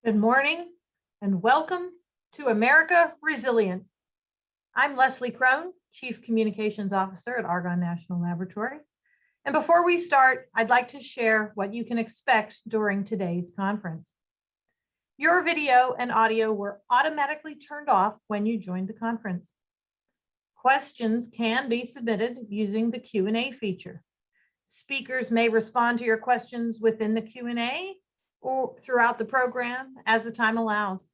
Good morning and welcome to America Resilient. I'm Leslie Crone, Chief Communications Officer at Argonne National Laboratory. And before we start, I'd like to share what you can expect during today's conference. Your video and audio were automatically turned off when you joined the conference. Questions can be submitted using the Q&A feature. Speakers may respond to your questions within the Q&A or throughout the program as the time allows.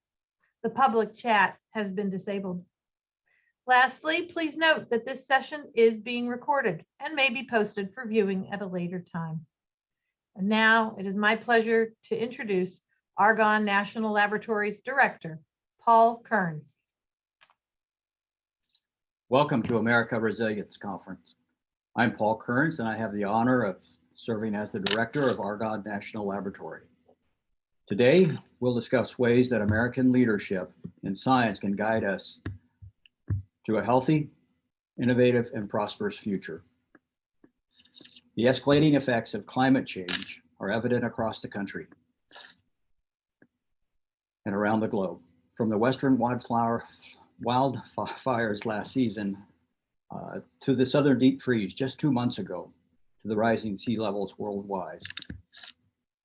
The public chat has been disabled. Lastly, please note that this session is being recorded and may be posted for viewing at a later time. And now it is my pleasure to introduce Argonne National Laboratory's Director, Paul Kearns. Welcome to America Resilience Conference. I'm Paul Kearns, and I have the honor of serving as the Director of Argonne National Laboratory. Today, we'll discuss ways that American leadership in science can guide us to a healthy, innovative, and prosperous future. The escalating effects of climate change are evident across the country and around the globe. From the western wildfires last season to the southern deep freeze just 2 months ago, to the rising sea levels worldwide.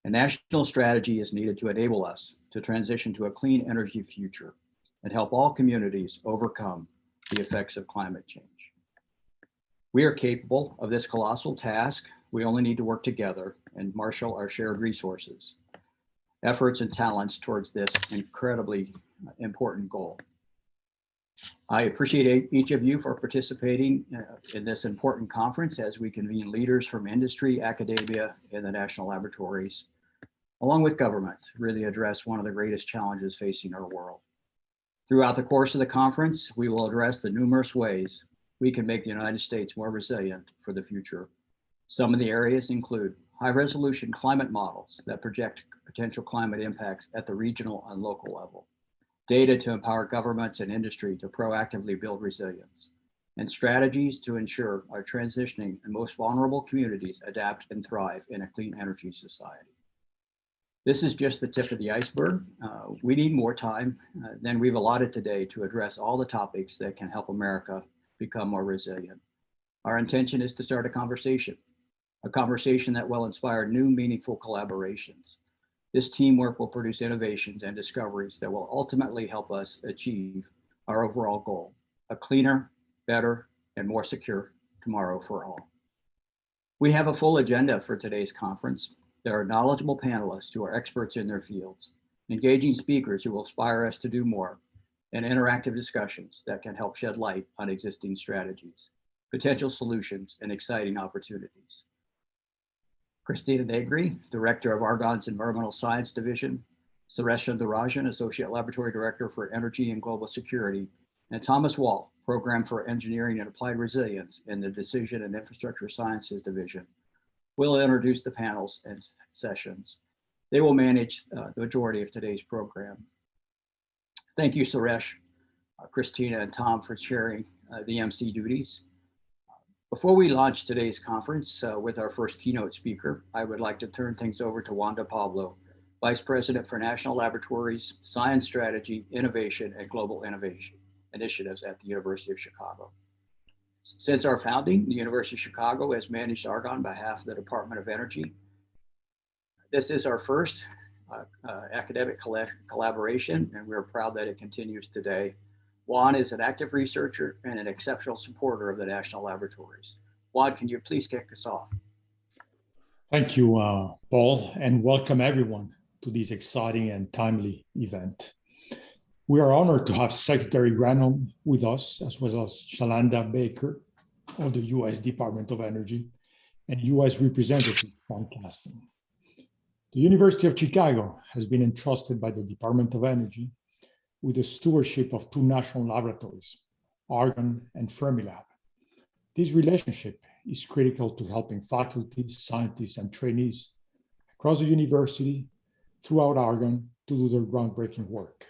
A national strategy is needed to enable us to transition to a clean energy future and help all communities overcome the effects of climate change. We are capable of this colossal task. We only need to work together and marshal our shared resources, efforts, and talents towards this incredibly important goal. I appreciate each of you for participating in this important conference as we convene leaders from industry, academia, and the national laboratories, along with government, to really address one of the greatest challenges facing our world. Throughout the course of the conference, we will address the numerous ways we can make the United States more resilient for the future. Some of the areas include high-resolution climate models that project potential climate impacts at the regional and local level, data to empower governments and industry to proactively build resilience, and strategies to ensure our transitioning and most vulnerable communities adapt and thrive in a clean energy society. This is just the tip of the iceberg. We need more time than we've allotted today to address all the topics that can help America become more resilient. Our intention is to start a conversation that will inspire new, meaningful collaborations. This teamwork will produce innovations and discoveries that will ultimately help us achieve our overall goal, a cleaner, better, and more secure tomorrow for all. We have a full agenda for today's conference. There are knowledgeable panelists who are experts in their fields, engaging speakers who will inspire us to do more, and interactive discussions that can help shed light on existing strategies, potential solutions, and exciting opportunities. Christina Negri, Director of Argonne's Environmental Science Division, Suresh Sundararajan, Associate Laboratory Director for Energy and Global Security, and Thomas Walt, Program for Engineering and Applied Resilience in the Decision and Infrastructure Sciences Division, will introduce the panels and sessions. They will manage the majority of today's program. Thank you, Suresh, Christina, and Tom for sharing the MC duties. Before we launch today's conference with our first keynote speaker, I would like to turn things over to Wanda Pablo, Vice President for National Laboratories, Science Strategy, Innovation, and Global Innovation Initiatives at the University of Chicago. Since our founding, the University of Chicago has managed Argonne on behalf of the Department of Energy. This is our first academic collaboration, and we're proud that it continues today. Juan is an active researcher and an exceptional supporter of the national laboratories. Juan, can you please kick us off? Thank you, Paul, and welcome everyone to this exciting and timely event. We are honored to have Secretary Granholm with us, as well as Shalanda Baker of the U.S. Department of Energy and U.S. Representative Tom Caston. The University of Chicago has been entrusted by the Department of Energy with the stewardship of 2 national laboratories, Argonne and Fermilab. This relationship is critical to helping faculty, scientists, and trainees across the university throughout Argonne to do their groundbreaking work.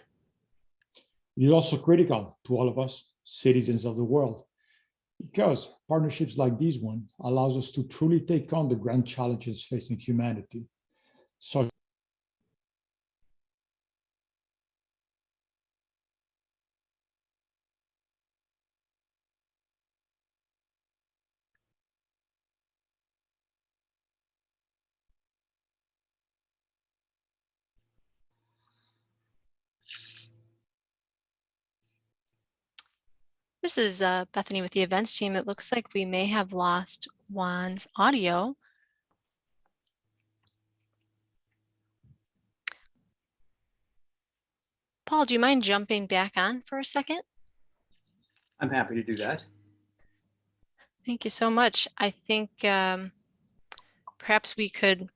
It is also critical to all of us, citizens of the world, because partnerships like this one allows us to truly take on the grand challenges facing humanity, such This is Bethany with the events team. It looks like we may have lost Juan's audio. Paul, do you mind jumping back on for a second? I'm happy to do that. Thank you so much. I think perhaps we could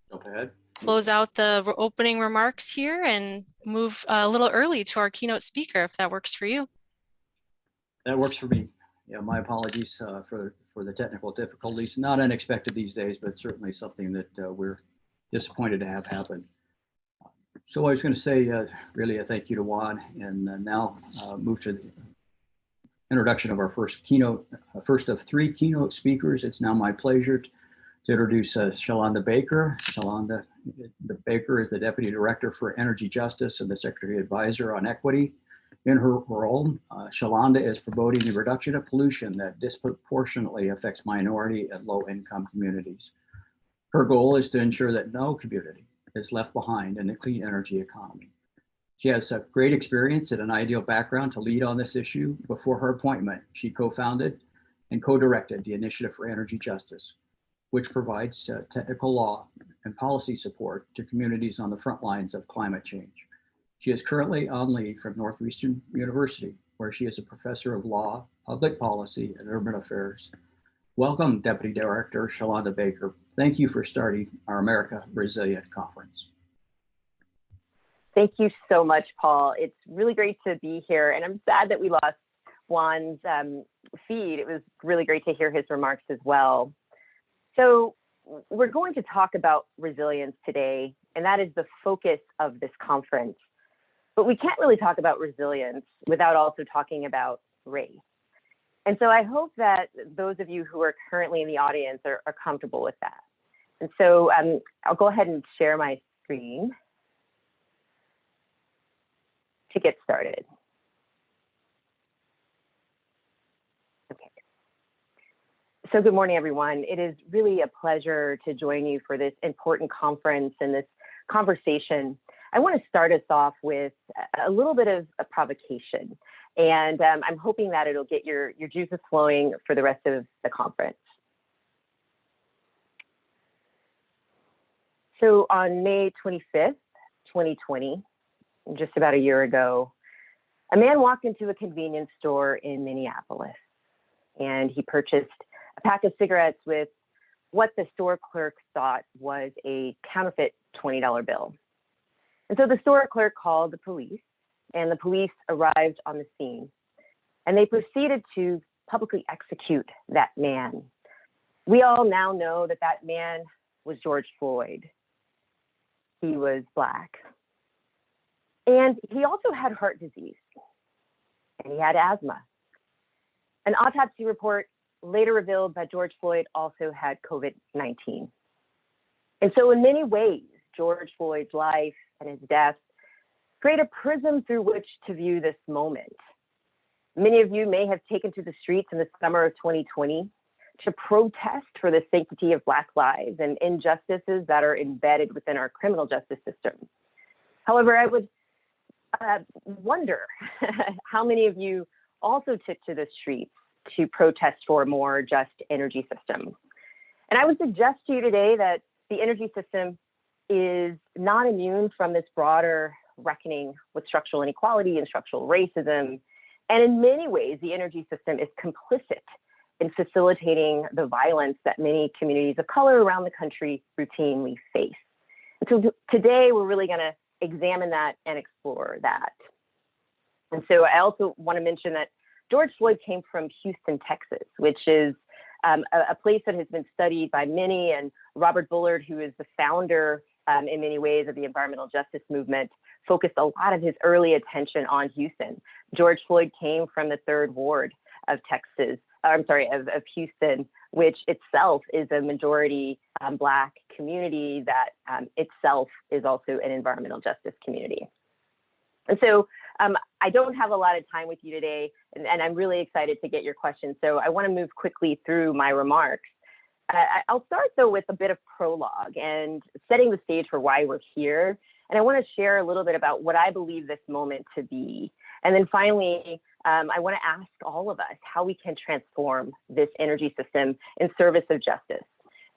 Go ahead. close out the opening remarks here and move a little early to our keynote speaker, if that works for you. That works for me. Yeah, my apologies for the technical difficulties. Not unexpected these days, but certainly something that we're disappointed to have happen. So I was going to say really a thank you to Juan, and now move to the introduction of our first keynote, first of 3 keynote speakers. It's now my pleasure to introduce Shalonda Baker. Shalonda Baker is the Deputy Director for Energy Justice and the Secretary Advisor on Equity. In her role, Shalonda is promoting the reduction of pollution that disproportionately affects minority and low-income communities. Her goal is to ensure that no community is left behind in the clean energy economy. She has a great experience and an ideal background to lead on this issue. Before her appointment, she co-founded and co-directed the Initiative for Energy Justice, which provides technical law and policy support to communities on the front lines of climate change. She is currently on leave from Northeastern University, where she is a professor of law, public policy, and urban affairs. Welcome, Deputy Director Shalonda Baker. Thank you for starting our America Resilient Conference. Thank you so much, Paul. It's really great to be here, and I'm sad that we lost Juan's feed. It was really great to hear his remarks as well. So we're going to talk about resilience today, and that is the focus of this conference. But we can't really talk about resilience without also talking about race. And so I hope that those of you who are currently in the audience are comfortable with that. And so I'll go ahead and share my screen to get started. Okay. So good morning, everyone. It is really a pleasure to join you for this important conference and this conversation. I want to start us off with a little bit of a provocation, and I'm hoping that it'll get your juices flowing for the rest of the conference. So on May 25th, 2020, just about a year ago, a man walked into a convenience store in Minneapolis, and he purchased a pack of cigarettes with what the store clerk thought was a counterfeit $20 bill. And so the store clerk called the police, and the police arrived on the scene, and they proceeded to publicly execute that man. We all now know that that man was George Floyd. He was Black. And he also had heart disease, and he had asthma. An autopsy report later revealed that George Floyd also had COVID-19. And so in many ways, George Floyd's life and his death create a prism through which to view this moment. Many of you may have taken to the streets in the summer of 2020 to protest for the sanctity of Black lives and injustices that are embedded within our criminal justice system. However, I would wonder how many of you also took to the streets to protest for a more just energy system. And I would suggest to you today that the energy system is not immune from this broader reckoning with structural inequality and structural racism. And in many ways, the energy system is complicit in facilitating the violence that many communities of color around the country routinely face. And so today, we're really going to examine that and explore that. And so I also want to mention that George Floyd came from Houston, Texas, which is a place that has been studied by many, and Robert Bullard, who is the founder in many ways of the environmental justice movement, focused a lot of his early attention on Houston. George Floyd came from the 3rd Ward of of Houston, which itself is a majority Black community that itself is also an environmental justice community. And so I don't have a lot of time with you today, and I'm really excited to get your questions. So I want to move quickly through my remarks. I'll start, though, with a bit of prologue and setting the stage for why we're here. And I want to share a little bit about what I believe this moment to be. And then finally, I want to ask all of us how we can transform this energy system in service of justice.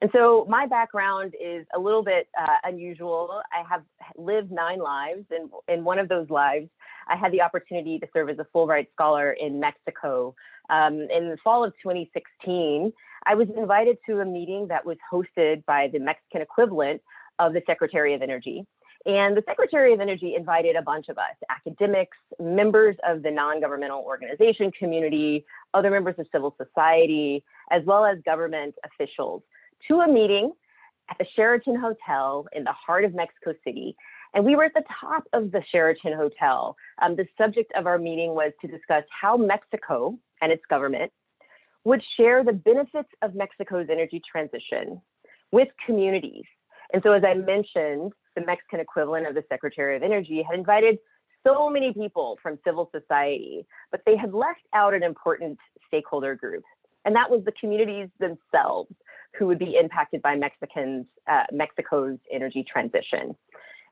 And so my background is a little bit unusual. I have lived 9 lives, and in one of those lives, I had the opportunity to serve as a Fulbright scholar in Mexico. In the fall of 2016, I was invited to a meeting that was hosted by the Mexican equivalent of the Secretary of Energy. And the Secretary of Energy invited a bunch of us, academics, members of the non-governmental organization community, other members of civil society, as well as government officials, to a meeting at the Sheraton Hotel in the heart of Mexico City. And we were at the top of the Sheraton Hotel. The subject of our meeting was to discuss how Mexico and its government would share the benefits of Mexico's energy transition with communities. And so, as I mentioned, the Mexican equivalent of the Secretary of Energy had invited so many people from civil society, but they had left out an important stakeholder group, and that was the communities themselves who would be impacted by Mexico's energy transition.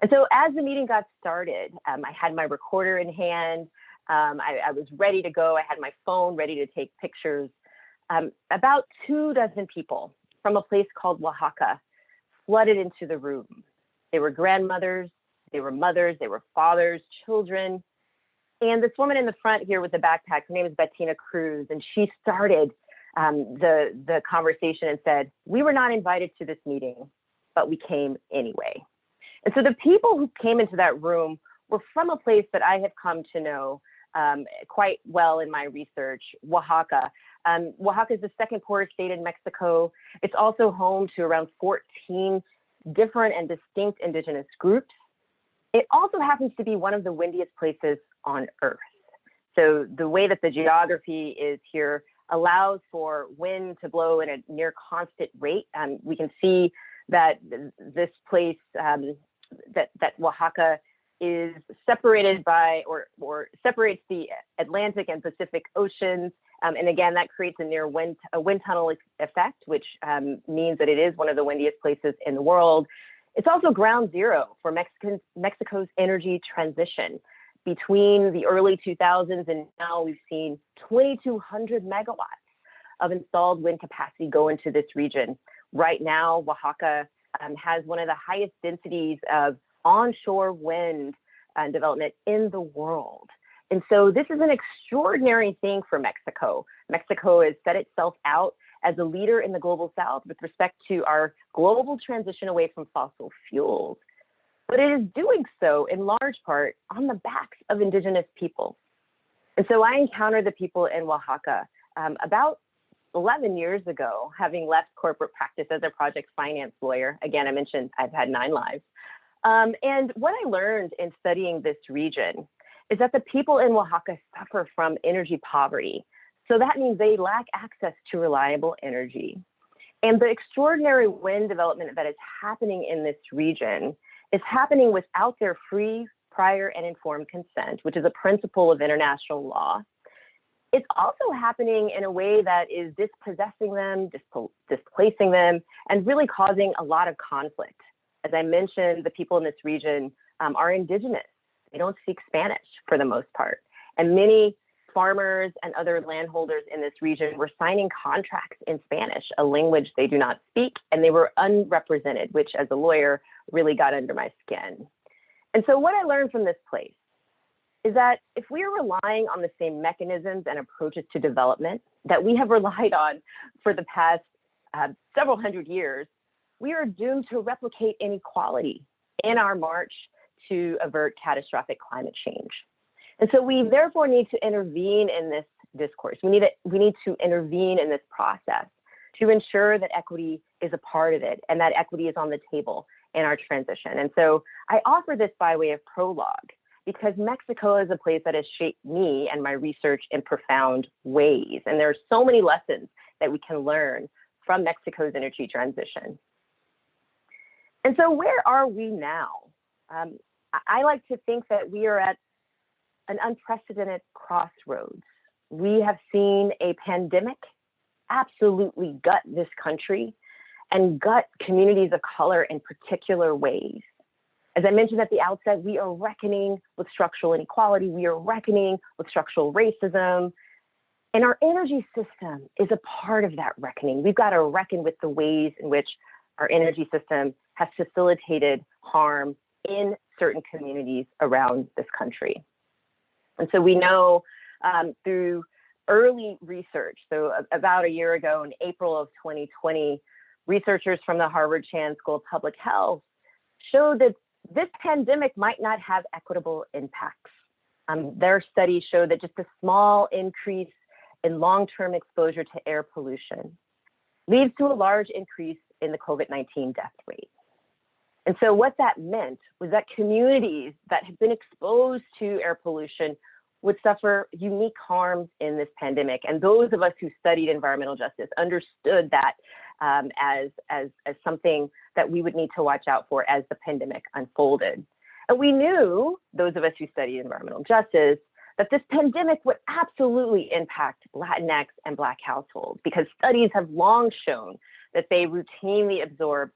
And so as the meeting got started, I had my recorder in hand. I was ready to go. I had my phone ready to take pictures. About 24 people from a place called Oaxaca flooded into the room. They were grandmothers, they were mothers, they were fathers, children. And this woman in the front here with the backpack, her name is Bettina Cruz, and she started the conversation and said, "We were not invited to this meeting, but we came anyway." And so the people who came into that room were from a place that I have come to know quite well in my research, Oaxaca. Oaxaca is the second poorest state in Mexico. It's also home to around 14 different and distinct indigenous groups. It also happens to be one of the windiest places on Earth. So the way that the geography is here allows for wind to blow at a near constant rate. We can see that this place, that Oaxaca is separated by or separates the Atlantic and Pacific Oceans. And again, that creates a wind tunnel effect, which means that it is one of the windiest places in the world. It's also ground zero for Mexico's energy transition. Between the early 2000s and now, we've seen 2,200 megawatts of installed wind capacity go into this region. Right now, Oaxaca has one of the highest densities of onshore wind development in the world. And so this is an extraordinary thing for Mexico. Mexico has set itself out as a leader in the global south with respect to our global transition away from fossil fuels. But it is doing so in large part on the backs of indigenous peoples. And so I encountered the people in Oaxaca about 11 years ago, having left corporate practice as a project finance lawyer. Again, I mentioned I've had 9 lives. And what I learned in studying this region is that the people in Oaxaca suffer from energy poverty. So that means they lack access to reliable energy. And the extraordinary wind development that is happening in this region is happening without their free, prior, and informed consent, which is a principle of international law. It's also happening in a way that is dispossessing them, displacing them, and really causing a lot of conflict. As I mentioned, the people in this region are indigenous. They don't speak Spanish for the most part. And many farmers and other landholders in this region were signing contracts in Spanish, a language they do not speak, and they were unrepresented, which as a lawyer really got under my skin. And so what I learned from this place is that if we are relying on the same mechanisms and approaches to development that we have relied on for the past several hundred years, we are doomed to replicate inequality in our march to avert catastrophic climate change. And so we therefore need to intervene in this discourse. We need to intervene in this process to ensure that equity is a part of it and that equity is on the table in our transition. And so I offer this by way of prologue because Mexico is a place that has shaped me and my research in profound ways. And there are so many lessons that we can learn from Mexico's energy transition. And so where are we now? I like to think that we are at an unprecedented crossroads. We have seen a pandemic absolutely gut this country and gut communities of color in particular ways. As I mentioned at the outset, we are reckoning with structural inequality. We are reckoning with structural racism. And our energy system is a part of that reckoning. We've got to reckon with the ways in which our energy system has facilitated harm in certain communities around this country. And so we know through early research, so about a year ago in April of 2020, researchers from the Harvard Chan School of Public Health showed that this pandemic might not have equitable impacts. Their study showed that just a small increase in long-term exposure to air pollution leads to a large increase in the COVID-19 death rate. And so what that meant was that communities that have been exposed to air pollution would suffer unique harms in this pandemic. And those of us who studied environmental justice understood that as something that we would need to watch out for as the pandemic unfolded. And we knew, those of us who studied environmental justice, that this pandemic would absolutely impact Latinx and Black households, because studies have long shown that they routinely absorb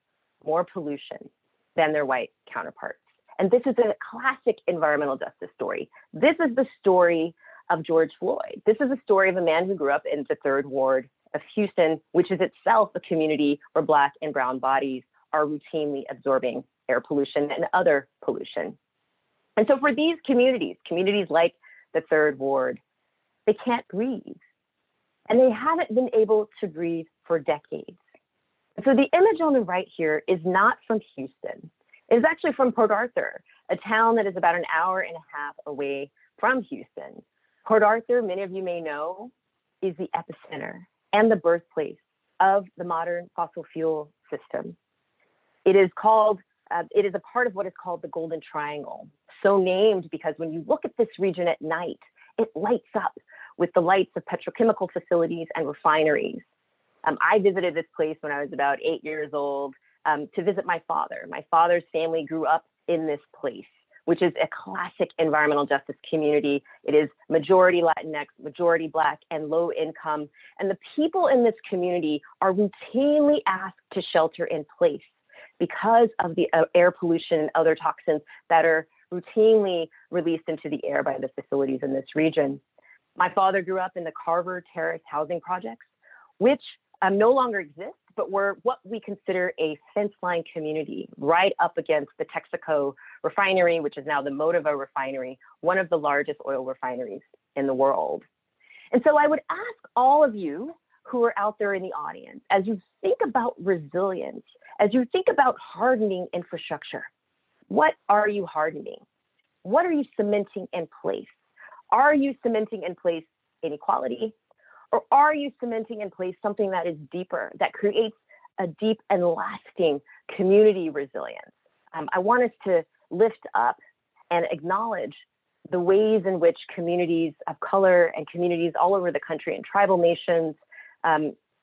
more pollution than their white counterparts. And this is a classic environmental justice story. This is the story of George Floyd. This is a story of a man who grew up in the 3rd Ward of Houston, which is itself a community where Black and brown bodies are routinely absorbing air pollution and other pollution. And so for these communities like the 3rd Ward, they can't breathe. And they haven't been able to breathe for decades. And so the image on the right here is not from Houston. It's actually from Port Arthur, a town that is about an hour and a half away from Houston. Port Arthur, many of you may know, is the epicenter and the birthplace of the modern fossil fuel system. It is a part of what is called the Golden Triangle, so named because when you look at this region at night, it lights up with the lights of petrochemical facilities and refineries. I visited this place when I was about 8 years old to visit my father. My father's family grew up in this place, which is a classic environmental justice community. It is majority Latinx, majority Black, and low income. And the people in this community are routinely asked to shelter in place because of the air pollution and other toxins that are routinely released into the air by the facilities in this region. My father grew up in the Carver Terrace housing projects, which no longer exist, but were what we consider a fence line community right up against the Texaco refinery, which is now the Motiva refinery, one of the largest oil refineries in the world. And so I would ask all of you who are out there in the audience, as you think about resilience, as you think about hardening infrastructure, what are you hardening? What are you cementing in place? Are you cementing in place inequality? Or are you cementing in place something that is deeper, that creates a deep and lasting community resilience? I want us to lift up and acknowledge the ways in which communities of color and communities all over the country and tribal nations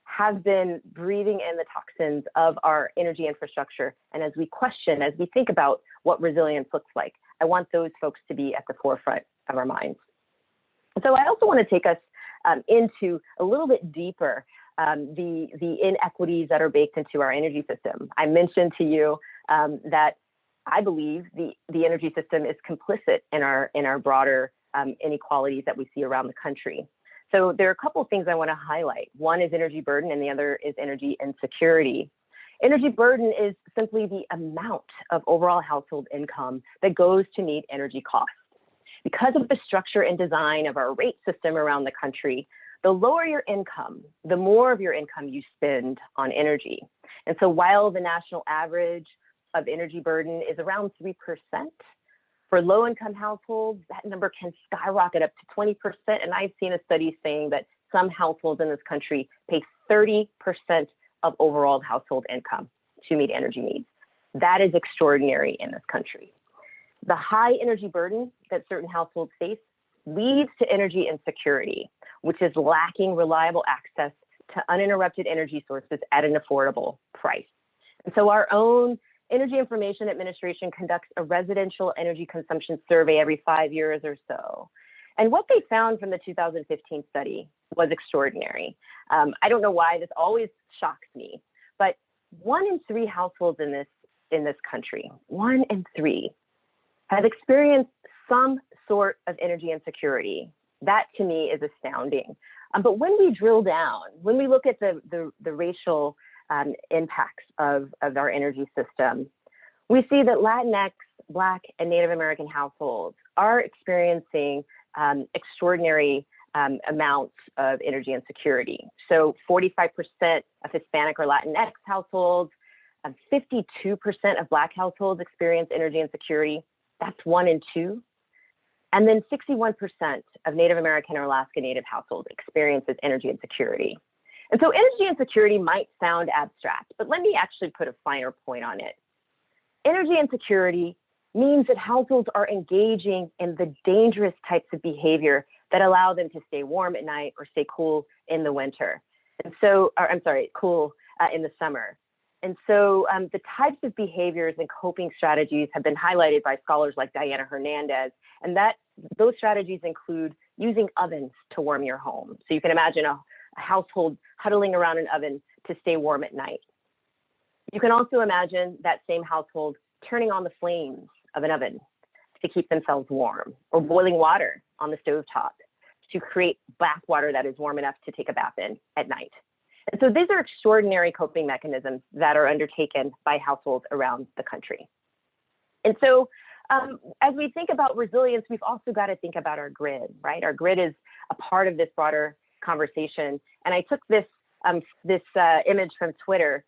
have been breathing in the toxins of our energy infrastructure. And as we question, as we think about what resilience looks like, I want those folks to be at the forefront of our minds. So I also want to take us into a little bit deeper the inequities that are baked into our energy system. I mentioned to you that I believe the energy system is complicit in our broader inequalities that we see around the country. So there are a couple of things I want to highlight. One is energy burden and the other is energy insecurity. Energy burden is simply the amount of overall household income that goes to meet energy costs. Because of the structure and design of our rate system around the country, the lower your income, the more of your income you spend on energy. And so while the national average of energy burden is around 3%, for low-income households, that number can skyrocket up to 20%. And I've seen a study saying that some households in this country pay 30% of overall household income to meet energy needs. That is extraordinary in this country. The high energy burden that certain households face leads to energy insecurity, which is lacking reliable access to uninterrupted energy sources at an affordable price. And so our own Energy Information Administration conducts a residential energy consumption survey every 5 years or so. And what they found from the 2015 study was extraordinary. I don't know why this always shocks me, but 1 in 3 households in this in this country, 1 in 3, have experienced some sort of energy insecurity. That to me is astounding. But when we drill down, when we look at the racial impacts of our energy system, we see that Latinx, Black, and Native American households are experiencing extraordinary amounts of energy insecurity. So 45% of Hispanic or Latinx households, 52% of Black households experience energy insecurity. That's 1 in 2. And then 61% of Native American or Alaska Native households experiences energy insecurity. And so energy insecurity might sound abstract, but let me actually put a finer point on it. Energy insecurity means that households are engaging in the dangerous types of behavior that allow them to stay warm at night or stay cool in the winter. And so, cool in the summer. And so the types of behaviors and coping strategies have been highlighted by scholars like Diana Hernandez, and those strategies include using ovens to warm your home. So you can imagine a household huddling around an oven to stay warm at night. You can also imagine that same household turning on the flames of an oven to keep themselves warm, or boiling water on the stovetop to create bath water that is warm enough to take a bath in at night. And so these are extraordinary coping mechanisms that are undertaken by households around the country. And so as we think about resilience, we've also got to think about our grid, right? Our grid is a part of this broader conversation. And I took this image from Twitter.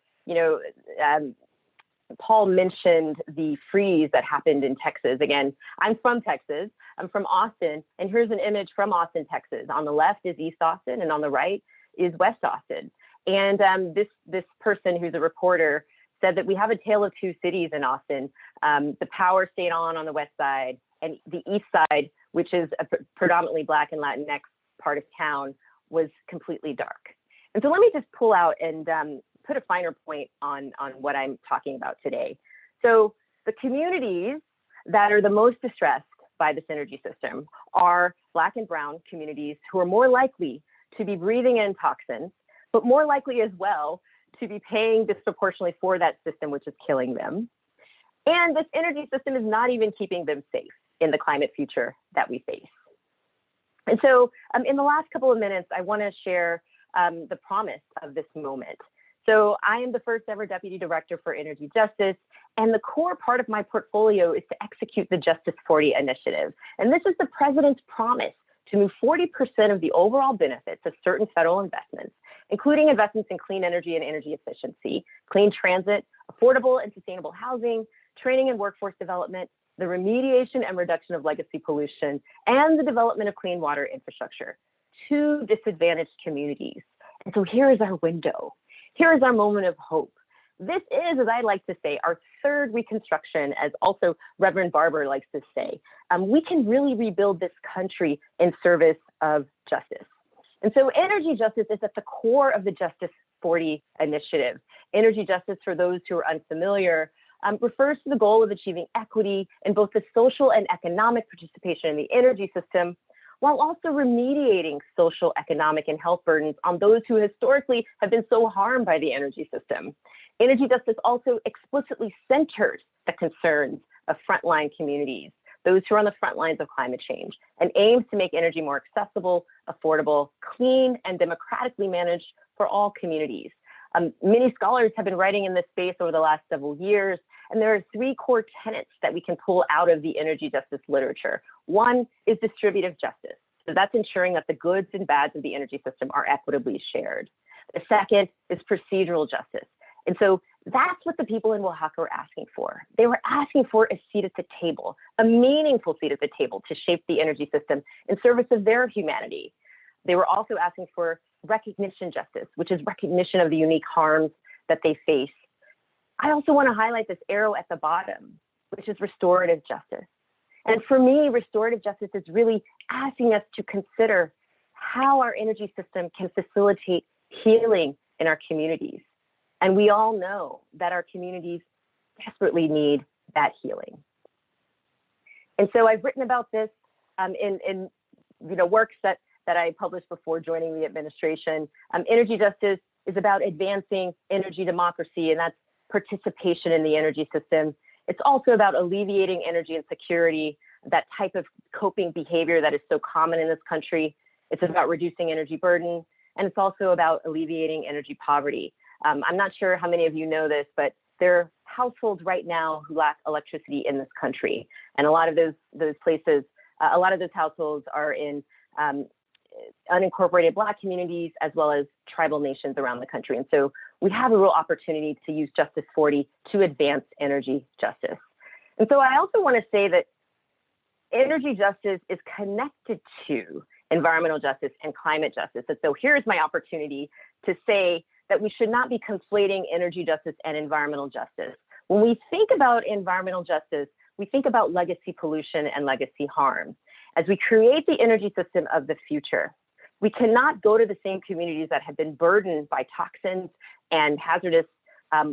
Paul mentioned the freeze that happened in Texas. Again, I'm from Texas. I'm from Austin. And here's an image from Austin, Texas. On the left is East Austin, and on the right is West Austin. And this person who's a reporter said that we have a tale of two cities in Austin. The power stayed on the west side, and the east side, which is a predominantly Black and Latinx part of town, was completely dark. And so let me just pull out and put a finer point on what I'm talking about today. So the communities that are the most distressed by this energy system are Black and Brown communities who are more likely to be breathing in toxins, but more likely as well to be paying disproportionately for that system, which is killing them. And this energy system is not even keeping them safe in the climate future that we face. And so in the last couple of minutes, I want to share the promise of this moment. So I am the first ever Deputy Director for Energy Justice, and the core part of my portfolio is to execute the Justice 40 initiative. And this is the President's promise to move 40% of the overall benefits of certain federal investments, including investments in clean energy and energy efficiency, clean transit, affordable and sustainable housing, training and workforce development, the remediation and reduction of legacy pollution, and the development of clean water infrastructure to disadvantaged communities. And so here is our window. Here is our moment of hope. This is, as I like to say, our third reconstruction, as also Reverend Barber likes to say. We can really rebuild this country in service of justice. And so energy justice is at the core of the Justice 40 initiative. Energy justice, for those who are unfamiliar, refers to the goal of achieving equity in both the social and economic participation in the energy system, while also remediating social, economic, and health burdens on those who historically have been so harmed by the energy system. Energy justice also explicitly centers the concerns of frontline communities, those who are on the front lines of climate change, and aims to make energy more accessible, affordable, clean, and democratically managed for all communities. Many scholars have been writing in this space over the last several years, and there are 3 core tenets that we can pull out of the energy justice literature. One is distributive justice. So that's ensuring that the goods and bads of the energy system are equitably shared. The second is procedural justice. And so that's what the people in Oaxaca were asking for. They were asking for a seat at the table, a meaningful seat at the table to shape the energy system in service of their humanity. They were also asking for recognition justice, which is recognition of the unique harms that they face. I also want to highlight this arrow at the bottom, which is restorative justice. And for me, restorative justice is really asking us to consider how our energy system can facilitate healing in our communities. And we all know that our communities desperately need that healing. And so I've written about this in works that I published before joining the administration. Energy justice is about advancing energy democracy, and that's participation in the energy system. It's also about alleviating energy insecurity, that type of coping behavior that is so common in this country. It's about reducing energy burden, and it's also about alleviating energy poverty. I'm not sure how many of you know this, but there are households right now who lack electricity in this country. And a lot of those places, a lot of those households are in unincorporated Black communities, as well as tribal nations around the country. And so we have a real opportunity to use Justice 40 to advance energy justice. And so I also want to say that energy justice is connected to environmental justice and climate justice. And so here's my opportunity to say that we should not be conflating energy justice and environmental justice. When we think about environmental justice, we think about legacy pollution and legacy harm. As we create the energy system of the future, we cannot go to the same communities that have been burdened by toxins and hazardous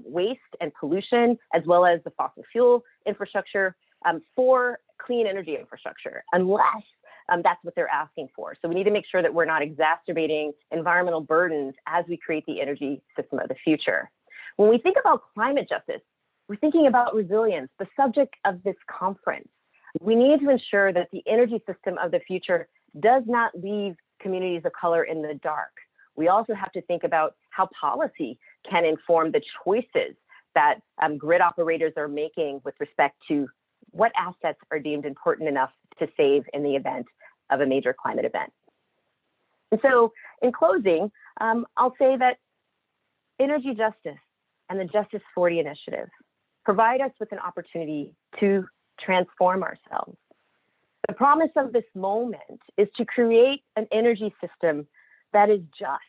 waste and pollution, as well as the fossil fuel infrastructure, for clean energy infrastructure, unless that's what they're asking for. So we need to make sure that we're not exacerbating environmental burdens as we create the energy system of the future. When we think about climate justice, we're thinking about resilience, the subject of this conference. We need to ensure that the energy system of the future does not leave communities of color in the dark. We also have to think about how policy can inform the choices that grid operators are making with respect to what assets are deemed important enough to save in the event of a major climate event. And so in closing, I'll say that energy justice and the Justice 40 initiative provide us with an opportunity to transform ourselves. The promise of this moment is to create an energy system that is just,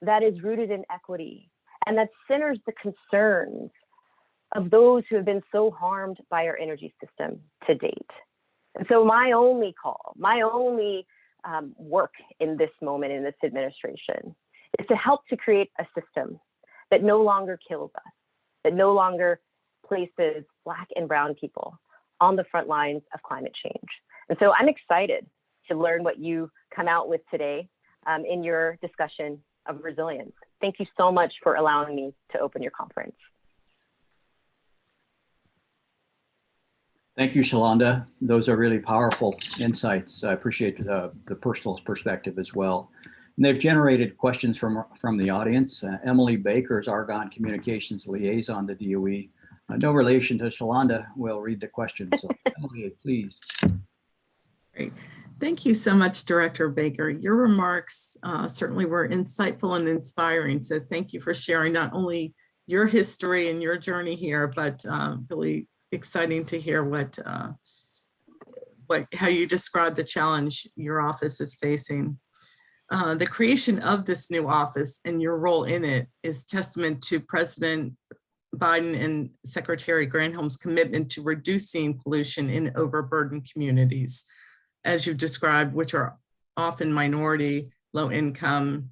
that is rooted in equity, and that centers the concerns of those who have been so harmed by our energy system to date. And so my only call, my only work in this moment in this administration is to help to create a system that no longer kills us, that no longer places Black and brown people on the front lines of climate change. And so I'm excited to learn what you come out with today in your discussion of resilience. Thank you so much for allowing me to open your conference. Thank you, Shalonda. Those are really powerful insights. I appreciate the personal perspective as well. And they've generated questions from the audience. Emily Baker is Argonne Communications Liaison to DOE. No relation to Shalonda, will read the question. So Emily, please. Great. Thank you so much, Director Baker. Your remarks certainly were insightful and inspiring. So thank you for sharing not only your history and your journey here, but really exciting to hear how you describe the challenge your office is facing. The creation of this new office and your role in it is testament to President Biden and Secretary Granholm's commitment to reducing pollution in overburdened communities, as you described, which are often minority, low income,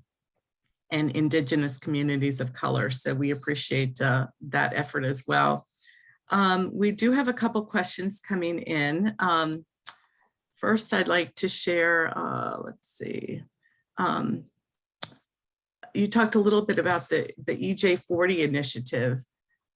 and indigenous communities of color. So we appreciate that effort as well. We do have a couple questions coming in. First, I'd like to share, let's see. You talked a little bit about the EJ40 initiative.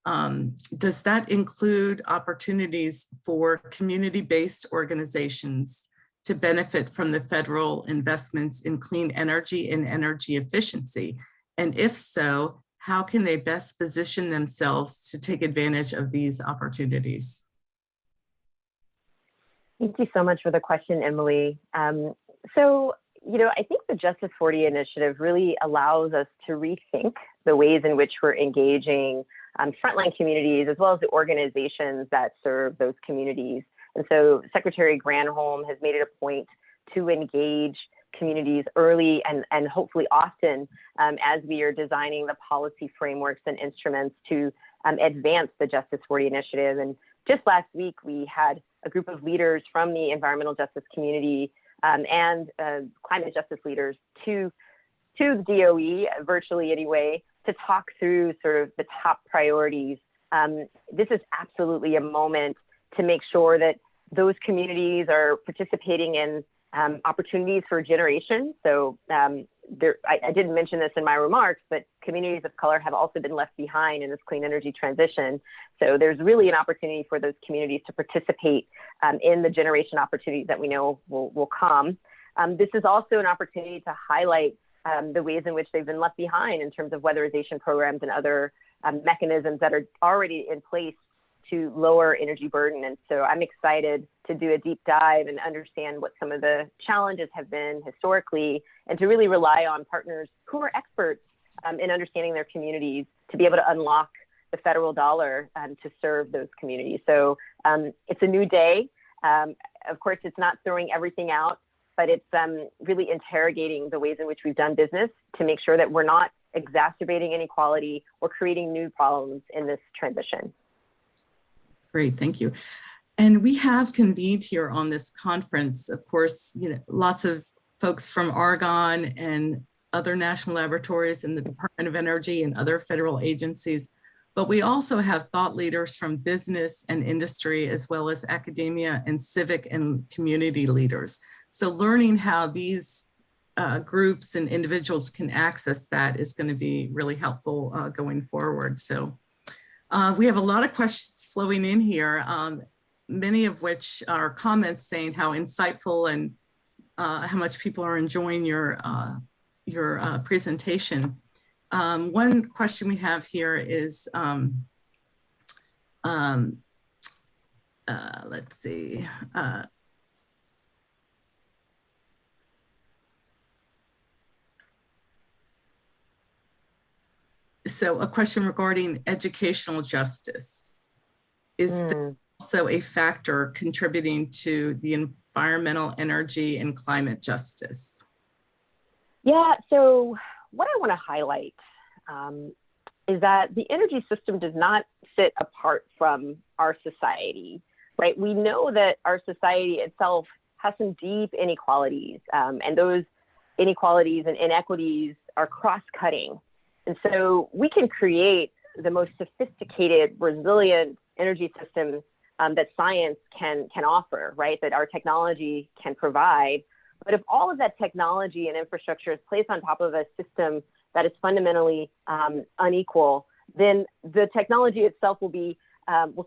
Does that include opportunities for community-based organizations to benefit from the federal investments in clean energy and energy efficiency? And if so, how can they best position themselves to take advantage of these opportunities? Thank you so much for the question, Emily. I think the Justice 40 initiative really allows us to rethink the ways in which we're engaging frontline communities, as well as the organizations that serve those communities. And so Secretary Granholm has made it a point to engage communities early and hopefully often as we are designing the policy frameworks and instruments to advance the Justice 40 initiative. And just last week, we had a group of leaders from the environmental justice community and climate justice leaders to the DOE, virtually anyway, to talk through sort of the top priorities. This is absolutely a moment to make sure that those communities are participating in opportunities for generation. So I didn't mention this in my remarks, but communities of color have also been left behind in this clean energy transition. So there's really an opportunity for those communities to participate in the generation opportunities that we know will come. This is also an opportunity to highlight the ways in which they've been left behind in terms of weatherization programs and other mechanisms that are already in place to lower energy burden. And so I'm excited to do a deep dive and understand what some of the challenges have been historically, and to really rely on partners who are experts in understanding their communities to be able to unlock the federal dollar to serve those communities. So it's a new day. Of course, it's not throwing everything out, but it's really interrogating the ways in which we've done business to make sure that we're not exacerbating inequality or creating new problems in this transition. Great, thank you. And we have convened here on this conference, of course, lots of folks from Argonne and other national laboratories and the Department of Energy and other federal agencies, but we also have thought leaders from business and industry, as well as academia and civic and community leaders. So learning how these groups and individuals can access that is going to be really helpful going forward. So we have a lot of questions flowing in here, many of which are comments saying how insightful and how much people are enjoying your presentation. One question we have here is, let's see. So a question regarding educational justice. Is there also a factor contributing to the environmental, energy, and climate justice? Yeah, so what I want to highlight is that the energy system does not sit apart from our society, right? We know that our society itself has some deep inequalities, and those inequalities and inequities are cross-cutting. And so we can create the most sophisticated, resilient energy system that science can offer, right? That our technology can provide. But if all of that technology and infrastructure is placed on top of a system that is fundamentally unequal, then the technology itself will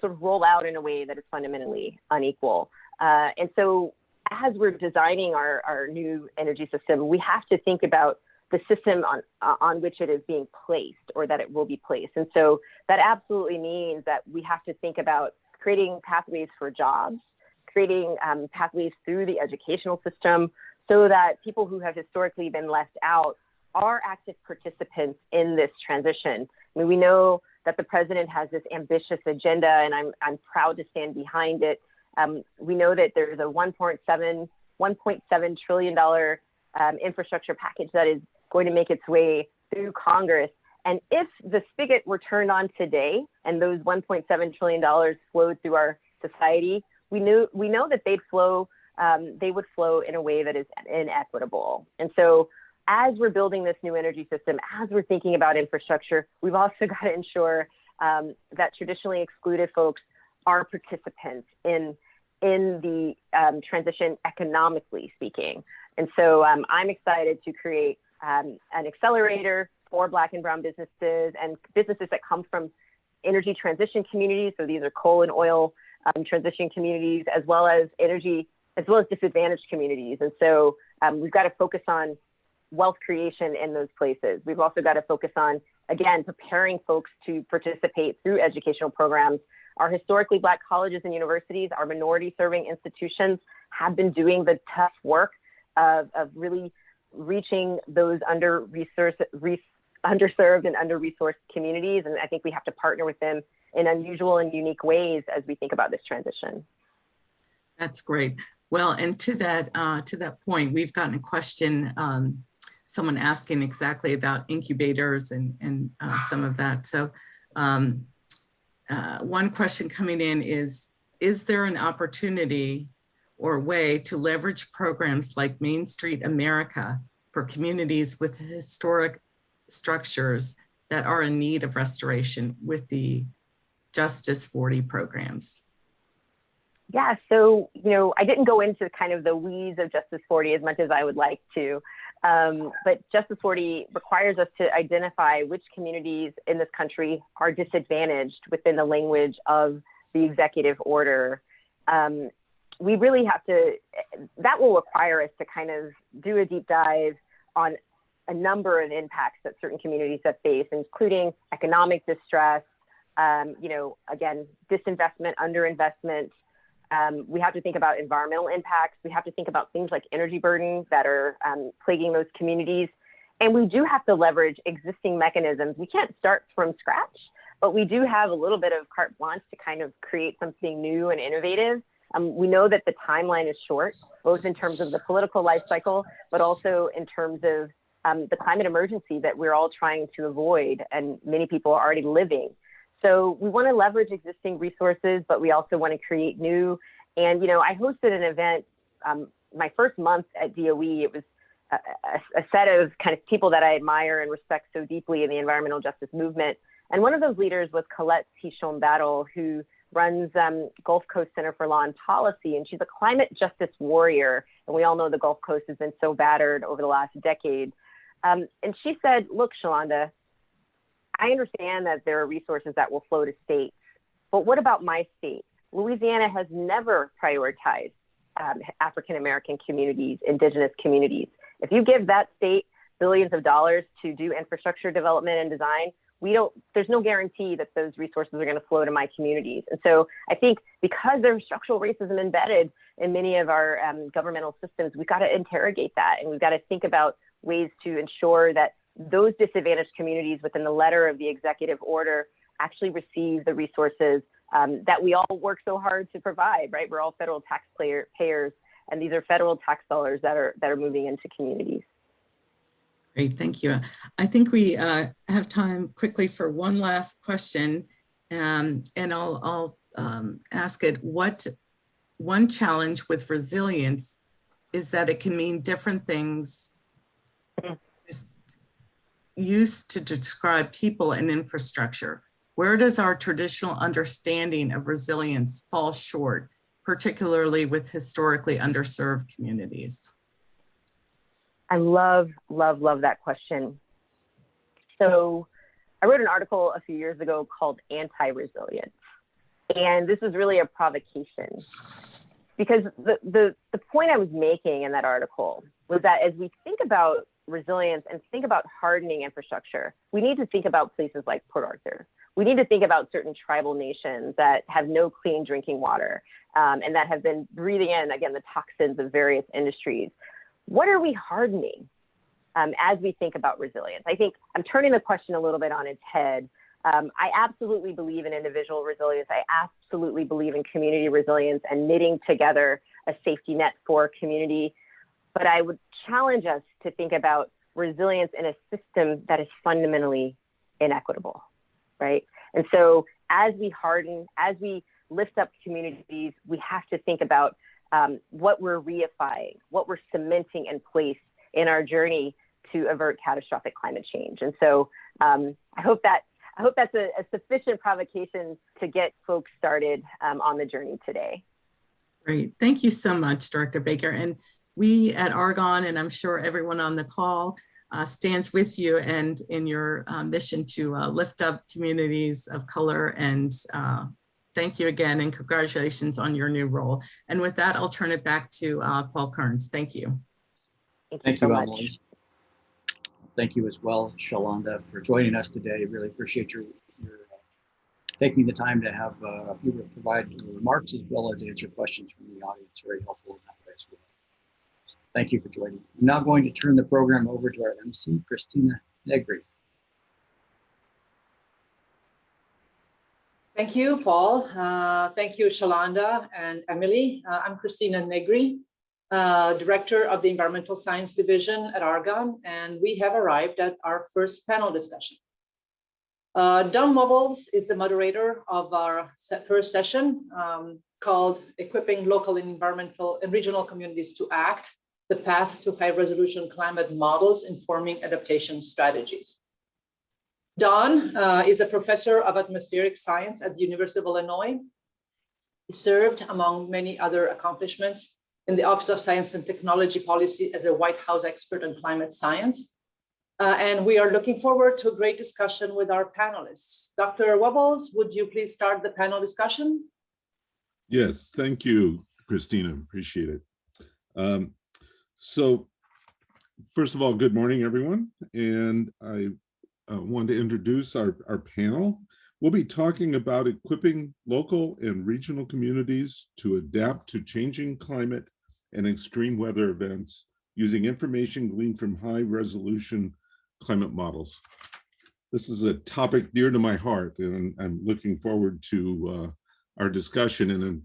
sort of roll out in a way that is fundamentally unequal. And so as we're designing our new energy system, we have to think about the system on which it is being placed, or that it will be placed. And so that absolutely means that we have to think about creating pathways for jobs, creating pathways through the educational system, so that people who have historically been left out are active participants in this transition. I mean, we know that the president has this ambitious agenda, and I'm proud to stand behind it. We know that there's a $1.7 trillion infrastructure package that is going to make its way through Congress. And if the spigot were turned on today and those $1.7 trillion flowed through our society, we know that they would flow in a way that is inequitable. And so as we're building this new energy system, as we're thinking about infrastructure, we've also got to ensure that traditionally excluded folks are participants in the transition, economically speaking. And so I'm excited to create an accelerator for Black and brown businesses and businesses that come from energy transition communities. So these are coal and oil transition communities, as well as disadvantaged communities. And so we've got to focus on wealth creation in those places. We've also got to focus on, again, preparing folks to participate through educational programs. Our historically Black colleges and universities, our minority serving institutions, have been doing the tough work of really reaching those underserved and under-resourced communities. And I think we have to partner with them in unusual and unique ways as we think about this transition. That's great. Well, and to that point, we've gotten a question, someone asking exactly about incubators and some of that. So one question coming in is there an opportunity or way to leverage programs like Main Street America for communities with historic structures that are in need of restoration with the Justice 40 programs? Yeah, so, I didn't go into kind of the weeds of Justice 40 as much as I would like to, but Justice 40 requires us to identify which communities in this country are disadvantaged within the language of the executive order. We really have to, that will require us to kind of do a deep dive on a number of impacts that certain communities have faced, including economic distress, again, disinvestment, underinvestment. We have to think about environmental impacts. We have to think about things like energy burdens that are plaguing those communities. And we do have to leverage existing mechanisms. We can't start from scratch, but we do have a little bit of carte blanche to kind of create something new and innovative. We know that the timeline is short, both in terms of the political life cycle, but also in terms of the climate emergency that we're all trying to avoid and many people are already living. So we want to leverage existing resources, but we also want to create new. And, I hosted an event my first month at DOE. It was a set of kind of people that I admire and respect so deeply in the environmental justice movement. And one of those leaders was Colette Pichon Battle, who runs Gulf Coast Center for Law and Policy. And she's a climate justice warrior. And we all know the Gulf Coast has been so battered over the last decade. And she said, look, Shalonda, I understand that there are resources that will flow to states, but what about my state? Louisiana has never prioritized African-American communities, indigenous communities. If you give that state billions of dollars to do infrastructure development and design, there's no guarantee that those resources are going to flow to my communities. And so I think because there's structural racism embedded in many of our governmental systems, we've got to interrogate that. And we've got to think about ways to ensure that those disadvantaged communities within the letter of the executive order actually receive the resources that we all work so hard to provide, right? We're all federal taxpayers, and these are federal tax dollars that are moving into communities. Great, thank you. I think we have time quickly for one last question, and I'll ask it. What one challenge with resilience is that it can mean different things used to describe people and infrastructure. Where does our traditional understanding of resilience fall short, particularly with historically underserved communities? I love that question. So I wrote an article a few years ago called Anti-Resilience. And this was really a provocation because the point I was making in that article was that as we think about resilience and think about hardening infrastructure, we need to think about places like Port Arthur. We need to think about certain tribal nations that have no clean drinking water and that have been breathing in, again, the toxins of various industries. What are we hardening as we think about resilience? I think I'm turning the question a little bit on its head. I absolutely believe in individual resilience. I absolutely believe in community resilience and knitting together a safety net for community. But I would challenge us to think about resilience in a system that is fundamentally inequitable, right? And so as we harden, as we lift up communities, we have to think about what we're reifying, what we're cementing in place in our journey to avert catastrophic climate change. And so I hope that's a sufficient provocation to get folks started on the journey today. Great, thank you so much, Director Baker. And we at Argonne, and I'm sure everyone on the call, stands with you and in your mission to lift up communities of color. And thank you again, and congratulations on your new role. And with that, I'll turn it back to Paul Kearns. Thank you. Thank you so much. Emily. Thank you as well, Shalonda, for joining us today. Really appreciate your taking the time to have a few provide remarks as well as answer questions from the audience. Very helpful in that way as well. Thank you for joining. I'm now going to turn the program over to our MC, Christina Negri. Thank you, Paul. Thank you, Shalonda and Emily. I'm Christina Negri, Director of the Environmental Science Division at Argonne, and we have arrived at our first panel discussion. Dawn Mobles is the moderator of our first session called Equipping Local and Environmental and Regional Communities to Act, the Path to High-Resolution Climate Models Informing Adaptation Strategies. Dawn is a professor of atmospheric science at the University of Illinois. He served, among many other accomplishments, in the Office of Science and Technology Policy as a White House expert on climate science. And we are looking forward to a great discussion with our panelists. Dr. Wubbles, would you please start the panel discussion? Yes, thank you, Christina. Appreciate it. So first of all, good morning, everyone. And I want to introduce our panel. We'll be talking about equipping local and regional communities to adapt to changing climate and extreme weather events using information gleaned from high-resolution climate models. This is a topic dear to my heart, and I'm looking forward to our discussion. And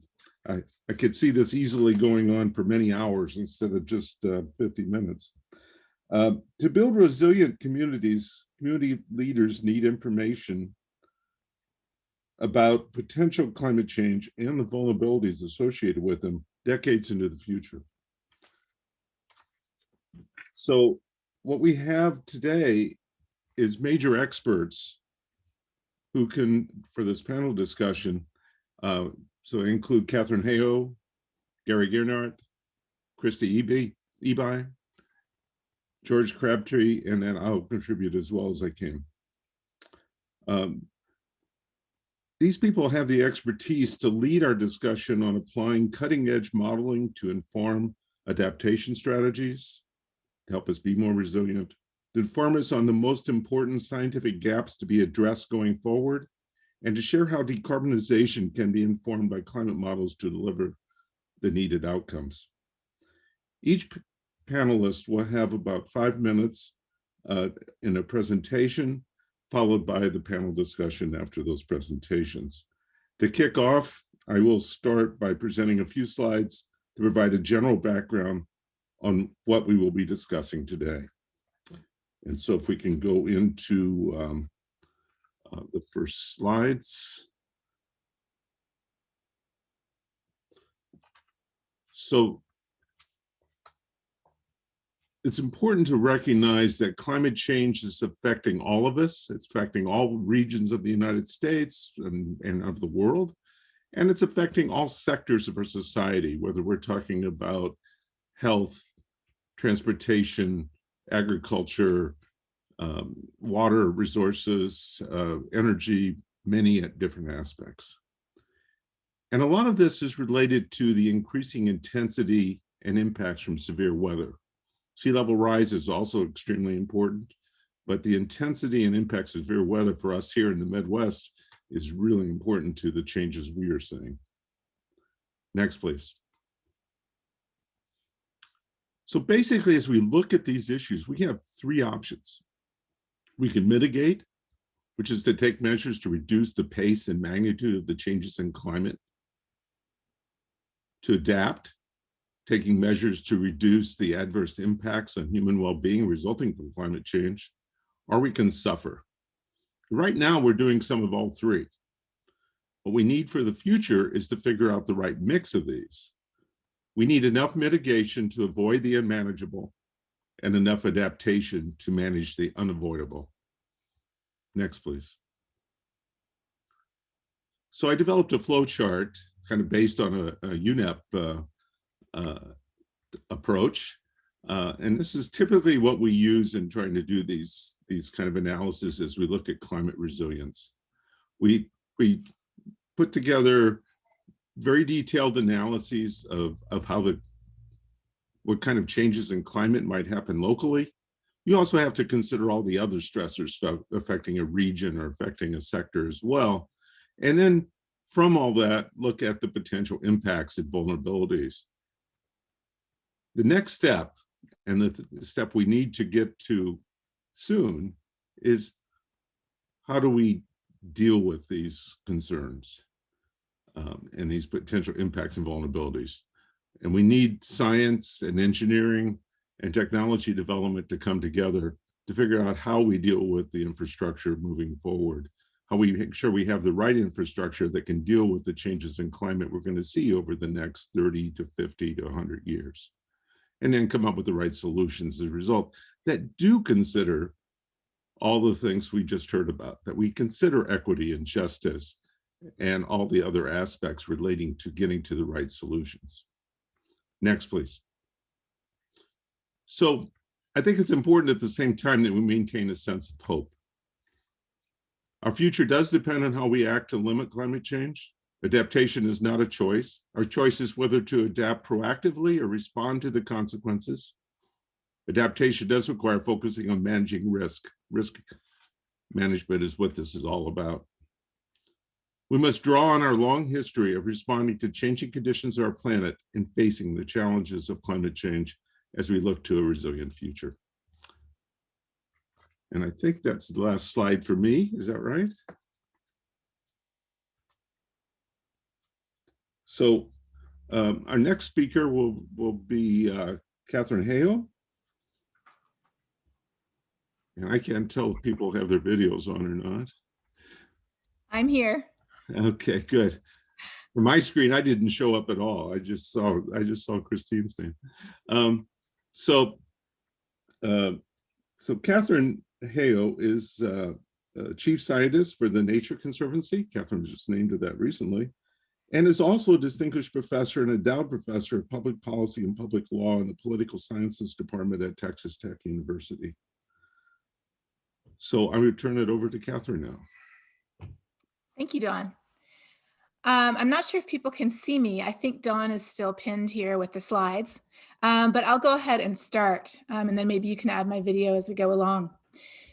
I could see this easily going on for many hours instead of just 50 minutes. To build resilient communities, community leaders need information about potential climate change and the vulnerabilities associated with them decades into the future. So what we have today is major experts who can, for this panel discussion, so I include Catherine Hayhoe, Gary Gernhardt, Christy Eby, George Crabtree, and then I'll contribute as well as I can. These people have the expertise to lead our discussion on applying cutting-edge modeling to inform adaptation strategies, to help us be more resilient, to inform us on the most important scientific gaps to be addressed going forward, and to share how decarbonization can be informed by climate models to deliver the needed outcomes. Each panelist will have about 5 minutes in a presentation, followed by the panel discussion after those presentations. To kick off, I will start by presenting a few slides to provide a general background on what we will be discussing today. And so if we can go into the first slides. So it's important to recognize that climate change is affecting all of us. It's affecting all regions of the United States and of the world. And it's affecting all sectors of our society, whether we're talking about health, transportation, agriculture, water resources, energy, many different aspects. And a lot of this is related to the increasing intensity and impacts from severe weather. Sea level rise is also extremely important, but the intensity and impacts of severe weather for us here in the Midwest is really important to the changes we are seeing. Next, please. So basically, as we look at these issues, we have 3 options. We can mitigate, which is to take measures to reduce the pace and magnitude of the changes in climate. To adapt, taking measures to reduce the adverse impacts on human well-being resulting from climate change, or we can suffer. Right now, we're doing some of all 3. What we need for the future is to figure out the right mix of these. We need enough mitigation to avoid the unmanageable and enough adaptation to manage the unavoidable. Next, please. So I developed a flow chart kind of based on a UNEP approach. And this is typically what we use in trying to do these kind of analysis as we look at climate resilience. We put together very detailed analyses of what kind of changes in climate might happen locally. You also have to consider all the other stressors affecting a region or affecting a sector as well. And then from all that, look at the potential impacts and vulnerabilities. The next step, and the step we need to get to soon, is how do we deal with these concerns and these potential impacts and vulnerabilities? And we need science and engineering and technology development to come together to figure out how we deal with the infrastructure moving forward, how we make sure we have the right infrastructure that can deal with the changes in climate we're going to see over the next 30 to 50 to 100 years, and then come up with the right solutions as a result that do consider all the things we just heard about, that we consider equity and justice and all the other aspects relating to getting to the right solutions. Next, please. So I think it's important at the same time that we maintain a sense of hope. Our future does depend on how we act to limit climate change. Adaptation is not a choice. Our choice is whether to adapt proactively or respond to the consequences. Adaptation does require focusing on managing risk. Risk management is what this is all about. We must draw on our long history of responding to changing conditions of our planet and facing the challenges of climate change as we look to a resilient future. And I think that's the last slide for me. Is that right? So our next speaker will be Catherine Hale. And I can't tell if people have their videos on or not. I'm here. Okay, good. For my screen, I didn't show up at all. I just saw Christine's name. So Catherine Hale is chief scientist for the Nature Conservancy. Catherine was just named to that recently, and is also a distinguished professor and endowed professor of public policy and public law in the political sciences department at Texas Tech University. So I would turn it over to Catherine now. Thank you, Dawn. I'm not sure if people can see me. I think Dawn is still pinned here with the slides, but I'll go ahead and start, and then maybe you can add my video as we go along.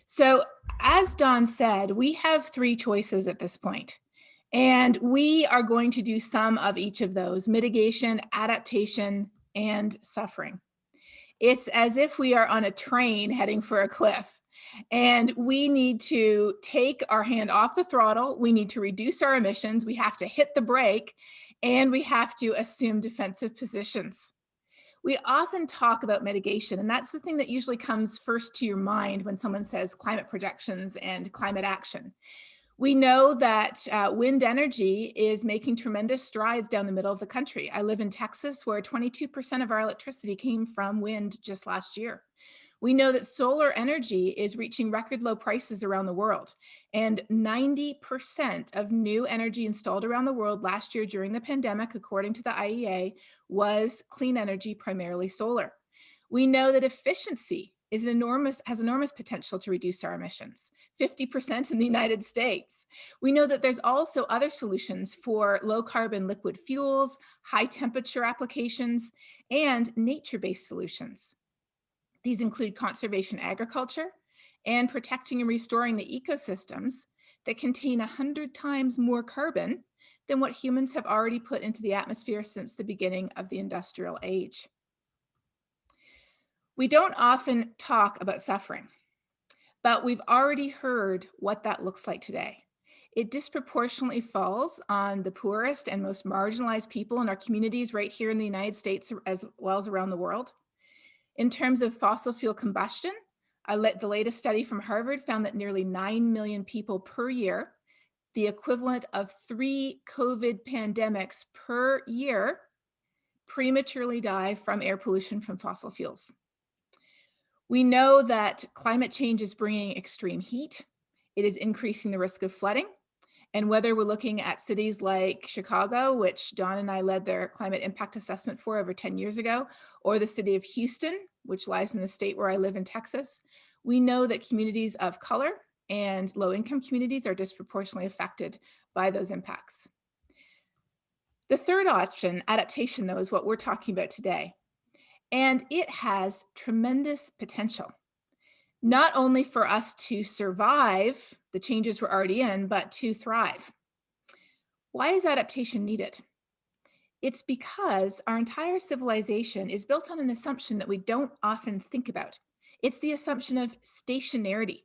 So as Dawn said, we have three choices at this point, and we are going to do some of each of those: mitigation, adaptation, and suffering. It's as if we are on a train heading for a cliff. And we need to take our hand off the throttle. We need to reduce our emissions. We have to hit the brake, and we have to assume defensive positions. We often talk about mitigation, and that's the thing that usually comes first to your mind when someone says climate projections and climate action. We know that wind energy is making tremendous strides down the middle of the country. I live in Texas, where 22% of our electricity came from wind just last year. We know that solar energy is reaching record low prices around the world, and 90% of new energy installed around the world last year during the pandemic, according to the IEA, was clean energy, primarily solar. We know that efficiency has enormous potential to reduce our emissions, 50% in the United States. We know that there's also other solutions for low carbon liquid fuels, high temperature applications, and nature-based solutions. These include conservation agriculture and protecting and restoring the ecosystems that contain 100 times more carbon than what humans have already put into the atmosphere since the beginning of the industrial age. We don't often talk about suffering, but we've already heard what that looks like today. It disproportionately falls on the poorest and most marginalized people in our communities right here in the United States, as well as around the world. In terms of fossil fuel combustion, the latest study from Harvard found that nearly 9 million people per year, the equivalent of 3 COVID pandemics per year, prematurely die from air pollution from fossil fuels. We know that climate change is bringing extreme heat. It is increasing the risk of flooding. And whether we're looking at cities like Chicago, which Dawn and I led their climate impact assessment for over 10 years ago, or the city of Houston, which lies in the state where I live in Texas, we know that communities of color and low-income communities are disproportionately affected by those impacts. The third option, adaptation, though, is what we're talking about today. And it has tremendous potential, not only for us to survive the changes we're already in, but to thrive. Why is adaptation needed? It's because our entire civilization is built on an assumption that we don't often think about. It's the assumption of stationarity,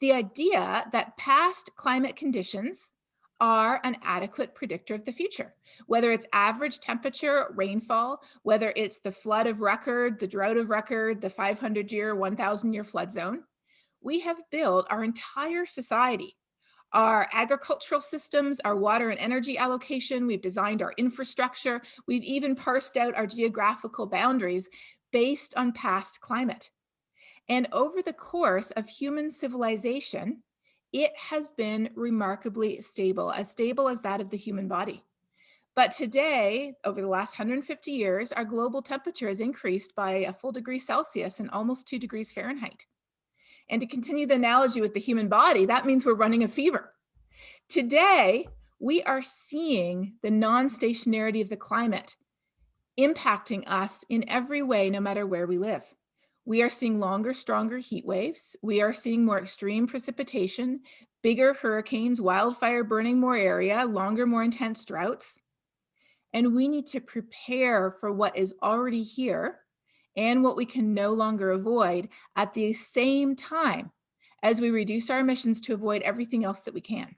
the idea that past climate conditions are an adequate predictor of the future, whether it's average temperature, rainfall, whether it's the flood of record, the drought of record, the 500-year, 1,000-year flood zone. We have built our entire society, our agricultural systems, our water and energy allocation. We've designed our infrastructure. We've even parsed out our geographical boundaries based on past climate. And over the course of human civilization, it has been remarkably stable as that of the human body. But today, over the last 150 years, our global temperature has increased by a full degree Celsius and almost 2 degrees Fahrenheit. And to continue the analogy with the human body, that means we're running a fever. Today, we are seeing the non-stationarity of the climate impacting us in every way, no matter where we live. We are seeing longer, stronger heat waves. We are seeing more extreme precipitation, bigger hurricanes, wildfire burning more area, longer, more intense droughts. And we need to prepare for what is already here and what we can no longer avoid at the same time as we reduce our emissions to avoid everything else that we can.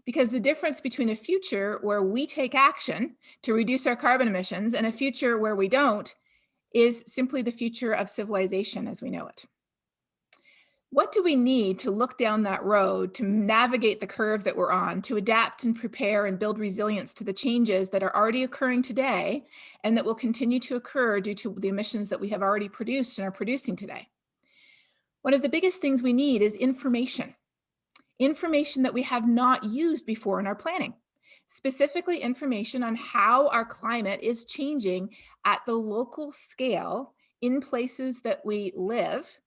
Because the difference between a future where we take action to reduce our carbon emissions and a future where we don't is simply the future of civilization as we know it. What do we need to look down that road to navigate the curve that we're on, to adapt and prepare and build resilience to the changes that are already occurring today and that will continue to occur due to the emissions that we have already produced and are producing today? One of the biggest things we need is information that we have not used before in our planning, specifically information on how our climate is changing at the local scale in places that we live,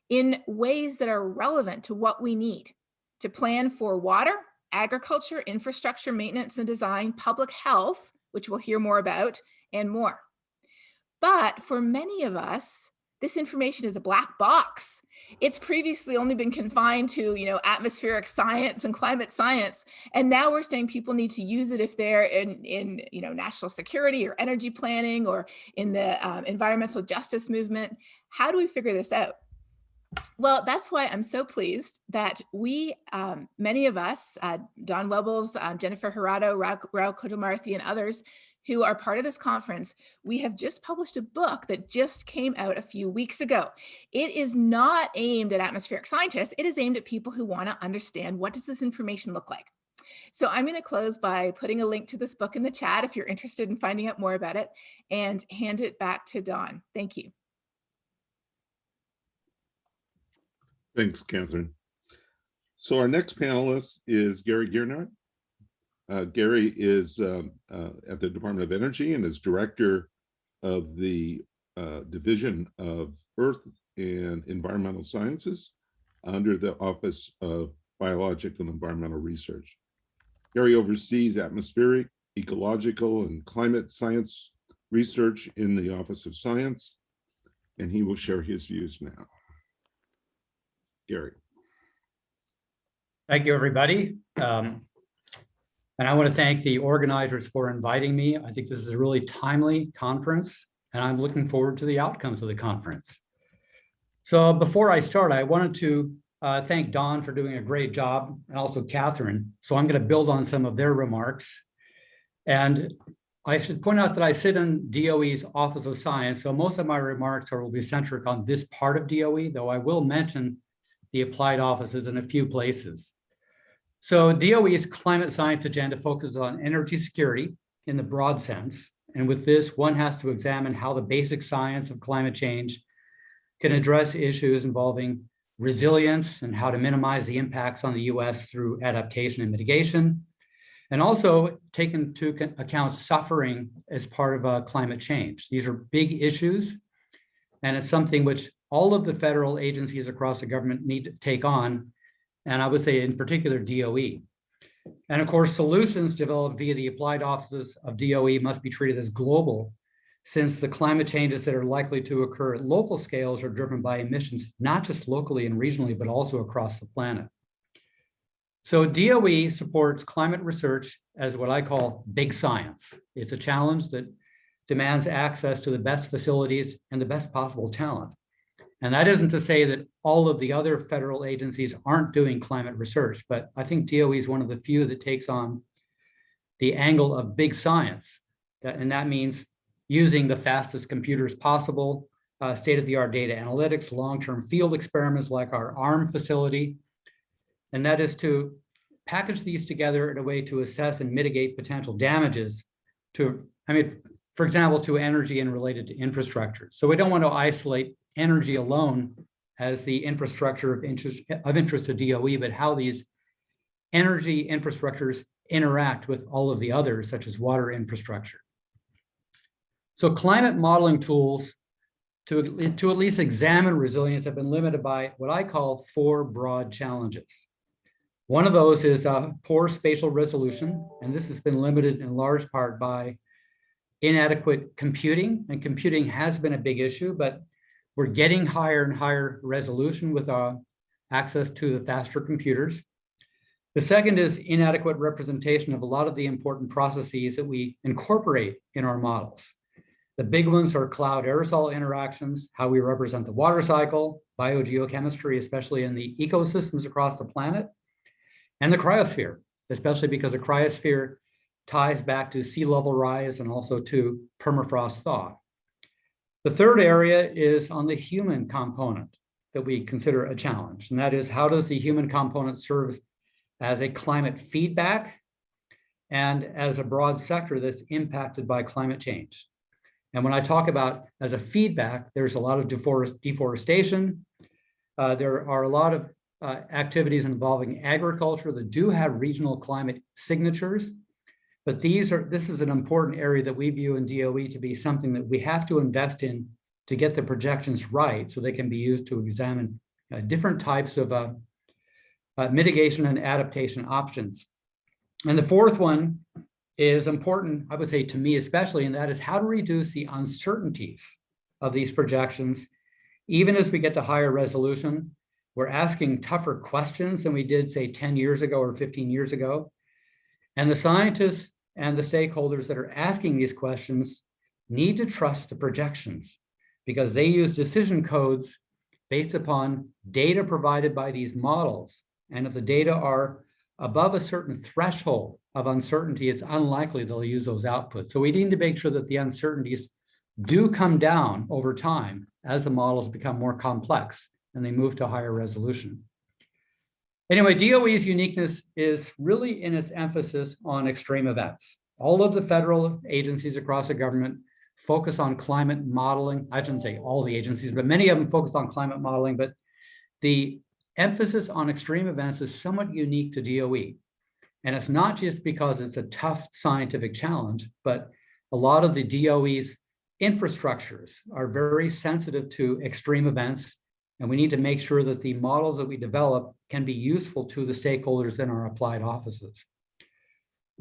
in ways that are relevant to what we need to plan for water, agriculture, infrastructure, maintenance and design, public health, which we'll hear more about, and more. But for many of us, this information is a black box. It's previously only been confined to, atmospheric science and climate science. And now we're saying people need to use it if they're in national security or energy planning or in the environmental justice movement. How do we figure this out? Well, that's why I'm so pleased that we, many of us, Don Webbles, Jennifer Hirado, Rao Kotomarthi, and others who are part of this conference, we have just published a book that just came out a few weeks ago. It is not aimed at atmospheric scientists. It is aimed at people who want to understand, what does this information look like? So I'm going to close by putting a link to this book in the chat if you're interested in finding out more about it, and hand it back to Don. Thank you. Thanks, Catherine. So our next panelist is Gary Giernot. Gary is at the Department of Energy and is director of the Division of Earth and Environmental Sciences under the Office of Biological and Environmental Research. Gary oversees atmospheric, ecological, and climate science research in the Office of Science, and he will share his views now. Gary. Thank you, everybody. And I want to thank the organizers for inviting me. I think this is a really timely conference, and I'm looking forward to the outcomes of the conference. So before I start, I wanted to thank Don for doing a great job, and also Catherine. So I'm going to build on some of their remarks. And I should point out that I sit in DOE's Office of Science, so most of my remarks will be centric on this part of DOE, though I will mention the applied offices in a few places. So DOE's climate science agenda focuses on energy security in the broad sense. And with this, one has to examine how the basic science of climate change can address issues involving resilience and how to minimize the impacts on the US through adaptation and mitigation, and also take into account suffering as part of climate change. These are big issues, and it's something which all of the federal agencies across the government need to take on, and I would say in particular DOE. And of course, solutions developed via the applied offices of DOE must be treated as global, since the climate changes that are likely to occur at local scales are driven by emissions, not just locally and regionally, but also across the planet. So DOE supports climate research as what I call big science. It's a challenge that demands access to the best facilities and the best possible talent. And that isn't to say that all of the other federal agencies aren't doing climate research, but I think DOE is one of the few that takes on the angle of big science. And that means using the fastest computers possible, state-of-the-art data analytics, long-term field experiments like our ARM facility. And that is to package these together in a way to assess and mitigate potential damages to, for example, to energy and related to infrastructure. So we don't want to isolate energy alone as the infrastructure of interest to DOE, but how these energy infrastructures interact with all of the others, such as water infrastructure. So climate modeling tools to at least examine resilience have been limited by what I call 4 broad challenges. One of those is poor spatial resolution, and this has been limited in large part by inadequate computing, and computing has been a big issue, but we're getting higher and higher resolution with access to the faster computers. The second is inadequate representation of a lot of the important processes that we incorporate in our models. The big ones are cloud aerosol interactions, how we represent the water cycle, biogeochemistry, especially in the ecosystems across the planet, and the cryosphere, especially because the cryosphere ties back to sea level rise and also to permafrost thaw. The third area is on the human component that we consider a challenge, and that is how does the human component serve as a climate feedback and as a broad sector that's impacted by climate change. And when I talk about as a feedback, there's a lot of deforestation. There are a lot of activities involving agriculture that do have regional climate signatures, but this is an important area that we view in DOE to be something that we have to invest in to get the projections right so they can be used to examine different types of mitigation and adaptation options. And the fourth one is important, I would say to me especially, and that is how to reduce the uncertainties of these projections. Even as we get to higher resolution, we're asking tougher questions than we did, say, 10 years ago or 15 years ago. And the scientists and the stakeholders that are asking these questions need to trust the projections because they use decision codes based upon data provided by these models. And if the data are above a certain threshold of uncertainty, it's unlikely they'll use those outputs. So we need to make sure that the uncertainties do come down over time as the models become more complex and they move to higher resolution. Anyway, DOE's uniqueness is really in its emphasis on extreme events. All of the federal agencies across the government focus on climate modeling. I shouldn't say all the agencies, but many of them focus on climate modeling, but the emphasis on extreme events is somewhat unique to DOE. And it's not just because it's a tough scientific challenge, but a lot of the DOE's infrastructures are very sensitive to extreme events. And we need to make sure that the models that we develop can be useful to the stakeholders in our applied offices.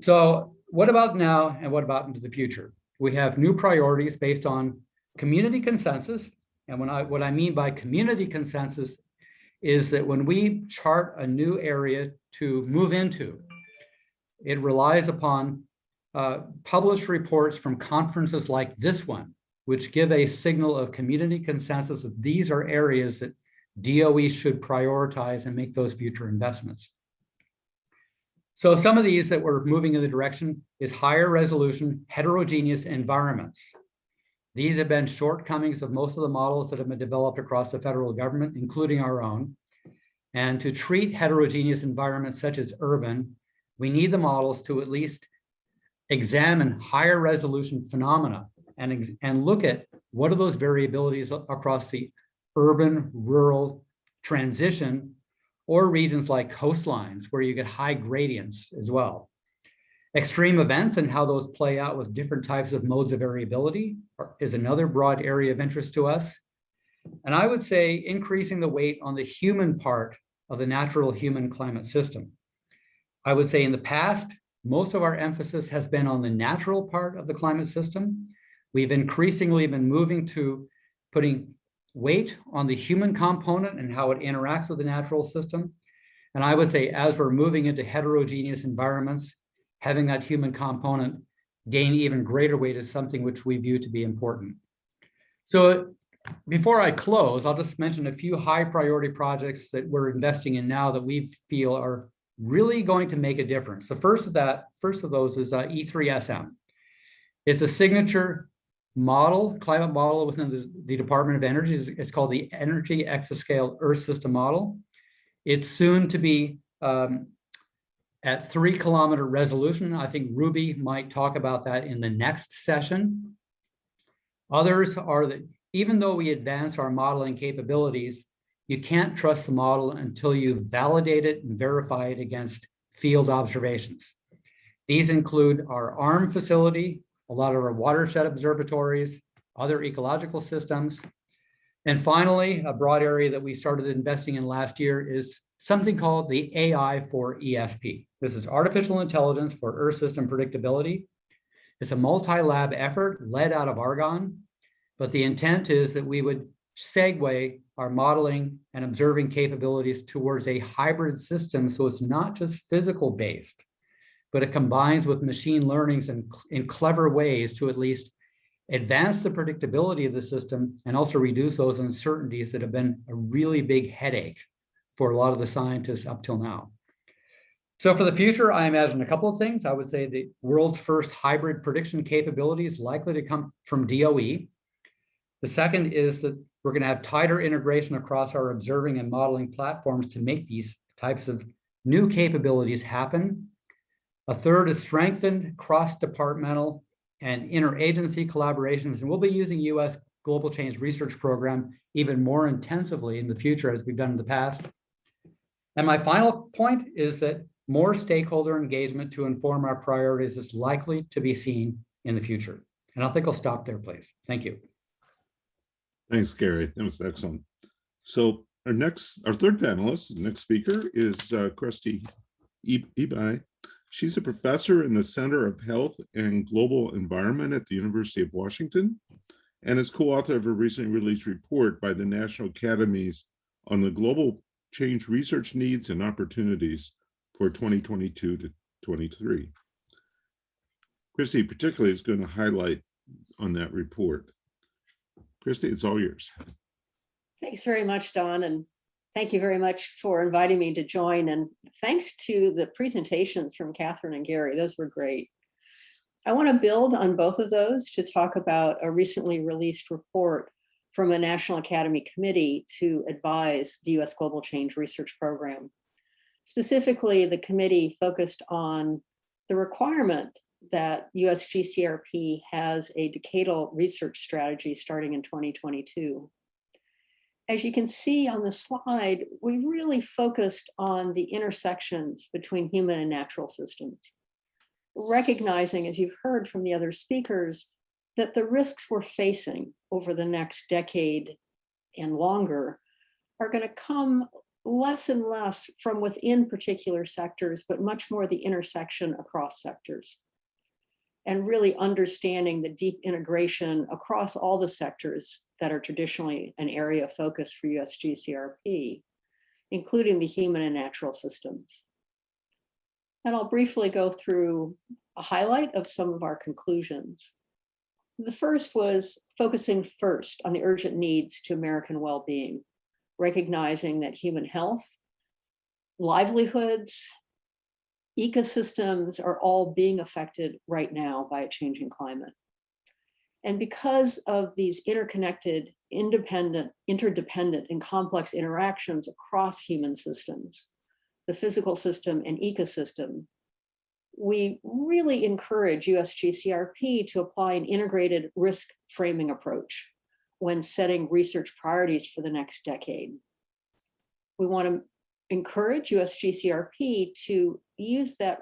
So what about now and what about into the future? We have new priorities based on community consensus. And what I mean by community consensus is that when we chart a new area to move into, it relies upon published reports from conferences like this one, which give a signal of community consensus that these are areas that DOE should prioritize and make those future investments. So some of these that we're moving in the direction is higher resolution, heterogeneous environments. These have been shortcomings of most of the models that have been developed across the federal government, including our own. And to treat heterogeneous environments such as urban, we need the models to at least examine higher resolution phenomena and look at what are those variabilities across the urban rural transition or regions like coastlines where you get high gradients as well. Extreme events and how those play out with different types of modes of variability is another broad area of interest to us. And I would say increasing the weight on the human part of the natural human climate system. I would say in the past, most of our emphasis has been on the natural part of the climate system. We've increasingly been moving to putting weight on the human component and how it interacts with the natural system. And I would say as we're moving into heterogeneous environments, having that human component gain even greater weight is something which we view to be important. So before I close, I'll just mention a few high priority projects that we're investing in now that we feel are really going to make a difference. The first of those is E3SM. It's a signature model, climate model within the Department of Energy. It's called the Energy Exascale Earth System Model. It's soon to be at 3-kilometer resolution. I think Ruby might talk about that in the next session. Others are that even though we advance our modeling capabilities, you can't trust the model until you validate it and verify it against field observations. These include our ARM facility, a lot of our watershed observatories, other ecological systems. And finally, a broad area that we started investing in last year is something called the AI for ESP. This is artificial intelligence for Earth system predictability. It's a multi-lab effort led out of Argonne, but the intent is that we would segue our modeling and observing capabilities towards a hybrid system. So it's not just physical based, but it combines with machine learnings in clever ways to at least advance the predictability of the system and also reduce those uncertainties that have been a really big headache for a lot of the scientists up till now. So for the future, I imagine a couple of things. I would say the world's first hybrid prediction capability is likely to come from DOE. The second is that we're going to have tighter integration across our observing and modeling platforms to make these types of new capabilities happen. A third is strengthened cross-departmental and interagency collaborations, and we'll be using U.S. Global Change Research Program even more intensively in the future as we've done in the past. And my final point is that more stakeholder engagement to inform our priorities is likely to be seen in the future. And I think I'll stop there, please. Thank you. Thanks, Gary. That was excellent. So our third panelist, next speaker is Kirsty Ebi. She's a professor in the Center of Health and Global Environment at the University of Washington and is co-author of a recently released report by the National Academies on the Global Change Research Needs and Opportunities for 2022 to 23. Kirsty particularly is going to highlight on that report. Kirsty, it's all yours. Thanks very much, Don, and thank you very much for inviting me to join. And thanks to the presentations from Catherine and Gary, those were great. I want to build on both of those to talk about a recently released report from a National Academy committee to advise the U.S. Global Change Research Program. Specifically, the committee focused on the requirement that US GCRP has a decadal research strategy starting in 2022. As you can see on the slide, we really focused on the intersections between human and natural systems, recognizing, as you've heard from the other speakers, that the risks we're facing over the next decade and longer are going to come less and less from within particular sectors, but much more the intersection across sectors. And really understanding the deep integration across all the sectors that are traditionally an area of focus for US GCRP, including the human and natural systems. And I'll briefly go through a highlight of some of our conclusions. The first was focusing first on the urgent needs to American well-being, recognizing that human health, livelihoods, ecosystems are all being affected right now by a changing climate. And because of these interconnected, interdependent, and complex interactions across human systems, the physical system and ecosystem, we really encourage US GCRP to apply an integrated risk framing approach when setting research priorities for the next decade. We want to encourage US GCRP to use that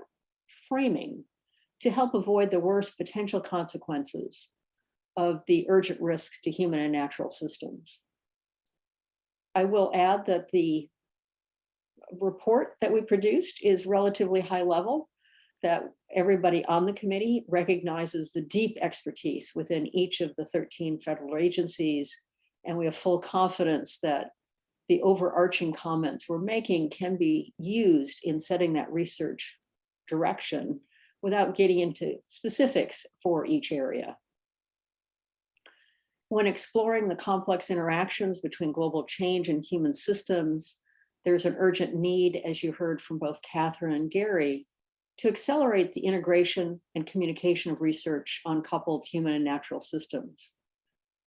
framing to help avoid the worst potential consequences of the urgent risks to human and natural systems. I will add that the report that we produced is relatively high level, that everybody on the committee recognizes the deep expertise within each of the 13 federal agencies, and we have full confidence that the overarching comments we're making can be used in setting that research direction without getting into specifics for each area. When exploring the complex interactions between global change and human systems, there's an urgent need, as you heard from both Catherine and Gary, to accelerate the integration and communication of research on coupled human and natural systems,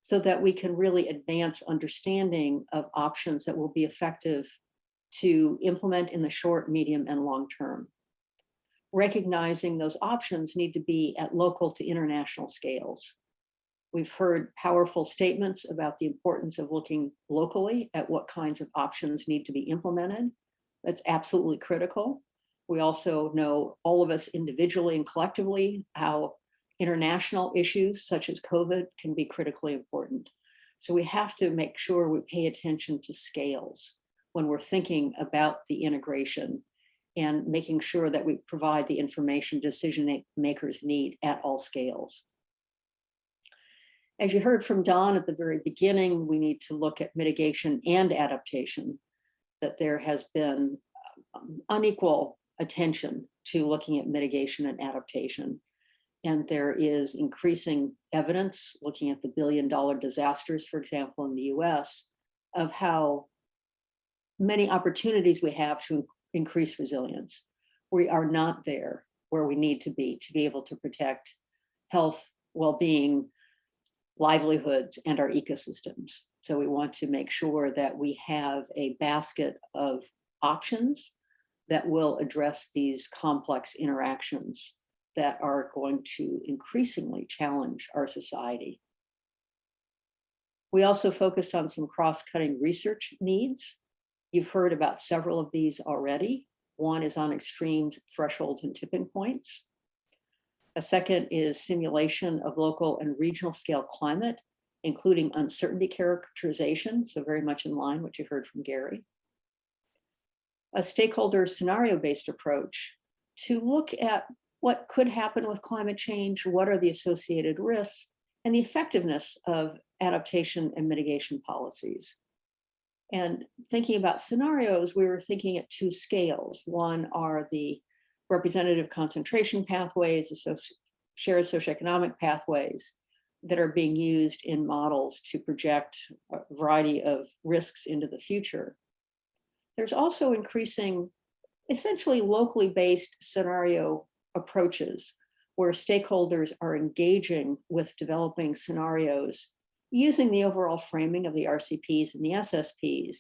so that we can really advance understanding of options that will be effective to implement in the short, medium, and long term. Recognizing those options need to be at local to international scales. We've heard powerful statements about the importance of looking locally at what kinds of options need to be implemented. That's absolutely critical. We also know, all of us individually and collectively, how international issues such as COVID can be critically important. So we have to make sure we pay attention to scales when we're thinking about the integration and making sure that we provide the information decision makers need at all scales. As you heard from Don at the very beginning, we need to look at mitigation and adaptation, that there has been unequal attention to looking at mitigation and adaptation. And there is increasing evidence, looking at the billion-dollar disasters, for example, in the US, of how many opportunities we have to increase resilience. We are not there where we need to be able to protect health, well-being, livelihoods, and our ecosystems. So we want to make sure that we have a basket of options that will address these complex interactions that are going to increasingly challenge our society. We also focused on some cross-cutting research needs. You've heard about several of these already. One is on extremes, thresholds, and tipping points. A second is simulation of local and regional scale climate, including uncertainty characterization, so very much in line what you heard from Gary. A stakeholder scenario-based approach to look at what could happen with climate change, what are the associated risks, and the effectiveness of adaptation and mitigation policies. And thinking about scenarios, we were thinking at two scales. One are the representative concentration pathways, shared socioeconomic pathways that are being used in models to project a variety of risks into the future. There's also increasing, essentially locally based scenario approaches where stakeholders are engaging with developing scenarios using the overall framing of the RCPs and the SSPs,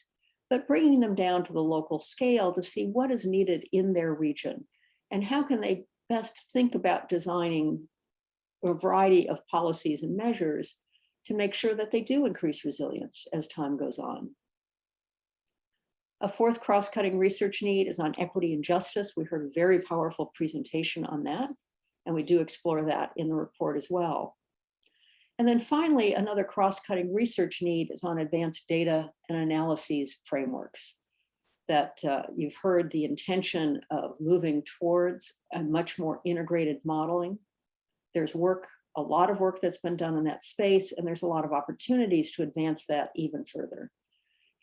but bringing them down to the local scale to see what is needed in their region and how can they best think about designing a variety of policies and measures to make sure that they do increase resilience as time goes on. A fourth cross-cutting research need is on equity and justice. We heard a very powerful presentation on that, and we do explore that in the report as well. And then finally, another cross-cutting research need is on advanced data and analyses frameworks. That you've heard the intention of moving towards a much more integrated modeling. There's work, a lot of work that's been done in that space, and there's a lot of opportunities to advance that even further.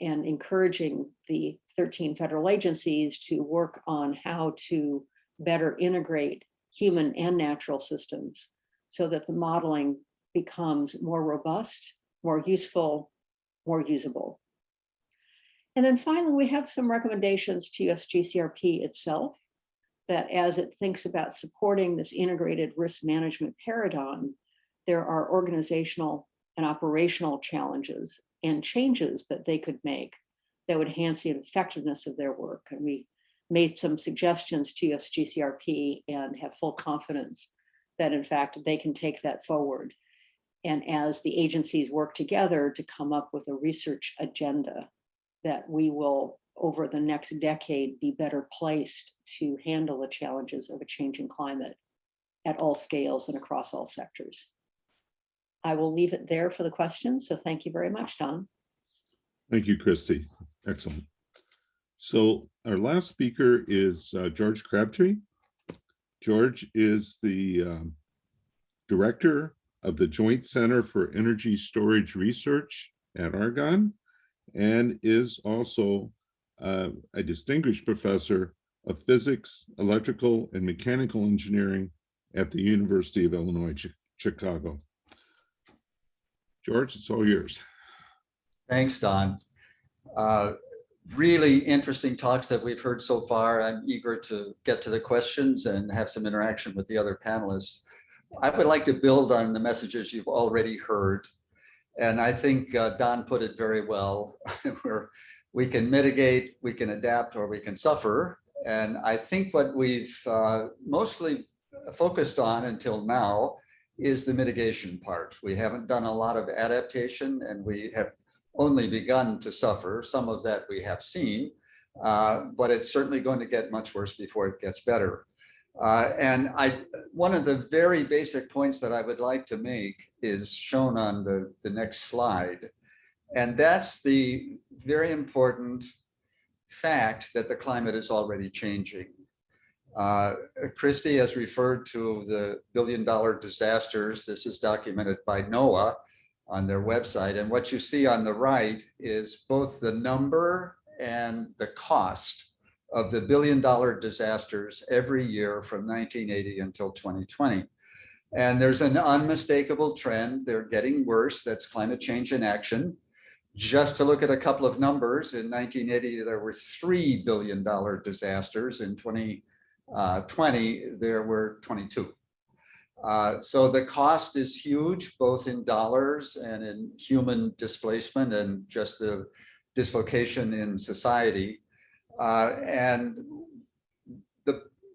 And encouraging the 13 federal agencies to work on how to better integrate human and natural systems so that the modeling becomes more robust, more useful, more usable. And then finally, we have some recommendations to USGCRP itself, that as it thinks about supporting this integrated risk management paradigm, there are organizational and operational challenges and changes that they could make that would enhance the effectiveness of their work. And we made some suggestions to USGCRP and have full confidence that in fact they can take that forward. And as the agencies work together to come up with a research agenda, that we will, over the next decade, be better placed to handle the challenges of a changing climate at all scales and across all sectors. I will leave it there for the questions. So thank you very much, Don. Thank you, Christy. Excellent. So our last speaker is George Crabtree. George is the director of the Joint Center for Energy Storage Research at Argonne, and is also a distinguished professor of physics, electrical, and mechanical engineering at the University of Illinois, Chicago. George, it's all yours. Thanks, Don. Really interesting talks that we've heard so far. I'm eager to get to the questions and have some interaction with the other panelists. I would like to build on the messages you've already heard. And I think Don put it very well. We can mitigate, we can adapt, or we can suffer. And I think what we've mostly focused on until now is the mitigation part. We haven't done a lot of adaptation, and we have only begun to suffer. Some of that we have seen, but it's certainly going to get much worse before it gets better. And one of the very basic points that I would like to make is shown on the next slide. And that's the very important fact that the climate is already changing. Christy has referred to the billion-dollar disasters. This is documented by NOAA on their website. And what you see on the right is both the number and the cost of the billion-dollar disasters every year from 1980 until 2020. And there's an unmistakable trend. They're getting worse. That's climate change in action. Just to look at a couple of numbers, in 1980, there were $3 billion disasters. In 2020, there were 22. So the cost is huge, both in dollars and in human displacement and just the dislocation in society. And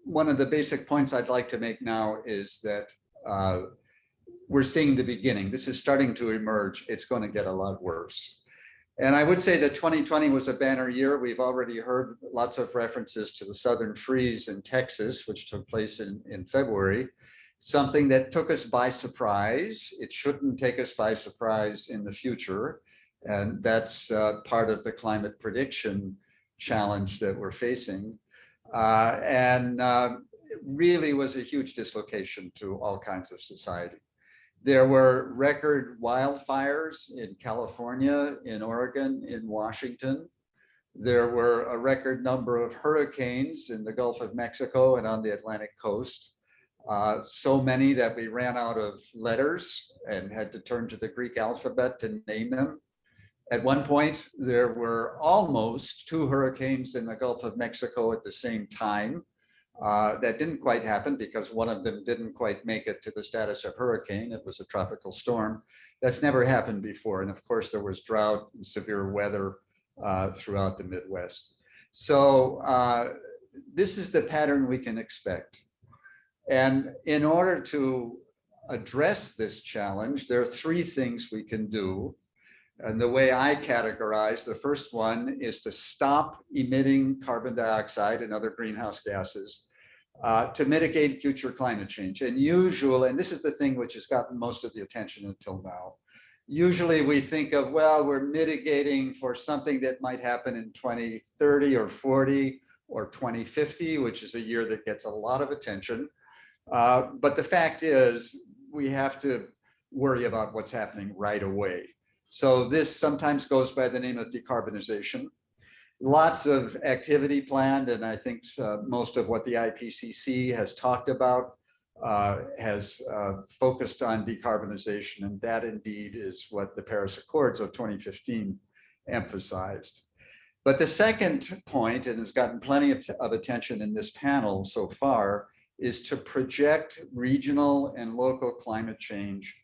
one of the basic points I'd like to make now is that we're seeing the beginning. This is starting to emerge. It's going to get a lot worse. And I would say that 2020 was a banner year. We've already heard lots of references to the southern freeze in Texas, which took place in February, something that took us by surprise. It shouldn't take us by surprise in the future. And that's part of the climate prediction challenge that we're facing. It really was a huge dislocation to all kinds of society. There were record wildfires in California, in Oregon, in Washington. There were a record number of hurricanes in the Gulf of Mexico and on the Atlantic coast. So many that we ran out of letters and had to turn to the Greek alphabet to name them. At one point, there were almost 2 hurricanes in the Gulf of Mexico at the same time. That didn't quite happen because one of them didn't quite make it to the status of hurricane. It was a tropical storm. That's never happened before. And of course, there was drought and severe weather throughout the Midwest. So this is the pattern we can expect. And in order to address this challenge, there are 3 things we can do. And the way I categorize, the first one is to stop emitting carbon dioxide and other greenhouse gases to mitigate future climate change. And usually, and this is the thing which has gotten most of the attention until now, usually we think of, well, we're mitigating for something that might happen in 2030 or 40 or 2050, which is a year that gets a lot of attention. But the fact is, we have to worry about what's happening right away. So this sometimes goes by the name of decarbonization. Lots of activity planned, and I think most of what the IPCC has talked about has focused on decarbonization, and that indeed is what the Paris Accords of 2015 emphasized. But the second point, and has gotten plenty of attention in this panel so far, is to project regional and local climate change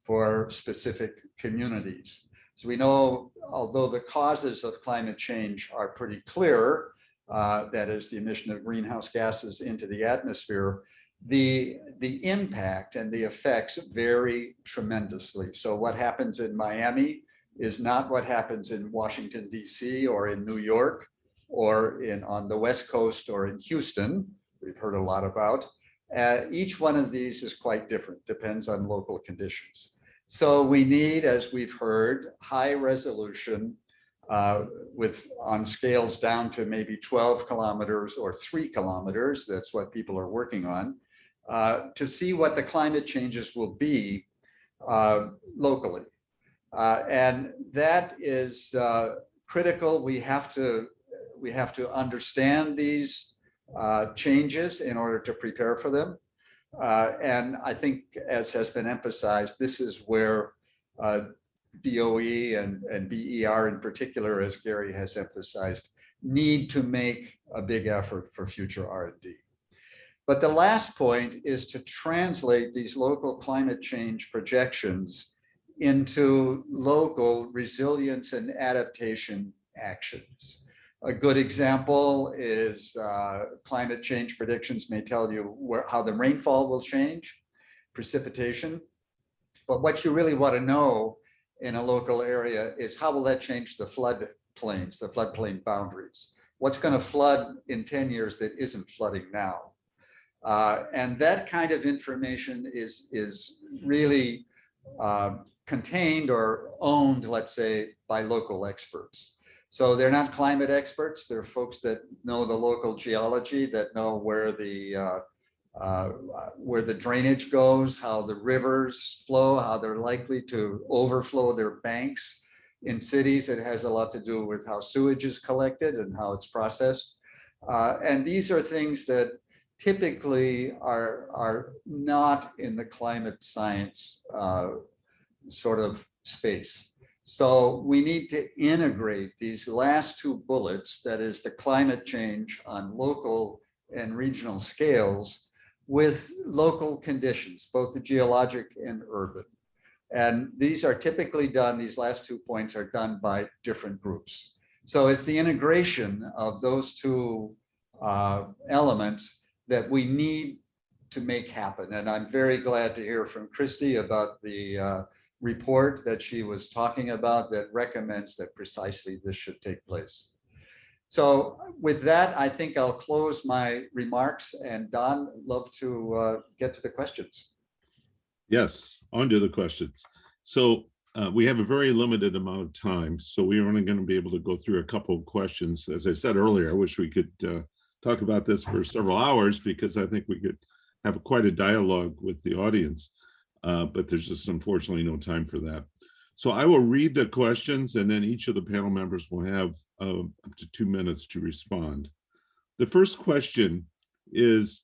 for specific communities. So we know, although the causes of climate change are pretty clear, that is the emission of greenhouse gases into the atmosphere, the impact and the effects vary tremendously. So what happens in Miami is not what happens in Washington, DC, or in New York, or on the West Coast, or in Houston, we've heard a lot about. Each one of these is quite different, depends on local conditions. So we need, as we've heard, high resolution on scales down to maybe 12 kilometers or 3 kilometers, that's what people are working on, to see what the climate changes will be locally. And that is critical. We have to understand these changes in order to prepare for them. And I think, as has been emphasized, this is where DOE and BER in particular, as Gary has emphasized, need to make a big effort for future R&D. But the last point is to translate these local climate change projections into local resilience and adaptation actions. A good example is climate change predictions may tell you how the rainfall will change. precipitation. But what you really want to know in a local area is how will that change the flood plains, the floodplain boundaries? What's going to flood in 10 years that isn't flooding now? And that kind of information is really contained or owned, let's say, by local experts. So they're not climate experts. They're folks that know the local geology, that know where the drainage goes, how the rivers flow, how they're likely to overflow their banks. In cities, it has a lot to do with how sewage is collected and how it's processed. And these are things that typically are not in the climate science sort of space. So we need to integrate these last two bullets, that is the climate change on local and regional scales, with local conditions, both the geologic and urban. And these are typically done, these last 2 points are done by different groups. So it's the integration of those two elements that we need to make happen. And I'm very glad to hear from Christy about the report that she was talking about that recommends that precisely this should take place. So with that, I think I'll close my remarks, and Don, love to get to the questions. Yes, on to the questions. So we have a very limited amount of time, so we're only going to be able to go through a couple of questions. As I said earlier, I wish we could talk about this for several hours, because I think we could have quite a dialogue with the audience, but there's just unfortunately no time for that. So I will read the questions, and then each of the panel members will have up to 2 minutes to respond. The first question is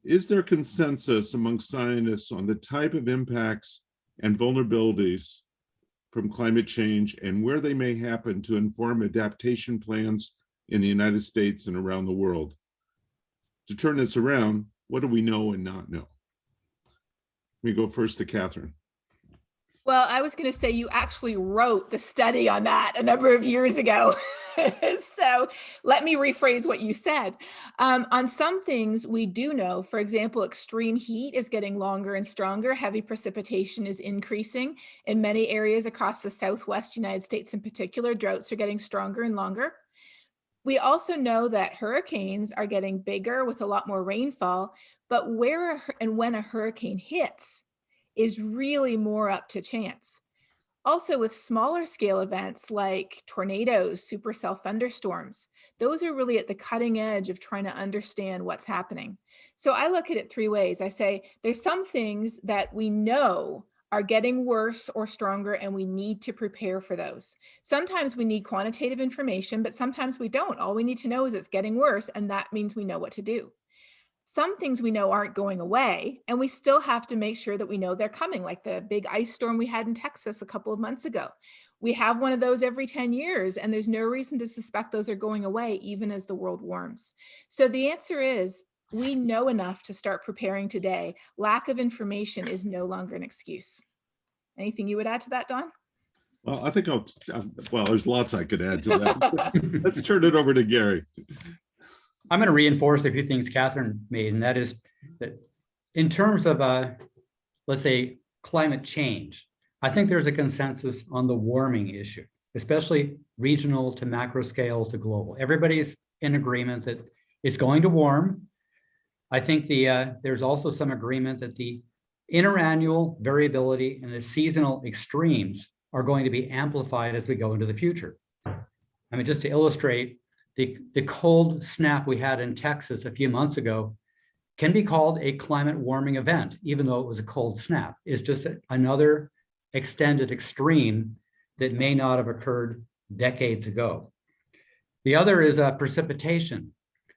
there consensus among scientists on the type of impacts and vulnerabilities from climate change and where they may happen to inform adaptation plans in the United States and around the world? To turn this around, what do we know and not know? Let me go first to Catherine. Well, I was going to say you actually wrote the study on that a number of years ago. So let me rephrase what you said. On some things we do know, for example, extreme heat is getting longer and stronger. Heavy precipitation is increasing in many areas across the Southwest United States in particular. Droughts are getting stronger and longer. We also know that hurricanes are getting bigger with a lot more rainfall, but where and when a hurricane hits is really more up to chance. Also, with smaller scale events like tornadoes, supercell thunderstorms, those are really at the cutting edge of trying to understand what's happening. So I look at it 3 ways. I say there's some things that we know are getting worse or stronger, and we need to prepare for those. Sometimes we need quantitative information, but sometimes we don't. All we need to know is it's getting worse, and that means we know what to do. Some things we know aren't going away, and we still have to make sure that we know they're coming, like the big ice storm we had in Texas a couple of months ago. We have one of those every 10 years, and there's no reason to suspect those are going away, even as the world warms. So the answer is, we know enough to start preparing today. Lack of information is no longer an excuse. Anything you would add to that, Don? Well, I think well, there's lots I could add to that. Let's turn it over to Gary. I'm going to reinforce a few things Catherine made, and that is that in terms of, let's say, climate change, I think there's a consensus on the warming issue, especially regional to macro scale to global. Everybody's in agreement that it's going to warm. I think there's also some agreement that the interannual variability and the seasonal extremes are going to be amplified as we go into the future. I mean, just to illustrate, the cold snap we had in Texas a few months ago can be called a climate warming event, even though it was a cold snap. It's just another extended extreme that may not have occurred decades ago. The other is precipitation.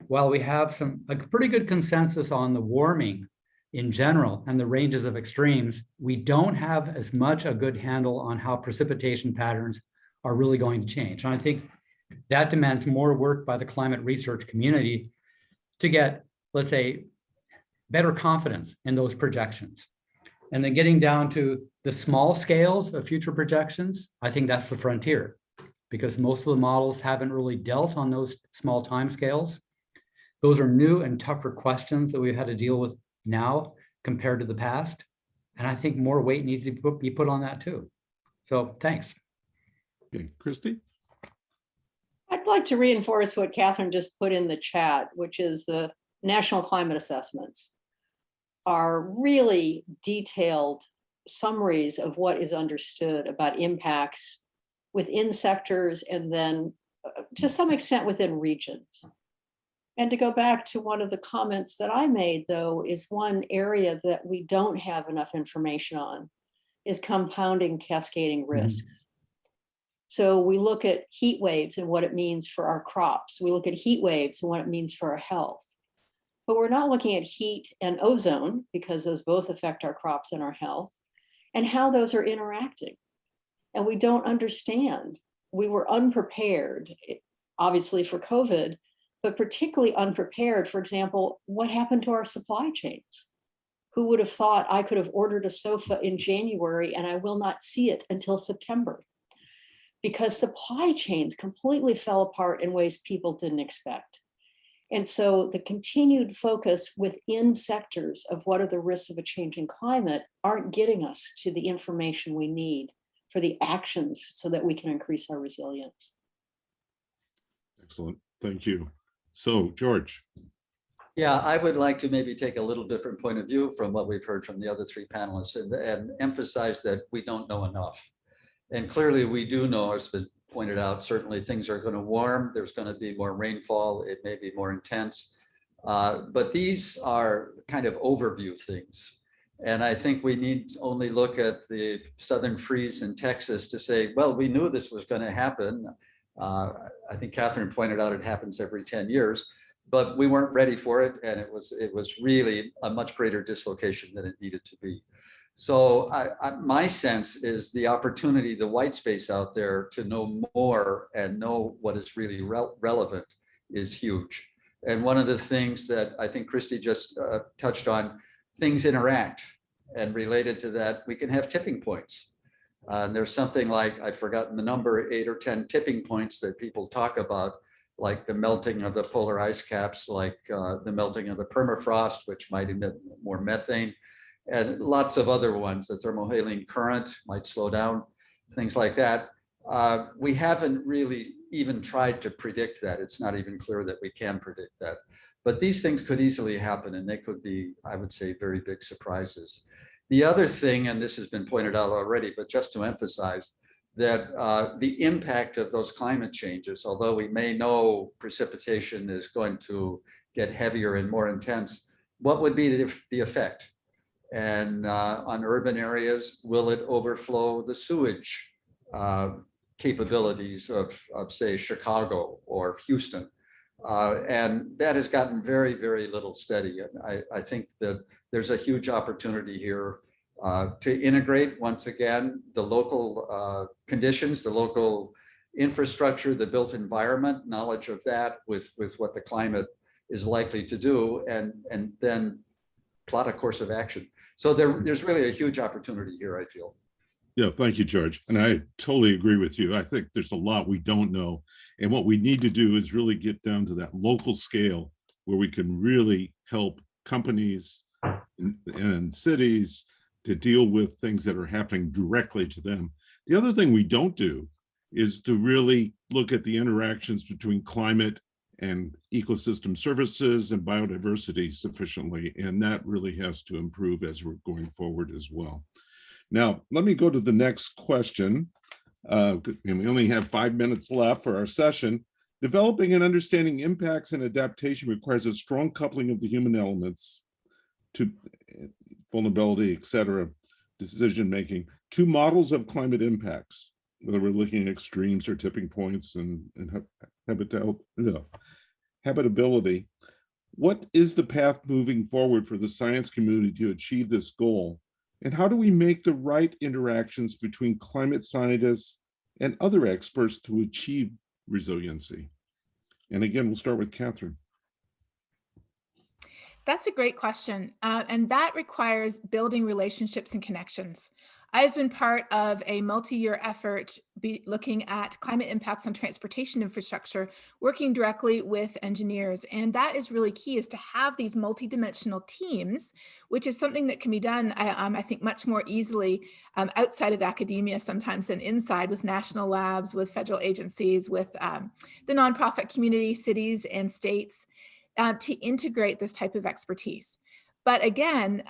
While we have a pretty good consensus on the warming in general and the ranges of extremes, we don't have as much a good handle on how precipitation patterns are really going to change. And I think that demands more work by the climate research community to get, let's say, better confidence in those projections. And then getting down to the small scales of future projections, I think that's the frontier, because most of the models haven't really dealt on those small time scales. Those are new and tougher questions that we've had to deal with now compared to the past. And I think more weight needs to be put on that too. So thanks. Okay, Christy? I'd like to reinforce what Catherine just put in the chat, which is the national climate assessments are really detailed summaries of what is understood about impacts within sectors and then to some extent within regions. And to go back to one of the comments that I made, though, is one area that we don't have enough information on is compounding cascading risk. So we look at heat waves and what it means for our crops. We look at heat waves and what it means for our health. But we're not looking at heat and ozone, because those both affect our crops and our health, and how those are interacting. And we don't understand. We were unprepared, obviously for COVID, but particularly unprepared, for example, what happened to our supply chains? Who would have thought I could have ordered a sofa in January and I will not see it until September? Because supply chains completely fell apart in ways people didn't expect. And so the continued focus within sectors of what are the risks of a changing climate aren't getting us to the information we need for the actions so that we can increase our resilience. Excellent, thank you. So, George. Yeah, I would like to maybe take a little different point of view from what we've heard from the other three panelists and emphasize that we don't know enough. And clearly we do know, as been pointed out, certainly things are going to warm, there's going to be more rainfall, it may be more intense. But these are kind of overview things. And I think we need only look at the southern freeze in Texas to say, well, we knew this was going to happen. I think Catherine pointed out it happens every 10 years, but we weren't ready for it. And it was really a much greater dislocation than it needed to be. So my sense is the opportunity, the white space out there to know more and know what is really relevant is huge. And one of the things that I think Christy just touched on, things interact, and related to that, we can have tipping points. And there's something like, I've forgotten the number, 8 or 10 tipping points that people talk about, like the melting of the polar ice caps, like the melting of the permafrost, which might emit more methane, and lots of other ones. The thermohaline current might slow down, things like that. We haven't really even tried to predict that. It's not even clear that we can predict that. But these things could easily happen, and they could be, I would say, very big surprises. The other thing, and this has been pointed out already, but just to emphasize, that the impact of those climate changes, although we may know precipitation is going to get heavier and more intense, what would be the effect? And on urban areas, will it overflow the sewage capabilities of say, Chicago or Houston? And that has gotten very, very little steady. And I think that there's a huge opportunity here to integrate, once again, the local conditions, the local infrastructure, the built environment, knowledge of that with what the climate is likely to do, and then plot a course of action. So there's really a huge opportunity here, I feel. Yeah, thank you, George. And I totally agree with you. I think there's a lot we don't know. And what we need to do is really get down to that local scale where we can really help companies and cities to deal with things that are happening directly to them. The other thing we don't do is to really look at the interactions between climate and ecosystem services and biodiversity sufficiently. And that really has to improve as we're going forward as well. Now, let me go to the next question. And we only have 5 minutes left for our session. Developing and understanding impacts and adaptation requires a strong coupling of the human elements to vulnerability, et cetera, decision-making, to models of climate impacts, whether we're looking at extremes or tipping points and habitability. What is the path moving forward for the science community to achieve this goal? And how do we make the right interactions between climate scientists and other experts to achieve resiliency? And again, we'll start with Catherine. That's a great question. And that requires building relationships and connections. I've been part of a multi-year effort be looking at climate impacts on transportation infrastructure, working directly with engineers. And that is really key, is to have these multidimensional teams, which is something that can be done, I think, much more easily outside of academia sometimes than inside, with national labs, with federal agencies, with the nonprofit community, cities and states, to integrate this type of expertise. But again,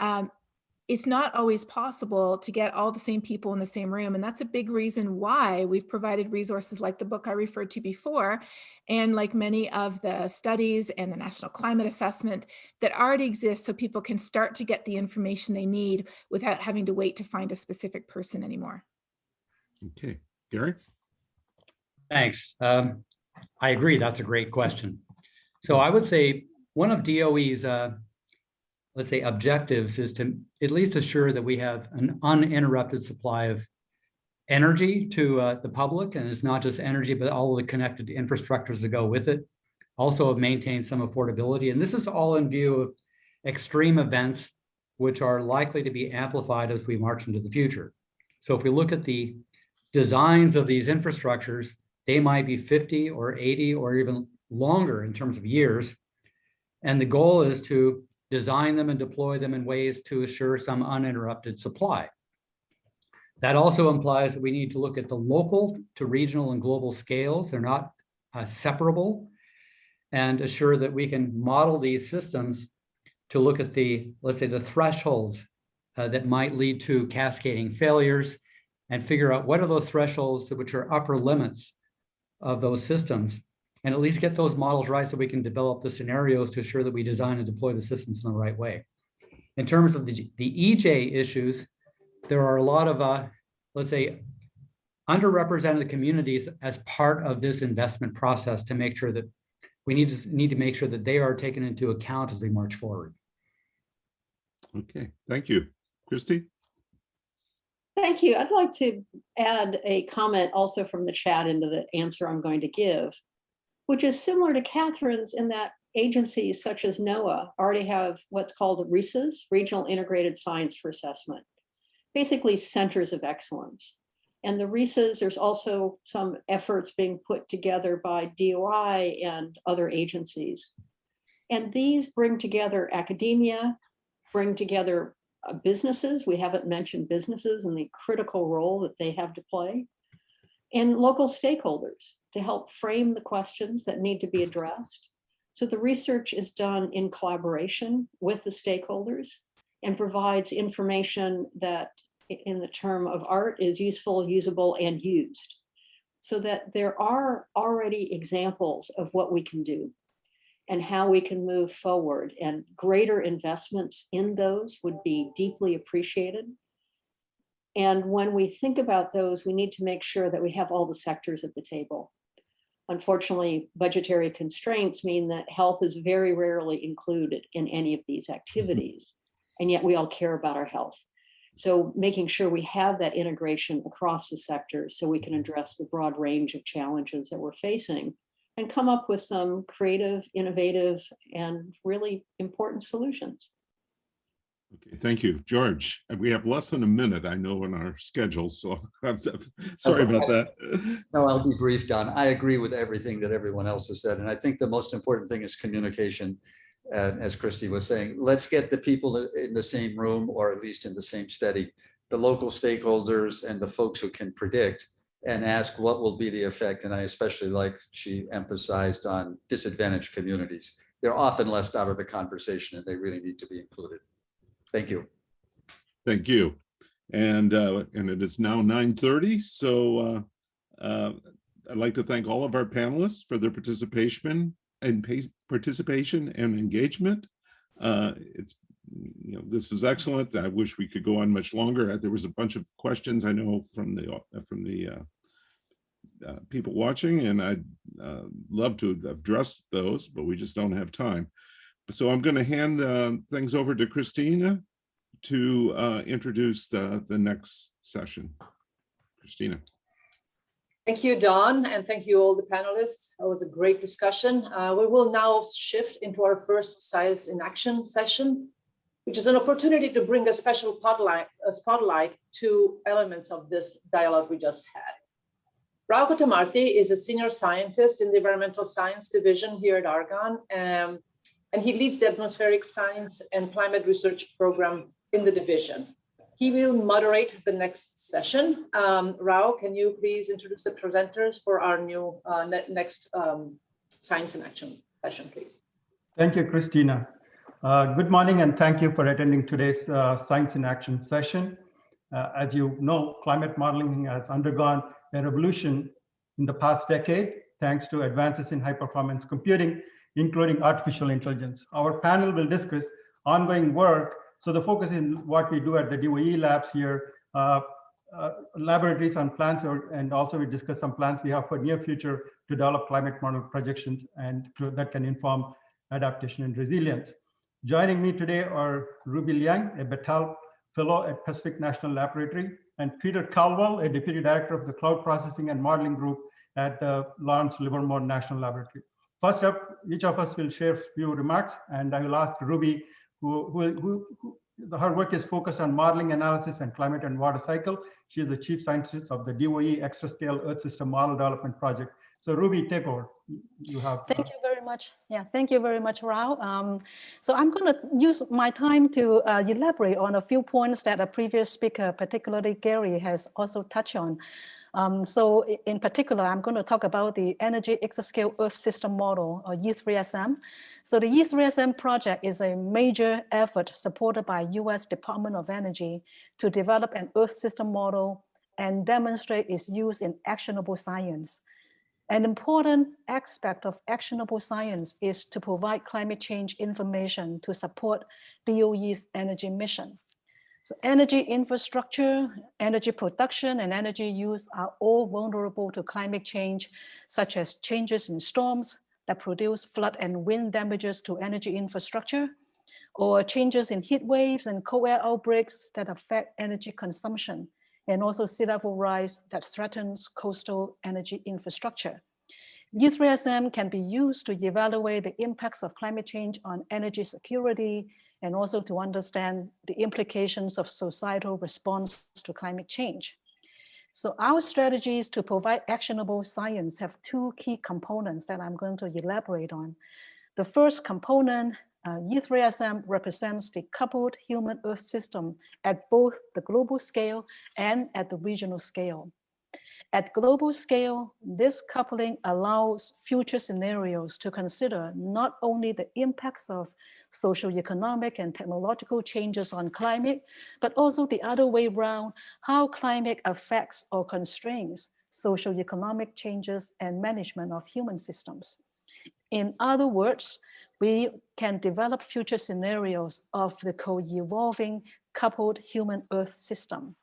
it's not always possible to get all the same people in the same room. And that's a big reason why we've provided resources like the book I referred to before, and like many of the studies and the National Climate Assessment that already exist, so people can start to get the information they need without having to wait to find a specific person anymore. Okay, Gary? Thanks. I agree, that's a great question. So I would say one of DOE's let's say objectives is to at least assure that we have an uninterrupted supply of energy to the public, and it's not just energy, but all of the connected infrastructures that go with it. Also maintain some affordability, and this is all in view of extreme events which are likely to be amplified as we march into the future. So if we look at the designs of these infrastructures, they might be 50 or 80 or even longer in terms of years, and the goal is to design them and deploy them in ways to assure some uninterrupted supply. That also implies that we need to look at the local to regional and global scales. They're not separable, and assure that we can model these systems to look at the, let's say, the thresholds that might lead to cascading failures, and figure out what are those thresholds which are upper limits of those systems, and at least get those models right so we can develop the scenarios to ensure that we design and deploy the systems in the right way. In terms of the EJ issues, there are a lot of, let's say, underrepresented communities as part of this investment process, to make sure that we need to make sure that they are taken into account as we march forward. Okay, thank you. Christy? Thank you. I'd like to add a comment also from the chat into the answer I'm going to give, which is similar to Catherine's, in that agencies such as NOAA already have what's called RISAs, Regional Integrated Science for Assessment, basically centers of excellence. And the RISAs, there's also some efforts being put together by DOI and other agencies. And these bring together academia, bring together businesses. We haven't mentioned businesses and the critical role that they have to play, and local stakeholders to help frame the questions that need to be addressed. So the research is done in collaboration with the stakeholders and provides information that, in the term of art, is useful, usable, and used. So that there are already examples of what we can do and how we can move forward, and greater investments in those would be deeply appreciated. And when we think about those, we need to make sure that we have all the sectors at the table. Unfortunately, budgetary constraints mean that health is very rarely included in any of these activities, and yet we all care about our health. So making sure we have that integration across the sectors so we can address the broad range of challenges that we're facing and come up with some creative, innovative, and really important solutions. Okay, thank you. George, we have less than a minute, I know, in our schedule, so I'm sorry about that. No, I'll be brief, Don. I agree with everything that everyone else has said. And I think the most important thing is communication. As Christy was saying, let's get the people in the same room, or at least in the same study, the local stakeholders and the folks who can predict, and ask what will be the effect. And I especially like she emphasized on disadvantaged communities. They're often left out of the conversation, and they really need to be included. Thank you. Thank you. And it is now 9:30. So I'd like to thank all of our panelists for their participation and engagement. It's, you know, this is excellent. I wish we could go on much longer. There was a bunch of questions I know from the people watching, and I'd love to have addressed those, but we just don't have time. So I'm going to hand things over to Christina to introduce the next session. Christina. Thank you, Don, and thank you all the panelists. It was a great discussion. We will now shift into our first Science in Action session, which is an opportunity to bring a special spotlight to elements of this dialogue we just had. Rao Kotamarthi is a senior scientist in the Environmental Science Division here at Argonne, and he leads the Atmospheric Science and Climate Research Program in the division. He will moderate the next session. Rao, can you please introduce the presenters for our new next Science in Action session, please? Thank you, Christina. Good morning, and thank you for attending today's Science in Action session. As you know, climate modeling has undergone a revolution in the past decade, thanks to advances in high-performance computing, including artificial intelligence. Our panel will discuss ongoing work. So the focus is what we do at the DOE labs here, laboratories on plans, and also we discuss some plans we have for near future to develop climate model projections and that can inform adaptation and resilience. Joining me today are Ruby Liang, a Battelle Fellow at Pacific National Laboratory, and Peter Caldwell, a Deputy Director of the Cloud Processing and Modeling Group at the Lawrence Livermore National Laboratory. First up, each of us will share a few remarks, and I will ask Ruby, her work is focused on modeling analysis and climate and water cycle. She is the Chief Scientist of the DOE Extra Scale Earth System Model Development Project. So Ruby, take over. You have. Thank you very much. Yeah, thank you very much, Rao. So I'm going to use my time to elaborate on a few points that a previous speaker, particularly Gary, has also touched on. So in particular, I'm going to talk about the Energy Exascale Earth System Model, or E3SM. So the E3SM project is a major effort supported by US Department of Energy to develop an Earth system model and demonstrate its use in actionable science. An important aspect of actionable science is to provide climate change information to support DOE's energy mission. So energy infrastructure, energy production, and energy use are all vulnerable to climate change, such as changes in storms that produce flood and wind damages to energy infrastructure, or changes in heat waves and cold air outbreaks that affect energy consumption, and also sea level rise that threatens coastal energy infrastructure. E3SM can be used to evaluate the impacts of climate change on energy security, and also to understand the implications of societal response to climate change. So our strategies to provide actionable science have two key components that I'm going to elaborate on. The first component, E3SM, represents the coupled human Earth system at both the global scale and at the regional scale. At global scale, this coupling allows future scenarios to consider not only the impacts of socioeconomic and technological changes on climate, but also the other way around, how climate affects or constrains socioeconomic changes and management of human systems. In other words, we can develop future scenarios of the co-evolving coupled human Earth system.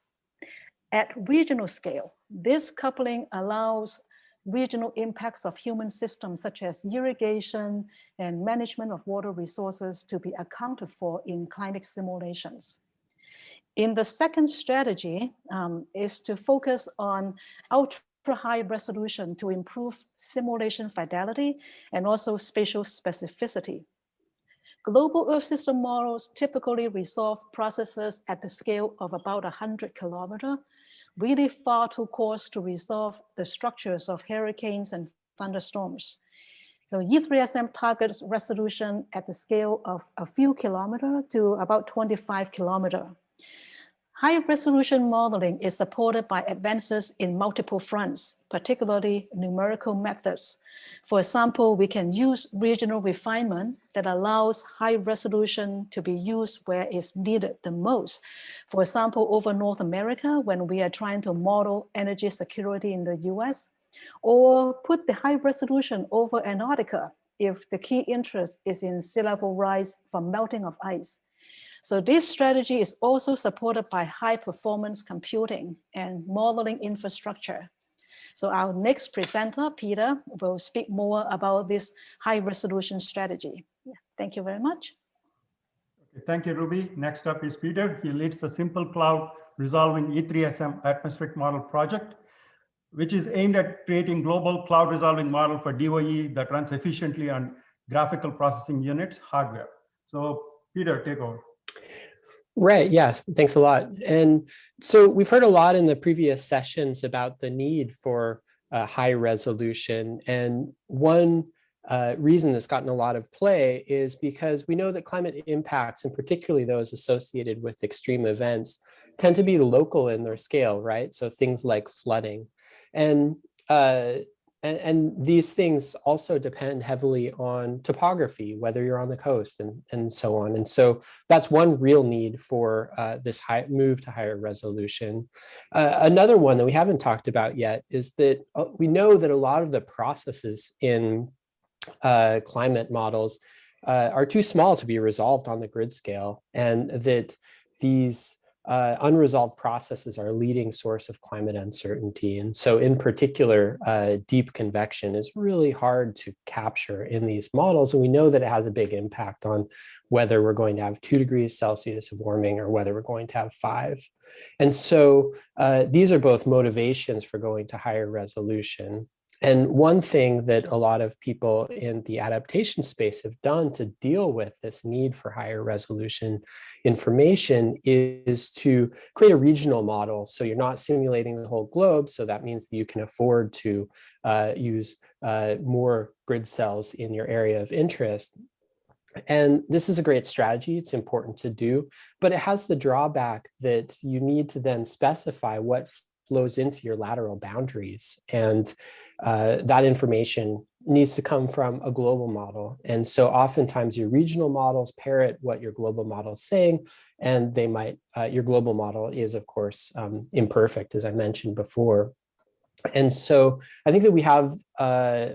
At regional scale, this coupling allows regional impacts of human systems such as irrigation and management of water resources to be accounted for in climate simulations. In the second strategy is to focus on ultra-high resolution to improve simulation fidelity and also spatial specificity. Global Earth system models typically resolve processes at the scale of about 100 kilometers, really far too coarse to resolve the structures of hurricanes and thunderstorms. So E3SM targets resolution at the scale of a few kilometers to about 25 kilometers. High resolution modeling is supported by advances in multiple fronts, particularly numerical methods. For example, we can use regional refinement that allows high resolution to be used where it's needed the most. For example, over North America, when we are trying to model energy security in the US, or put the high resolution over Antarctica if the key interest is in sea level rise from melting of ice. So this strategy is also supported by high performance computing and modeling infrastructure. So our next presenter, Peter, will speak more about this high resolution strategy. Yeah, thank you very much. Okay, thank you, Ruby. Next up is Peter. He leads the Simple Cloud Resolving E3SM Atmospheric Model Project, which is aimed at creating global cloud resolving model for DOE that runs efficiently on graphical processing units hardware. So Peter, take over. Right. Yeah. Thanks a lot. And so we've heard a lot in the previous sessions about the need for high resolution. And one reason that's gotten a lot of play is because we know that climate impacts, and particularly those associated with extreme events, tend to be local in their scale, right? So things like flooding. And these things also depend heavily on topography, whether you're on the coast and so on. And so that's one real need for this move to higher resolution. Another one that we haven't talked about yet is that we know that a lot of the processes in climate models are too small to be resolved on the grid scale, and that these unresolved processes are a leading source of climate uncertainty. And so in particular, deep convection is really hard to capture in these models. And we know that it has a big impact on whether we're going to have 2 degrees Celsius of warming or whether we're going to have 5. And so these are both motivations for going to higher resolution. And one thing that a lot of people in the adaptation space have done to deal with this need for higher resolution information is to create a regional model. So you're not simulating the whole globe. So that means that you can afford to use more grid cells in your area of interest. And this is a great strategy. It's important to do, but it has the drawback that you need to then specify what flows into your lateral boundaries. And that information needs to come from a global model. And so oftentimes your regional models parrot what your global model is saying, and they might, your global model is of course imperfect, as I mentioned before. And so I think that we have,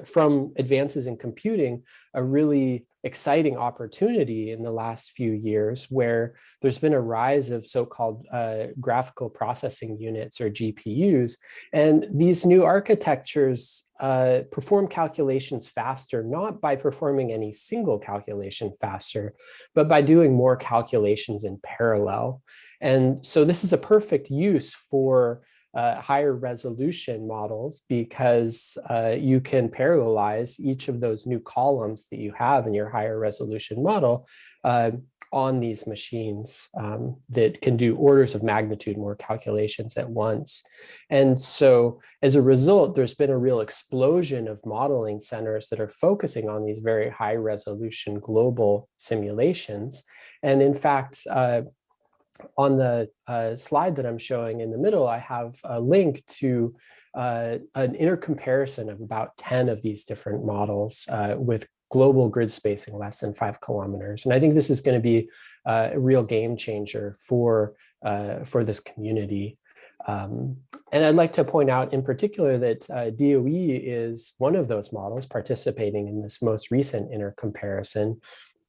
from advances in computing, a really exciting opportunity in the last few years where there's been a rise of so-called graphical processing units, or GPUs. And these new architectures perform calculations faster, not by performing any single calculation faster, but by doing more calculations in parallel. And so this is a perfect use for higher resolution models, because you can parallelize each of those new columns that you have in your higher resolution model on these machines that can do orders of magnitude more calculations at once. And so as a result, there's been a real explosion of modeling centers that are focusing on these very high resolution global simulations. And in fact, on the slide that I'm showing in the middle, I have a link to an inner comparison of about 10 of these different models with global grid spacing less than 5 kilometers. And I think this is going to be a real game changer for this community. And I'd like to point out in particular that DOE is one of those models participating in this most recent inner comparison.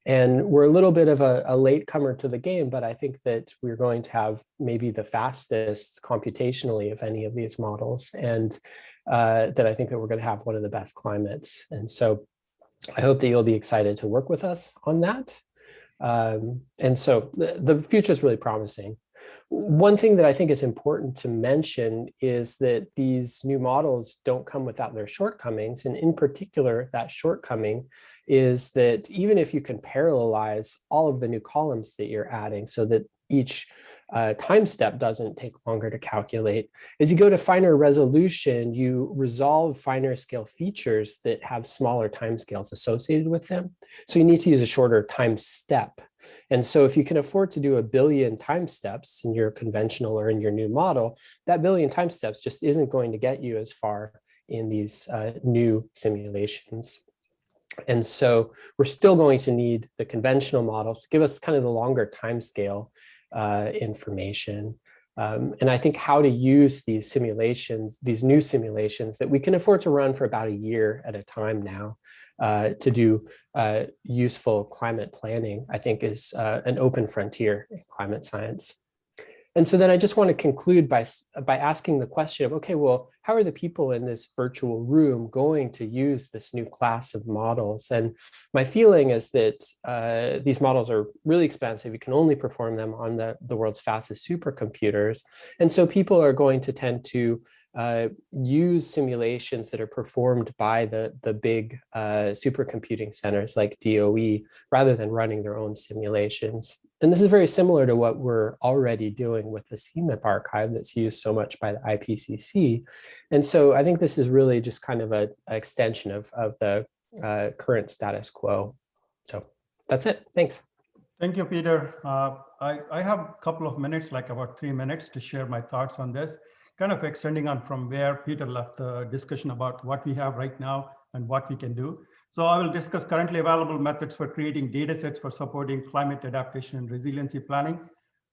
And we're a little bit of a latecomer to the game, but I think that we're going to have maybe the fastest computationally of any of these models, and that I think that we're going to have one of the best climates. And so I hope that you'll be excited to work with us on that. And so the future is really promising. One thing that I think is important to mention is that these new models don't come without their shortcomings. And in particular, that shortcoming is that even if you can parallelize all of the new columns that you're adding so that each time step doesn't take longer to calculate, as you go to finer resolution, you resolve finer scale features that have smaller timescales associated with them. So you need to use a shorter time step. And so if you can afford to do 1 billion time steps in your conventional or in your new model, that 1 billion time steps just isn't going to get you as far in these new simulations. And so we're still going to need the conventional models to give us kind of the longer time scale information. And I think how to use these simulations, these new simulations that we can afford to run for about a year at a time now to do useful climate planning, I think is an open frontier in climate science. And so then I just want to conclude by asking the question of, okay, well, how are the people in this virtual room going to use this new class of models? And my feeling is that these models are really expensive. You can only perform them on the world's fastest supercomputers. And so people are going to tend to use simulations that are performed by the big supercomputing centers like DOE rather than running their own simulations. And this is very similar to what we're already doing with the CMIP archive that's used so much by the IPCC. And so I think this is really just kind of an extension of the current status quo. So that's it. Thanks. Thank you, Peter. I have a couple of minutes, like about 3 minutes, to share my thoughts on this, kind of extending on from where Peter left the discussion about what we have right now and what we can do. So I will discuss currently available methods for creating data sets for supporting climate adaptation and resiliency planning.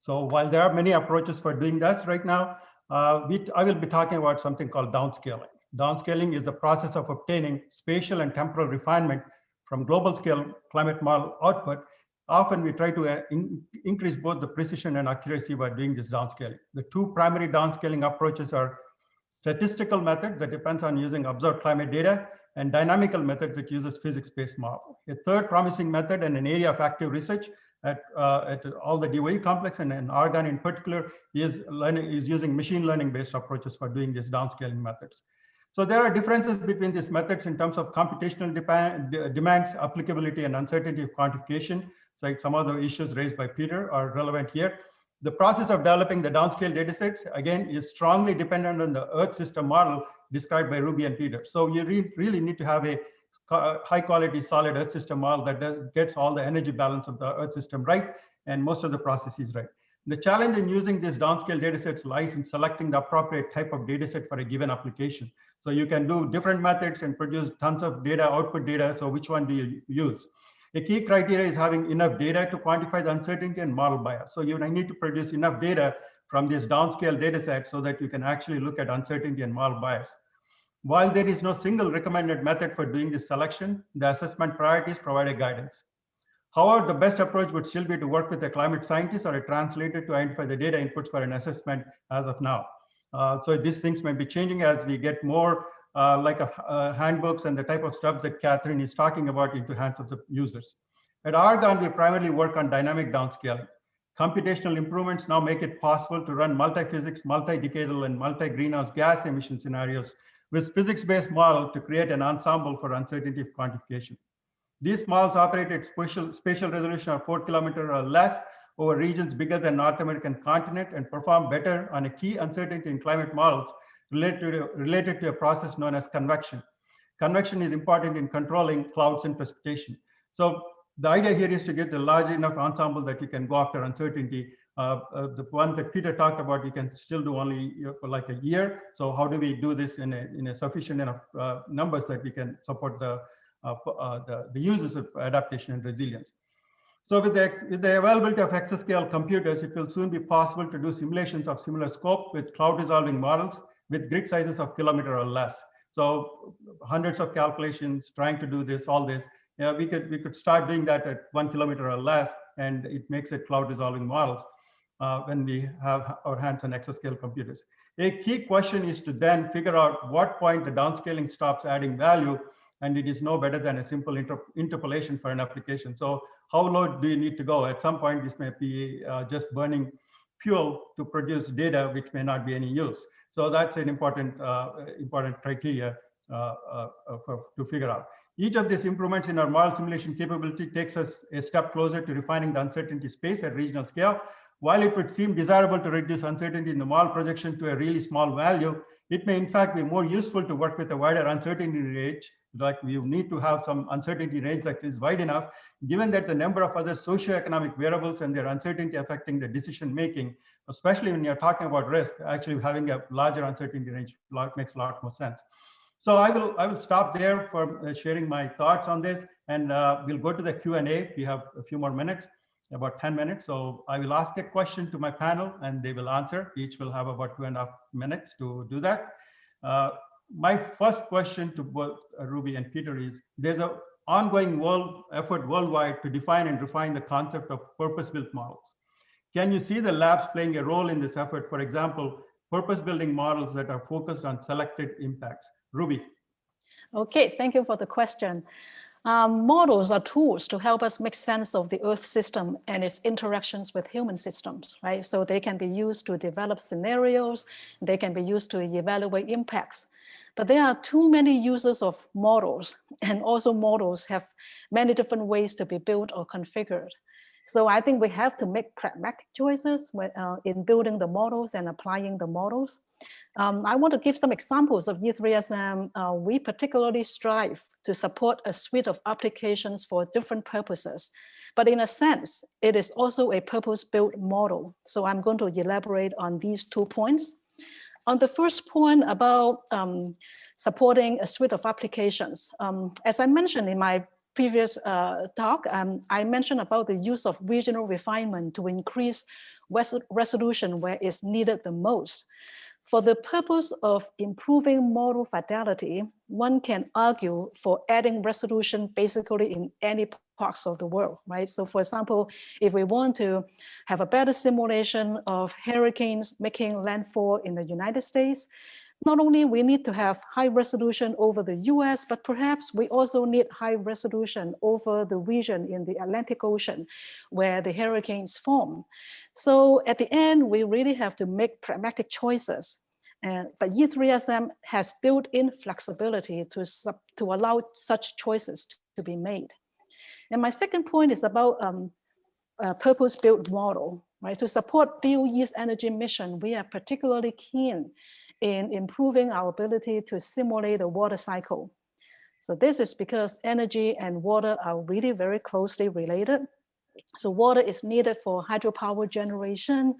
So while there are many approaches for doing this right now, I will be talking about something called downscaling. Downscaling is the process of obtaining spatial and temporal refinement from global scale climate model output. Often we try to increase both the precision and accuracy by doing this downscaling. The two primary downscaling approaches are statistical method that depends on using observed climate data, and dynamical method that uses physics-based model. A third promising method and an area of active research at all the DOE complex and in Argonne in particular is using machine learning-based approaches for doing these downscaling methods. So there are differences between these methods in terms of computational demands, applicability, and uncertainty of quantification. So like some of the issues raised by Peter are relevant here. The process of developing the downscale datasets, again, is strongly dependent on the Earth system model described by Ruby and Peter. So you really need to have a high quality solid Earth system model that gets all the energy balance of the Earth system right, and most of the processes right. The challenge in using these downscale datasets lies in selecting the appropriate type of dataset for a given application. So you can do different methods and produce tons of data, output data. So which one do you use? A key criteria is having enough data to quantify the uncertainty and model bias. So you need to produce enough data from this downscale data set so that you can actually look at uncertainty and model bias. While there is no single recommended method for doing this selection, the assessment priorities provide a guidance. However, the best approach would still be to work with a climate scientist or a translator to identify the data inputs for an assessment as of now. So these things might be changing as we get more handbooks and the type of stuff that Catherine is talking about into hands of the users. At Argonne, we primarily work on dynamic downscaling. Computational improvements now make it possible to run multi-physics, multi-decadal, and multi-greenhouse gas emission scenarios with physics-based model to create an ensemble for uncertainty of quantification. These models operate at spatial resolution of 4 kilometers or less over regions bigger than North American continent and perform better on a key uncertainty in climate models related to a process known as convection. Convection is important in controlling clouds and precipitation. So the idea here is to get a large enough ensemble that you can go after uncertainty. The one that Peter talked about, you can still do only for like a year. So how do we do this in a sufficient enough numbers that we can support the uses of adaptation and resilience? So with the availability of exascale computers, it will soon be possible to do simulations of similar scope with cloud resolving models with grid sizes of kilometer or less. So hundreds of calculations trying to do this, all this. We could start doing that at 1 kilometer or less, and it makes it cloud resolving models when we have our hands on exascale computers. A key question is to then figure out what point the downscaling stops adding value, and it is no better than a simple interpolation for an application. So how low do you need to go? At some point, this may be just burning fuel to produce data, which may not be any use. So that's an important criteria to figure out. Each of these improvements in our model simulation capability takes us a step closer to refining the uncertainty space at regional scale. While it would seem desirable to reduce uncertainty in the model projection to a really small value, it may in fact be more useful to work with a wider uncertainty range. Like we need to have some uncertainty range that is wide enough, given that the number of other socioeconomic variables and their uncertainty affecting the decision making, especially when you're talking about risk, actually having a larger uncertainty range makes a lot more sense. So I will stop there for sharing my thoughts on this, and we'll go to the Q&A. We have a few more minutes, about 10 minutes. So I will ask a question to my panel and they will answer. Each will have about 2.5 minutes to do that. My first question to both Ruby and Peter is, there's an ongoing effort worldwide to define and refine the concept of purpose-built models. Can you see the labs playing a role in this effort? For example, purpose-building models that are focused on selected impacts. Ruby. Okay, thank you for the question. Models are tools to help us make sense of the Earth system and its interactions with human systems, right? So they can be used to develop scenarios, they can be used to evaluate impacts. But there are too many uses of models, and also models have many different ways to be built or configured. So I think we have to make pragmatic choices in building the models and applying the models. I want to give some examples of E3SM. We particularly strive to support a suite of applications for different purposes. But in a sense, it is also a purpose-built model. So I'm going to elaborate on these 2 points. On the first point about supporting a suite of applications, as I mentioned in my previous talk, I mentioned about the use of regional refinement to increase resolution where it's needed the most. For the purpose of improving model fidelity, one can argue for adding resolution basically in any parts of the world, right? So for example, if we want to have a better simulation of hurricanes making landfall in the United States, not only we need to have high resolution over the US, but perhaps we also need high resolution over the region in the Atlantic Ocean where the hurricanes form. So at the end, we really have to make pragmatic choices. But E3SM has built-in flexibility to allow such choices to be made. And my second point is about a purpose-built model, right? To support DOE's energy mission, we are particularly keen in improving our ability to simulate the water cycle. So this is because energy and water are really very closely related. So water is needed for hydropower generation,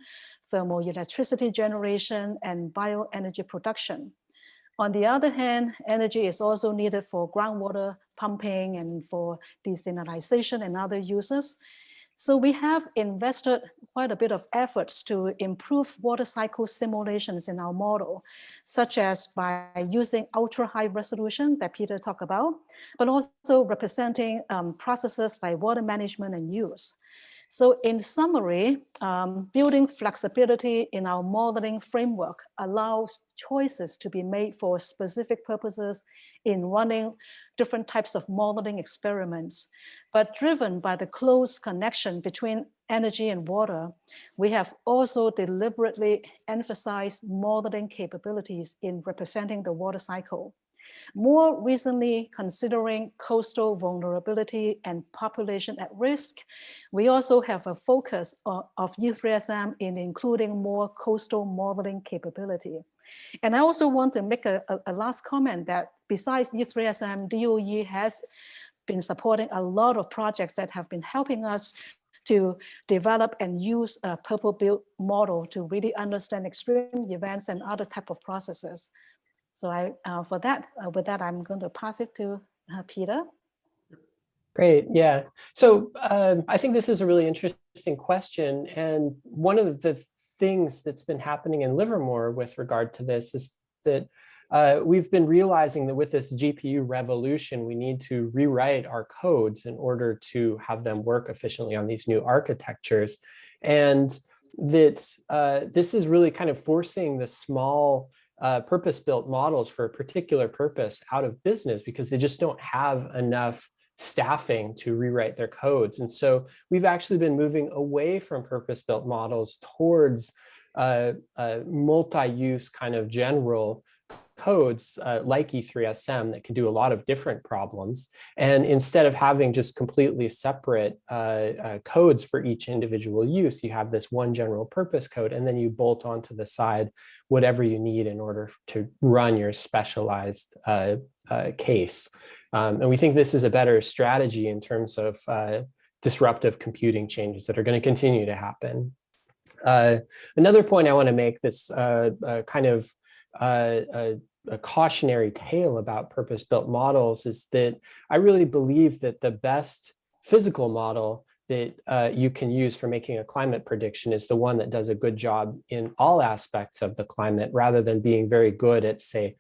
thermal electricity generation, and bioenergy production. On the other hand, energy is also needed for groundwater pumping and for desalination and other uses. So we have invested quite a bit of efforts to improve water cycle simulations in our model, such as by using ultra high resolution that Peter talked about, but also representing processes like water management and use. So in summary, building flexibility in our modeling framework allows choices to be made for specific purposes in running different types of modeling experiments. But driven by the close connection between energy and water, we have also deliberately emphasized modeling capabilities in representing the water cycle. More recently, considering coastal vulnerability and population at risk, we also have a focus of E3SM in including more coastal modeling capability. And I also want to make a last comment that besides E3SM, DOE has been supporting a lot of projects that have been helping us to develop and use a purpose-built model to really understand extreme events and other type of processes. So with that, I'm going to pass it to Peter. Great, yeah. So I think this is a really interesting question. And one of the things that's been happening in Livermore with regard to this is that we've been realizing that with this GPU revolution, we need to rewrite our codes in order to have them work efficiently on these new architectures. And that this is really kind of forcing the small purpose-built models for a particular purpose out of business because they just don't have enough staffing to rewrite their codes. And so we've actually been moving away from purpose-built models towards multi-use kind of general codes like E3SM that can do a lot of different problems. And instead of having just completely separate codes for each individual use, you have this one general purpose code, and then you bolt onto the side whatever you need in order to run your specialized case. And we think this is a better strategy in terms of disruptive computing changes that are going to continue to happen. Another point I want to make that's kind of a cautionary tale about purpose-built models is that I really believe that the best physical model that you can use for making a climate prediction is the one that does a good job in all aspects of the climate, rather than being very good at, say,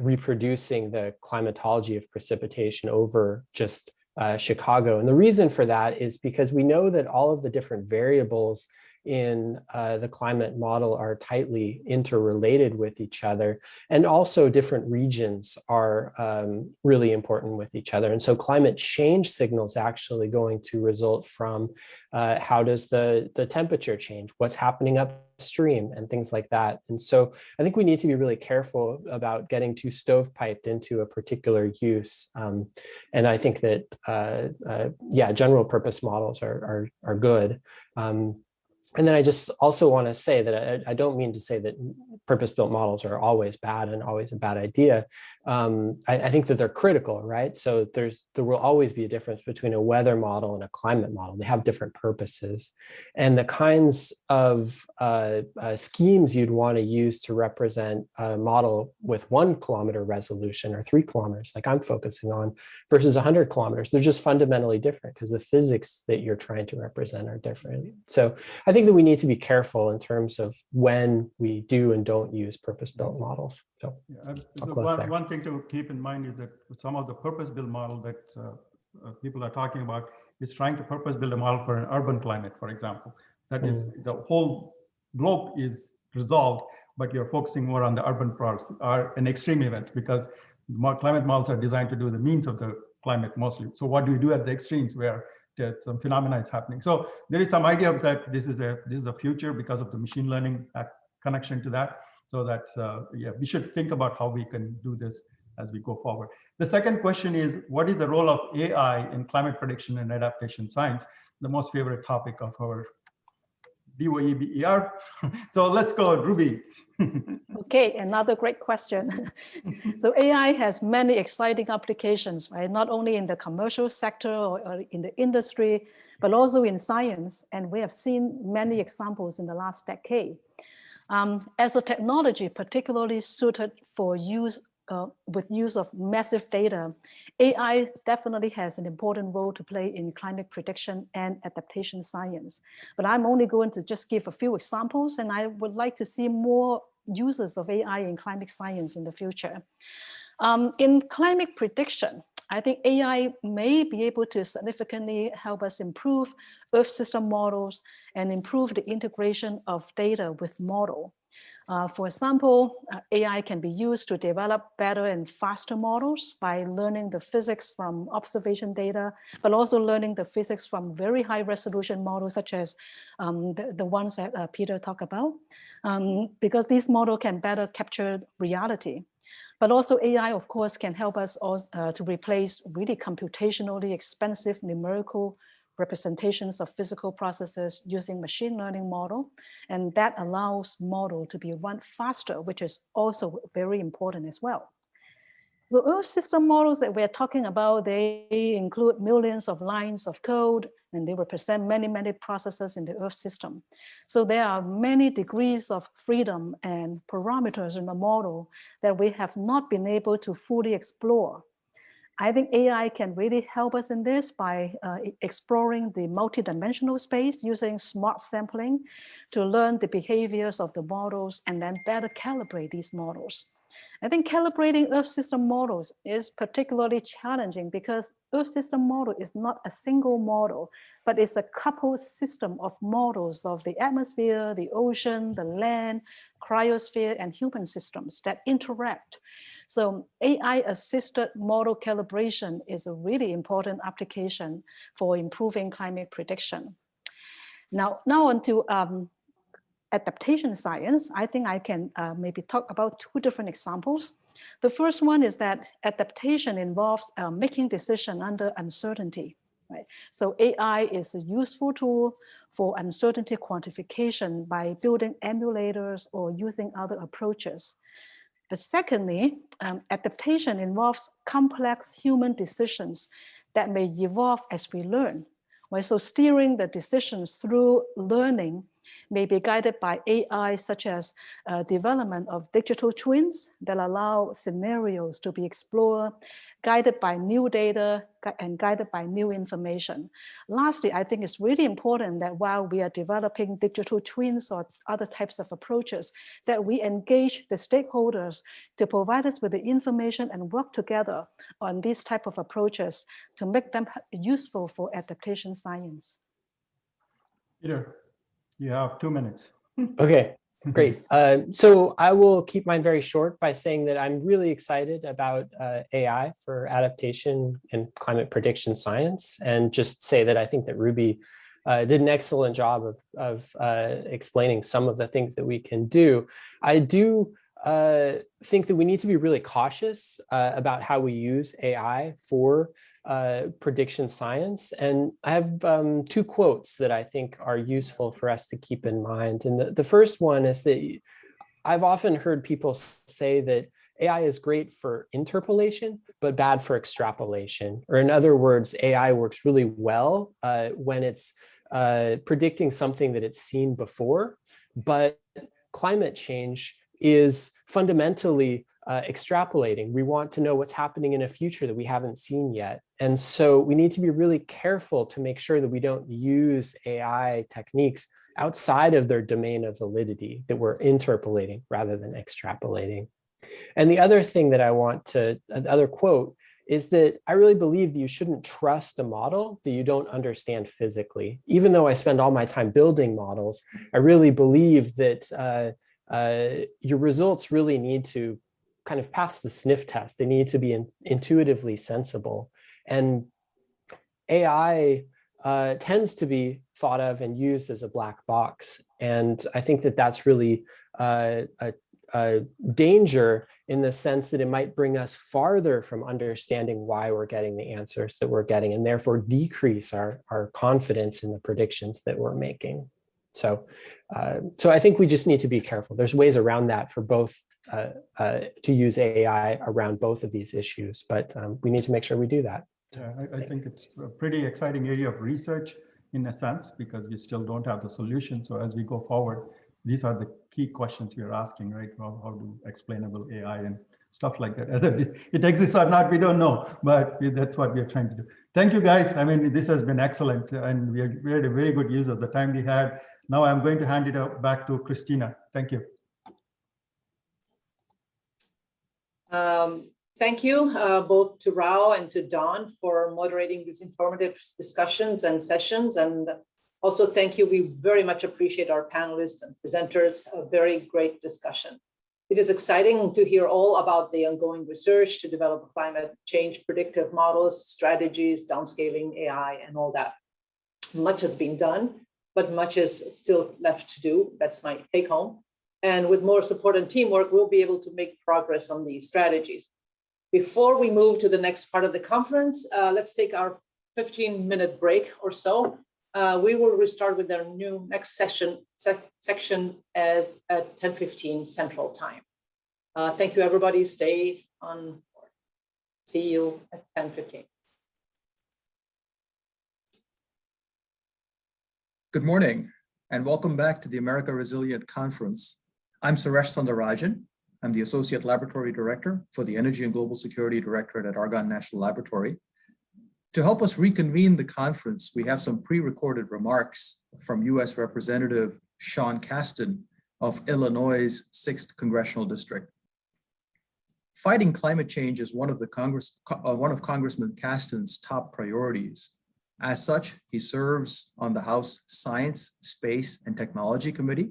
reproducing the climatology of precipitation over just Chicago. And the reason for that is because we know that all of the different variables in the climate model are tightly interrelated with each other. And also different regions are really important with each other. And so climate change signals actually going to result from how does the temperature change, what's happening upstream and things like that. And so I think we need to be really careful about getting too stovepiped into a particular use. And I think that, yeah, general purpose models are good. And then I just also want to say that I don't mean to say that purpose-built models are always bad and always a bad idea. I think that they're critical, right? So there will always be a difference between a weather model and a climate model. They have different purposes. And the kinds of schemes you'd want to use to represent a model with 1 kilometer resolution or 3 kilometers, like I'm focusing on, versus 100 kilometers, they're just fundamentally different because the physics that you're trying to represent are different. So I think that we need to be careful in terms of when we do and don't use purpose-built models. So one thing to keep in mind is that some of the purpose-built model that people are talking about is trying to purpose-build a model for an urban climate, for example. That is, the whole globe is resolved, but you're focusing more on the urban parts, are an extreme event, because climate models are designed to do the means of the climate mostly. So what do you do at the extremes where some phenomena is happening? So there is some idea of that this is the future because of the machine learning connection to that. So that's yeah, we should think about how we can do this as we go forward. The second question is, what is the role of AI in climate prediction and adaptation science? The most favorite topic of our DOE-BER. So let's go, Ruby. Okay, another great question. So AI has many exciting applications, right? Not only in the commercial sector or in the industry, but also in science. And we have seen many examples in the last decade. As a technology particularly suited for use with use of massive data, AI definitely has an important role to play in climate prediction and adaptation science. But I'm only going to just give a few examples, and I would like to see more uses of AI in climate science in the future. In climate prediction, I think AI may be able to significantly help us improve Earth system models and improve the integration of data with model. For example, AI can be used to develop better and faster models by learning the physics from observation data, but also learning the physics from very high resolution models, such as the ones that Peter talked about, because these models can better capture reality. But also AI, of course, can help us also, to replace really computationally expensive numerical representations of physical processes using machine learning model. And that allows model to be run faster, which is also very important as well. The Earth system models that we're talking about, they include millions of lines of code, and they represent many, many processes in the Earth system. So there are many degrees of freedom and parameters in the model that we have not been able to fully explore. I think AI can really help us in this by exploring the multidimensional space using smart sampling to learn the behaviors of the models and then better calibrate these models. I think calibrating Earth system models is particularly challenging because Earth system model is not a single model, but it's a coupled system of models of the atmosphere, the ocean, the land, cryosphere, and human systems that interact. So AI-assisted model calibration is a really important application for improving climate prediction. Now on to adaptation science. I think I can maybe talk about 2 different examples. The first one is that adaptation involves making decisions under uncertainty. Right? So AI is a useful tool for uncertainty quantification by building emulators or using other approaches. But secondly, adaptation involves complex human decisions that may evolve as we learn. Right? So steering the decisions through learning may be guided by AI, such as development of digital twins that allow scenarios to be explored, guided by new data and guided by new information. Lastly, I think it's really important that while we are developing digital twins or other types of approaches, that we engage the stakeholders to provide us with the information and work together on these type of approaches to make them useful for adaptation science. Peter. You have 2 minutes. Okay, great. So I will keep mine very short by saying that I'm really excited about AI for adaptation and climate prediction science, and just say that I think that Ruby did an excellent job of explaining some of the things that we can do. I do think that we need to be really cautious about how we use AI for prediction science. And I have 2 quotes that I think are useful for us to keep in mind. And the first one is that I've often heard people say that AI is great for interpolation, but bad for extrapolation. Or in other words, AI works really well when it's predicting something that it's seen before, but climate change is fundamentally extrapolating. We want to know what's happening in a future that we haven't seen yet. And so we need to be really careful to make sure that we don't use AI techniques outside of their domain of validity, that we're interpolating rather than extrapolating. And the other thing that I want to, another quote, is that I really believe that you shouldn't trust a model that you don't understand physically. Even though I spend all my time building models, I really believe that your results really need to kind of pass the sniff test. They need to be intuitively sensible. And AI tends to be thought of and used as a black box. And I think that that's really a danger in the sense that it might bring us farther from understanding why we're getting the answers that we're getting, and therefore decrease our confidence in the predictions that we're making. So I think we just need to be careful. There's ways around that for both to use AI around both of these issues, but we need to make sure we do that. Yeah, I think it's a pretty exciting area of research in a sense, because we still don't have the solution. So as we go forward, these are the key questions we are asking, right? How do explainable AI and stuff like that. Whether it exists or not, we don't know, but that's what we are trying to do. Thank you, guys. I mean, this has been excellent, and we had a very good use of the time we had. Now I'm going to hand it back to Christina. Thank you. Thank you both to Rao and to Don for moderating these informative discussions and sessions. And also thank you. We very much appreciate our panelists and presenters. A very great discussion. It is exciting to hear all about the ongoing research to develop climate change predictive models, strategies, downscaling AI, and all that. Much has been done, but much is still left to do. That's my take home. And with more support and teamwork, we'll be able to make progress on these strategies. Before we move to the next part of the conference, let's take our 15-minute break or so. We will restart with our new next section at 10:15 Central Time. Thank you, everybody. Stay on board. See you at 10:15. Good morning, and welcome back to the America Resilient Conference. I'm Suresh Sundarajan. I'm the Associate Laboratory Director for the Energy and Global Security Directorate at Argonne National Laboratory. To help us reconvene the conference, we have some pre-recorded remarks from U.S. Representative Sean Casten of Illinois' 6th Congressional District. Fighting climate change is one of Congressman Casten's top priorities. As such, he serves on the House Science, Space, and Technology Committee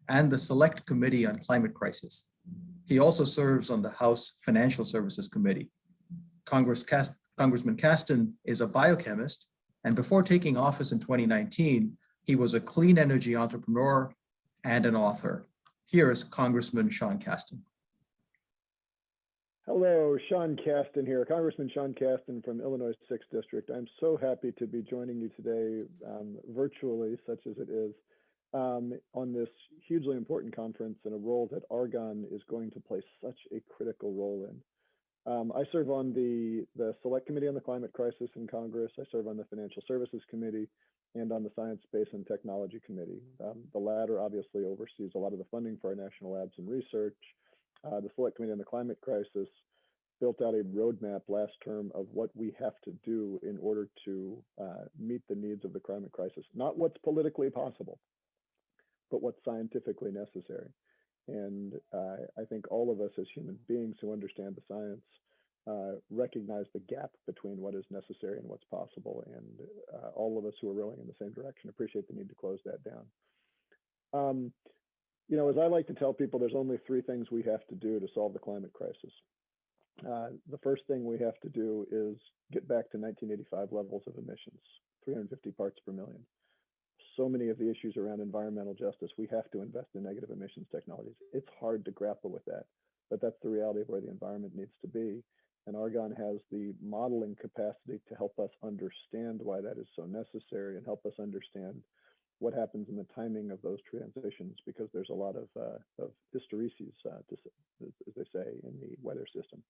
and the Select Committee on Climate Crisis. He also serves on the House Financial Services Committee. Congressman Casten is a biochemist, and before taking office in 2019, he was a clean energy entrepreneur and an author. Here is Congressman Sean Casten. Hello, Sean Casten here, Congressman Sean Casten from Illinois' 6th District. I'm so happy to be joining you today virtually, such as it is, on this hugely important conference and a role that Argonne is going to play such a critical role in. I serve on the Select Committee on the Climate Crisis in Congress. I serve on the Financial Services Committee and on the Science, Space, and Technology Committee. The latter obviously oversees a lot of the funding for our national labs and research. The Select Committee on the Climate Crisis built out a roadmap last term of what we have to do in order to meet the needs of the climate crisis. Not what's politically possible, but what's scientifically necessary. And I think all of us as human beings who understand the science recognize the gap between what is necessary and what's possible. And all of us who are rowing in the same direction appreciate the need to close that down. You know, as I like to tell people, there's only three things we have to do to solve the climate crisis. The first thing we have to do is get back to 1985 levels of emissions, 350 parts per million. So many of the issues around environmental justice, we have to invest in negative emissions technologies. It's hard to grapple with that, but that's the reality of where the environment needs to be. And Argonne has the modeling capacity to help us understand why that is so necessary and help us understand what happens in the timing of those transitions, because there's a lot of hystereses, as they say, in the weather system.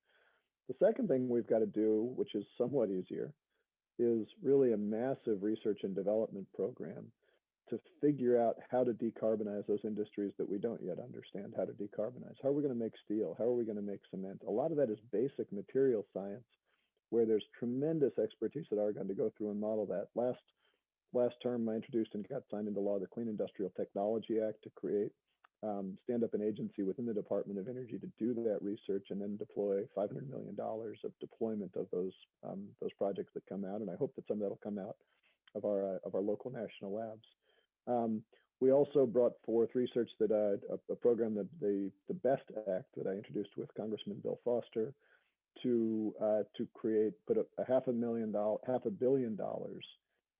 The second thing we've got to do, which is somewhat easier, is really a massive research and development program to figure out how to decarbonize those industries that we don't yet understand how to decarbonize. How are we going to make steel? How are we going to make cement? A lot of that is basic material science, where there's tremendous expertise at Argonne to go through and model that. Last term, I introduced and got signed into law the Clean Industrial Technology Act to create, stand up an agency within the Department of Energy to do that research and then deploy $500 million of deployment of those projects that come out. And I hope that some of that will come out of our local national labs. We also brought forth research that a program that the BEST Act that I introduced with Congressman Bill Foster to put $500 million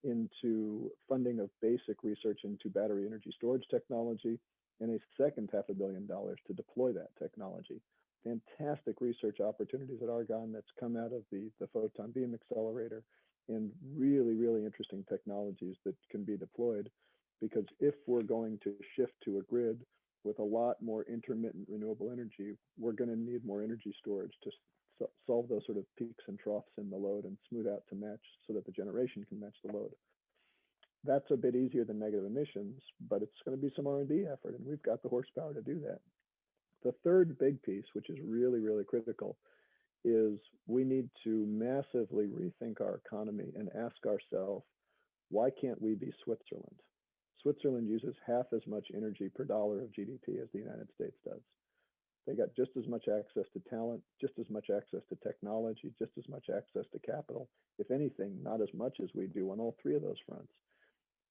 into funding of basic research into battery energy storage technology, and a second $500 million to deploy that technology. Fantastic research opportunities at Argonne that's come out of the photon beam accelerator, and really, really interesting technologies that can be deployed. Because if we're going to shift to a grid with a lot more intermittent renewable energy, we're going to need more energy storage to solve those sort of peaks and troughs in the load and smooth out to match so that the generation can match the load. That's a bit easier than negative emissions, but it's going to be some R&D effort, and we've got the horsepower to do that. The third big piece, which is really, really critical, is we need to massively rethink our economy and ask ourselves, why can't we be Switzerland? Switzerland uses half as much energy per dollar of GDP as the United States does. They got just as much access to talent, just as much access to technology, just as much access to capital. If anything, not as much as we do on all three of those fronts.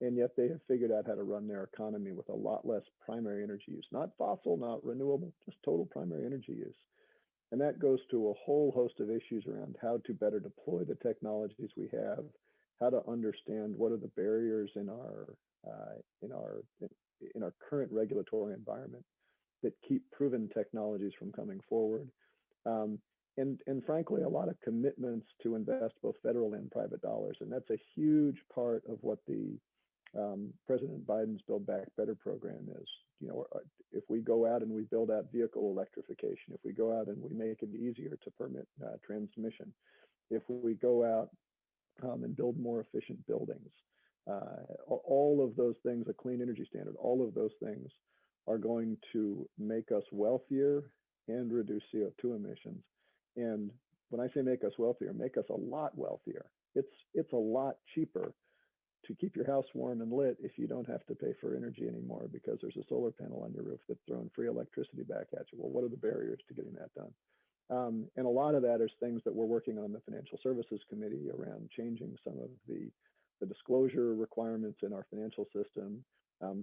And yet they have figured out how to run their economy with a lot less primary energy use, not fossil, not renewable, just total primary energy use. And that goes to a whole host of issues around how to better deploy the technologies we have, how to understand what are the barriers in our current regulatory environment that keep proven technologies from coming forward. And frankly, a lot of commitments to invest both federal and private dollars. And that's a huge part of what the President Biden's Build Back Better program is. You know, if we go out and we build out vehicle electrification, if we go out and we make it easier to permit transmission, if we go out and build more efficient buildings, all of those things, a clean energy standard, all of those things are going to make us wealthier and reduce CO2 emissions. And when I say make us wealthier, make us a lot wealthier. It's a lot cheaper to keep your house warm and lit if you don't have to pay for energy anymore because there's a solar panel on your roof that's throwing free electricity back at you. Well, what are the barriers to getting that done? And a lot of that is things that we're working on the Financial Services Committee around changing some of the disclosure requirements in our financial system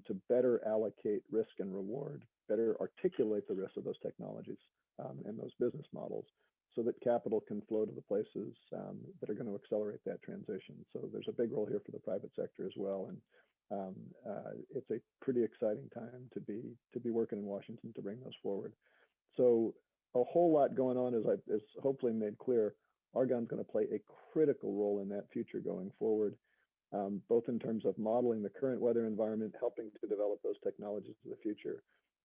to better allocate risk and reward, better articulate the risks of those technologies and those business models so that capital can flow to the places that are going to accelerate that transition. So there's a big role here for the private sector as well. And it's a pretty exciting time to be working in Washington to bring those forward. So a whole lot going on, as hopefully made clear. Argonne's going to play a critical role in that future going forward, both in terms of modeling the current weather environment, helping to develop those technologies of the future,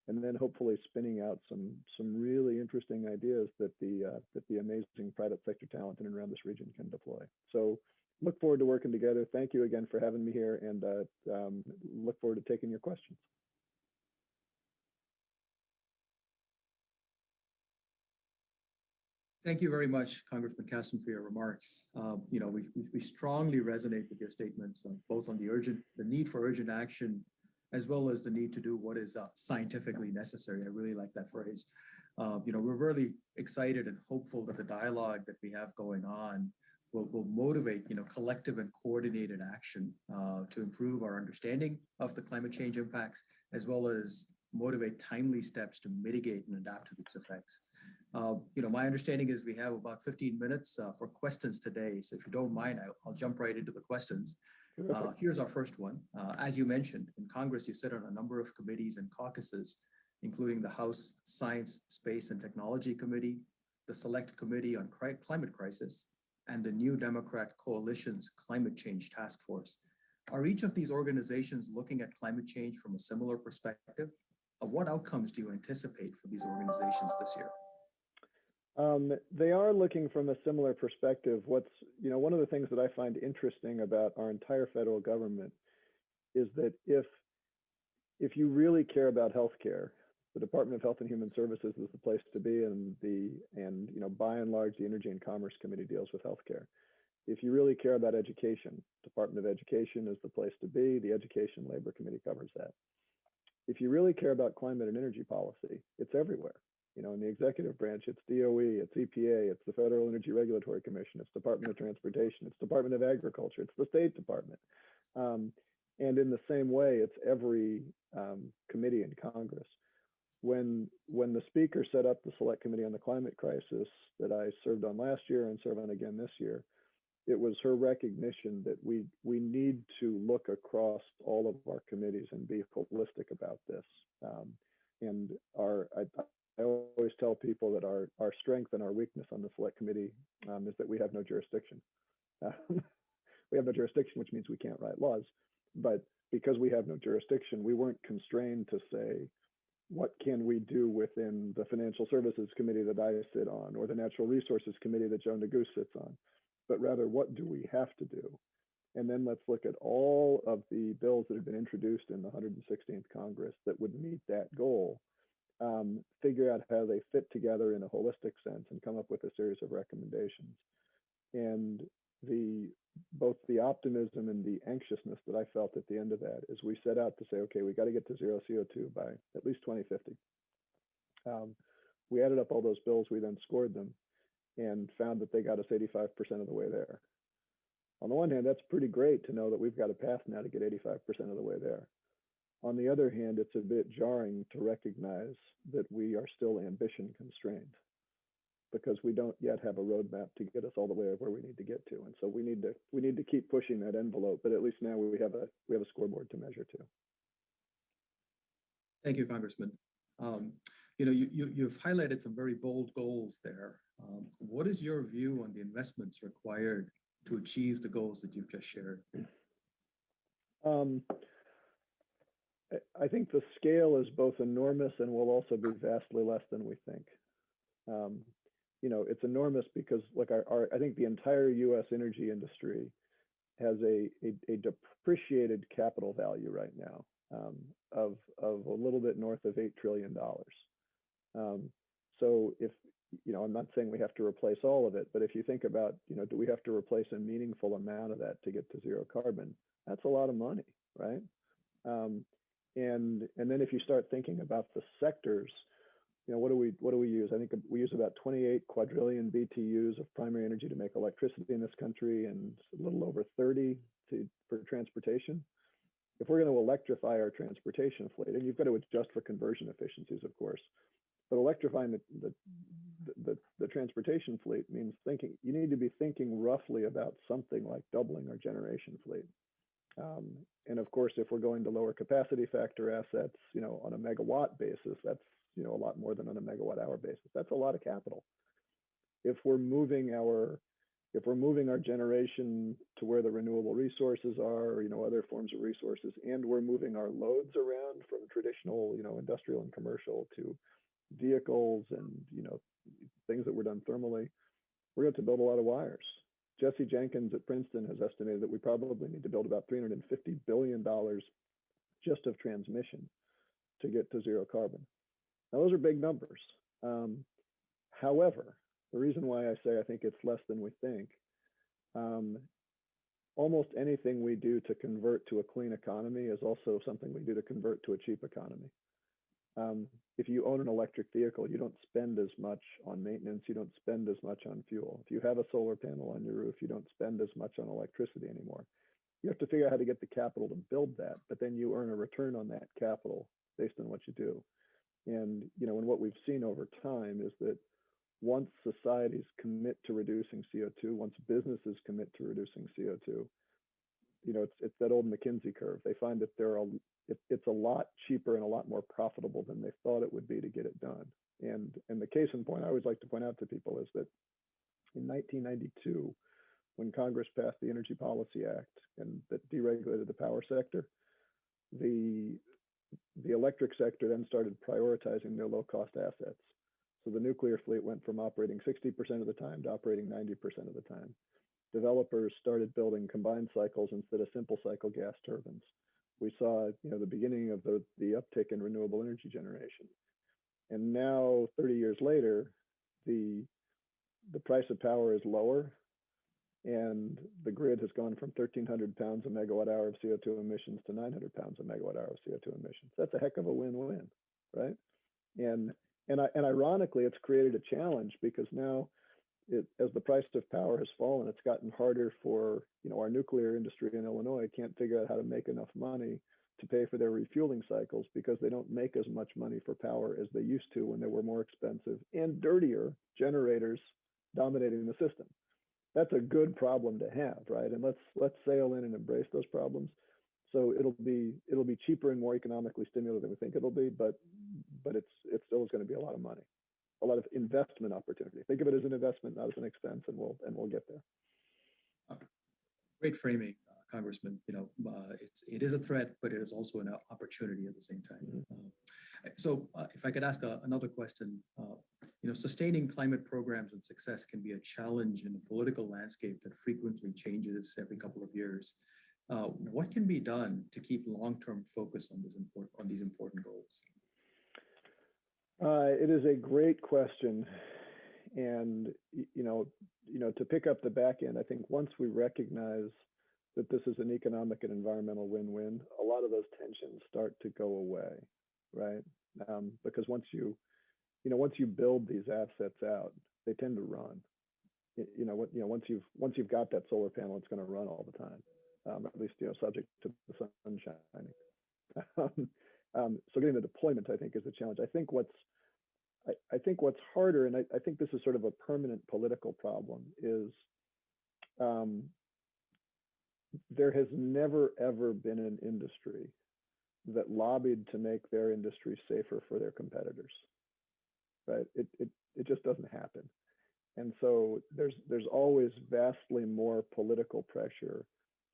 and then hopefully spinning out some really interesting ideas that the amazing private sector talent in and around this region can deploy. So look forward to working together. Thank you again for having me here, and look forward to taking your questions. Thank you very much, Congressman Caston, for your remarks. You know, we strongly resonate with your statements, both on the need for urgent action, as well as the need to do what is scientifically necessary. I really like that phrase. You know, we're really excited and hopeful that the dialogue that we have going on will motivate, collective and coordinated action to improve our understanding of the climate change impacts, as well as motivate timely steps to mitigate and adapt to these effects. My understanding is we have about 15 minutes for questions today. So if you don't mind, I'll jump right into the questions. Here's our first one. As you mentioned, in Congress, you sit on a number of committees and caucuses, including the House Science, Space, and Technology Committee, the Select Committee on Climate Crisis, and the New Democrat Coalition's Climate Change Task Force. Are each of these organizations looking at climate change from a similar perspective? What outcomes do you anticipate for these organizations this year? They are looking from a similar perspective. One of the things that I find interesting about our entire federal government is that if you really care about healthcare, the Department of Health and Human Services is the place to be, and by and large, the Energy and Commerce Committee deals with healthcare. If you really care about education, Department of Education is the place to be. The Education Labor Committee covers that. If you really care about climate and energy policy, it's everywhere. In the executive branch, it's DOE, it's EPA, it's the Federal Energy Regulatory Commission, it's Department of Transportation, it's Department of Agriculture, it's the State Department. And in the same way, it's every committee in Congress. When the speaker set up the Select Committee on the Climate Crisis that I served on last year and serve on again this year, it was her recognition that we need to look across all of our committees and be holistic about this. And I always tell people that our strength and our weakness on the Select Committee is that we have no jurisdiction. We have no jurisdiction, which means we can't write laws. But because we have no jurisdiction, we weren't constrained to say, what can we do within the Financial Services Committee that I sit on, or the Natural Resources Committee that Joan DeGoose sits on, but rather, what do we have to do? And then let's look at all of the bills that have been introduced in the 116th Congress that would meet that goal, figure out how they fit together in a holistic sense, and come up with a series of recommendations. And both the optimism and the anxiousness that I felt at the end of that is we set out to say, okay, we got to get to zero CO2 by at least 2050. We added up all those bills, we then scored them and found that they got us 85% of the way there. On the one hand, that's pretty great to know that we've got a path now to get 85% of the way there. On the other hand, it's a bit jarring to recognize that we are still ambition constrained because we don't yet have a roadmap to get us all the way where we need to get to. And so we need to keep pushing that envelope, but at least now we have a scoreboard to measure to. Thank you, Congressman. You've highlighted some very bold goals there. What is your view on the investments required to achieve the goals that you've just shared? I think the scale is both enormous and will also be vastly less than we think. It's enormous because I think the entire US energy industry has a depreciated capital value right now of a little bit north of $8 trillion. So if, I'm not saying we have to replace all of it, but if you think about, do we have to replace a meaningful amount of that to get to zero carbon? That's a lot of money, right? And then if you start thinking about the sectors, what do we use? I think we use about 28 quadrillion BTUs of primary energy to make electricity in this country, and a little over 30 for transportation. If we're going to electrify our transportation fleet, and you've got to adjust for conversion efficiencies, of course, but electrifying the transportation fleet means you need to be thinking roughly about something like doubling our generation fleet. And of course, if we're going to lower capacity factor assets, on a megawatt basis, that's a lot more than on a megawatt hour basis. That's a lot of capital. If we're moving our generation to where the renewable resources are, or other forms of resources, and we're moving our loads around from traditional, industrial and commercial to vehicles and things that were done thermally, we're going to build a lot of wires. Jesse Jenkins at Princeton has estimated that we probably need to build about $350 billion just of transmission to get to zero carbon. Now, those are big numbers. However, the reason why I say I think it's less than we think, almost anything we do to convert to a clean economy is also something we do to convert to a cheap economy. If you own an electric vehicle, you don't spend as much on maintenance, you don't spend as much on fuel. If you have a solar panel on your roof, you don't spend as much on electricity anymore. You have to figure out how to get the capital to build that, but then you earn a return on that capital based on what you do. And and what we've seen over time is that once societies commit to reducing CO2, once businesses commit to reducing CO2, it's that old McKinsey curve. They find that it's a lot cheaper and a lot more profitable than they thought it would be to get it done. And the case in point I always like to point out to people is that in 1992, when Congress passed the Energy Policy Act and that deregulated the power sector, the electric sector then started prioritizing their low-cost assets. So the nuclear fleet went from operating 60% of the time to operating 90% of the time. Developers started building combined cycles instead of simple cycle gas turbines. We saw, the beginning of the uptick in renewable energy generation. And now, 30 years later, the price of power is lower, and the grid has gone from 1,300 pounds a megawatt hour of CO2 emissions to 900 pounds a megawatt hour of CO2 emissions. That's a heck of a win-win, right? And ironically, it's created a challenge because now, as the price of power has fallen, it's gotten harder for our nuclear industry in Illinois can't figure out how to make enough money to pay for their refueling cycles because they don't make as much money for power as they used to when there were more expensive and dirtier generators dominating the system. That's a good problem to have, right? And let's sail in and embrace those problems. So it'll be cheaper and more economically stimulative than we think it'll be, but it still is going to be a lot of money, a lot of investment opportunity. Think of it as an investment, not as an expense, and we'll get there. Great framing, Congressman. It is a threat, but it is also an opportunity at the same time. So if I could ask another question, sustaining climate programs and success can be a challenge in a political landscape that frequently changes every couple of years. What can be done to keep long-term focus on these important goals? It is a great question. And, to pick up the back end, I think once we recognize that this is an economic and environmental win-win, a lot of those tensions start to go away, right? Because once you build these assets out, they tend to run. Once you've got that solar panel, it's going to run all the time, at least subject to the sun shining. So getting the deployment, I think, is the challenge. I think what's harder, and I think this is sort of a permanent political problem, is there has never, ever been an industry that lobbied to make their industry safer for their competitors, right? It just doesn't happen. And so there's always vastly more political pressure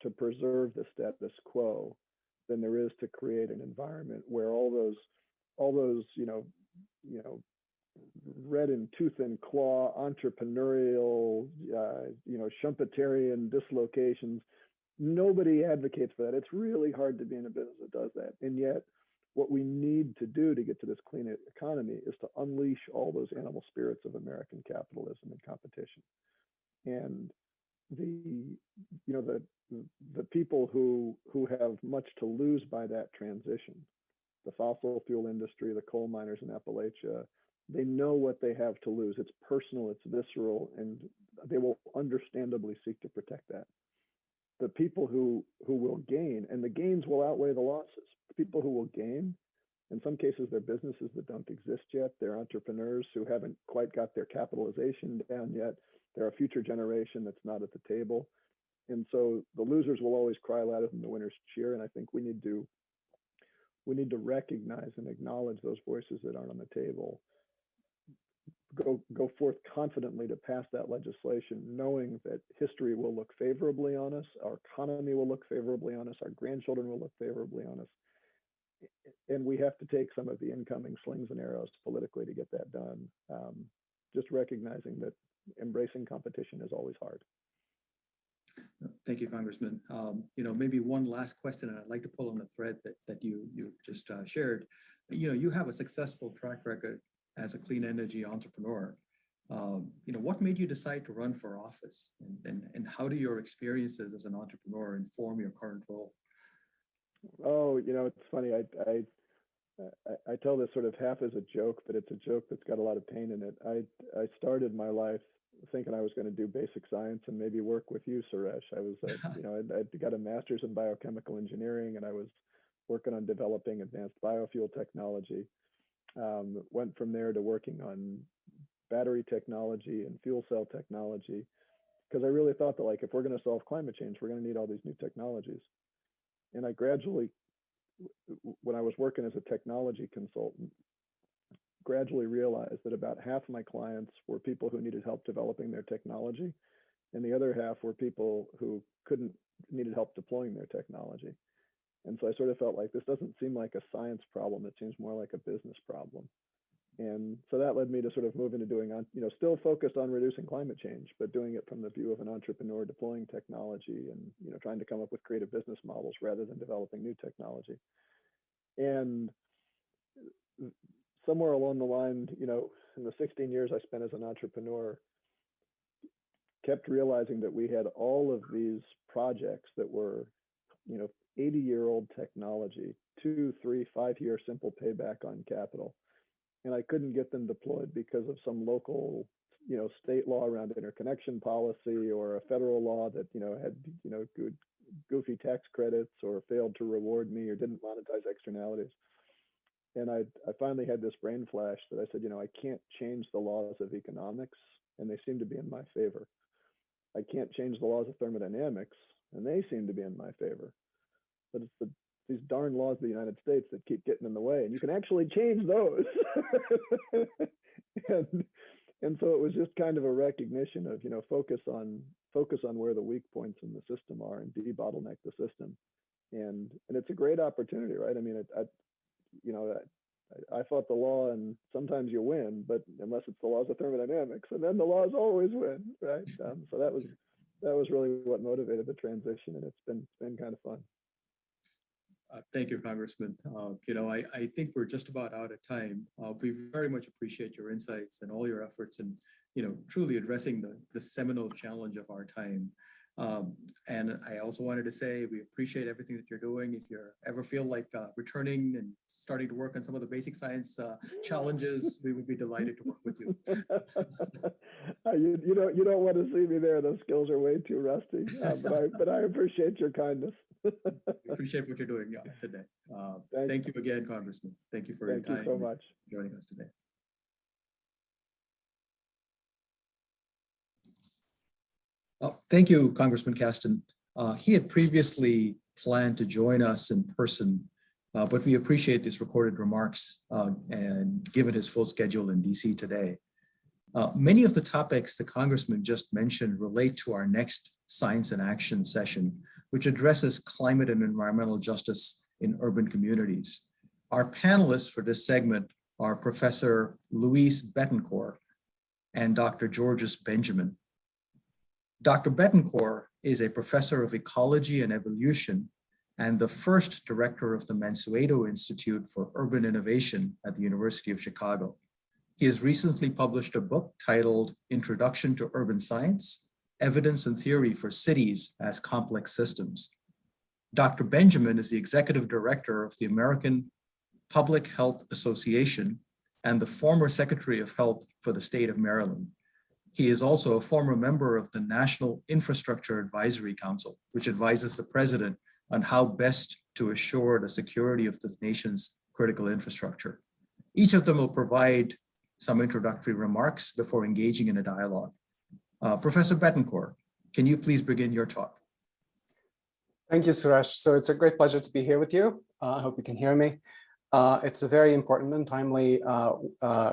to preserve the status quo than there is to create an environment where all those red in tooth and claw entrepreneurial Schumpeterian dislocations, nobody advocates for that. It's really hard to be in a business that does that. And yet what we need to do to get to this clean economy is to unleash all those animal spirits of American capitalism and competition. And the people who have much to lose by that transition, the fossil fuel industry, the coal miners in Appalachia, they know what they have to lose. It's personal, it's visceral, and they will understandably seek to protect that. The people who will gain, and the gains will outweigh the losses. The people who will gain, in some cases, they're businesses that don't exist yet. They're entrepreneurs who haven't quite got their capitalization down yet. They're a future generation that's not at the table. And so the losers will always cry louder than the winners cheer. And I think we need to recognize and acknowledge those voices that aren't on the table. Go forth confidently to pass that legislation, knowing that history will look favorably on us, our economy will look favorably on us, our grandchildren will look favorably on us. And we have to take some of the incoming slings and arrows politically to get that done. Just recognizing that embracing competition is always hard. Thank you, Congressman. Maybe one last question, and I'd like to pull on the thread that you just shared. You have a successful track record as a clean energy entrepreneur. What made you decide to run for office, and how do your experiences as an entrepreneur inform your current role? Oh, it's funny. I tell this sort of half as a joke, but it's a joke that's got a lot of pain in it. I started my life thinking I was going to do basic science and maybe work with you, Suresh. I was, I'd got a master's in biochemical engineering, and I was working on developing advanced biofuel technology. Went from there to working on battery technology and fuel cell technology, because I really thought that, like, if we're going to solve climate change, we're going to need all these new technologies. And I gradually, when I was working as a technology consultant, gradually realized that about half of my clients were people who needed help developing their technology, and the other half were people who needed help deploying their technology. And so I sort of felt like this doesn't seem like a science problem, it seems more like a business problem. And so that led me to sort of move into doing, still focused on reducing climate change, but doing it from the view of an entrepreneur deploying technology and, trying to come up with creative business models rather than developing new technology. And somewhere along the line, in the 16 years I spent as an entrepreneur, kept realizing that we had all of these projects that were, 80-year-old technology, 2, 3, 5-year simple payback on capital. And I couldn't get them deployed because of some local, state law around interconnection policy, or a federal law that, had, goofy tax credits, or failed to reward me, or didn't monetize externalities. And I finally had this brain flash that I said, I can't change the laws of economics, and they seem to be in my favor. I can't change the laws of thermodynamics, and they seem to be in my favor. But it's these darn laws of the United States that keep getting in the way, and you can actually change those. and so it was just kind of a recognition of, focus on where the weak points in the system are and de-bottleneck the system. And it's a great opportunity, right? I mean, I fought the law, and sometimes you win, but unless it's the laws of thermodynamics, and then the laws always win, right? So that was really what motivated the transition, and it's been kind of fun. Thank you, Congressman. I think we're just about out of time. We very much appreciate your insights and all your efforts in, truly addressing the seminal challenge of our time. And I also wanted to say we appreciate everything that you're doing. If you ever feel like returning and starting to work on some of the basic science challenges, we would be delighted to work with you. You don't want to see me there. Those skills are way too rusty. But I appreciate your kindness. We appreciate what you're doing today. Thank you again, Congressman. Thank you for your time. Thank you so much. Joining us today. Thank you, Congressman Caston. He had previously planned to join us in person, but we appreciate his recorded remarks and given his full schedule in DC today. Many of the topics the Congressman just mentioned relate to our next Science in Action session, which addresses climate and environmental justice in urban communities. Our panelists for this segment are Professor Louise Betancourt and Dr. Georges Benjamin. Dr. Betancourt is a professor of ecology and evolution and the first director of the Mansueto Institute for Urban Innovation at the University of Chicago. He has recently published a book titled Introduction to Urban Science, Evidence and Theory for Cities as Complex Systems. Dr. Benjamin is the executive director of the American Public Health Association and the former Secretary of Health for the state of Maryland. He is also a former member of the National Infrastructure Advisory Council, which advises the president on how best to assure the security of the nation's critical infrastructure. Each of them will provide some introductory remarks before engaging in a dialogue. Professor Betancourt, can you please begin your talk? Thank you, Suresh. So it's a great pleasure to be here with you. I hope you can hear me. It's a very important and timely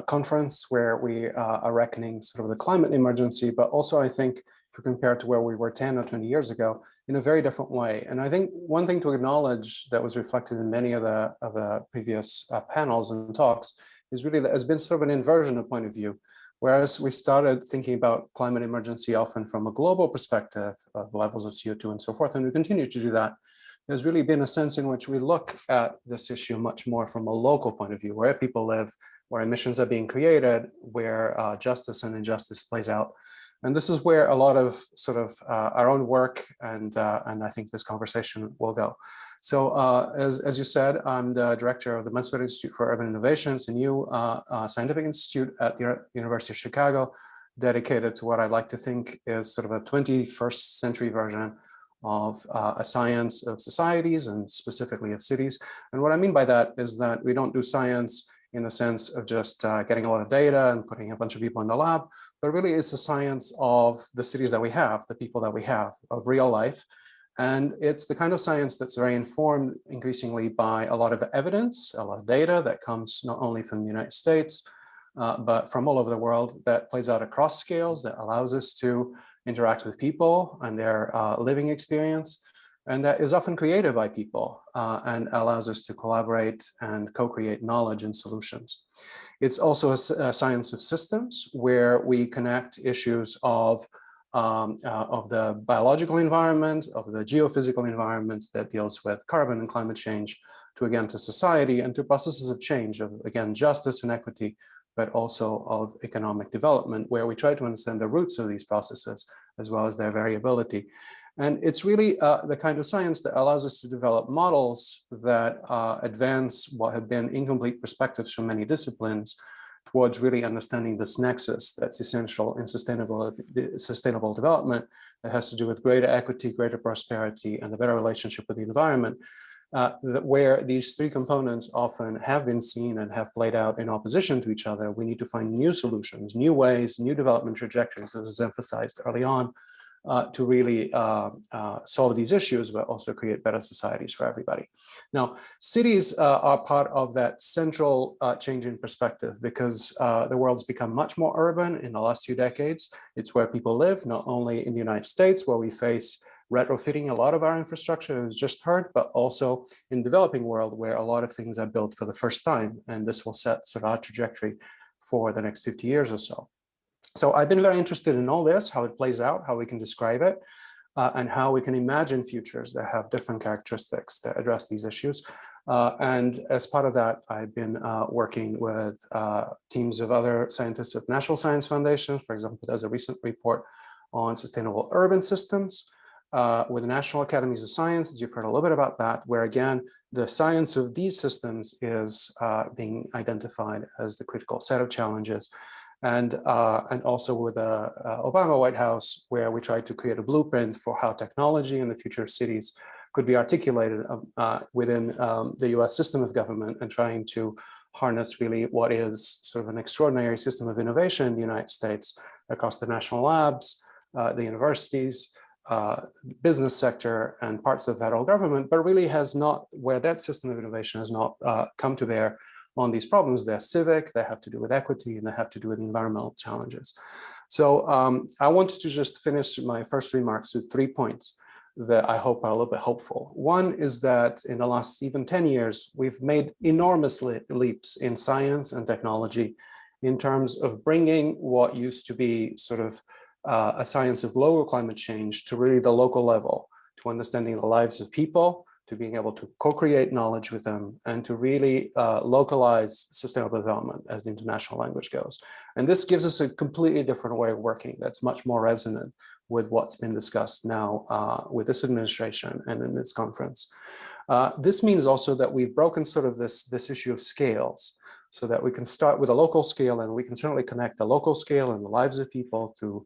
conference where we are reckoning sort of the climate emergency, but also I think if you compare it to where we were 10 or 20 years ago, in a very different way. And I think one thing to acknowledge that was reflected in many of the previous panels and talks is really that there's been sort of an inversion of point of view. Whereas we started thinking about climate emergency often from a global perspective of levels of CO2 and so forth, and we continue to do that. There's really been a sense in which we look at this issue much more from a local point of view, where people live, where emissions are being created, where justice and injustice plays out. And this is where a lot of sort of our own work and I think this conversation will go. So as you said, I'm the director of the Mansfield Institute for Urban Innovations, a new scientific institute at the University of Chicago, dedicated to what I like to think is sort of a 21st century version of a science of societies and specifically of cities. And what I mean by that is that we don't do science in the sense of just getting a lot of data and putting a bunch of people in the lab, but really it's the science of the cities that we have, the people that we have, of real life. And it's the kind of science that's very informed increasingly by a lot of evidence, a lot of data that comes not only from the United States, but from all over the world, that plays out across scales, that allows us to interact with people and their living experience, and that is often created by people and allows us to collaborate and co-create knowledge and solutions. It's also a science of systems where we connect issues of the biological environment, of the geophysical environment that deals with carbon and climate change, to society and to processes of change, of again, justice and equity, but also of economic development, where we try to understand the roots of these processes as well as their variability. And it's really the kind of science that allows us to develop models that advance what have been incomplete perspectives from many disciplines towards really understanding this nexus that's essential in sustainable development that has to do with greater equity, greater prosperity, and a better relationship with the environment, where these three components often have been seen and have played out in opposition to each other. We need to find new solutions, new ways, new development trajectories, as was emphasized early on, to really solve these issues, but also create better societies for everybody. Now, cities are part of that central change in perspective because the world's become much more urban in the last few decades. It's where people live, not only in the United States, where we face retrofitting a lot of our infrastructure, as just heard, but also in the developing world where a lot of things are built for the first time. And this will set sort of our trajectory for the next 50 years or so. So I've been very interested in all this, how it plays out, how we can describe it, and how we can imagine futures that have different characteristics that address these issues. And as part of that, I've been working with teams of other scientists at National Science Foundation. For example, there's a recent report on sustainable urban systems with the National Academies of Sciences. You've heard a little bit about that, where again, the science of these systems is being identified as the critical set of challenges. And also with the Obama White House, where we tried to create a blueprint for how technology in the future of cities could be articulated within the US system of government, and trying to harness really what is sort of an extraordinary system of innovation in the United States across the national labs, the universities, business sector, and parts of federal government, but really has not, where that system of innovation has not come to bear on these problems. They're civic, they have to do with equity, and they have to do with environmental challenges. So I wanted to just finish my first remarks with 3 points that I hope are a little bit hopeful. One is that in the last even 10 years, we've made enormous leaps in science and technology in terms of bringing what used to be sort of a science of global climate change to really the local level, to understanding the lives of people, to being able to co-create knowledge with them, and to really localize sustainable development as the international language goes. And this gives us a completely different way of working that's much more resonant with what's been discussed now with this administration and in this conference. This means also that we've broken sort of this issue of scales, so that we can start with a local scale, and we can certainly connect the local scale and the lives of people to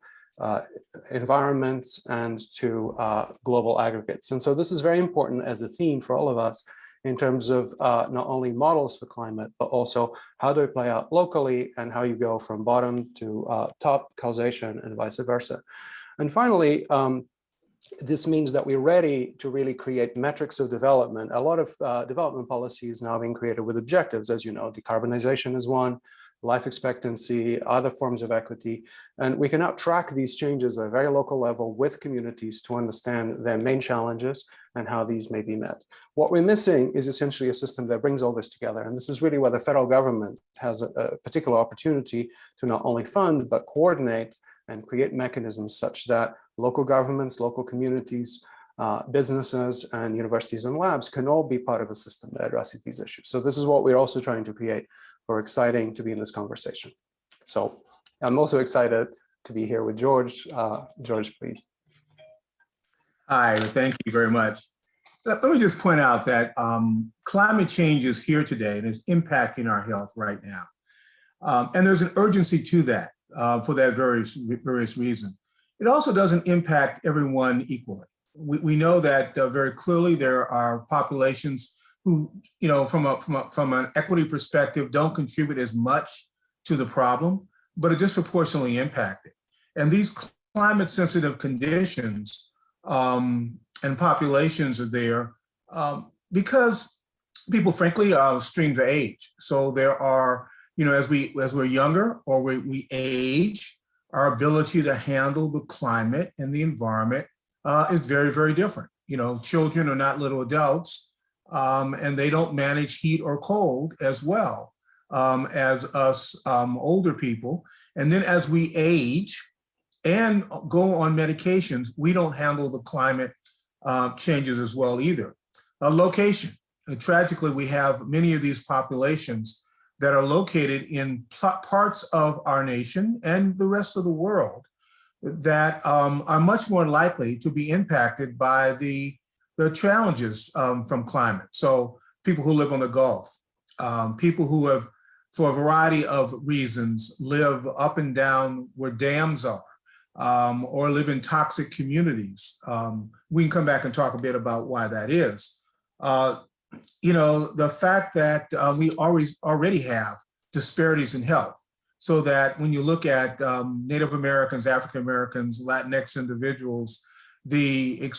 environments and to global aggregates. And so this is very important as a theme for all of us in terms of not only models for climate, but also how do they play out locally and how you go from bottom to top causation and vice versa. And finally, this means that we're ready to really create metrics of development. A lot of development policy is now being created with objectives, as you know. Decarbonization is one, life expectancy, other forms of equity. And we can now track these changes at a very local level with communities to understand their main challenges and how these may be met. What we're missing is essentially a system that brings all this together. And this is really where the federal government has a particular opportunity to not only fund, but coordinate and create mechanisms such that local governments, local communities, businesses, and universities and labs can all be part of a system that addresses these issues. So this is what we're also trying to create. We're exciting to be in this conversation. So I'm also excited to be here with George. George, please. Hi, thank you very much. Let me just point out that climate change is here today and is impacting our health right now. And there's an urgency to that for that various reason. It also doesn't impact everyone equally. We know that very clearly there are populations who, you know, from an equity perspective, don't contribute as much to the problem, but are disproportionately impacted. And these climate sensitive conditions and populations are there because people, frankly, stream to age. So there are, you know, as we're younger or we age, our ability to handle the climate and the environment is very, very different. You know, children are not little adults, and they don't manage heat or cold as well as us older people. And then as we age and go on medications, we don't handle the climate changes as well either. Location. Tragically, we have many of these populations that are located in parts of our nation and the rest of the world that are much more likely to be impacted by the challenges from climate. So people who live on the Gulf, people who have, for a variety of reasons, live up and down where dams are, or live in toxic communities. We can come back and talk a bit about why that is. You know, the fact that we already have disparities in health, so that when you look at Native Americans, African Americans, Latinx individuals, the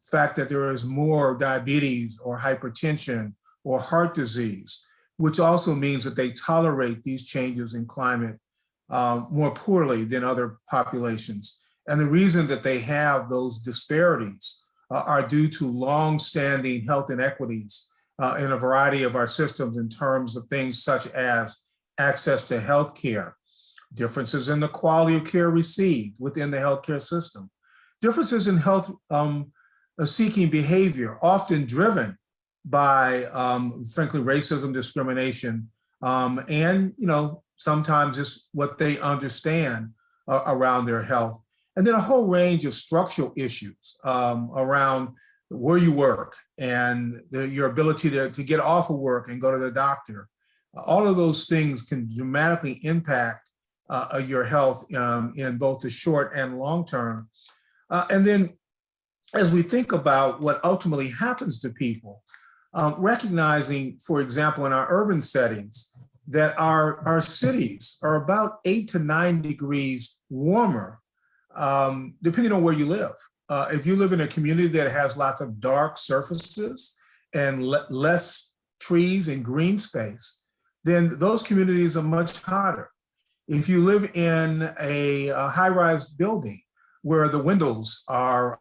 fact that there is more diabetes or hypertension or heart disease, which also means that they tolerate these changes in climate more poorly than other populations. And the reason that they have those disparities are due to long-standing health inequities in a variety of our systems in terms of things such as access to health care, differences in the quality of care received within the healthcare system, differences in health seeking behavior, often driven by, frankly, racism, discrimination, and, you know, sometimes just what they understand around their health. And then a whole range of structural issues around where you work and your ability to get off of work and go to the doctor. All of those things can dramatically impact your health in both the short and long term. And then as we think about what ultimately happens to people, recognizing, for example, in our urban settings, that our cities are about 8 to 9 degrees warmer, depending on where you live. If you live in a community that has lots of dark surfaces and less trees and green space, then those communities are much hotter. If you live in a high-rise building where the windows are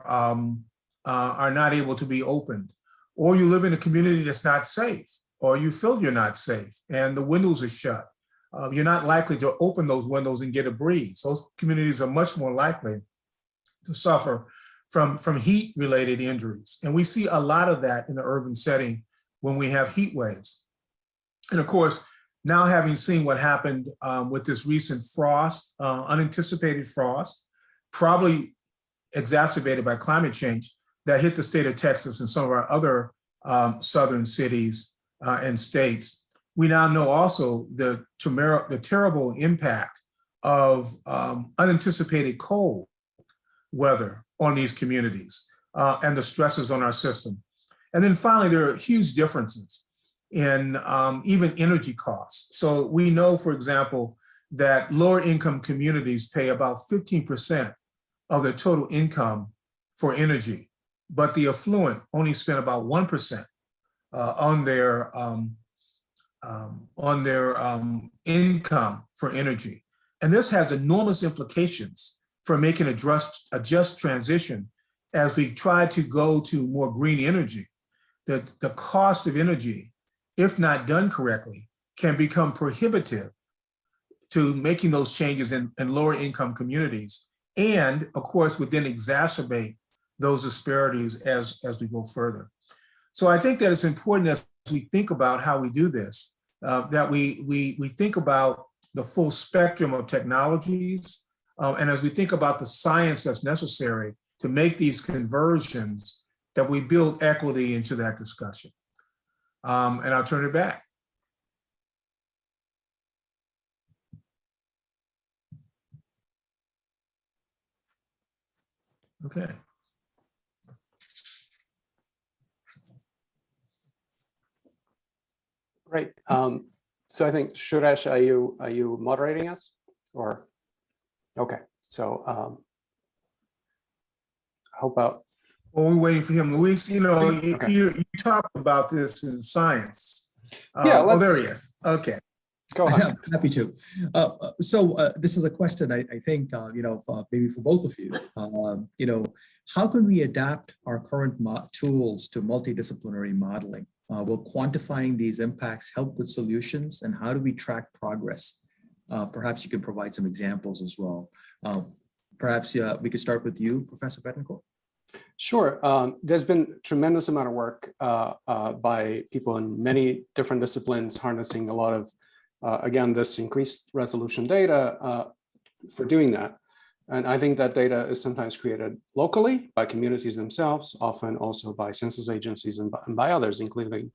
not able to be opened, or you live in a community that's not safe, or you feel you're not safe and the windows are shut, you're not likely to open those windows and get a breeze. Those communities are much more likely to suffer from heat-related injuries. And we see a lot of that in the urban setting when we have heat waves. And of course, now having seen what happened with this recent frost, unanticipated frost, probably exacerbated by climate change, that hit the state of Texas and some of our other southern cities and states, we now know also the terrible impact of unanticipated cold weather on these communities and the stresses on our system. And then finally, there are huge differences in even energy costs. So we know, for example, that lower income communities pay about 15% of their total income for energy, but the affluent only spend about 1% on their income for energy. And this has enormous implications for making a just transition as we try to go to more green energy. The cost of energy, if not done correctly, can become prohibitive to making those changes in lower income communities. And of course, would then exacerbate those disparities as we go further. So I think that it's important as we think about how we do this, that we think about the full spectrum of technologies And as we think about the science that's necessary to make these conversions, that we build equity into that discussion. And I'll turn it back. Okay. Great. So I think Suresh, are you moderating us, or okay? So how about? Well, we're waiting for him, Luis. You know, Okay. you talk about this in science. Yeah, oh, there he is. Okay. Go ahead. Happy to. This is a question I think, maybe for both of you. How can we adapt our current tools to multidisciplinary modeling? Will quantifying these impacts help with solutions, and how do we track progress? Perhaps you can provide some examples as well. Perhaps we could start with you, Professor Betancourt. Sure. There's been tremendous amount of work by people in many different disciplines harnessing a lot of, again, this increased resolution data for doing that. And I think that data is sometimes created locally by communities themselves, often also by census agencies and by others, including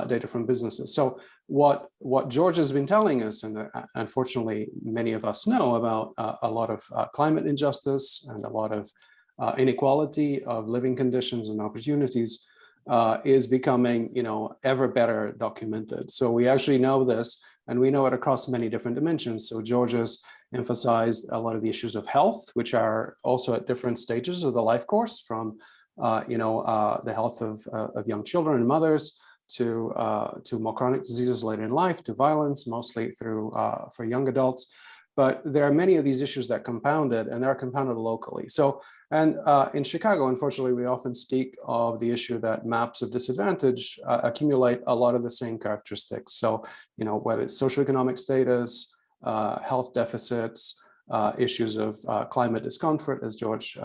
data from businesses. So what George has been telling us, and unfortunately many of us know about a lot of climate injustice and a lot of inequality of living conditions and opportunities is becoming, ever better documented. So we actually know this, and we know it across many different dimensions. So George has emphasized a lot of the issues of health, which are also at different stages of the life course, from the health of young children and mothers to more chronic diseases later in life, to violence, mostly through for young adults. But there are many of these issues that compounded, and they're compounded locally. So, and in Chicago, unfortunately, we often speak of the issue that maps of disadvantage accumulate a lot of the same characteristics. So, whether it's socioeconomic status, health deficits, issues of climate discomfort, as George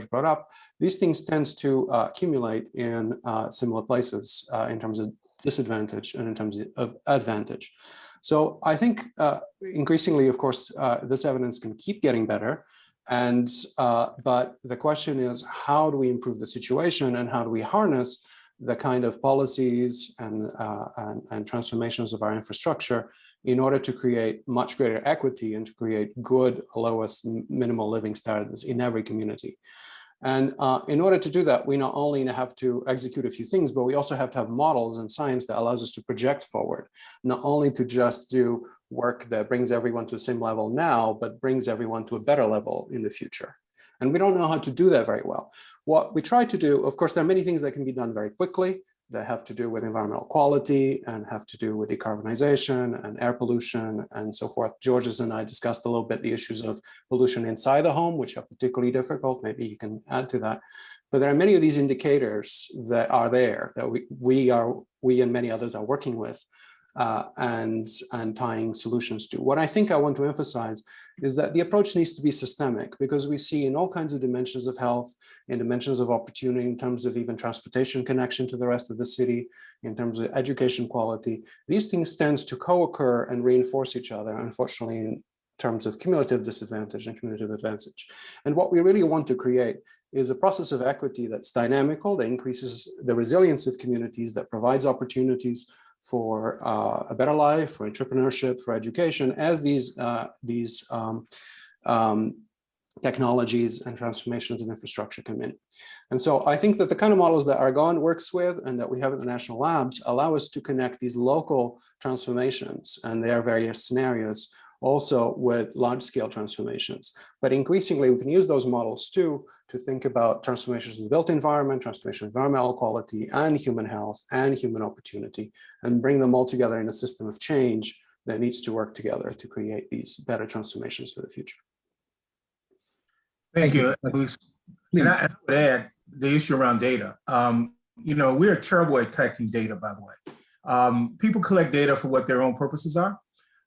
brought up, these things tend to accumulate in similar places in terms of disadvantage and in terms of advantage. So I think increasingly, of course, this evidence can keep getting better. And but the question is, how do we improve the situation, and how do we harness the kind of policies and transformations of our infrastructure in order to create much greater equity and to create good, lowest minimal living standards in every community. And in order to do that, we not only have to execute a few things, but we also have to have models and science that allows us to project forward, not only to just do work that brings everyone to the same level now, but brings everyone to a better level in the future. And we don't know how to do that very well. What we try to do, of course, there are many things that can be done very quickly that have to do with environmental quality and have to do with decarbonization and air pollution and so forth. Georges and I discussed a little bit the issues of pollution inside the home, which are particularly difficult. Maybe you can add to that. But there are many of these indicators that are there that we and many others are working with and tying solutions to. What I think I want to emphasize is that the approach needs to be systemic, because we see in all kinds of dimensions of health, in dimensions of opportunity, in terms of even transportation connection to the rest of the city, in terms of education quality, these things tend to co-occur and reinforce each other, unfortunately, in terms of cumulative disadvantage and cumulative advantage. And what we really want to create is a process of equity that's dynamical, that increases the resilience of communities, that provides opportunities for a better life, for entrepreneurship, for education, as these technologies and transformations of infrastructure come in. And so I think that the kind of models that Argonne works with and that we have at the national labs allow us to connect these local transformations and their various scenarios also with large-scale transformations. But increasingly, we can use those models too to think about transformations in the built environment, transformation of environmental quality and human health and human opportunity, and bring them all together in a system of change that needs to work together to create these better transformations for the future. Thank you, Luis. And I would add the issue around data. We're terrible at collecting data, by the way. People collect data for what their own purposes are.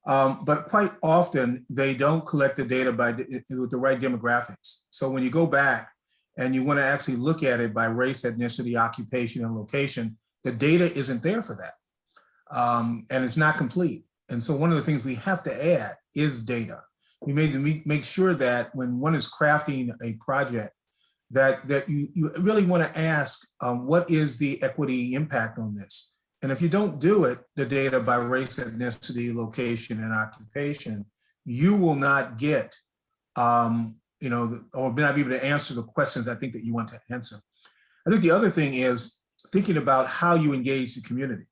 But quite often they don't collect the data with the right demographics. So when you go back and you want to actually look at it by race, ethnicity, occupation, and location, the data isn't there for that. And it's not complete. And so one of the things we have to add is data. we made to make sure that when one is crafting a project, that you really want to ask, what is the equity impact on this? And if you don't do it, the data by race, ethnicity, location, and occupation, you will not get, or not be able to answer the questions I think that you want to answer. I think the other thing is thinking about how you engage the community,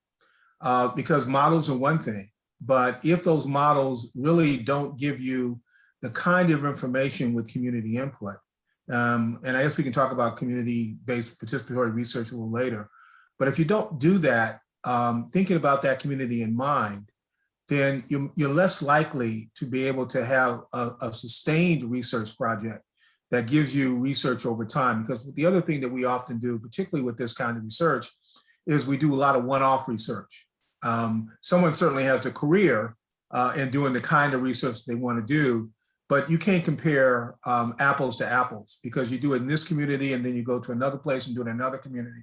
because models are one thing, but if those models really don't give you the kind of information with community input, and I guess we can talk about community-based participatory research a little later, but if you don't do that, thinking about that community in mind, then you're less likely to be able to have a sustained research project that gives you research over time. Because the other thing that we often do, particularly with this kind of research, is we do a lot of one-off research. Someone certainly has a career in doing the kind of research they want to do, but you can't compare apples to apples, because you do it in this community and then you go to another place and do it in another community.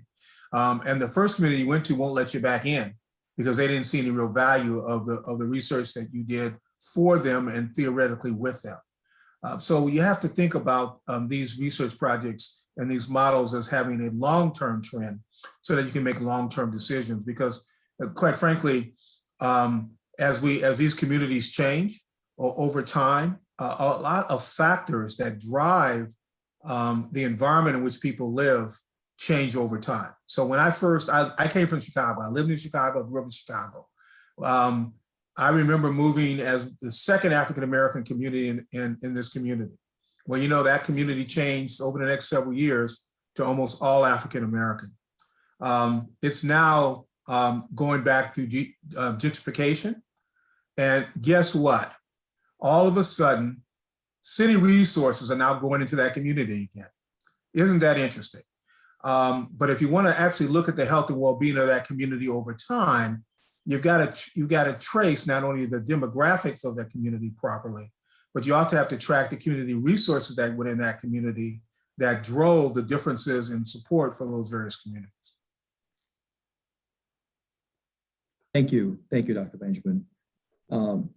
And the first community you went to won't let you back in because they didn't see any real value of the research that you did for them and theoretically with them. So you have to think about these research projects and these models as having a long-term trend so that you can make long-term decisions, because quite frankly, as these communities change over time, a lot of factors that drive the environment in which people live change over time. So when I came from Chicago, I lived in Chicago, grew up in Chicago. I remember moving as the second African-American community in this community. Well, that community changed over the next several years to almost all African-American. It's now going back to gentrification. And guess what? All of a sudden, city resources are now going into that community again. Isn't that interesting? But if you want to actually look at the health and well-being of that community over time, you've got to trace not only the demographics of that community properly, but you also have to track the community resources that within that community that drove the differences in support for those various communities. Thank you, Dr. Benjamin.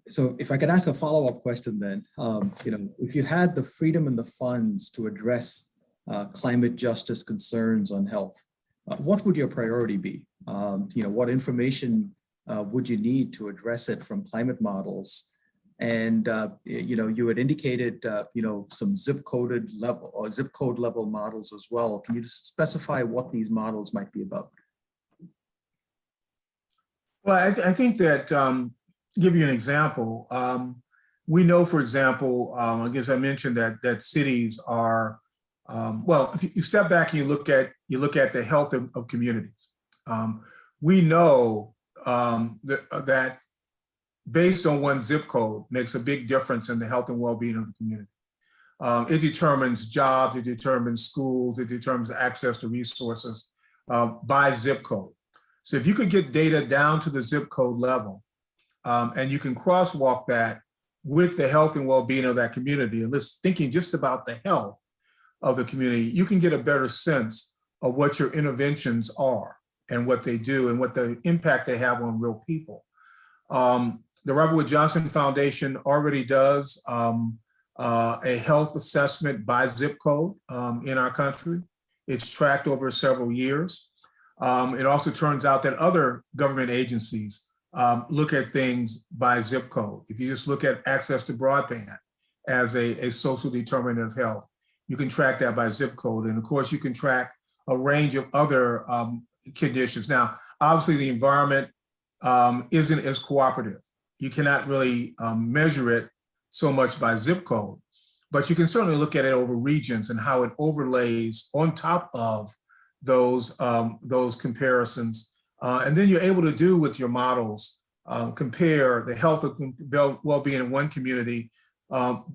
So if I could ask a follow-up question then, if you had the freedom and the funds to address climate justice concerns on health, what would your priority be? What information would you need to address it from climate models? And you had indicated some zip code level models as well. Can you just specify what these models might be about? Well, I think that give you an example. We know, for example, I guess I mentioned that cities are well. If you step back and you look at the health of communities, we know that based on one zip code makes a big difference in the health and well-being of the community. It determines jobs, it determines schools, it determines access to resources by zip code. So if you could get data down to the zip code level, and you can crosswalk that with the health and well-being of that community, and let's thinking just about the health of the community, you can get a better sense of what your interventions are and what they do and what the impact they have on real people. The Robert Wood Johnson Foundation already does a health assessment by zip code in our country. It's tracked over several years. It also turns out that other government agencies look at things by zip code. If you just look at access to broadband as a social determinant of health, you can track that by zip code. And of course, you can track a range of other conditions. Now, obviously the environment isn't as cooperative. You cannot really measure it so much by zip code, but you can certainly look at it over regions and how it overlays on top of those comparisons. And then you're able to do with your models, compare the health and well-being in one community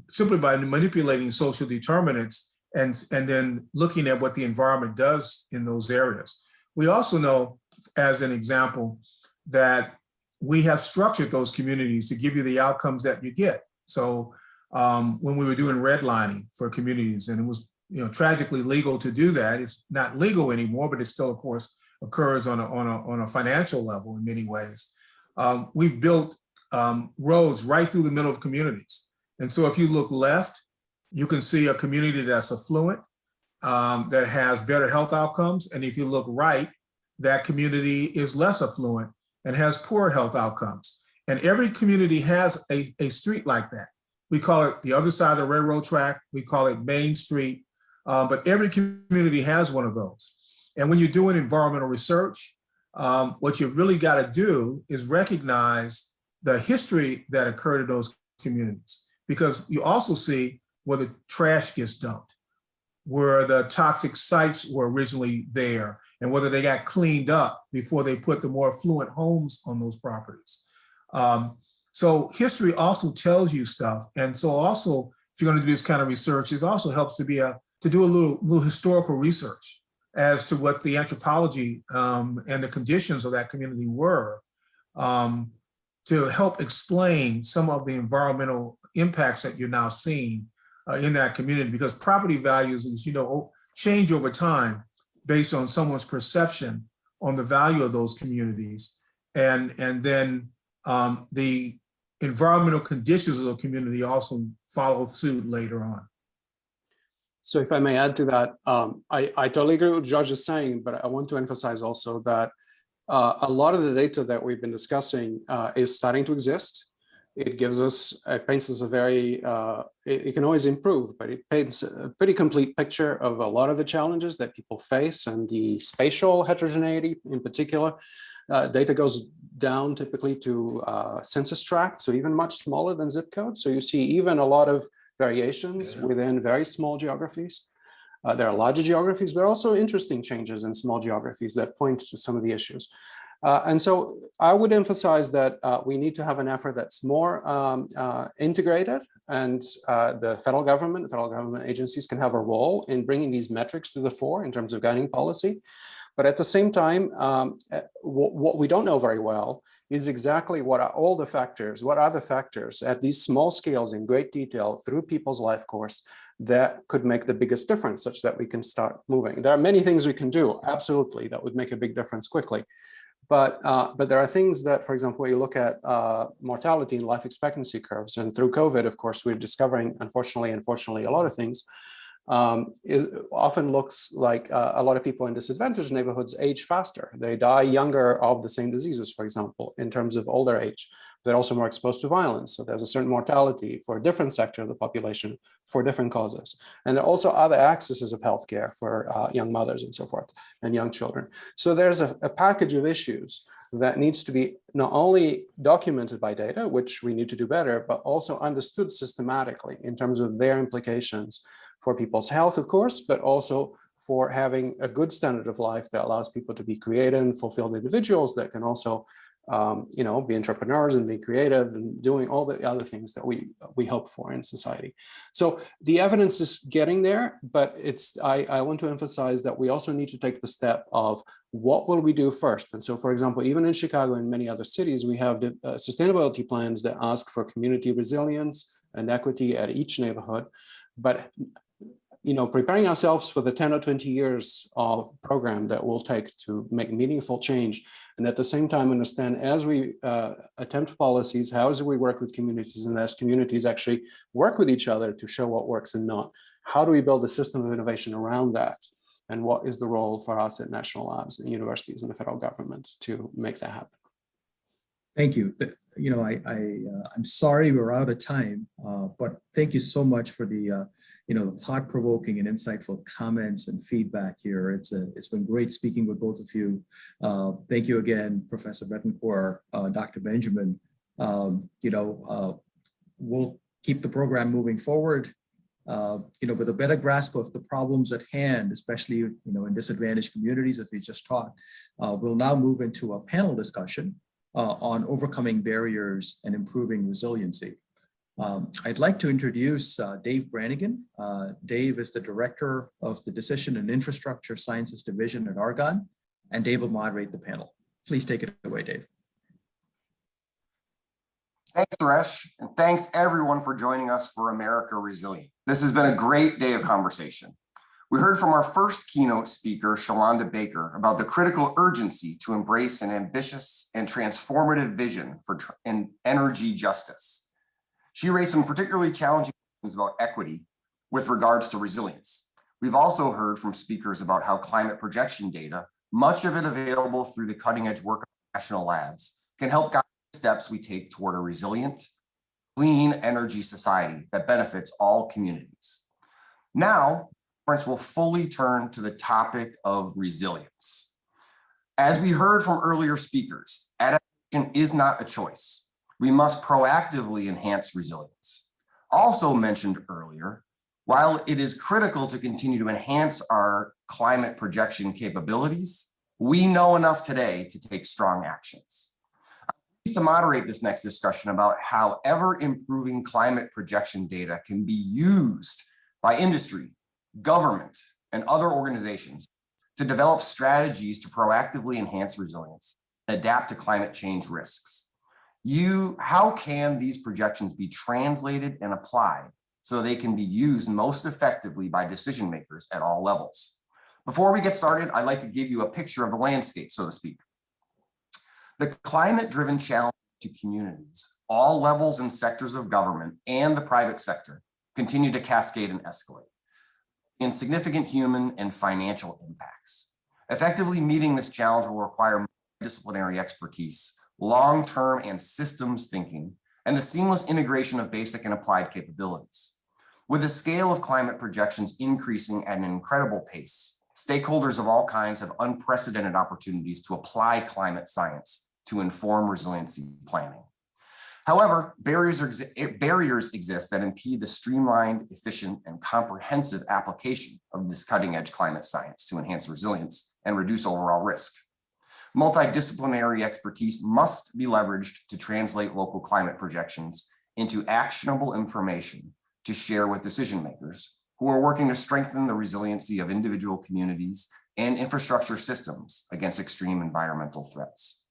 simply by manipulating social determinants and then looking at what the environment does in those areas. We also know, as an example, that we have structured those communities to give you the outcomes that you get. So when we were doing redlining for communities, and it was tragically legal to do that, it's not legal anymore, but it still, of course, occurs on a financial level in many ways. We've built roads right through the middle of communities. And so if you look left, you can see a community that's affluent, that has better health outcomes. And if you look right, that community is less affluent and has poor health outcomes. And every community has a street like that. We call it the other side of the railroad track. We call it Main Street, but every community has one of those. And when you're doing environmental research, what you've really got to do is recognize the history that occurred in those communities, because you also see where the trash gets dumped, where the toxic sites were originally there, and whether they got cleaned up before they put the more affluent homes on those properties. So history also tells you stuff. And so also, if you're going to do this kind of research, it also helps to do a little historical research as to what the anthropology and the conditions of that community were, to help explain some of the environmental impacts that you're now seeing in that community, because property values, as you know, change over time based on someone's perception on the value of those communities, and then the environmental conditions of the community also follow suit later on. So if I may add to that, I totally agree with what George is saying, but I want to emphasize also that a lot of the data that we've been discussing is starting to exist. It gives us, it paints us a very, it can always improve, but it paints a pretty complete picture of a lot of the challenges that people face and the spatial heterogeneity in particular. Data goes down typically to census tract, so even much smaller than zip code. So you see even a lot of variations within very small geographies. There are larger geographies, but also interesting changes in small geographies that point to some of the issues. And so I would emphasize that we need to have an effort that's more integrated, and the federal government agencies can have a role in bringing these metrics to the fore in terms of guiding policy. But at the same time, what we don't know very well is exactly what are all the factors, what are the factors at these small scales in great detail through people's life course that could make the biggest difference, such that we can start moving. There are many things we can do, absolutely, that would make a big difference quickly. But there are things that, for example, you look at mortality and life expectancy curves, and through COVID, of course, we're discovering, unfortunately, a lot of things. It often looks like a lot of people in disadvantaged neighborhoods age faster. They die younger of the same diseases, for example, in terms of older age. They're also more exposed to violence. So there's a certain mortality for a different sector of the population for different causes. And there are also other accesses of healthcare for young mothers and so forth, and young children. So there's a package of issues that needs to be not only documented by data, which we need to do better, but also understood systematically in terms of their implications for people's health, of course, but also for having a good standard of life that allows people to be creative and fulfilled individuals that can also be entrepreneurs and be creative and doing all the other things that we hope for in society. So the evidence is getting there, but I want to emphasize that we also need to take the step of what will we do first. And so, for example, even in Chicago and many other cities, we have the sustainability plans that ask for community resilience and equity at each neighborhood. But preparing ourselves for the 10 or 20 years of program that will take to make meaningful change, and at the same time understand as we attempt policies, how do we work with communities, and as communities actually work with each other to show what works and not, how do we build a system of innovation around that, and what is the role for us at national labs and universities and the federal government to make that happen. Thank you. I'm sorry we're out of time, but thank you so much for the thought-provoking and insightful comments and feedback here. It's been great speaking with both of you. Thank you again, Professor Betancourt, Dr. Benjamin. We'll keep the program moving forward. With a better grasp of the problems at hand, especially in disadvantaged communities, as we just talked. We'll now move into a panel discussion on overcoming barriers and improving resiliency. I'd like to introduce Dave Brannigan. Dave is the Director of the Decision and Infrastructure Sciences Division at Argonne, and Dave will moderate the panel. Please take it away, Dave. Thanks, Suresh, and thanks everyone for joining us for America Resilient. This has been a great day of conversation. We heard from our first keynote speaker, Shalonda Baker, about the critical urgency to embrace an ambitious and transformative vision for energy justice. She raised some particularly challenging questions about equity with regards to resilience. We've also heard from speakers about how climate projection data, much of it available through the cutting edge work of national labs, can help guide the steps we take toward a resilient, clean energy society that benefits all communities. Now, conference will fully turn to the topic of resilience. As we heard from earlier speakers, adaptation is not a choice. We must proactively enhance resilience. Also mentioned earlier, while it is critical to continue to enhance our climate projection capabilities, we know enough today to take strong actions. I'm pleased to moderate this next discussion about how ever-improving climate projection data can be used by industry, government, and other organizations to develop strategies to proactively enhance resilience and adapt to climate change risks. How can these projections be translated and applied so they can be used most effectively by decision makers at all levels? Before we get started, I'd like to give you a picture of the landscape, so to speak. The climate-driven challenge to communities, all levels and sectors of government and the private sector, continue to cascade and escalate in significant human and financial impacts. Effectively meeting this challenge will require multidisciplinary expertise, long-term and systems thinking, and the seamless integration of basic and applied capabilities. With the scale of climate projections increasing at an incredible pace, stakeholders of all kinds have unprecedented opportunities to apply climate science to inform resiliency planning. However, barriers exist that impede the streamlined, efficient, and comprehensive application of this cutting-edge climate science to enhance resilience and reduce overall risk. Multidisciplinary expertise must be leveraged to translate local climate projections into actionable information to share with decision makers who are working to strengthen the resiliency of individual communities and infrastructure systems against extreme environmental threats.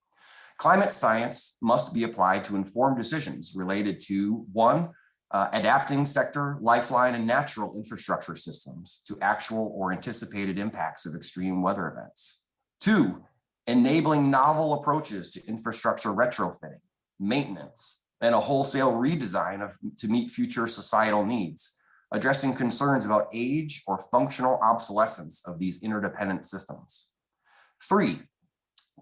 Climate science must be applied to inform decisions related to, one, adapting sector, lifeline, and natural infrastructure systems to actual or anticipated impacts of extreme weather events. Two, enabling novel approaches to infrastructure retrofitting, maintenance, and a wholesale redesign to meet future societal needs, addressing concerns about age or functional obsolescence of these interdependent systems. Three,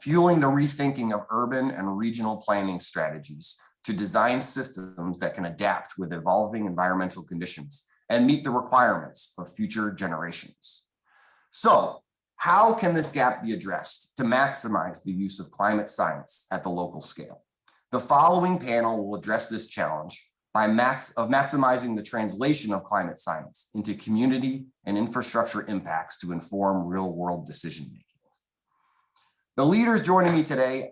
fueling the rethinking of urban and regional planning strategies to design systems that can adapt with evolving environmental conditions and meet the requirements of future generations. So, how can this gap be addressed to maximize the use of climate science at the local scale? The following panel will address this challenge by maximizing the translation of climate science into community and infrastructure impacts to inform real-world decision-making. The leaders joining me today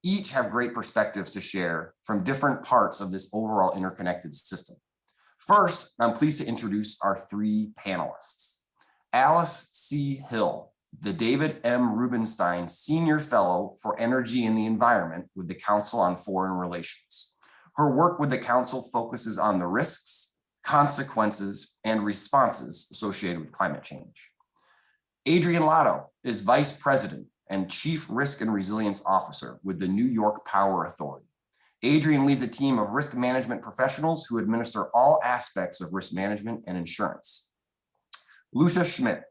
each have great perspectives to share from different parts of this overall interconnected system. First, I'm pleased to introduce our three panelists. Alice C. Hill, the David M. Rubenstein Senior Fellow for Energy and the Environment with the Council on Foreign Relations. Her work with the Council focuses on the risks, consequences, and responses associated with climate change. Adrian Lotto is Vice President and Chief Risk and Resilience Officer with the New York Power Authority. Adrian leads a team of risk management professionals who administer all aspects of risk management and insurance. Lucia Schmidt,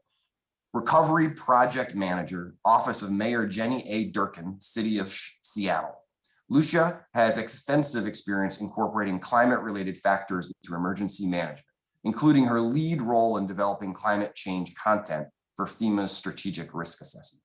Recovery Project Manager, Office of Mayor Jenny A. Durkin, City of Seattle. Lucia has extensive experience incorporating climate-related factors into emergency management, including her lead role in developing climate change content for FEMA's strategic risk assessment.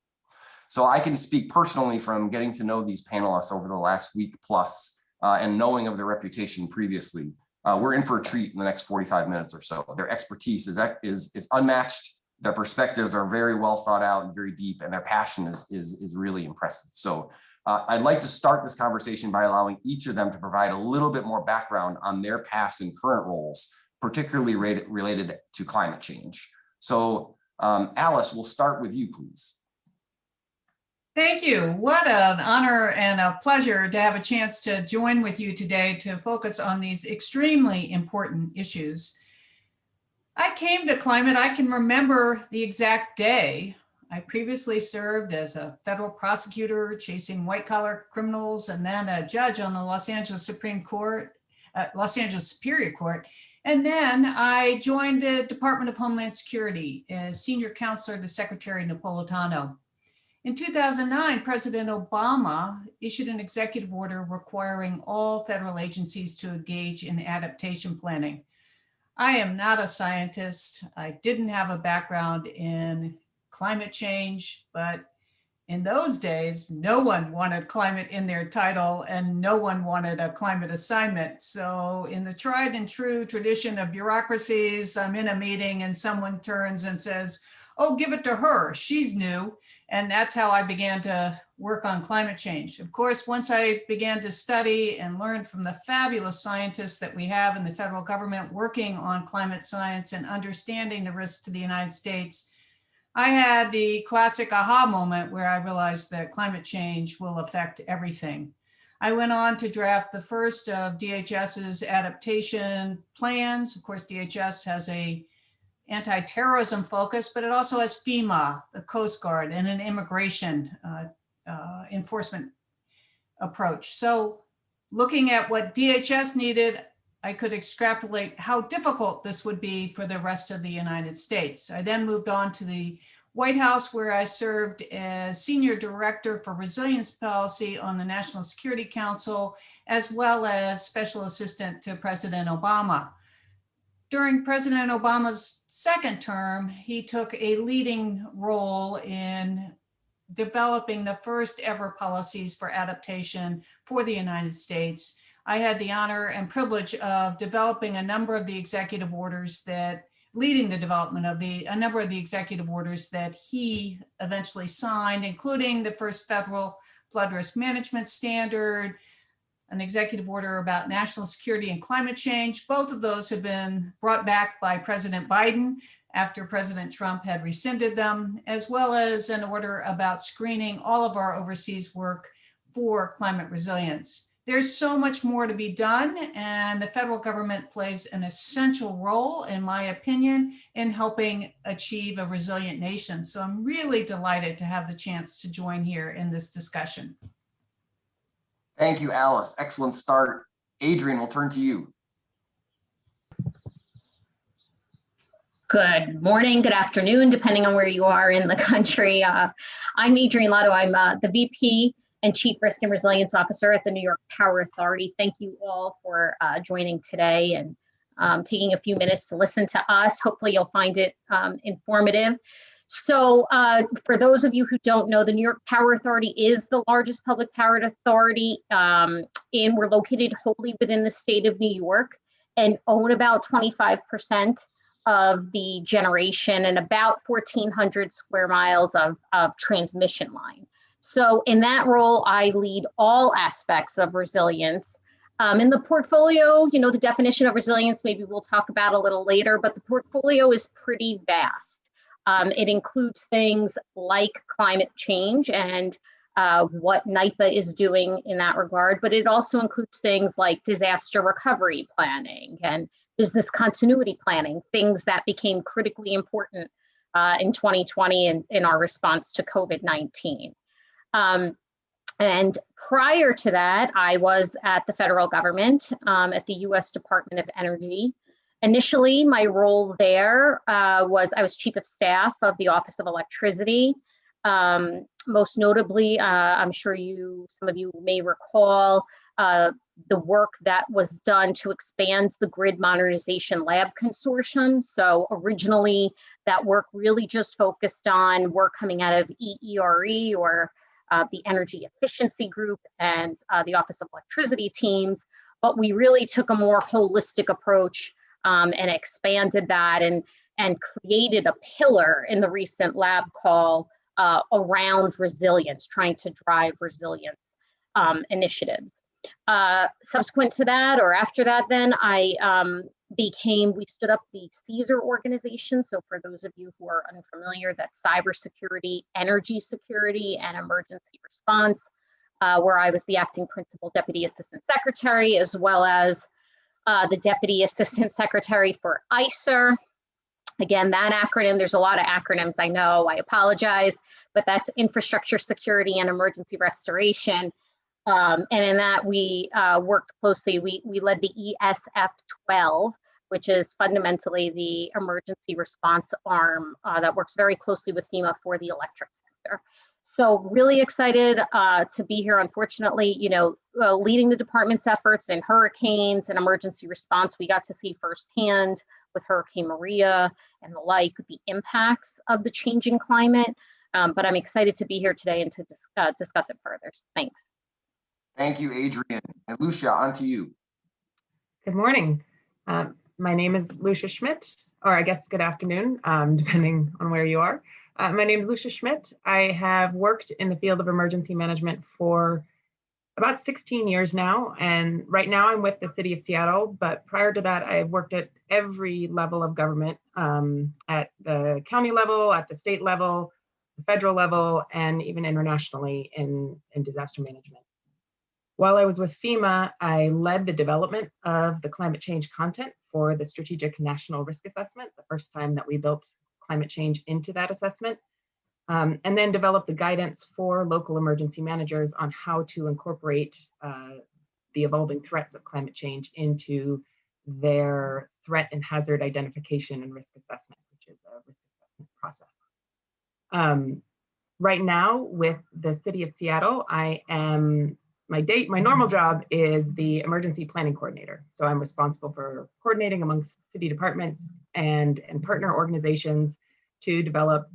So I can speak personally from getting to know these panelists over the last week plus and knowing of their reputation previously. We're in for a treat in the next 45 minutes or so. Their expertise is unmatched. Their perspectives are very well thought out and very deep, and their passion is really impressive. So I'd like to start this conversation by allowing each of them to provide a little bit more background on their past and current roles, particularly related to climate change. So Alice, we'll start with you, please. Thank you. What an honor and a pleasure to have a chance to join with you today to focus on these extremely important issues. I came to climate, I can remember the exact day. I previously served as a federal prosecutor chasing white-collar criminals and then a judge on the Los Angeles Supreme Court. Los Angeles Superior Court. And then I joined the Department of Homeland Security as senior counselor to Secretary Napolitano. In 2009, President Obama issued an executive order requiring all federal agencies to engage in adaptation planning. I am not a scientist. I didn't have a background in climate change, but in those days, no one wanted climate in their title and no one wanted a climate assignment. So in the tried and true tradition of bureaucracies, I'm in a meeting and someone turns and says, oh, give it to her, she's new. And that's how I began to work on climate change. Of course, once I began to study and learn from the fabulous scientists that we have in the federal government working on climate science and understanding the risks to the United States, I had the classic aha moment where I realized that climate change will affect everything. I went on to draft the first of DHS's adaptation plans. Of course, DHS has a anti-terrorism focus, but it also has FEMA, the Coast Guard, and an immigration enforcement approach. So looking at what DHS needed, I could extrapolate how difficult this would be for the rest of the United States. I then moved on to the White House, where I served as Senior Director for Resilience Policy on the National Security Council, as well as Special Assistant to President Obama. During President Obama's second term, he took a leading role in developing the first ever policies for adaptation for the United States. I had the honor and privilege of developing a number of the executive orders leading the development of a number of the executive orders that he eventually signed, including the first federal flood risk management standard, an executive order about national security and climate change. Both of those have been brought back by President Biden after President Trump had rescinded them, as well as an order about screening all of our overseas work for climate resilience. There's so much more to be done, and the federal government plays an essential role, in my opinion, in helping achieve a resilient nation. So I'm really delighted to have the chance to join here in this discussion. Thank you, Alice. Excellent start. Adrian, we'll turn to you. Good morning, good afternoon, depending on where you are in the country. I'm Adrian Lotto. I'm the VP and Chief Risk and Resilience Officer at the New York Power Authority. Thank you all for joining today and taking a few minutes to listen to us. Hopefully you'll find it informative. So for those of you who don't know, the New York Power Authority is the largest public power authority, and we're located wholly within the state of New York and own about 25% of the generation and about 1,400 square miles of transmission line. So in that role, I lead all aspects of resilience. In the portfolio, the definition of resilience, maybe we'll talk about a little later, but the portfolio is pretty vast. It includes things like climate change and what NYPA is doing in that regard, but it also includes things like disaster recovery planning and business continuity planning, things that became critically important in 2020 and in our response to COVID-19. And prior to that, I was at the federal government at the U.S. Department of Energy. Initially, my role there was I was Chief of Staff of the Office of Electricity. Most notably, I'm sure some of you may recall the work that was done to expand the Grid Modernization Lab Consortium. So originally, that work really just focused on work coming out of EERE or the Energy Efficiency Group and the Office of Electricity teams, but we really took a more holistic approach and expanded that and created a pillar in the recent lab call around resilience, trying to drive resilience initiatives. Subsequent to that, or after that, then we stood up the CSER organization. So for those of you who are unfamiliar, that's cybersecurity, energy security, and emergency response, where I was the acting principal deputy assistant secretary, as well as the Deputy Assistant Secretary for ICER. Again, that acronym, there's a lot of acronyms, I know, I apologize, but that's Infrastructure Security and Emergency Restoration. And in that we worked closely, we led the ESF 12, which is fundamentally the emergency response arm that works very closely with FEMA for the electric sector. So really excited to be here. Unfortunately, leading the department's efforts in hurricanes and emergency response, we got to see firsthand with Hurricane Maria and the like, the impacts of the changing climate. But I'm excited to be here today and to discuss it further. So thanks. Thank you, Adrian. And Lucia, on to you. Good morning. My name is Lucia Schmidt, or I guess good afternoon, depending on where you are. My name is Lucia Schmidt. I have worked in the field of emergency management for about 16 years now. And right now I'm with the city of Seattle, but prior to that, I've worked at every level of government, at the county level, at the state level, the federal level, and even internationally in disaster management. While I was with FEMA, I led the development of the climate change content for the Strategic National Risk Assessment, the first time that we built climate change into that assessment, and then developed the guidance for local emergency managers on how to incorporate the evolving threats of climate change into their threat and hazard identification and risk assessment, which is a risk assessment process. Right now with the city of Seattle, my normal job is the emergency planning coordinator. So I'm responsible for coordinating amongst city departments and partner organizations to develop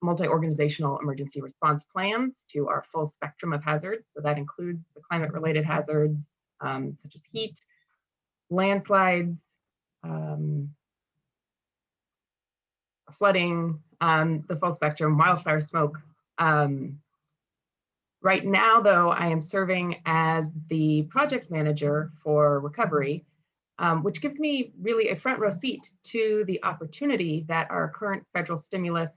multi-organizational emergency response plans to our full spectrum of hazards. So that includes the climate-related hazards, such as heat, landslides, flooding, the full spectrum, wildfire smoke. Right now, though, I am serving as the project manager for recovery, which gives me really a front row seat to the opportunity that our current federal stimulus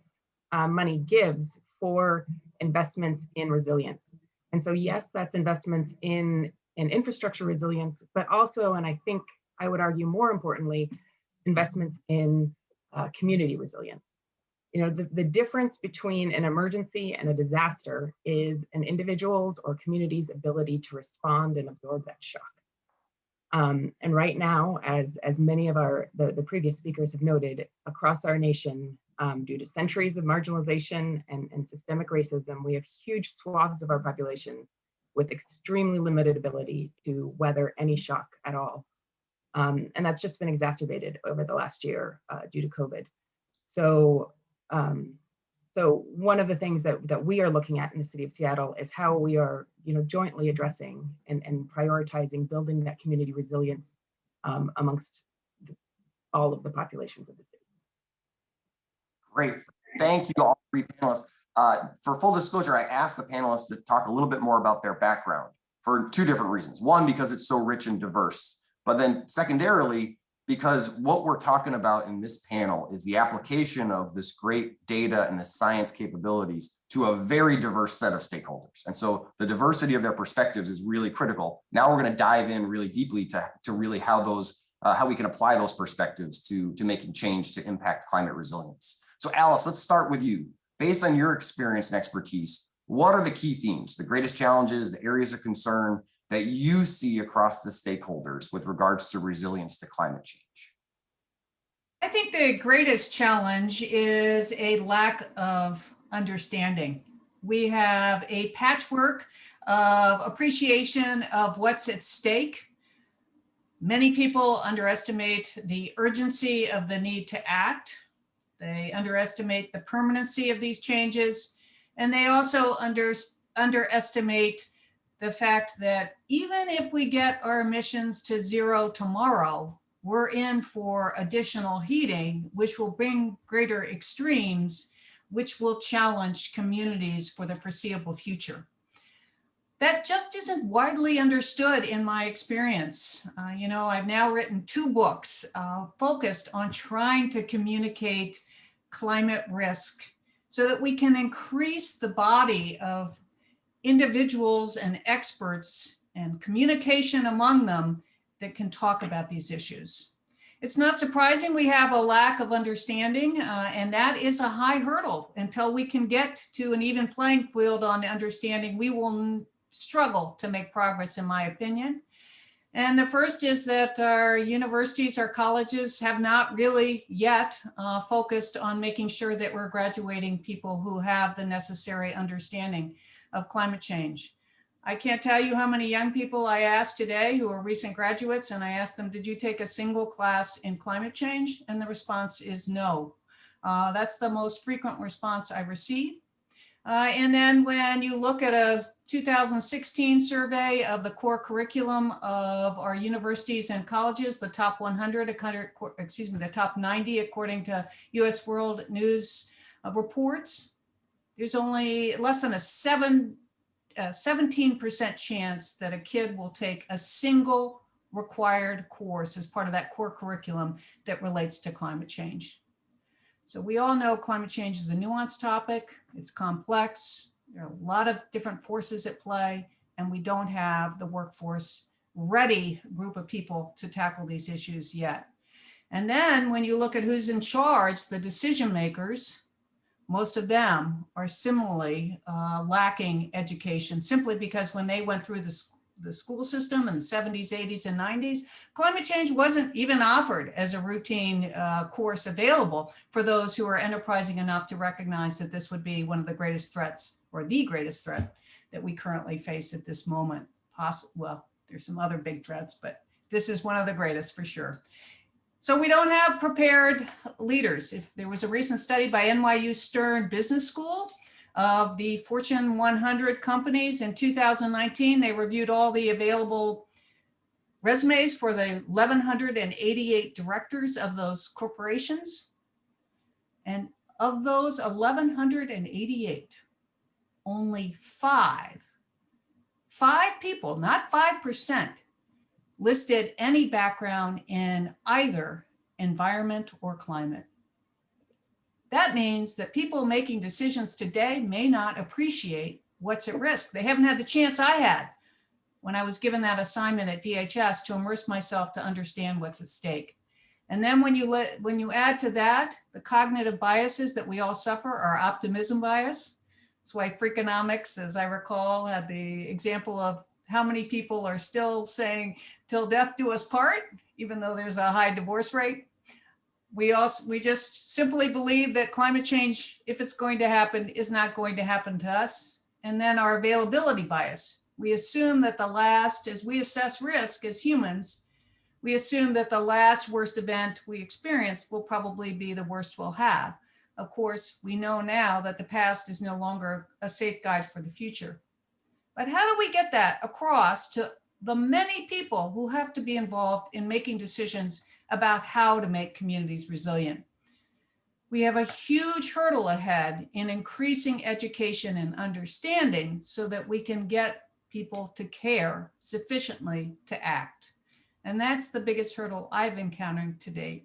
money gives for investments in resilience. And so, yes, that's investments in infrastructure resilience, but also, and I think I would argue more importantly, investments in community resilience. The difference between an emergency and a disaster is an individual's or community's ability to respond and absorb that shock. And right now, as many of the previous speakers have noted, across our nation, due to centuries of marginalization and systemic racism, we have huge swaths of our population with extremely limited ability to weather any shock at all. And that's just been exacerbated over the last year due to COVID. So one of the things that we are looking at in the city of Seattle is how we are, jointly addressing and prioritizing building that community resilience amongst all of the populations of the city. Great. Thank you all three panelists. For full disclosure, I asked the panelists to talk a little bit more about their background for two different reasons. One, because it's so rich and diverse, but then secondarily, because what we're talking about in this panel is the application of this great data and the science capabilities to a very diverse set of stakeholders. And so the diversity of their perspectives is really critical. Now we're going to dive in really deeply to really how we can apply those perspectives to making change to impact climate resilience. So Alice, let's start with you. Based on your experience and expertise, what are the key themes, the greatest challenges, the areas of concern that you see across the stakeholders with regards to resilience to climate change? I think the greatest challenge is a lack of understanding. We have a patchwork of appreciation of what's at stake. Many people underestimate the urgency of the need to act. They underestimate the permanency of these changes. And they also underestimate the fact that even if we get our emissions to zero tomorrow, we're in for additional heating, which will bring greater extremes, which will challenge communities for the foreseeable future. That just isn't widely understood in my experience. I've now written 2 books focused on trying to communicate climate risk so that we can increase the body of individuals and experts and communication among them that can talk about these issues. It's not surprising we have a lack of understanding, and that is a high hurdle. Until we can get to an even playing field on understanding, we will struggle to make progress, in my opinion. And the first is that our universities, our colleges have not really yet focused on making sure that we're graduating people who have the necessary understanding of climate change. I can't tell you how many young people I asked today who are recent graduates, and I asked them, did you take a single class in climate change? And the response is no. That's the most frequent response I receive. And then when you look at a 2016 survey of the core curriculum of our universities and colleges, the top 100, the top 90, according to US World News reports, there's only less than a 17% chance that a kid will take a single required course as part of that core curriculum that relates to climate change. So we all know climate change is a nuanced topic. It's complex. There are a lot of different forces at play, and we don't have the workforce ready group of people to tackle these issues yet. And then when you look at who's in charge, the decision makers, most of them are similarly lacking education, simply because when they went through the school system in the 70s, 80s, and 90s, climate change wasn't even offered as a routine course available for those who are enterprising enough to recognize that this would be one of the greatest threats, or the greatest threat that we currently face at this moment. Well, there's some other big threats, but this is one of the greatest for sure. So we don't have prepared leaders. If there was a recent study by NYU Stern Business School of the Fortune 100 companies in 2019, they reviewed all the available resumes for the 1,188 directors of those corporations. And of those 1,188, only five people, not 5%, listed any background in either environment or climate. That means that people making decisions today may not appreciate what's at risk. They haven't had the chance I had when I was given that assignment at DHS to immerse myself to understand what's at stake. And then when you add to that the cognitive biases that we all suffer, our optimism bias. That's why Freakonomics, as I recall, had the example of how many people are still saying till death do us part, even though there's a high divorce rate. We just simply believe that climate change, if it's going to happen, is not going to happen to us. And then our availability bias. We assume that as we assess risk as humans, we assume that the last worst event we experience will probably be the worst we'll have. Of course, we know now that the past is no longer a safe guide for the future. But how do we get that across to the many people who have to be involved in making decisions about how to make communities resilient? We have a huge hurdle ahead in increasing education and understanding so that we can get people to care sufficiently to act. And that's the biggest hurdle I've encountered to date.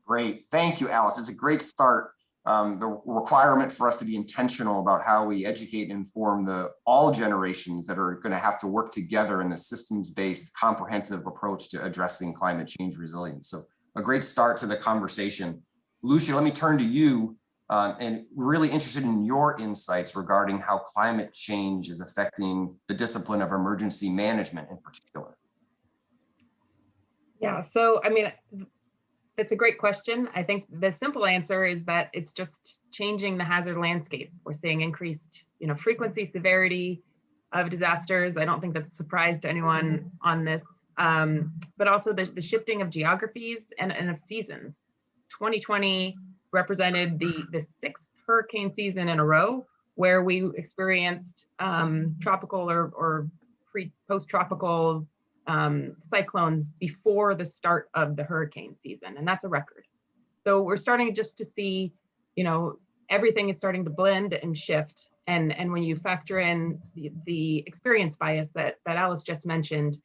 Great, thank you, Alice. It's a great start. The requirement for us to be intentional about how we educate and inform all generations that are going to have to work together in the systems-based comprehensive approach to addressing climate change resilience. So a great start to the conversation. Lucia, let me turn to you and really interested in your insights regarding how climate change is affecting the discipline of emergency management in particular. Yeah, so I mean, it's a great question. I think the simple answer is that it's just changing the hazard landscape. We're seeing increased, frequency, severity of disasters. I don't think that's a surprise to anyone on this, but also the shifting of geographies and of seasons. 2020 represented the sixth hurricane season in a row where we experienced tropical or post-tropical cyclones before the start of the hurricane season, and that's a record. So we're starting just to see, everything is starting to blend and shift. And when you factor in the experience bias that Alice just mentioned,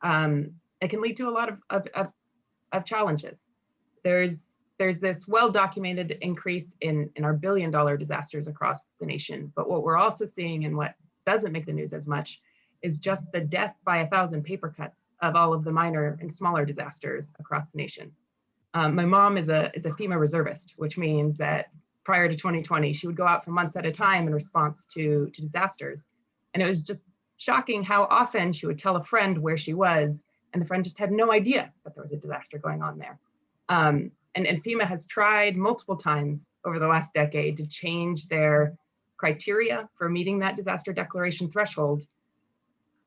it can lead to a lot of challenges. There's this well-documented increase in our billion-dollar disasters across the nation. But what we're also seeing, and what doesn't make the news as much, is just the death by 1,000 paper cuts of all of the minor and smaller disasters across the nation. My mom is a FEMA reservist, which means that prior to 2020, she would go out for months at a time in response to disasters. And it was just shocking how often she would tell a friend where she was, and the friend just had no idea that there was a disaster going on there. And FEMA has tried multiple times over the last decade to change their criteria for meeting that disaster declaration threshold,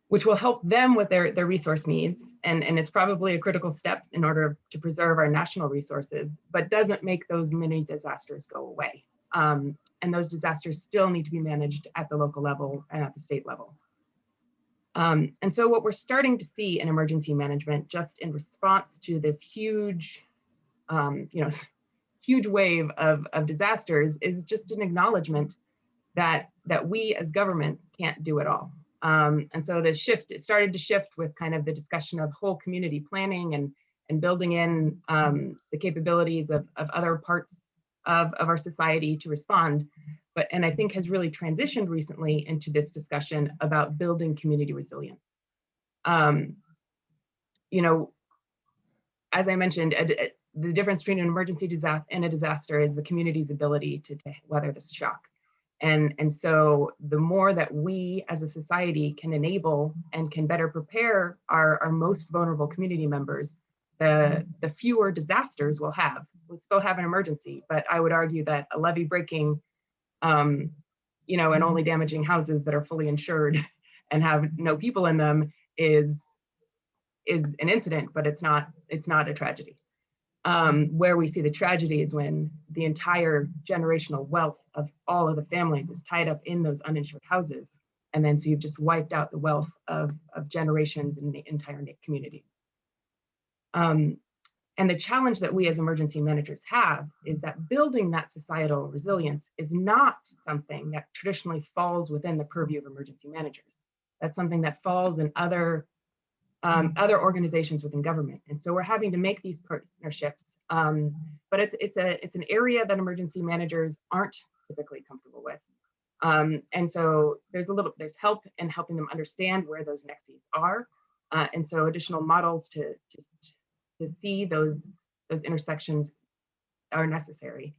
which will help them with their resource needs, and is probably a critical step in order to preserve our national resources, but doesn't make those many disasters go away. And those disasters still need to be managed at the local level and at the state level. And so what we're starting to see in emergency management, just in response to this huge, huge wave of disasters, is just an acknowledgement that we as government can't do it all. And so it started to shift with kind of the discussion of whole community planning and building in the capabilities of other parts of our society to respond. And I think has really transitioned recently into this discussion about building community resilience. As I mentioned, the difference between an emergency disaster and a disaster is the community's ability to weather this shock. And so the more that we as a society can enable and can better prepare our most vulnerable community members, the fewer disasters we'll have. We'll still have an emergency, but I would argue that a levee breaking, and only damaging houses that are fully insured and have no people in them is an incident, but it's not a tragedy. Where we see the tragedy is when the entire generational wealth of all of the families is tied up in those uninsured houses. And then so you've just wiped out the wealth of generations and entire communities. And the challenge that we as emergency managers have is that building that societal resilience is not something that traditionally falls within the purview of emergency managers. That's something that falls in other organizations within government. And so we're having to make these partnerships, but it's an area that emergency managers aren't typically comfortable with. And so there's help in helping them understand where those nexes are. And so additional models to see those intersections are necessary.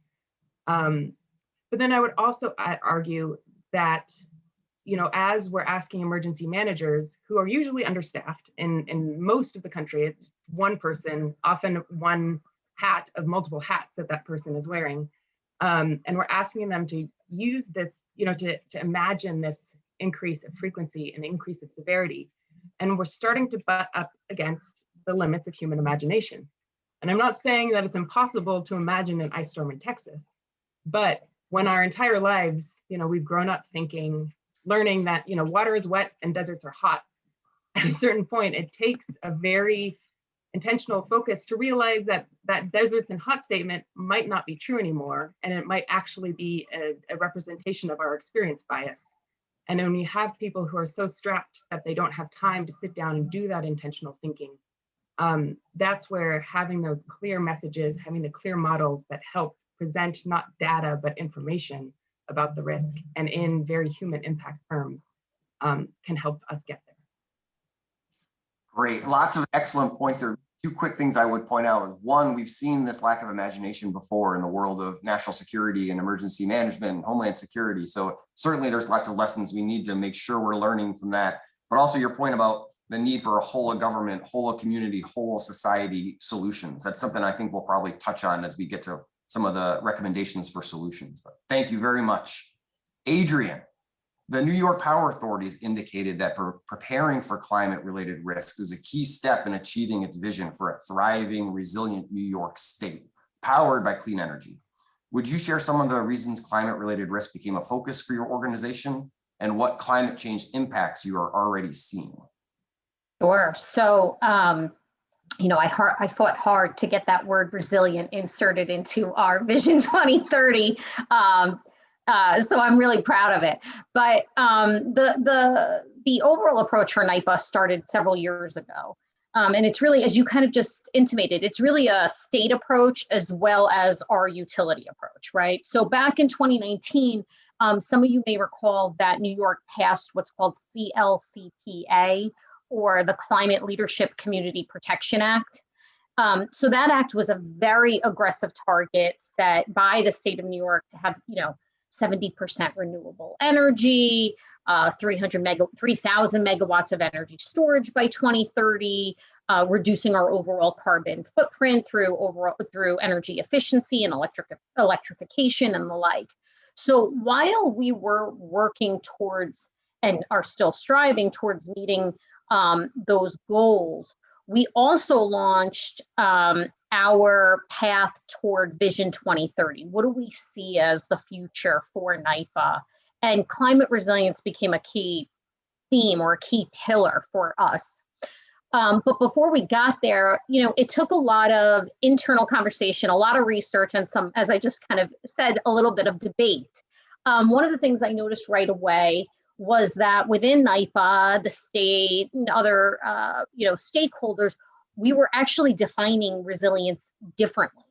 But then I would also argue that, as we're asking emergency managers, who are usually understaffed in most of the country, it's one person, often one hat of multiple hats that person is wearing. And we're asking them to use this, to imagine this increase of frequency and increase of severity. And we're starting to butt up against the limits of human imagination. And I'm not saying that it's impossible to imagine an ice storm in Texas, but when our entire lives, we've grown up learning that, water is wet and deserts are hot. At a certain point, it takes a very intentional focus to realize that deserts and hot statement might not be true anymore. And it might actually be a representation of our experience bias. And when you have people who are so strapped that they don't have time to sit down and do that intentional thinking, that's where having those clear messages, having the clear models that help present not data, but information about the risk and in very human impact terms can help us get there. Great, lots of excellent points there. Two quick things I would point out. One, we've seen this lack of imagination before in the world of national security and emergency management and homeland security. So certainly there's lots of lessons we need to make sure we're learning from that. But also your point about the need for a whole of government, whole of community, whole of society solutions. That's something I think we'll probably touch on as we get to some of the recommendations for solutions. But thank you very much. Adrian, the New York Power Authority has indicated that preparing for climate-related risks is a key step in achieving its vision for a thriving, resilient New York state, powered by clean energy. Would you share some of the reasons climate-related risk became a focus for your organization and what climate change impacts you are already seeing? Sure. So, I fought hard to get that word resilient inserted into our Vision 2030. So I'm really proud of it. But the overall approach for NYPA started several years ago. And it's really, as you kind of just intimated, it's really a state approach as well as our utility approach, right? So back in 2019, some of you may recall that New York passed what's called CLCPA, or the Climate Leadership Community Protection Act. So that act was a very aggressive target set by the state of New York to have, 70% renewable energy, 3,000 megawatts of energy storage by 2030, reducing our overall carbon footprint through energy efficiency and electrification and the like. So while we were working towards and are still striving towards meeting those goals, we also launched our path toward Vision 2030. What do we see as the future for NYPA? And climate resilience became a key theme or a key pillar for us. But before we got there, it took a lot of internal conversation, a lot of research, and some, as I just kind of said, a little bit of debate. One of the things I noticed right away was that within NYPA, the state, and other stakeholders, we were actually defining resilience differently.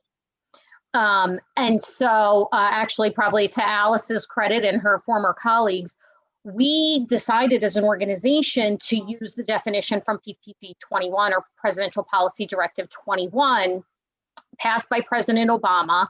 And so actually, probably to Alice's credit and her former colleagues, we decided as an organization to use the definition from PPD 21 or Presidential Policy Directive 21, passed by President Obama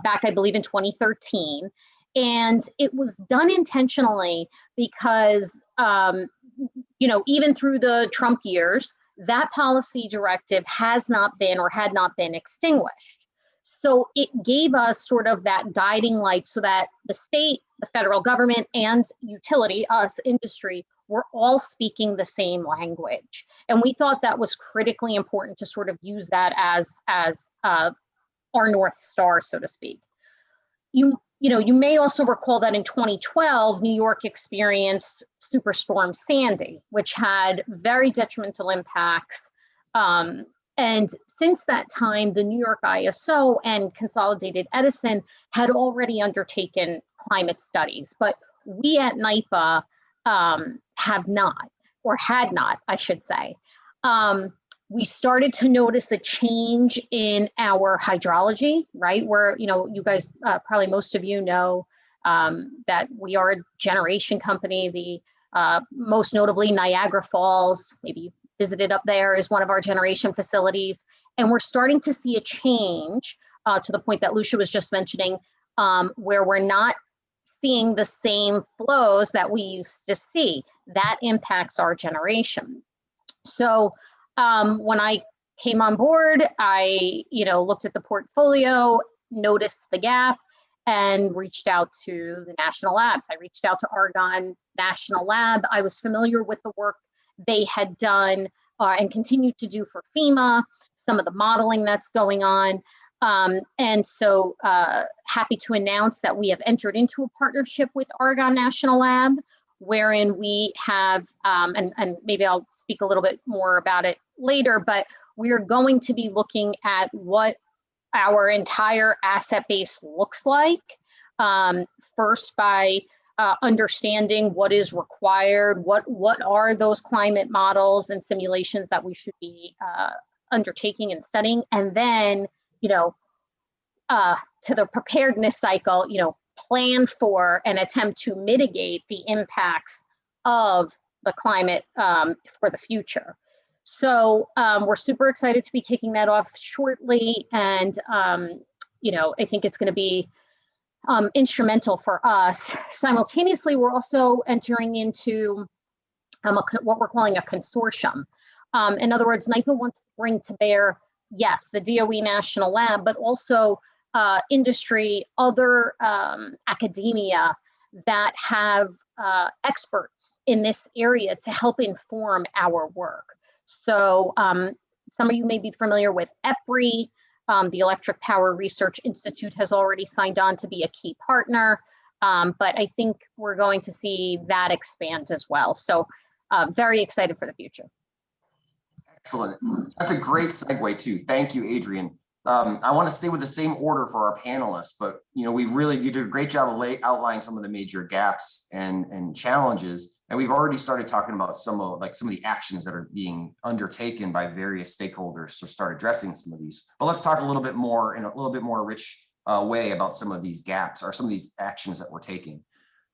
back, I believe, in 2013. And it was done intentionally because, even through the Trump years, that policy directive has not been or had not been extinguished. So it gave us sort of that guiding light so that the state, the federal government, and utility, us, industry, were all speaking the same language. And we thought that was critically important to sort of use that as our North Star, so to speak. You may also recall that in 2012, New York experienced Superstorm Sandy, which had very detrimental impacts. And since that time, the New York ISO and Consolidated Edison had already undertaken climate studies, but we at NYPA have not, or had not, I should say. We started to notice a change in our hydrology, right? Where, you guys, probably most of you know that we are a generation company. The most notably Niagara Falls, maybe you visited up there, is one of our generation facilities. And we're starting to see a change to the point that Lucia was just mentioning, where we're not seeing the same flows that we used to see. That impacts our generation. So when I came on board, I looked at the portfolio, noticed the gap, and reached out to the national labs. I reached out to Argonne National Lab. I was familiar with the work they had done and continued to do for FEMA, some of the modeling that's going on. And so happy to announce that we have entered into a partnership with Argonne National Lab, wherein we have, and maybe I'll speak a little bit more about it later, but we are going to be looking at what our entire asset base looks like. First, by understanding what is required, what are those climate models and simulations that we should be undertaking and studying, and then, to the preparedness cycle, plan for and attempt to mitigate the impacts of the climate for the future. So we're super excited to be kicking that off shortly. And, I think it's going to be instrumental for us. Simultaneously, we're also entering into what we're calling a consortium. In other words, NYPA wants to bring to bear, yes, the DOE National Lab, but also industry, other academia that have experts in this area to help inform our work. So some of you may be familiar with EPRI. The Electric Power Research Institute has already signed on to be a key partner, but I think we're going to see that expand as well. So very excited for the future. Excellent. That's a great segue too. Thank you, Adrian. I want to stay with the same order for our panelists, but you did a great job of outlining some of the major gaps and challenges, and we've already started talking about some of the actions that are being undertaken by various stakeholders to start addressing some of these. But let's talk a little bit more in a little bit more rich way about some of these gaps or some of these actions that we're taking.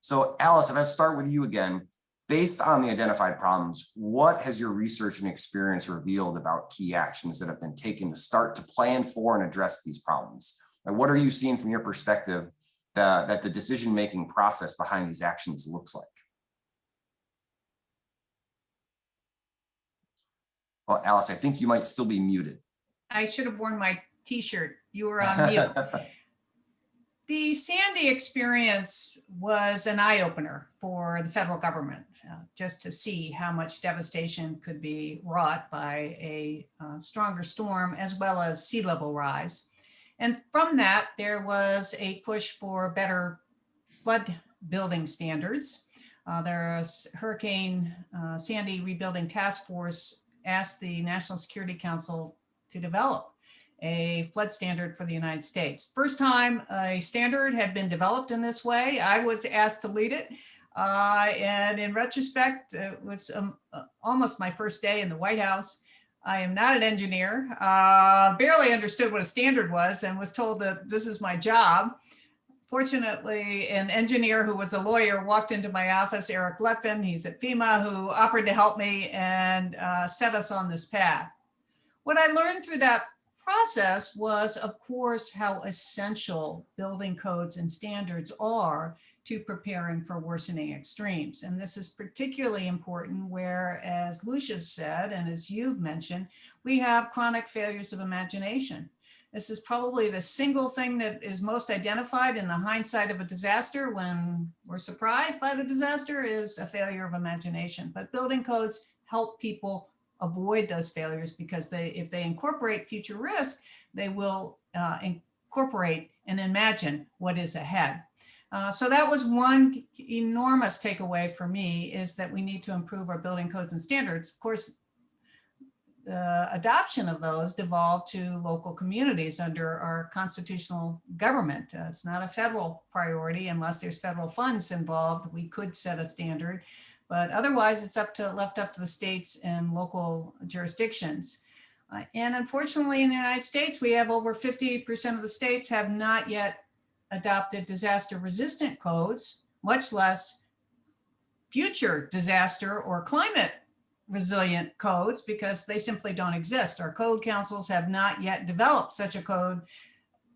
So, Alice, if I start with you again. Based on the identified problems, what has your research and experience revealed about key actions that have been taken to start to plan for and address these problems? And what are you seeing from your perspective that the decision-making process behind these actions looks like? Well, Alice, I think you might still be muted. I should have worn my t-shirt. You were on mute. The Sandy experience was an eye-opener for the federal government, just to see how much devastation could be wrought by a stronger storm as well as sea level rise. And from that, there was a push for better flood building standards. There's Hurricane Sandy Rebuilding Task Force asked the National Security Council to develop a flood standard for the United States. First time a standard had been developed in this way. I was asked to lead it. And in retrospect, it was almost my first day in the White House. I am not an engineer, barely understood what a standard was and was told that this is my job. Fortunately, an engineer who was a lawyer walked into my office, Eric Letvin, he's at FEMA, who offered to help me and set us on this path. What I learned through that process was, of course, how essential building codes and standards are to preparing for worsening extremes. And this is particularly important where, as Lucia said, and as you've mentioned, we have chronic failures of imagination. This is probably the single thing that is most identified in the hindsight of a disaster when we're surprised by the disaster is a failure of imagination. But building codes help people avoid those failures because if they incorporate future risk, they will incorporate and imagine what is ahead. So that was one enormous takeaway for me, is that we need to improve our building codes and standards. Of course, the adoption of those devolved to local communities under our constitutional government. It's not a federal priority unless there's federal funds involved. We could set a standard, but otherwise it's left up to the states and local jurisdictions. And unfortunately, in the United States, we have over 50% of the states have not yet adopted disaster-resistant codes, much less future disaster or climate resilient codes, because they simply don't exist. Our code councils have not yet developed such a code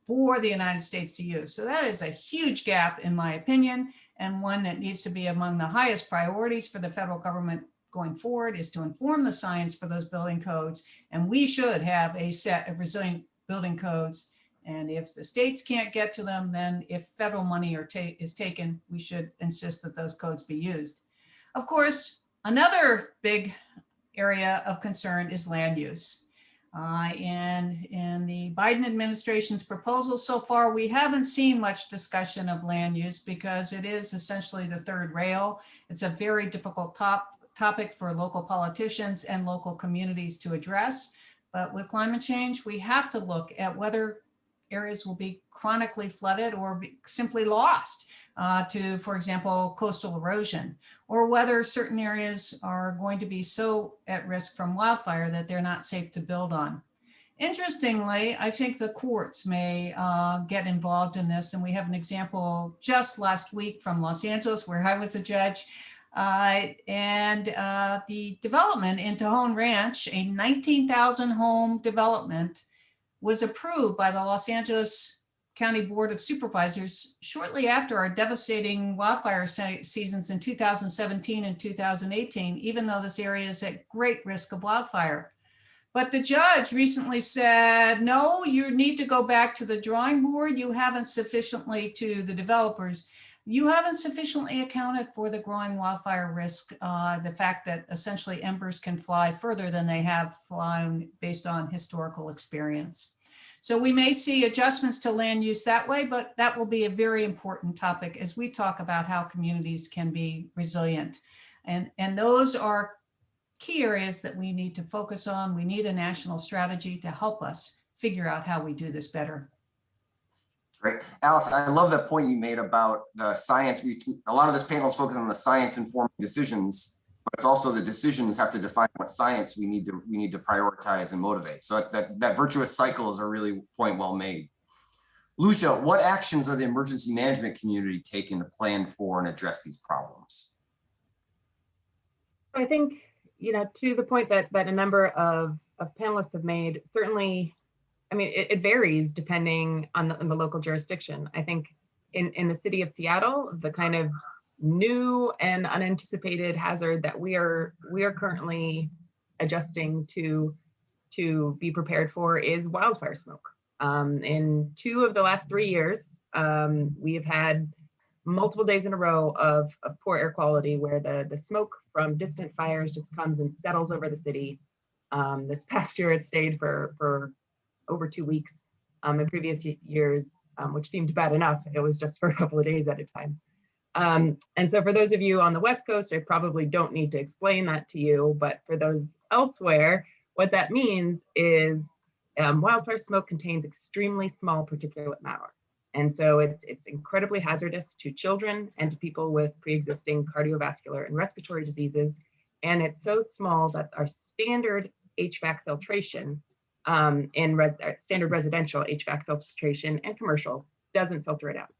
for the United States to use. So that is a huge gap, in my opinion, and one that needs to be among the highest priorities for the federal government going forward, is to inform the science for those building codes. And we should have a set of resilient building codes. And if the states can't get to them, then if federal money is taken, we should insist that those codes be used. Of course, another big area of concern is land use. And in the Biden administration's proposal so far, we haven't seen much discussion of land use because it is essentially the third rail. It's a very difficult topic for local politicians and local communities to address. But with climate change, we have to look at whether areas will be chronically flooded or simply lost to, for example, coastal erosion, or whether certain areas are going to be so at risk from wildfire that they're not safe to build on. Interestingly, I think the courts may get involved in this, and we have an example just last week from Los Angeles where I was a judge. The development in Tejon Ranch, a 19,000 home development, was approved by the Los Angeles County Board of Supervisors shortly after our devastating wildfire seasons in 2017 and 2018, even though this area is at great risk of wildfire. But the judge recently said, no, you need to go back to the drawing board. You haven't sufficiently, to the developers, you haven't sufficiently accounted for the growing wildfire risk, the fact that essentially embers can fly further than they have flown based on historical experience. So we may see adjustments to land use that way, but that will be a very important topic as we talk about how communities can be resilient. And those are key areas that we need to focus on. We need a national strategy to help us figure out how we do this better. Great. Alice, I love that point you made about the science. A lot of this panel is focused on the science informing decisions, but it's also the decisions have to define what science we need to prioritize and motivate. So that virtuous cycle is a really point well made. Lucia, what actions are the emergency management community taking to plan for and address these problems? I think, to the point that a number of panelists have made, certainly, I mean, it varies depending on the local jurisdiction. I think in the city of Seattle, the kind of new and unanticipated hazard that we are currently adjusting to be prepared for is wildfire smoke. In 2 of the last 3 years, we have had multiple days in a row of poor air quality where the smoke from distant fires just comes and settles over the city. This past year, it stayed for over 2 weeks. In previous years, which seemed bad enough, it was just for a couple of days at a time. And so for those of you on the West Coast, I probably don't need to explain that to you, but for those elsewhere, what that means is wildfire smoke contains extremely small particulate matter. And so it's incredibly hazardous to children and to people with pre-existing cardiovascular and respiratory diseases. And it's so small that our standard HVAC filtration standard residential HVAC filtration and commercial doesn't filter it out.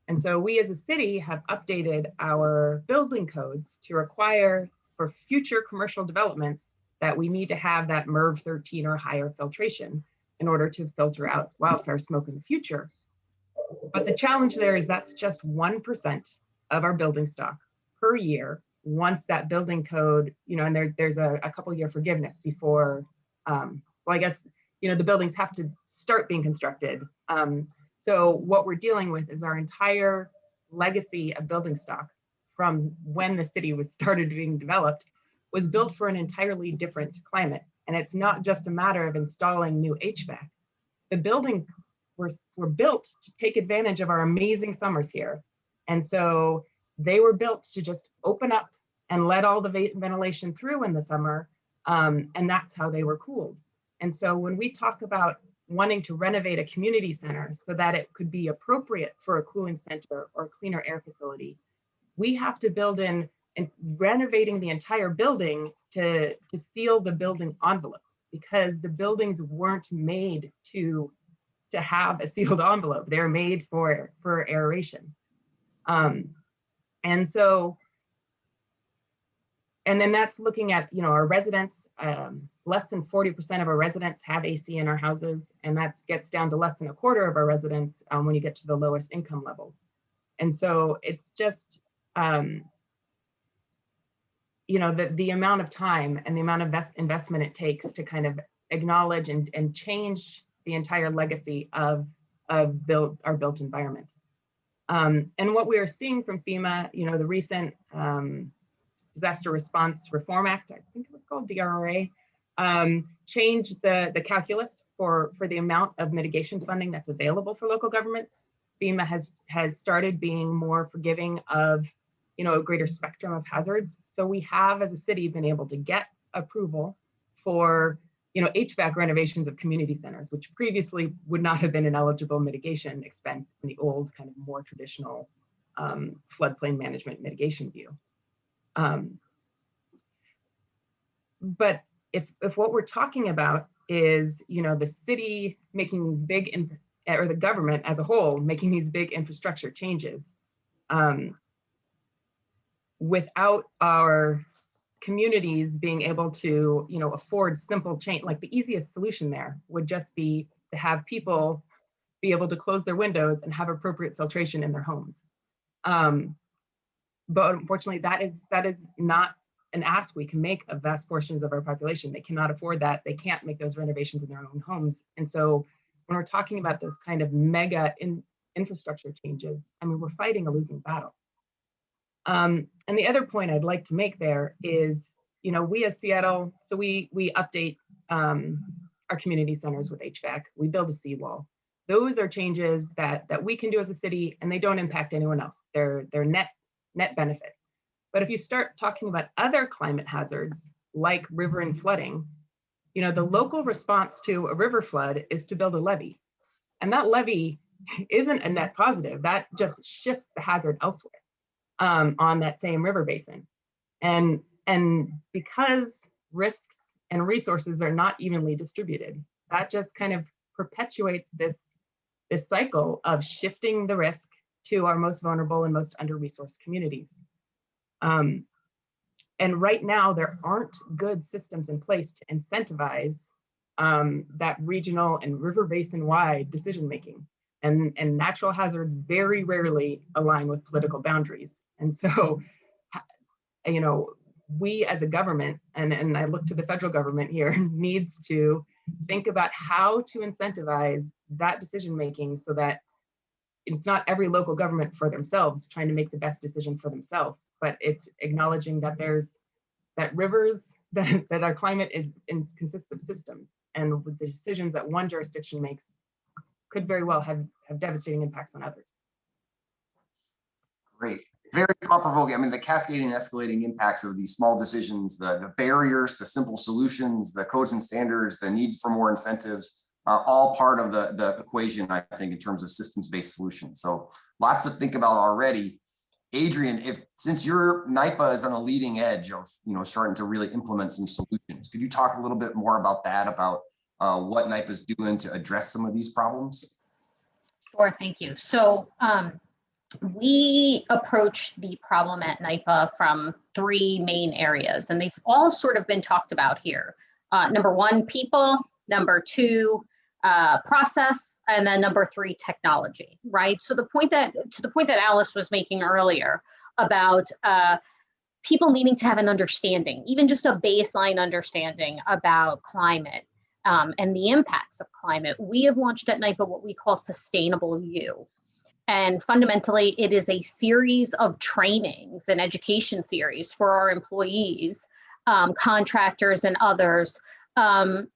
And so we as a city have updated our building codes to require for future commercial developments that we need to have that MERV 13 or higher filtration in order to filter out wildfire smoke in the future. But the challenge there is that's just 1% of our building stock per year once that building code, and there's a couple year forgiveness before, well, I guess, the buildings have to start being constructed. So what we're dealing with is our entire legacy of building stock from when the city was started being developed was built for an entirely different climate. And it's not just a matter of installing new HVAC. The buildings were built to take advantage of our amazing summers here. And so they were built to just open up and let all the ventilation through in the summer. And that's how they were cooled. And so when we talk about wanting to renovate a community center so that it could be appropriate for a cooling center or a cleaner air facility, we have to build in and renovating the entire building to seal the building envelope, because the buildings weren't made to have a sealed envelope. They're made for aeration. And then that's looking at, our residents. Less than 40% of our residents have AC in our houses, and that gets down to less than a quarter of our residents when you get to the lowest income levels. And so it's just, the amount of time and the amount of investment it takes to kind of acknowledge and change the entire legacy of our built environment. And what we are seeing from FEMA, the recent Disaster Response Reform Act, I think it was called DRRA, changed the calculus for the amount of mitigation funding that's available for local governments. FEMA has started being more forgiving of, a greater spectrum of hazards. So we have, as a city, been able to get approval for, HVAC renovations of community centers, which previously would not have been an eligible mitigation expense in the old kind of more traditional floodplain management mitigation view. But if what we're talking about is, the city making these big, or the government as a whole, making these big infrastructure changes, without our communities being able to, afford simple change, like the easiest solution there would just be to have people be able to close their windows and have appropriate filtration in their homes. But unfortunately, that is not an ask we can make of vast portions of our population. They cannot afford that. They can't make those renovations in their own homes. And so when we're talking about those kind of mega infrastructure changes, we're fighting a losing battle. And the other point I'd like to make there is, we as Seattle, so we update our community centers with HVAC. We build a seawall. Those are changes that we can do as a city, and they don't impact anyone else. They're net benefit. But if you start talking about other climate hazards like river and flooding, the local response to a river flood is to build a levee. And that levee isn't a net positive. That just shifts the hazard elsewhere on that same river basin. And because risks and resources are not evenly distributed, that just kind of perpetuates this cycle of shifting the risk to our most vulnerable and most under-resourced communities. And right now, there aren't good systems in place to incentivize that regional and river basin-wide decision-making. and natural hazards very rarely align with political boundaries. And so, you know, we as a government, and I look to the federal government here, needs to think about how to incentivize that decision-making so that it's not every local government for themselves trying to make the best decision for themselves, but it's acknowledging that rivers, that our climate consists of systems, and with the decisions that one jurisdiction makes could very well have devastating impacts on others. Great. Very thought-provoking. I mean, the cascading and escalating impacts of these small decisions, the barriers to simple solutions, the codes and standards, the need for more incentives, all part of the equation, I think, in terms of systems-based solutions. So lots to think about already. Adrian, since your NYPA is on the leading edge of starting to really implement some solutions, could you talk a little bit more about that, about what NYPA is doing to address some of these problems? Sure, thank you. So we approach the problem at NYPA from three main areas, and they've all sort of been talked about here. Number one, people. Number two, process, and then number three, technology, right? So to the point that Alice was making earlier about people needing to have an understanding, even just a baseline understanding about climate and the impacts of climate, we have launched at NYPA what we call Sustainable You. And fundamentally, it is a series of trainings and education series for our employees, contractors, and others, partnering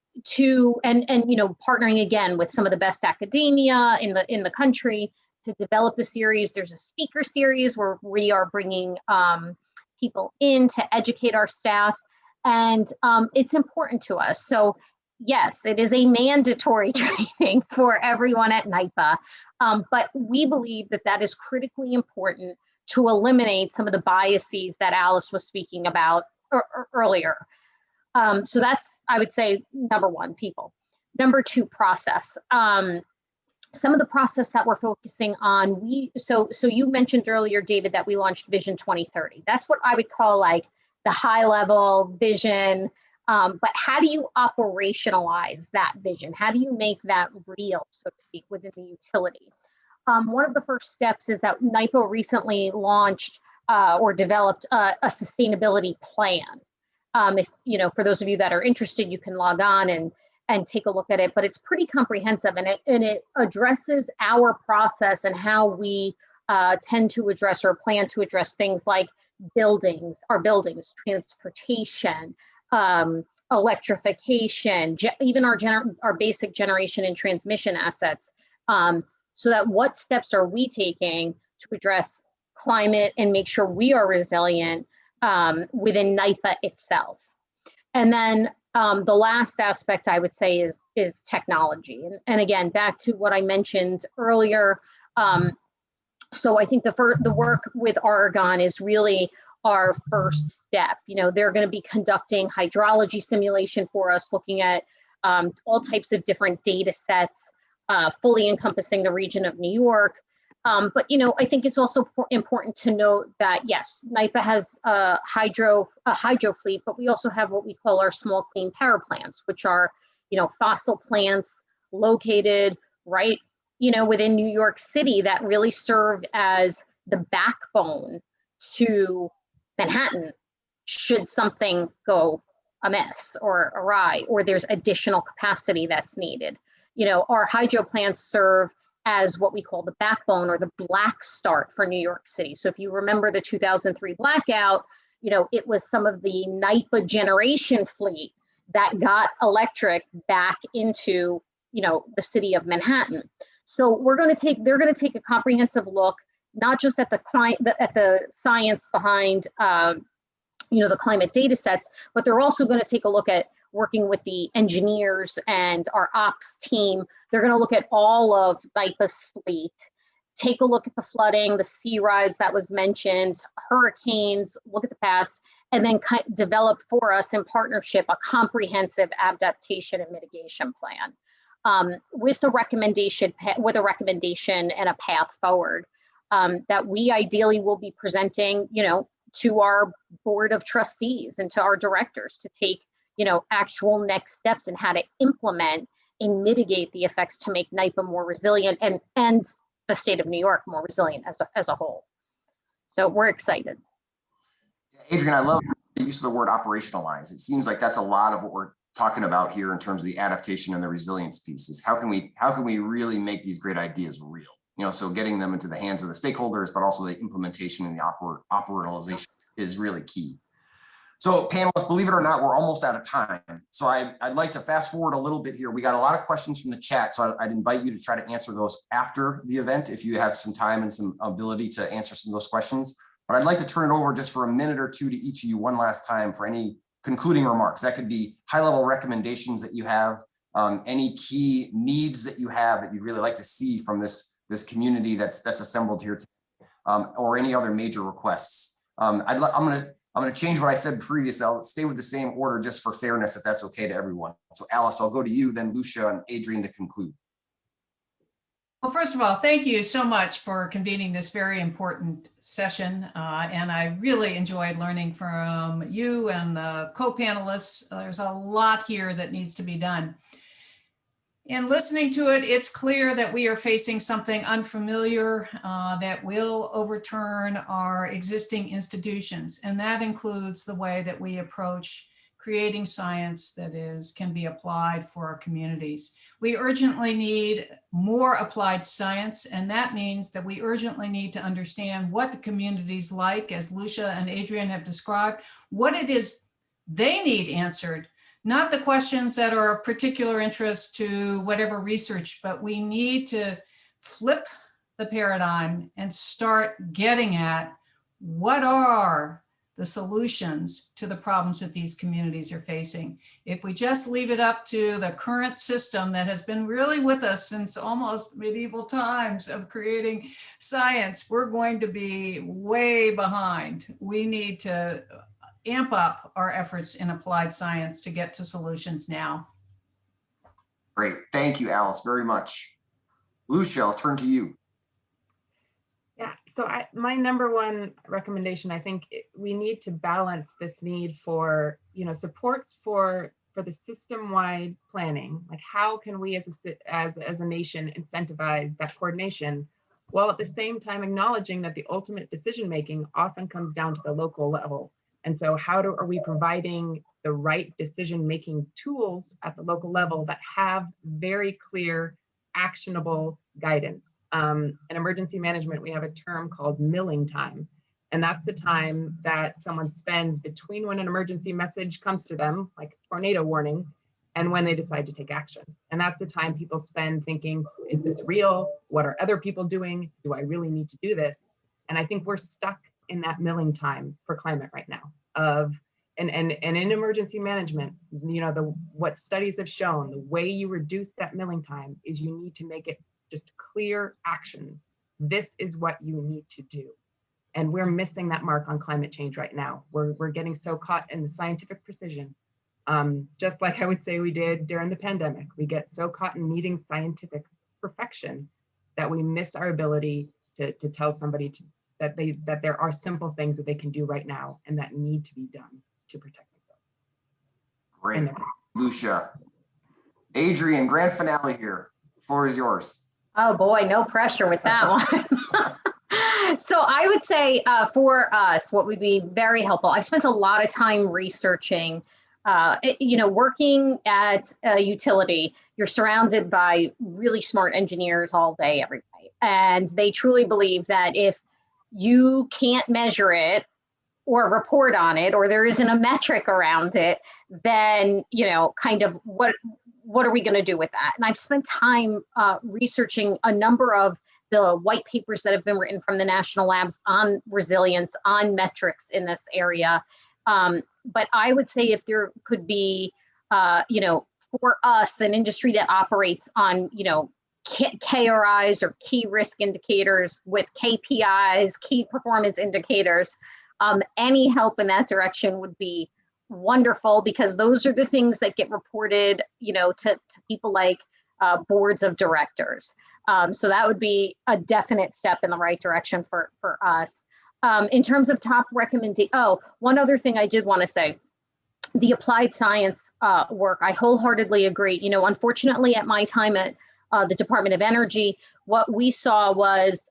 again with some of the best academia in the country to develop the series. There's a speaker series where we are bringing people in to educate our staff, and it's important to us. So yes, it is a mandatory training for everyone at NYPA, but we believe that is critically important to eliminate some of the biases that Alice was speaking about earlier. So that's, I would say, number one, people. Number two, process. Some of the process that we're focusing on, so you mentioned earlier, David, that we launched Vision 2030. That's what I would call like the high level vision, but how do you operationalize that vision? How do you make that real, so to speak, within the utility? One of the first steps is that NYPA recently launched or developed a sustainability plan. For those of you that are interested, you can log on and take a look at it, but it's pretty comprehensive, and it addresses our process and how we tend to address or plan to address things like our buildings, transportation, electrification, even our basic generation and transmission assets, so that what steps are we taking to address climate and make sure we are resilient within NYPA itself. And then the last aspect I would say is technology. And again, back to what I mentioned earlier. So I think the work with Argonne is really our first step. They're going to be conducting hydrology simulation for us, looking at all types of different data sets, fully encompassing the region of New York. But I think it's also important to note that yes, NYPA has a hydro fleet, but we also have what we call our small clean power plants, which are fossil plants located right within New York City that really serve as the backbone to Manhattan should something go amiss or awry, or there's additional capacity that's needed. Our hydro plants serve as what we call the backbone or the black start for New York City. So if you remember the 2003 blackout, it was some of the NYPA generation fleet that got electric back into, the city of Manhattan. So they're going to take a comprehensive look, not just at the science behind, the climate data sets, but they're also going to take a look at working with the engineers and our ops team. They're going to look at all of NYPA's fleet, take a look at the flooding, the sea rise that was mentioned, hurricanes, look at the past, and then develop for us in partnership a comprehensive adaptation and mitigation plan with a recommendation and a path forward that we ideally will be presenting, to our board of trustees and to our directors to take actual next steps and how to implement and mitigate the effects to make NYPA more resilient and the state of New York more resilient as a whole. So we're excited. Adrian, I love the use of the word operationalize. It seems like that's a lot of what we're talking about here in terms of the adaptation and the resilience pieces. How can we really make these great ideas real? You know, so getting them into the hands of the stakeholders, but also the implementation and the operationalization is really key. So panelists, believe it or not, we're almost out of time. So I'd like to fast forward a little bit here. We got a lot of questions from the chat, so I'd invite you to try to answer those after the event if you have some time and some ability to answer some of those questions. But I'd like to turn it over just for a minute or two to each of you one last time for any concluding remarks. That could be high-level recommendations that you have, any key needs that you have that you'd really like to see from this community that's assembled here today, or any other major requests. I'm going to change what I said previously. I'll stay with the same order just for fairness, if that's okay to everyone. So Alice, I'll go to you, then Lucia and Adrian to conclude. Well, first of all, thank you so much for convening this very important session. And I really enjoyed learning from you and the co-panelists. There's a lot here that needs to be done. In listening to it, it's clear that we are facing something unfamiliar that will overturn our existing institutions. And that includes the way that we approach creating science that can be applied for our communities. We urgently need more applied science, and that means that we urgently need to understand what the communities like, as Lucia and Adrian have described, what it is they need answered, not the questions that are of particular interest to whatever research, but we need to flip the paradigm and start getting at what are the solutions to the problems that these communities are facing. If we just leave it up to the current system that has been really with us since almost medieval times of creating science, we're going to be way behind. We need to amp up our efforts in applied science to get to solutions now. Great, thank you, Alice, very much. Lucia, I'll turn to you. Yeah, so my number one recommendation, I think we need to balance this need for, supports for the system-wide planning. Like, how can we as a nation incentivize that coordination, while at the same time acknowledging that the ultimate decision-making often comes down to the local level. And so are we providing the right decision-making tools at the local level that have very clear, actionable guidance? In emergency management, we have a term called milling time. And that's the time that someone spends between when an emergency message comes to them, like tornado warning, and when they decide to take action. And that's the time people spend thinking, is this real? What are other people doing? Do I really need to do this? And I think we're stuck in that milling time for climate right now. And in emergency management, what studies have shown, the way you reduce that milling time is you need to make it just clear actions. This is what you need to do. And we're missing that mark on climate change right now. We're getting so caught in the scientific precision, just like I would say we did during the pandemic. We get so caught in needing scientific perfection that we miss our ability to tell somebody that there are simple things that they can do right now and that need to be done to protect themselves. Great, Lucia. Adrian, grand finale here. Floor is yours. Oh boy, no pressure with that one. So I would say for us, what would be very helpful, I've spent a lot of time researching, working at a utility, you're surrounded by really smart engineers all day, every day. And they truly believe that if you can't measure it or report on it, or there isn't a metric around it, then, kind of what are we going to do with that? And I've spent time researching a number of the white papers that have been written from the national labs on resilience, on metrics in this area. But I would say if there could be, for us, an industry that operates on, KRIs or key risk indicators with KPIs, key performance indicators, any help in that direction would be wonderful, because those are the things that get reported, to people like boards of directors. So that would be a definite step in the right direction for us. In terms of top recommendation, one other thing I did want to say, the applied science work, I wholeheartedly agree. You know, unfortunately, at my time at the Department of Energy, what we saw was,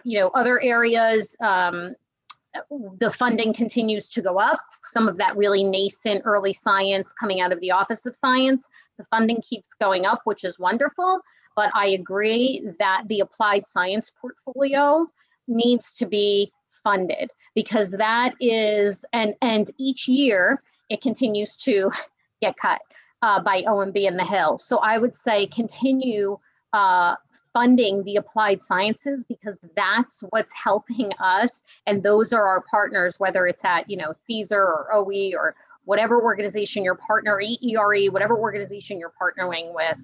you know, other areas, the funding continues to go up. Some of that really nascent early science coming out of the Office of Science, the funding keeps going up, which is wonderful. But I agree that the applied science portfolio needs to be funded, because that is, and each year it continues to get cut by OMB and the Hill. So I would say continue funding the applied sciences, because that's what's helping us. And those are our partners, whether it's at, you know, CSER or OE or whatever organization your partner, ERE, whatever organization you're partnering with,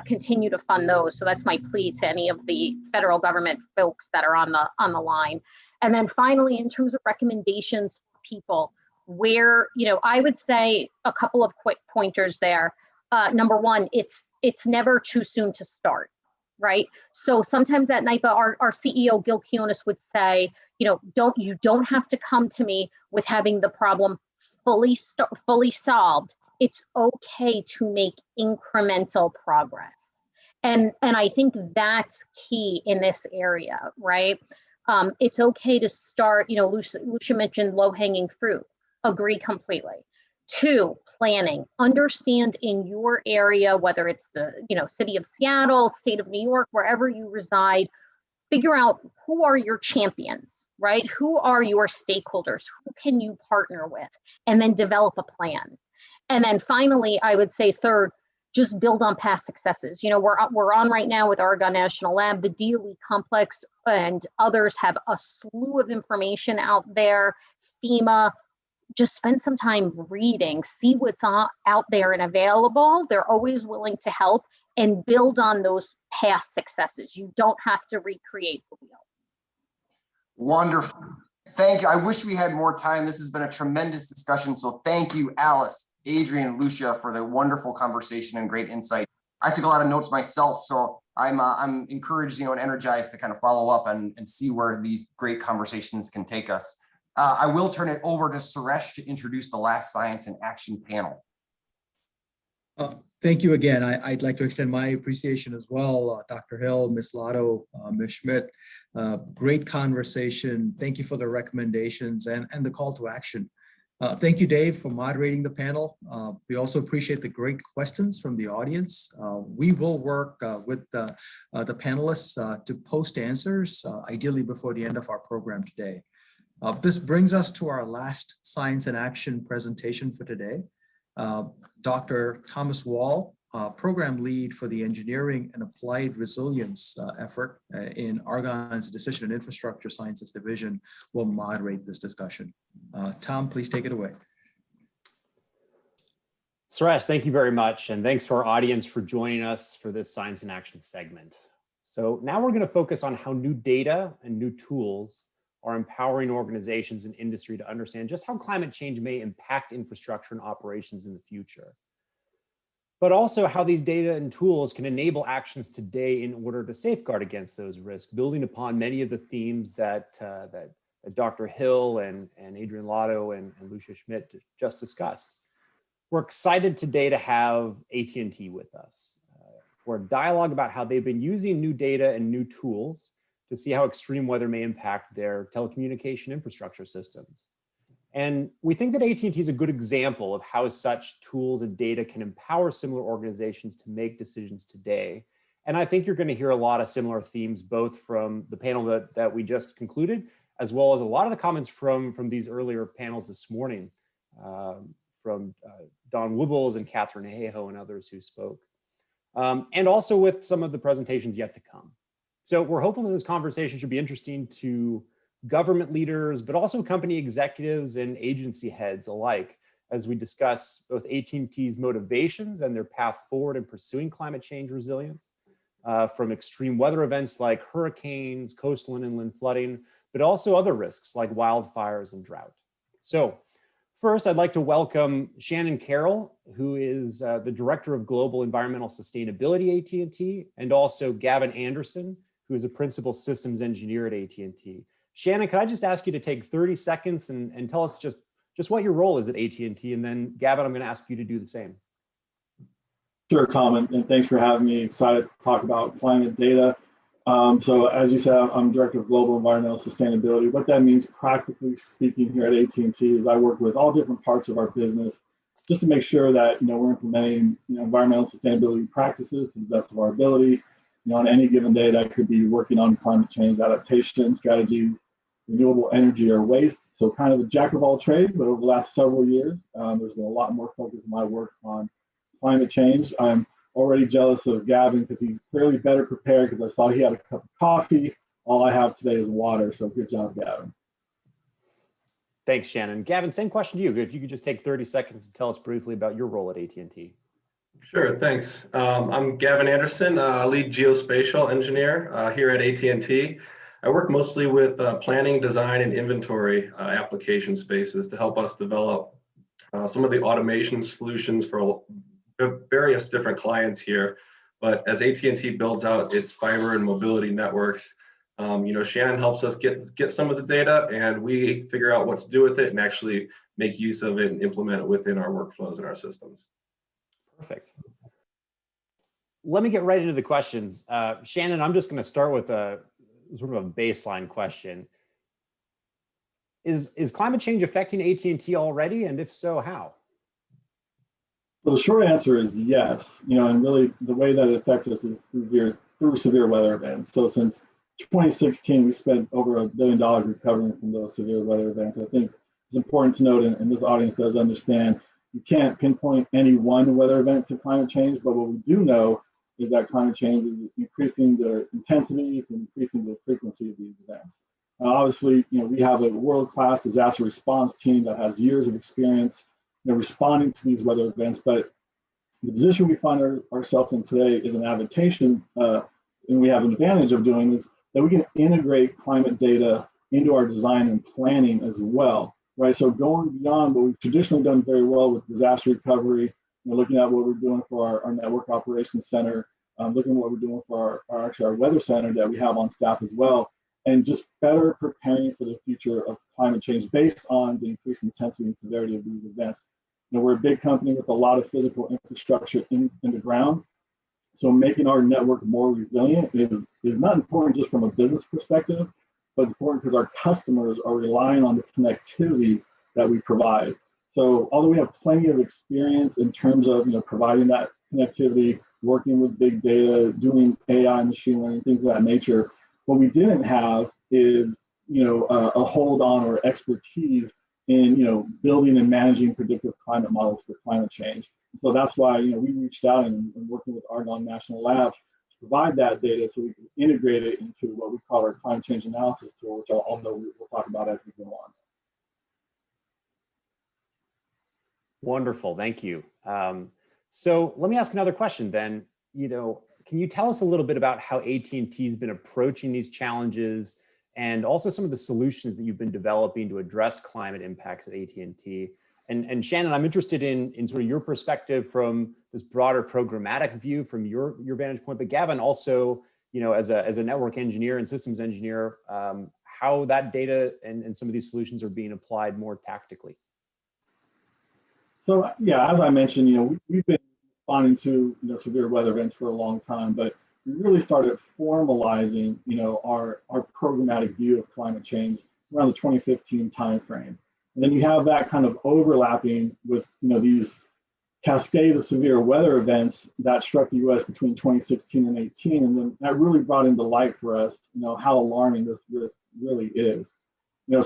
continue to fund those. So that's my plea to any of the federal government folks that are on the line. And then finally, in terms of recommendations for people, where, you know, I would say a couple of quick pointers there. Number one, it's never too soon to start, right? So sometimes at NYPA, our CEO, Gil Kionis, would say, you know, you don't have to come to me with having the problem fully solved. It's okay to make incremental progress. And I think that's key in this area, right? It's okay to start, you know, Lucia mentioned low-hanging fruit. Agree completely. 2, planning. Understand in your area, whether it's the, you know, city of Seattle, state of New York, wherever you reside, figure out who are your champions, right? Who are your stakeholders? Who can you partner with? And then develop a plan. And then finally, I would say 3rd, just build on past successes. You know, we're on right now with Argonne National Lab, the DOE complex, and others have a slew of information out there. FEMA, just spend some time reading, see what's out there and available. They're always willing to help, and build on those past successes. You don't have to recreate the wheel. Wonderful. Thank you. I wish we had more time. This has been a tremendous discussion. So thank you, Alice, Adrian, Lucia, for the wonderful conversation and great insight. I took a lot of notes myself, so I'm encouraged, you know, and energized to kind of follow up and see where these great conversations can take us. I will turn it over to Suresh to introduce the last Science in Action panel. Thank you again. I'd like to extend my appreciation as well, Dr. Hill, Ms. Lotto, Ms. Schmidt. Great conversation. Thank you for the recommendations and the call to action. Thank you, Dave, for moderating the panel. We also appreciate the great questions from the audience. We will work with the panelists to post answers, ideally before the end of our program today. This brings us to our last Science in Action presentation for today. Dr. Thomas Wall, program lead for the Engineering and Applied Resilience effort in Argonne's Decision and Infrastructure Sciences Division, will moderate this discussion. Tom, please take it away. Suresh, thank you very much. And thanks to our audience for joining us for this Science in Action segment. So now we're going to focus on how new data and new tools are empowering organizations and industry to understand just how climate change may impact infrastructure and operations in the future, but also how these data and tools can enable actions today in order to safeguard against those risks, building upon many of the themes that Dr. Hill and Adrian Lotto and Lucia Schmidt just discussed. We're excited today to have AT&T with us for a dialogue about how they've been using new data and new tools to see how extreme weather may impact their telecommunication infrastructure systems. And we think that AT&T is a good example of how such tools and data can empower similar organizations to make decisions today. And I think you're going to hear a lot of similar themes, both from the panel that we just concluded, as well as a lot of the comments from these earlier panels this morning, from Don Wibbles and Catherine Hayhoe and others who spoke, and also with some of the presentations yet to come. So we're hopeful that this conversation should be interesting to government leaders, but also company executives and agency heads alike, as we discuss both AT&T's motivations and their path forward in pursuing climate change resilience, from extreme weather events like hurricanes, coastal and inland flooding, but also other risks like wildfires and drought. So first, I'd like to welcome Shannon Carroll, who is the Director of Global Environmental Sustainability at AT&T, and also Gavin Anderson, who is a Principal Systems Engineer at AT&T. Shannon, could I just ask you to take 30 seconds and tell us just just what your role is at AT&T. And then Gavin, I'm going to ask you to do the same. Sure, Tom, and thanks for having me. Excited to talk about climate data. So as you said, I'm Director of Global Environmental Sustainability. What that means, practically speaking, here at AT&T is I work with all different parts of our business just to make sure that we're implementing environmental sustainability practices to the best of our ability. On any given day, that could be working on climate change adaptation strategies, renewable energy or waste. So kind of a jack of all trades, but over the last several years, there's been a lot more focus in my work on climate change. I'm already jealous of Gavin because he's clearly better prepared because I saw he had a cup of coffee. All I have today is water. So good job, Gavin. Thanks, Shannon. Gavin, same question to you. If you could just take 30 seconds to tell us briefly about your role at AT&T. Sure, thanks. I'm Gavin Anderson, lead geospatial engineer here at AT&T. I work mostly with planning, design, and inventory application spaces to help us develop some of the automation solutions for various different clients here. But as AT&T builds out its fiber and mobility networks, Shannon helps us get some of the data, and we figure out what to do with it and actually make use of it and implement it within our workflows and our systems. Perfect. Let me get right into the questions. Shannon, I'm just going to start with a sort of a baseline question. Is climate change affecting AT&T already? And if so, how? Well, the short answer is yes. And really the way that it affects us is through severe weather events. So since 2016, we spent over $1 billion recovering from those severe weather events. I think it's important to note, and this audience does understand, you can't pinpoint any one weather event to climate change, but what we do know is that climate change is increasing the intensity and increasing the frequency of these events. Obviously, we have a world-class disaster response team that has years of experience responding to these weather events, but the position we find ourselves in today is an adaptation, and we have an advantage of doing is that we can integrate climate data into our design and planning as well, right? So going beyond what we've traditionally done very well with disaster recovery, looking at what we're doing for our network operations center, looking at what we're doing for our weather center that we have on staff as well, and just better preparing for the future of climate change based on the increased intensity and severity of these events. We're a big company with a lot of physical infrastructure in the ground. So making our network more resilient is not important just from a business perspective, but it's important because our customers are relying on the connectivity that we provide. So although we have plenty of experience in terms of providing that connectivity, working with big data, doing AI, machine learning, things of that nature, what we didn't have is a hold on or expertise in building and managing predictive climate models for climate change. So that's why we reached out and working with Argonne National Labs to provide that data so we can integrate it into what we call our climate change analysis tool, which I'll know we'll talk about as we go on. Wonderful, thank you. So let me ask another question then. Can you tell us a little bit about how AT&T has been approaching these challenges and also some of the solutions that you've been developing to address climate impacts at AT&T? And Shannon, I'm interested in sort of your perspective from this broader programmatic view from your vantage point, but Gavin also, as a network engineer and systems engineer, how that data and some of these solutions are being applied more tactically. So yeah, as I mentioned, we've been responding to severe weather events for a long time, but we really started formalizing our programmatic view of climate change around the 2015 timeframe. And then you have that kind of overlapping with these cascade of severe weather events that struck the U.S. between 2016 and 18, and then that really brought into light for us how alarming this risk really is.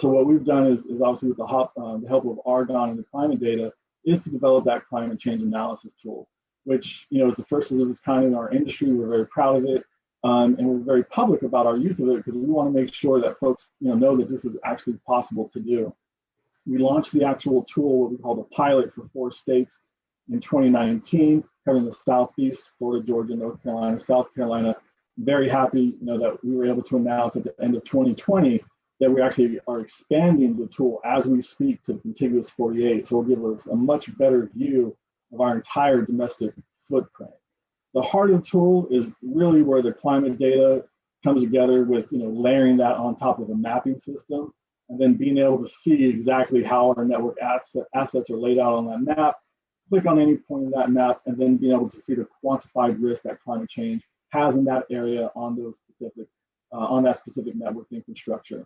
So what we've done is obviously with the help of Argonne and the climate data is to develop that climate change analysis tool, which is the first of its kind in our industry. We're very proud of it, and we're very public about our use of it because we want to make sure that folks know that this is actually possible to do. We launched the actual tool, what we call the pilot, for 4 states in 2019, covering the Southeast, Florida, Georgia, North Carolina, South Carolina. Very happy that we were able to announce at the end of 2020 that we actually are expanding the tool as we speak to the contiguous 48. So it'll give us a much better view of our entire domestic footprint. The heart of the tool is really where the climate data comes together with layering that on top of a mapping system. and then being able to see exactly how our network assets are laid out on that map, click on any point in that map, and then being able to see the quantified risk that climate change has in that area on those specific, on that specific network infrastructure.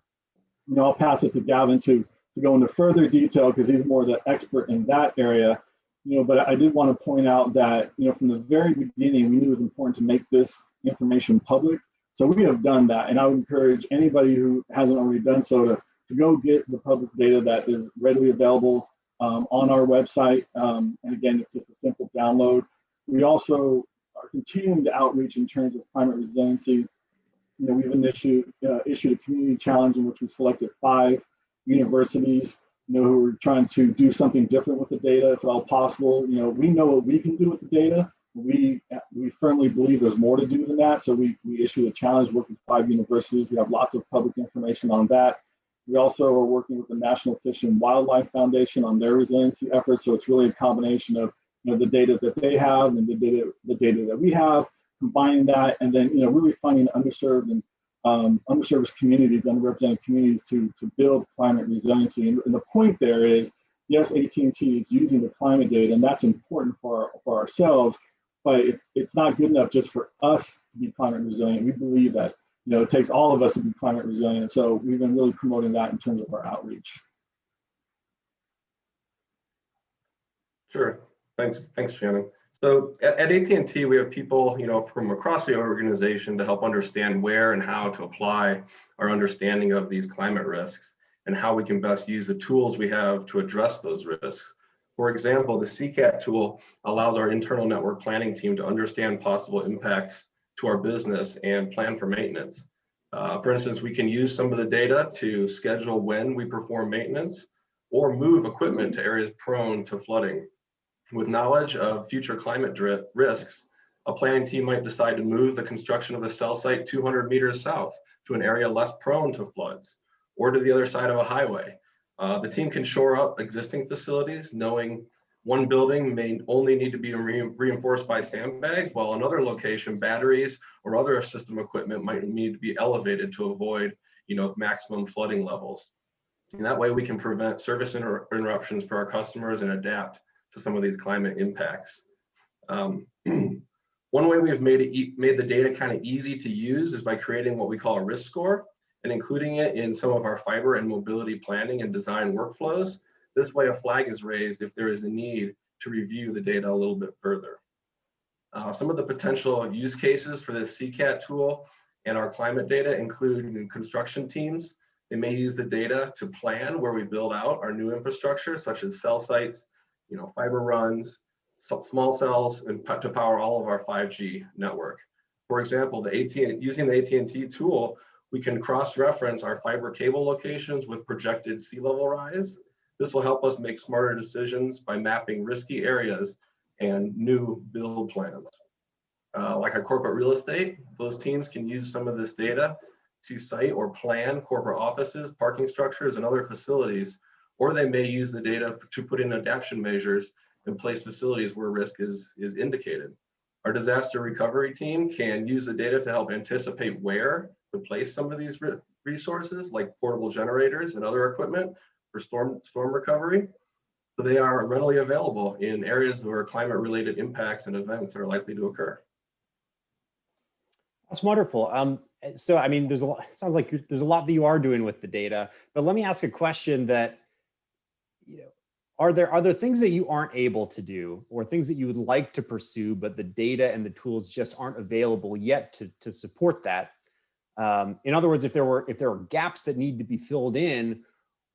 You know, I'll pass it to Gavin to go into further detail because he's more the expert in that area. You know, but I did want to point out that, you know, from the very beginning, we knew it was important to make this information public. So we have done that. And I would encourage anybody who hasn't already done so to go get the public data that is readily available on our website. And again, it's just a simple download. We also are continuing to outreach in terms of climate resiliency. You know, we've issued a community challenge in which we selected 5 universities, you know, who are trying to do something different with the data, if at all possible. You know what we can do with the data. We firmly believe there's more to do than that. So we issued a challenge working with 5 universities. We have lots of public information on that. We also are working with the National Fish and Wildlife Foundation on their resiliency efforts. So it's really a combination of, you know, the data that they have and the data that we have, combining that, and then, you know, really finding underserved and underserved communities, underrepresented communities to build climate resiliency. And the point there is, yes, AT&T is using the climate data, and that's important for ourselves, but it's not good enough just for us to be climate resilient. We believe that, you know, it takes all of us to be climate resilient. So we've been really promoting that in terms of our outreach. Sure. Thanks, Shannon. So at AT&T, we have people, you know, from across the organization to help understand where and how to apply our understanding of these climate risks and how we can best use the tools we have to address those risks. For example, the CCAT tool allows our internal network planning team to understand possible impacts to our business and plan for maintenance. For instance, we can use some of the data to schedule when we perform maintenance or move equipment to areas prone to flooding. With knowledge of future climate risks, a planning team might decide to move the construction of a cell site 200 meters south to an area less prone to floods or to the other side of a highway. The team can shore up existing facilities, knowing one building may only need to be reinforced by sandbags, while another location, batteries or other system equipment might need to be elevated to avoid, you know, maximum flooding levels. And that way we can prevent service interruptions for our customers and adapt to some of these climate impacts. One way we've made the data kind of easy to use is by creating what we call a risk score and including it in some of our fiber and mobility planning and design workflows. This way a flag is raised if there is a need to review the data a little bit further. Some of the potential use cases for this CCAT tool and our climate data include construction teams. They may use the data to plan where we build out our new infrastructure, such as cell sites, you know, fiber runs, small cells, and to power all of our 5G network. For example, using the AT&T tool, we can cross-reference our fiber cable locations with projected sea level rise. This will help us make smarter decisions by mapping risky areas and new build plans. Like our corporate real estate, those teams can use some of this data to site or plan corporate offices, parking structures, and other facilities, or they may use the data to put in adaptation measures and place facilities where risk is indicated. Our disaster recovery team can use the data to help anticipate where to place some of these resources, like portable generators and other equipment for storm recovery. So they are readily available in areas where climate-related impacts and events are likely to occur. That's wonderful. So, I mean, there's a lot, it sounds like there's a lot that you are doing with the data, but let me ask a question that, you know, are there things that you aren't able to do or things that you would like to pursue, but the data and the tools just aren't available yet to support that? In other words, if there were gaps that need to be filled in,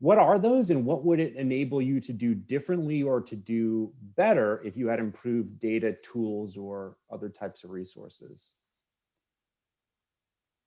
what are those and what would it enable you to do differently or to do better if you had improved data, tools, or other types of resources?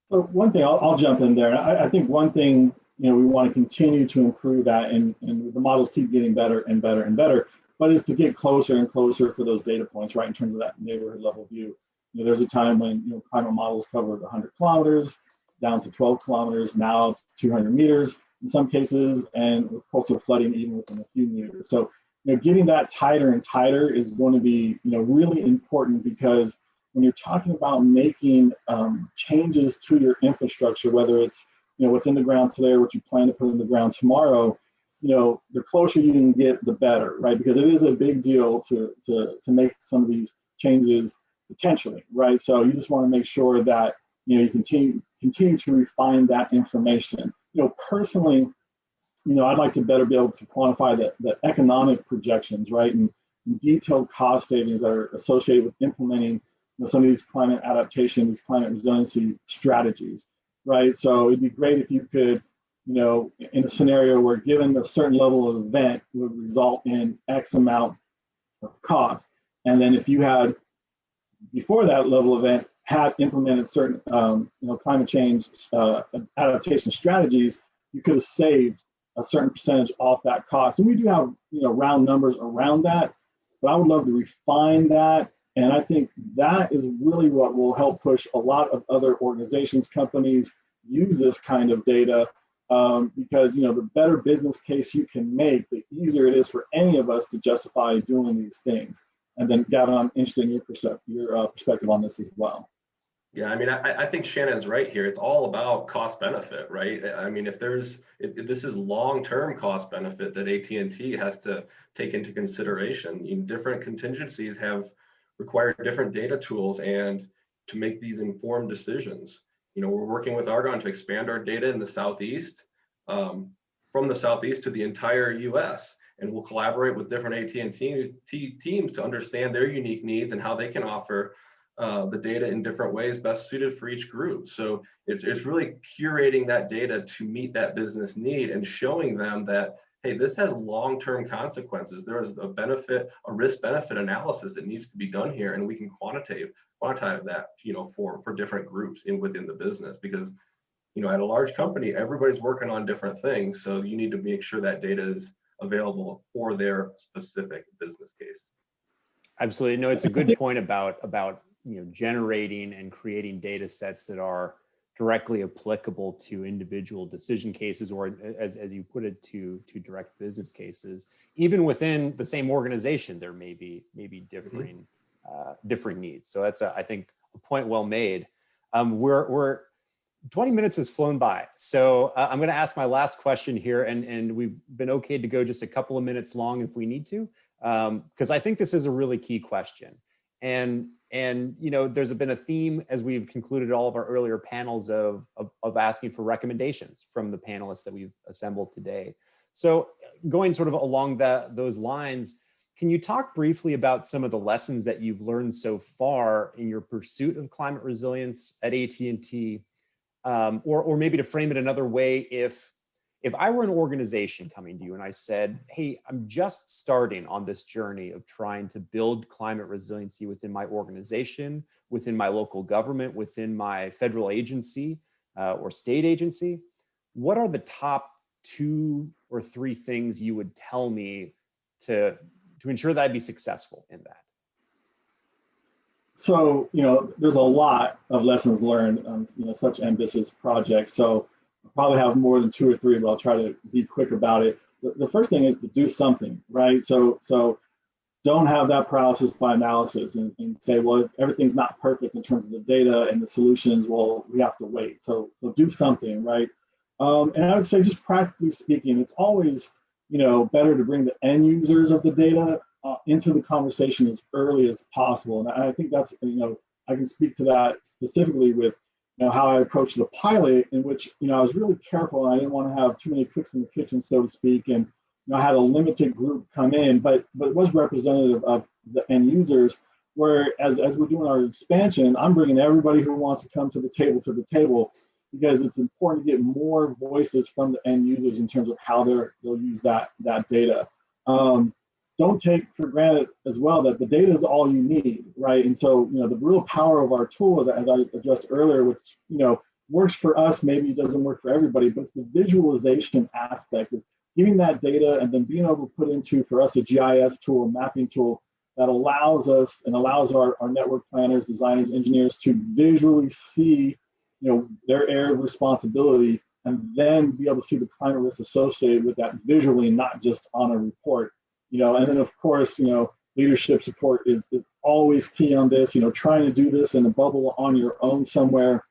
So one thing, I'll jump in there. I think one thing, you know, we want to continue to improve that, and the models keep getting better and better and better, but is to get closer and closer for those data points, right, in terms of that neighborhood level view. You know, there's a time when, you know, climate models covered 100 kilometers, down to 12 kilometers, now 200 meters in some cases, and coastal flooding even within a few meters. So, you know, getting that tighter and tighter is going to be, you know, really important, because when you're talking about making changes to your infrastructure, whether it's, what's in the ground today or what you plan to put in the ground tomorrow, the closer you can get, the better, right? Because it is a big deal to make some of these changes potentially, right? So you just want to make sure that you continue to refine that information. Personally, I'd like to better be able to quantify the economic projections, right, and detailed cost savings that are associated with implementing some of these climate adaptation, these climate resiliency strategies, right? So it'd be great if you could, in a scenario where given a certain level of event would result in X amount of cost, and then if you had, before that level of event, had implemented certain climate change adaptation strategies, you could have saved a certain percentage off that cost. And we do have round numbers around that, but I would love to refine that. And I think that is really what will help push a lot of other organizations, companies use this kind of data, because the better business case you can make, the easier it is for any of us to justify doing these things. And then Gavin, I'm interested in your perspective on this as well. Yeah, I mean, I think Shannon's right here. It's all about cost benefit, right? I mean, if this is long-term cost benefit that AT&T has to take into consideration. Different contingencies have required different data tools and to make these informed decisions. We're working with Argonne to expand our data in the Southeast, from the Southeast to the entire US. And we'll collaborate with different AT&T teams to understand their unique needs and how they can offer the data in different ways best suited for each group. So it's really curating that data to meet that business need and showing them that, hey, this has long-term consequences. There is a risk-benefit analysis that needs to be done here, and we can quantitate that, for different groups within the business. Because, at a large company, everybody's working on different things, so you need to make sure that data is available for their specific business case. Absolutely. No, it's a good point about generating and creating data sets that are directly applicable to individual decision cases, or as you put it, to direct business cases. Even within the same organization, there may be differing differing needs. So that's I think a point well made. We're 20 minutes has flown by, so I'm going to ask my last question here, and we've been okay to go just a couple of minutes long if we need to, because I think this is a really key question. And there's been a theme as we've concluded all of our earlier panels of asking for recommendations from the panelists that we've assembled today. So going sort of along those lines, can you talk briefly about some of the lessons that you've learned so far in your pursuit of climate resilience at AT&T? Or maybe to frame it another way, if I were an organization coming to you and I said, hey, I'm just starting on this journey of trying to build climate resiliency within my organization, within my local government, within my federal agency or state agency, what are the top 2 or 3 things you would tell me to ensure that I'd be successful in that? So, there's a lot of lessons learned on, such ambitious projects. So I'll probably have more than 2 or 3, but I'll try to be quick about it. The first thing is to do something, right? So don't have that paralysis by analysis and say, well, everything's not perfect in terms of the data and the solutions. Well, we have to wait. So do something, right? And I would say, just practically speaking, it's always, better to bring the end users of the data into the conversation as early as possible. And I think that's, I can speak to that specifically with, how I approached the pilot, in which, I was really careful, and I didn't want to have too many cooks in the kitchen, so to speak. And I had a limited group come in, but it was representative of the end users. Where as we're doing our expansion, I'm bringing everybody who wants to come to the table, because it's important to get more voices from the end users in terms of how they'll use that data. Don't take for granted as well that the data is all you need, right? And so, the real power of our tools, as I addressed earlier, which, works for us, maybe it doesn't work for everybody, but it's the visualization aspect is giving that data and then being able to put into, for us, a GIS tool, a mapping tool that allows us and allows our network planners, designers, engineers to visually see, their area of responsibility, and then be able to see the climate risks associated with that visually, not just on a report. And then of course, leadership support is always key on this. Trying to do this in a bubble on your own somewhere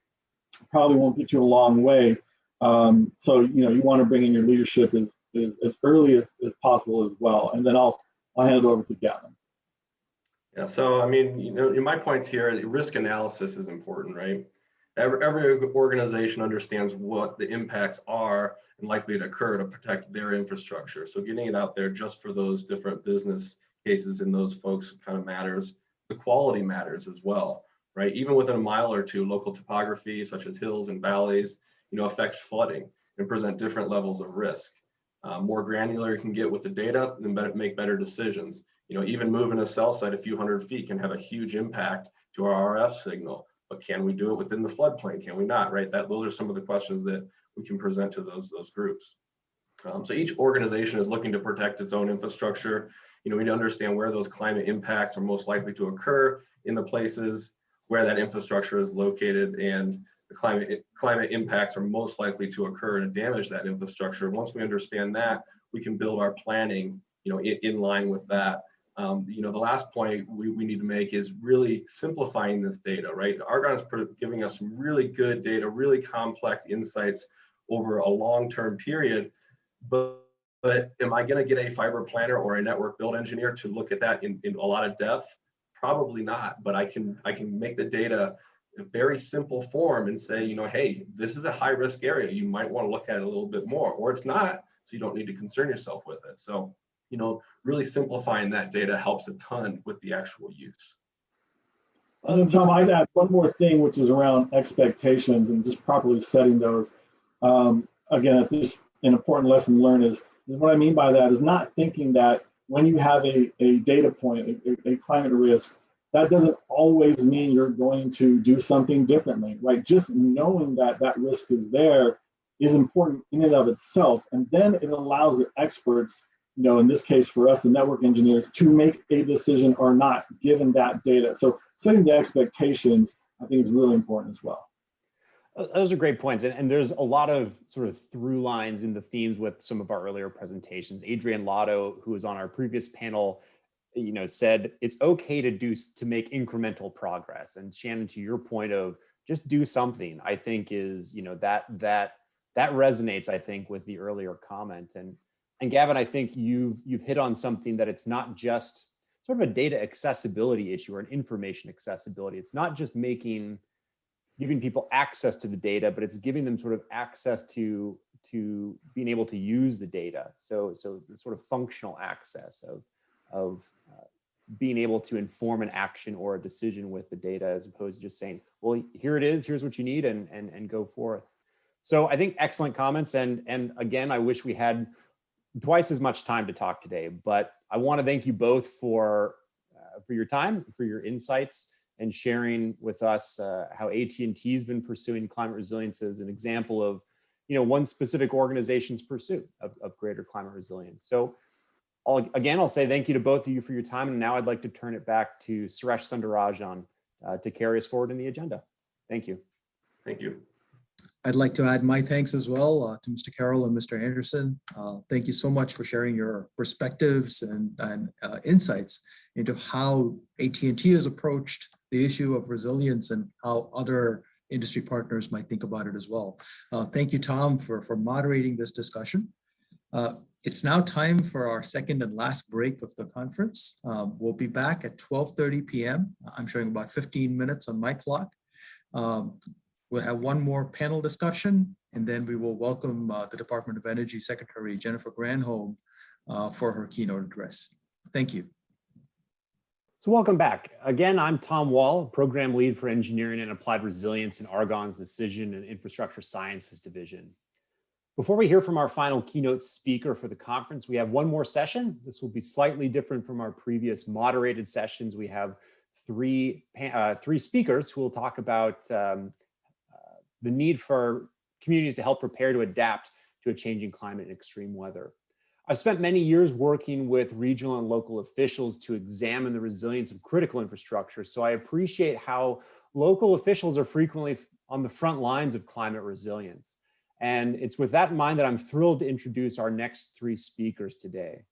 probably won't get you a long way. So, you want to bring in your leadership as early as possible as well. And then I'll hand it over to Gavin. Yeah, so I mean, in my points here, risk analysis is important, right? Every organization understands what the impacts are and likely to occur to protect their infrastructure. So getting it out there just for those different business cases and those folks kind of matters. The quality matters as well, right? Even within a mile or two, local topography such as hills and valleys, affects flooding and present different levels of risk. More granular you can get with the data, then make better decisions. Even moving a cell site a few hundred feet can have a huge impact to our RF signal. But can we do it within the floodplain? Can we not? Right? Those are some of the questions that we can present to those groups. So each organization is looking to protect its own infrastructure. We need to understand where those climate impacts are most likely to occur in the places where that infrastructure is located, and the climate impacts are most likely to occur and damage that infrastructure. Once we understand that, we can build our planning, in line with that. The last point we need to make is really simplifying this data, right? Argonne is giving us some really good data, really complex insights over a long-term period, but am I going to get a fiber planner or a network build engineer to look at that in a lot of depth? Probably not, but I can make the data a very simple form and say, hey, this is a high-risk area. You might want to look at it a little bit more, or it's not, so you don't need to concern yourself with it. So, really simplifying that data helps a ton with the actual use. And then, Tom, I'd add one more thing, which is around expectations and just properly setting those. Again, just an important lesson learned is what I mean by that is not thinking that when you have a data point, a climate risk, that doesn't always mean you're going to do something differently, right? Just knowing that that risk is there is important in and of itself. And then it allows the experts, in this case for us, the network engineers, to make a decision or not, given that data. So setting the expectations, I think, is really important as well. Those are great points. And there's a lot of sort of through lines in the themes with some of our earlier presentations. Adrian Lotto, who was on our previous panel, said it's okay to make incremental progress. And Shannon, to your point of just do something, I think is, that resonates, I think, with the earlier comment. And Gavin, I think you've hit on something that it's not just sort of a data accessibility issue or an information accessibility. It's not just giving people access to the data, but it's giving them sort of access to being able to use the data. So the sort of functional access of being able to inform an action or a decision with the data, as opposed to just saying, well, here it is, here's what you need, and go forth. So I think excellent comments. And again, I wish we had twice as much time to talk today, but I want to thank you both for your time, for your insights, and sharing with us how AT&T has been pursuing climate resilience as an example of, one specific organization's pursuit of greater climate resilience. So I'll say thank you to both of you for your time. And now I'd like to turn it back to Suresh Sundararajan to carry us forward in the agenda. Thank you. Thank you. I'd like to add my thanks as well to Mr. Carroll and Mr. Anderson. Thank you so much for sharing your perspectives and insights into how AT&T has approached the issue of resilience and how other industry partners might think about it as well. Thank you, Tom, for moderating this discussion. It's now time for our second and last break of the conference. We'll be back at 12:30 p.m. I'm showing about 15 minutes on my clock. We'll have one more panel discussion, and then we will welcome the Department of Energy Secretary Jennifer Granholm for her keynote address. Thank you. So welcome back. Again, I'm Tom Wall, Program Lead for Engineering and Applied Resilience in Argonne's Decision and Infrastructure Sciences Division. Before we hear from our final keynote speaker for the conference, we have one more session. This will be slightly different from our previous moderated sessions. We have three speakers who will talk about the need for communities to help prepare to adapt to a changing climate and extreme weather. I've spent many years working with regional and local officials to examine the resilience of critical infrastructure, so I appreciate how local officials are frequently on the front lines of climate resilience. And it's with that in mind that I'm thrilled to introduce our next three speakers today.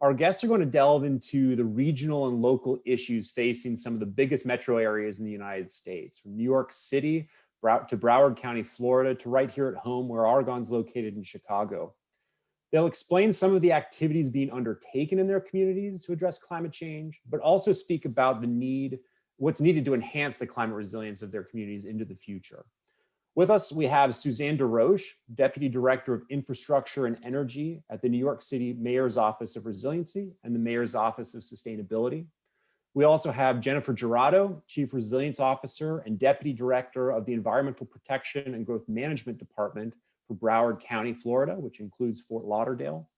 Our guests are going to delve into the regional and local issues facing some of the biggest metro areas in the United States, from New York City, to Broward County, Florida, to right here at home where Argonne's located in Chicago. They'll explain some of the activities being undertaken in their communities to address climate change, but also speak about what's needed to enhance the climate resilience of their communities into the future. With us, we have Suzanne DeRoche, Deputy Director of Infrastructure and Energy at the New York City Mayor's Office of Resiliency and the Mayor's Office of Sustainability. We also have Jennifer Gerardo, Chief Resilience Officer and Deputy Director of the Environmental Protection and Growth Management Department for Broward County, Florida, which includes Fort Lauderdale,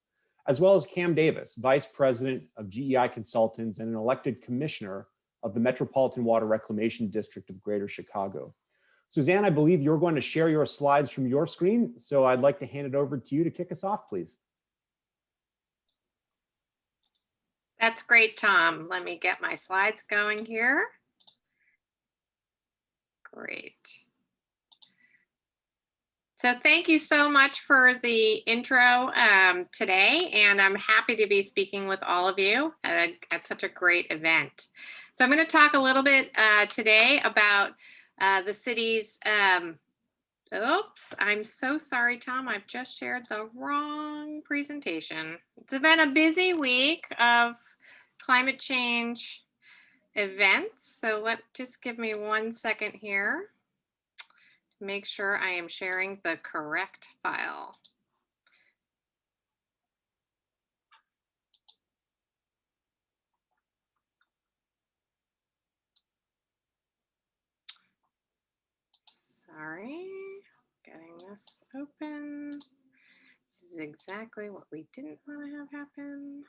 as well as Cam Davis, Vice President of GEI Consultants and an elected commissioner of the Metropolitan Water Reclamation District of Greater Chicago. Suzanne, I believe you're going to share your slides from your screen, so I'd like to hand it over to you to kick us off, please. That's great, Tom. Let me get my slides going here. Great. So thank you so much for the intro today, and I'm happy to be speaking with all of you at such a great event. So I'm going to talk a little bit today about the city's, oops, I'm so sorry, Tom, I've just shared the wrong presentation. It's been a busy week of climate change events. So just give me 1 second here to make sure I am sharing the correct file. Sorry, getting this open. This is exactly what we didn't want to have happen.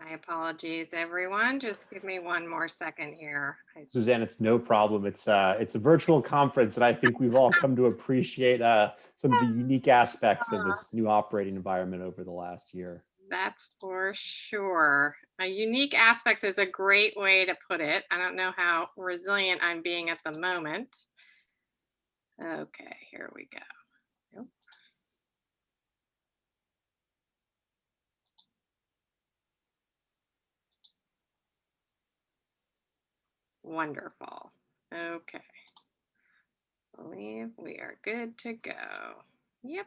My apologies, everyone. Just give me 1 more second here. Suzanne, it's no problem. It's a virtual conference, and I think we've all come to appreciate some of the unique aspects of this new operating environment over the last year. That's for sure. Unique aspects is a great way to put it. I don't know how resilient I'm being at the moment. Okay, here we go. Nope. Wonderful. Okay. I believe we are good to go. Yep.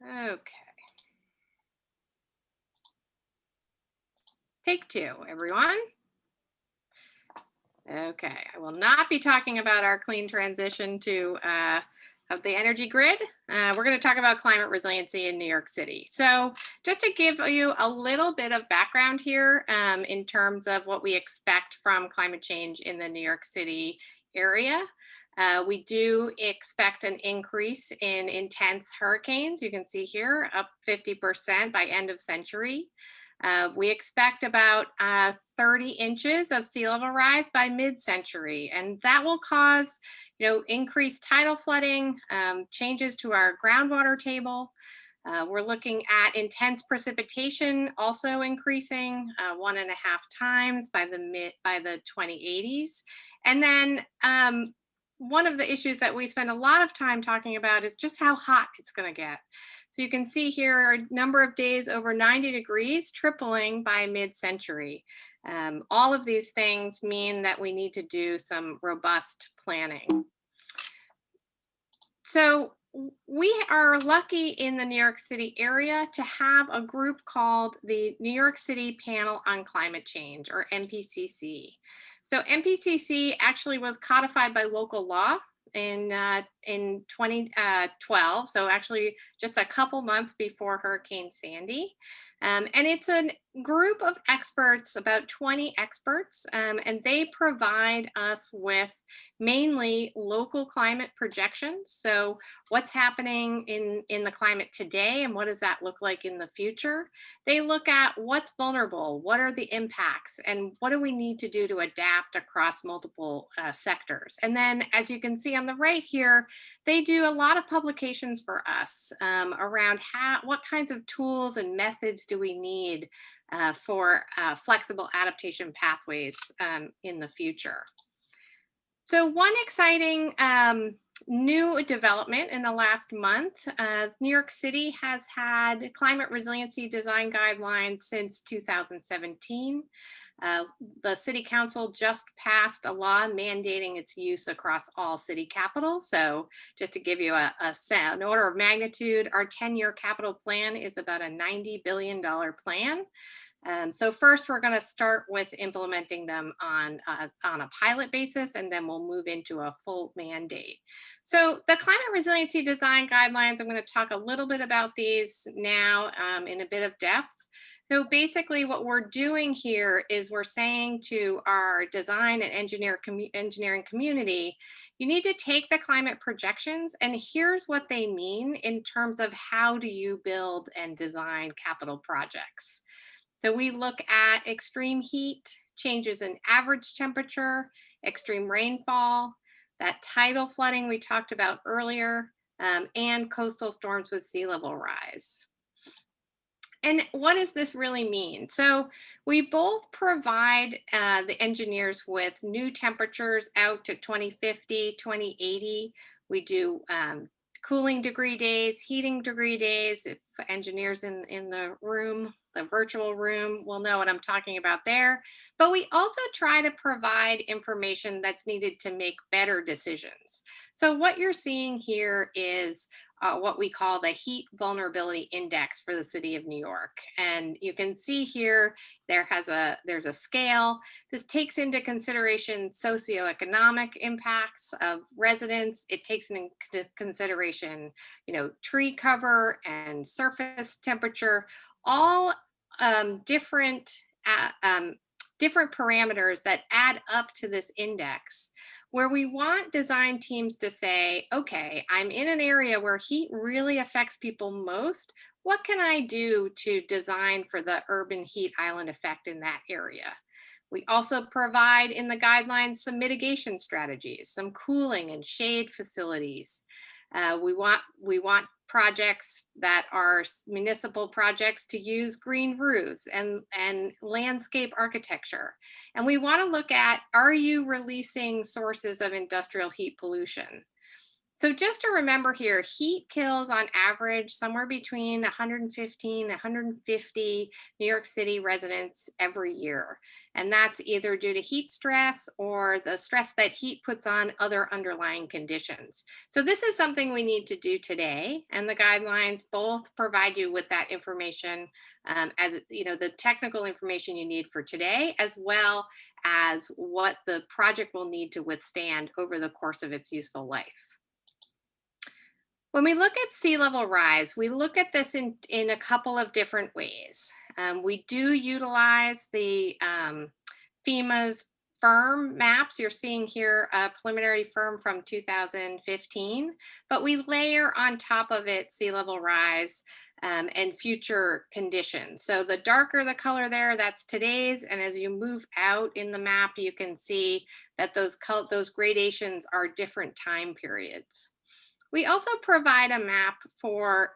Okay. Take 2, everyone. Okay, I will not be talking about our clean transition to of the energy grid. We're going to talk about climate resiliency in New York City. So just to give you a little bit of background here in terms of what we expect from climate change in the New York City area. We do expect an increase in intense hurricanes. You can see here up 50% by end of century. We expect about 30 inches of sea level rise by mid-century, and that will cause, increased tidal flooding, changes to our groundwater table. We're looking at intense precipitation also increasing 1.5 times by the 2080s, and then one of the issues that we spend a lot of time talking about is just how hot it's going to get. So you can see here a number of days over 90 degrees, tripling by mid-century. All of these things mean that we need to do some robust planning. So we are lucky in the New York City area to have a group called the New York City Panel on Climate Change, or NPCC. So NPCC actually was codified by local law in 2012, so actually just a couple months before Hurricane Sandy. And it's a group of experts, about 20 experts, and they provide us with mainly local climate projections. So what's happening in the climate today and what does that look like in the future? They look at what's vulnerable, what are the impacts, and what do we need to do to adapt across multiple sectors. And then as you can see on the right here, they do a lot of publications for us around what kinds of tools and methods do we need for flexible adaptation pathways in the future. So one exciting new development in the last month, New York City has had climate resiliency design guidelines since 2017. The City Council just passed a law mandating its use across all city capitals. So just to give you an order of magnitude, our 10-year capital plan is about a $90 billion plan. So first, we're going to start with implementing them on a pilot basis, and then we'll move into a full mandate. So the climate resiliency design guidelines, I'm going to talk a little bit about these now in a bit of depth. So basically what we're doing here is we're saying to our design and engineering community, you need to take the climate projections, and here's what they mean in terms of how do you build and design capital projects. So we look at extreme heat, changes in average temperature, extreme rainfall, that tidal flooding we talked about earlier, and coastal storms with sea level rise. And what does this really mean? So we both provide the engineers with new temperatures out to 2050, 2080. We do cooling degree days, heating degree days. If engineers in the room, the virtual room, will know what I'm talking about there. But we also try to provide information that's needed to make better decisions. So what you're seeing here is what we call the Heat Vulnerability Index for the City of New York. And you can see here, there's a scale. This takes into consideration socioeconomic impacts of residents. It takes into consideration, tree cover and surface temperature, all different parameters that add up to this index, where we want design teams to say, okay, I'm in an area where heat really affects people most. What can I do to design for the urban heat island effect in that area? We also provide in the guidelines some mitigation strategies, some cooling and shade facilities. We want projects that are municipal projects to use green roofs and landscape architecture. And we want to look at, are you releasing sources of industrial heat pollution? So just to remember here, heat kills on average somewhere between 115 and 150 New York City residents every year. And that's either due to heat stress or the stress that heat puts on other underlying conditions. So this is something we need to do today. And the guidelines both provide you with that information, as the technical information you need for today, as well as what the project will need to withstand over the course of its useful life. When we look at sea level rise, we look at this in a couple of different ways. We do utilize the FEMA's firm maps. You're seeing here a preliminary firm from 2015, but we layer on top of it sea level rise and future conditions. So the darker the color there, that's today's. And as you move out in the map, you can see that those gradations are different time periods. We also provide a map for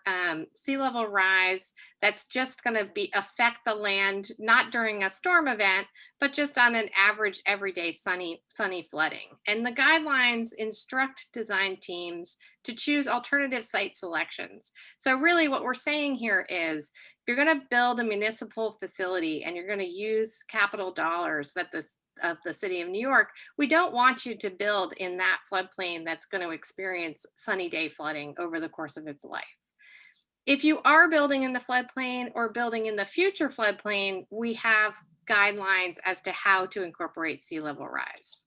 sea level rise that's just going to affect the land, not during a storm event, but just on an average everyday sunny flooding. And the guidelines instruct design teams to choose alternative site selections. So really what we're saying here is, if you're going to build a municipal facility and you're going to use capital dollars that of the City of New York, we don't want you to build in that floodplain that's going to experience sunny day flooding over the course of its life. If you are building in the floodplain or building in the future floodplain, we have guidelines as to how to incorporate sea level rise.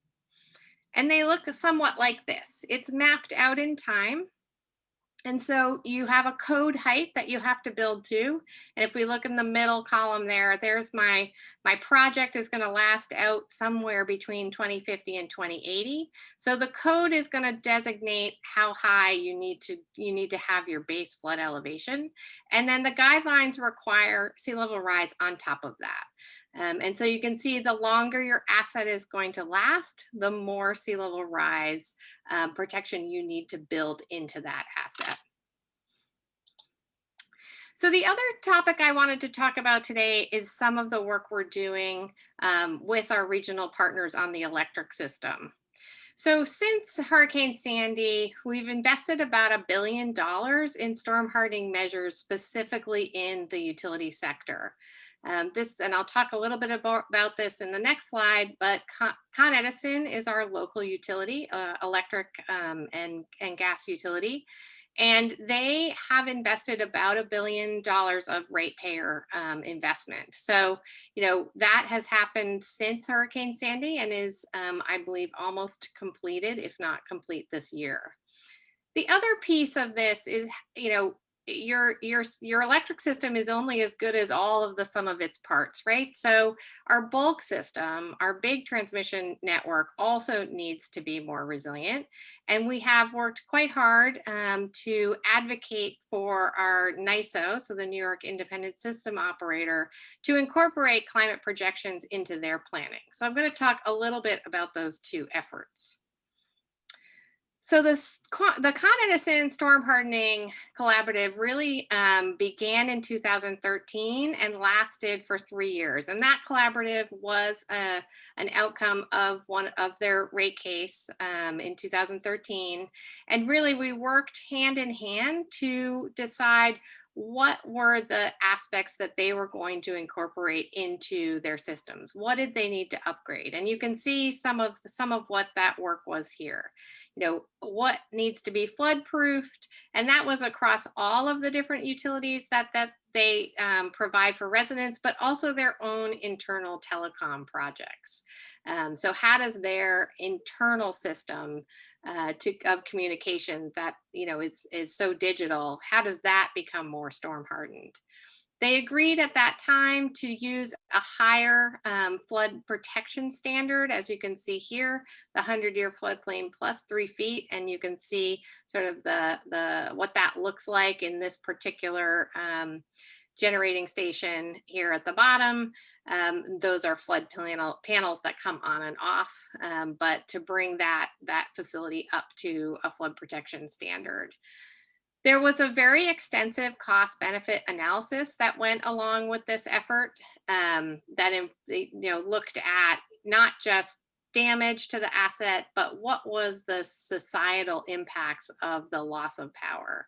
And they look somewhat like this. It's mapped out in time. And so you have a code height that you have to build to. And if we look in the middle column there, there's my project is going to last out somewhere between 2050 and 2080. So the code is going to designate how high you need to have your base flood elevation. And then the guidelines require sea level rise on top of that. And so you can see the longer your asset is going to last, the more sea level rise protection you need to build into that asset. So the other topic I wanted to talk about today is some of the work we're doing with our regional partners on the electric system. So since Hurricane Sandy, we've invested about $1 billion in storm hardening measures, specifically in the utility sector. And I'll talk a little bit about this in the next slide, but Con Edison is our local utility, electric and gas utility. And they have invested about $1 billion of ratepayer investment. So, that has happened since Hurricane Sandy and is, I believe, almost completed, if not complete this year. The other piece of this is, your electric system is only as good as all of the sum of its parts, right? So our bulk system, our big transmission network, also needs to be more resilient. And we have worked quite hard to advocate for our NYISO, so the New York Independent System Operator, to incorporate climate projections into their planning. So I'm going to talk a little bit about those two efforts. So the Con Edison Storm Hardening Collaborative really began in 2013 and lasted for 3 years. And that collaborative was an outcome of one of their rate case in 2013. And really, we worked hand in hand to decide what were the aspects that they were going to incorporate into their systems. What did they need to upgrade? And you can see some of what that work was here. What needs to be flood proofed, and that was across all of the different utilities that they provide for residents, but also their own internal telecom projects. So how does their internal system of communication that is so digital, how does that become more storm hardened? They agreed at that time to use a higher flood protection standard, as you can see here, the 100-year floodplain plus 3 feet, and you can see sort of what that looks like in this particular generating station here at the bottom. Those are flood panels that come on and off, but to bring that facility up to a flood protection standard. There was a very extensive cost benefit analysis that went along with this effort that looked at not just damage to the asset, but what was the societal impacts of the loss of power,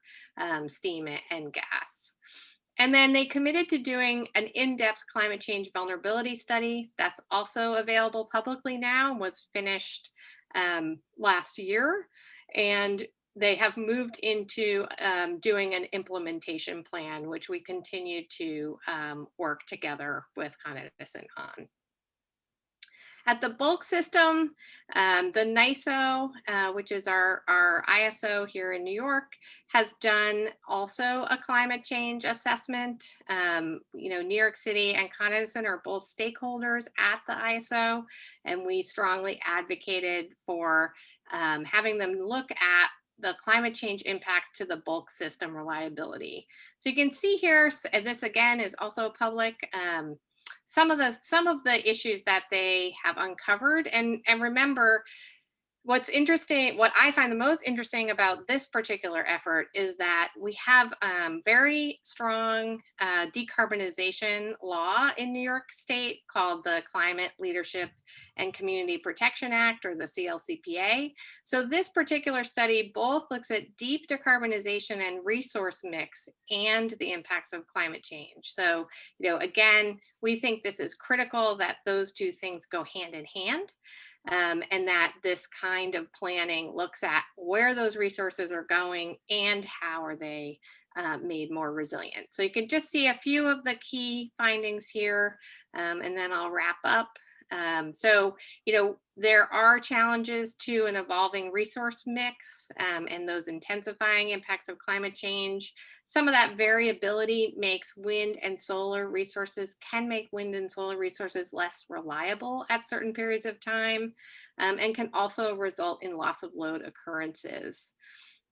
steam and gas. And then they committed to doing an in-depth climate change vulnerability study that's also available publicly now and was finished last year. And they have moved into doing an implementation plan, which we continue to work together with Con Edison on. At the bulk system, the NYISO, which is our ISO here in New York, has done also a climate change assessment. New York City and Con Edison are both stakeholders at the ISO, and we strongly advocated for having them look at the climate change impacts to the bulk system reliability. So you can see here, and this again is also public, some of the issues that they have uncovered. And remember, what's interesting, what I find the most interesting about this particular effort is that we have very strong decarbonization law in New York State called the Climate Leadership and Community Protection Act, or the CLCPA. So this particular study both looks at deep decarbonization and resource mix and the impacts of climate change. So, again, we think this is critical that those two things go hand in hand. And that this kind of planning looks at where those resources are going and how are they made more resilient. So you can just see a few of the key findings here, and then I'll wrap up. So, there are challenges to an evolving resource mix and those intensifying impacts of climate change. Some of that variability makes wind and solar resources, can make wind and solar resources less reliable at certain periods of time, and can also result in loss of load occurrences.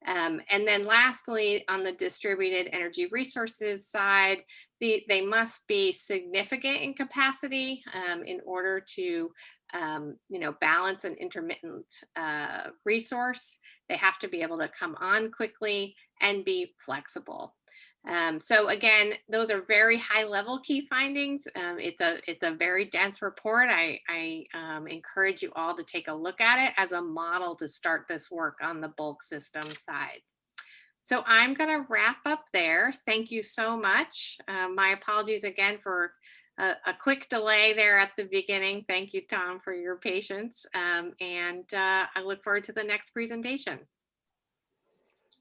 And then lastly, on the distributed energy resources side, they must be significant in capacity in order to balance and intermittent resource. They have to be able to come on quickly and be flexible. So again, those are very high level key findings. It's a very dense report. I encourage you all to take a look at it as a model to start this work on the bulk system side. So I'm going to wrap up there. Thank you so much. My apologies again for a quick delay there at the beginning. Thank you, Tom, for your patience. And I look forward to the next presentation.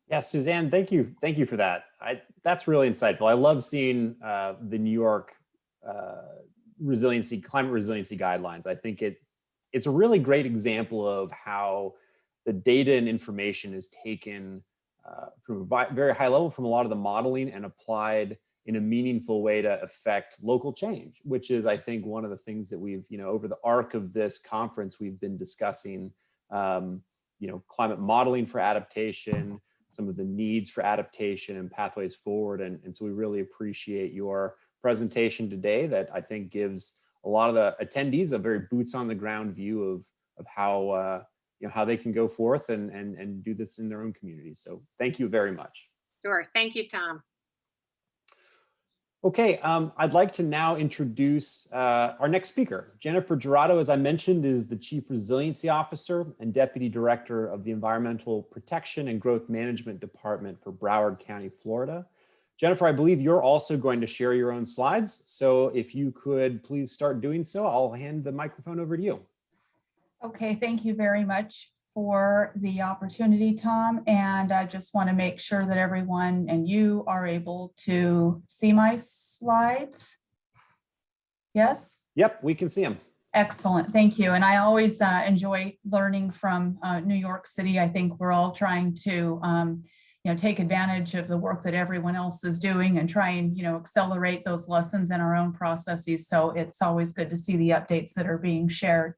Yeah, Suzanne, thank you. Thank you for that. That's really insightful. I love seeing the New York climate resiliency guidelines. I think it's a really great example of how the data and information is taken from a very high level from a lot of the modeling and applied in a meaningful way to affect local change, which is, I think, one of the things that we've, over the arc of this conference, we've been discussing, climate modeling for adaptation, some of the needs for adaptation and pathways forward. And so we really appreciate your presentation today that I think gives a lot of the attendees a very boots on the ground view of how, how they can go forth and do this in their own communities. So thank you very much. Sure. Thank you, Tom. Okay, I'd like to now introduce our next speaker. Jennifer Gerardo, as I mentioned, is the Chief Resiliency Officer and Deputy Director of the Environmental Protection and Growth Management Department for Broward County, Florida. Jennifer, I believe you're also going to share your own slides. So if you could please start doing so, I'll hand the microphone over to you. Okay, thank you very much for the opportunity, Tom. And I just want to make sure that everyone and you are able to see my slides. Yes? Yep, we can see them. Excellent, thank you. And I always enjoy learning from New York City. I think we're all trying to take advantage of the work that everyone else is doing and try and accelerate those lessons in our own processes. So it's always good to see the updates that are being shared.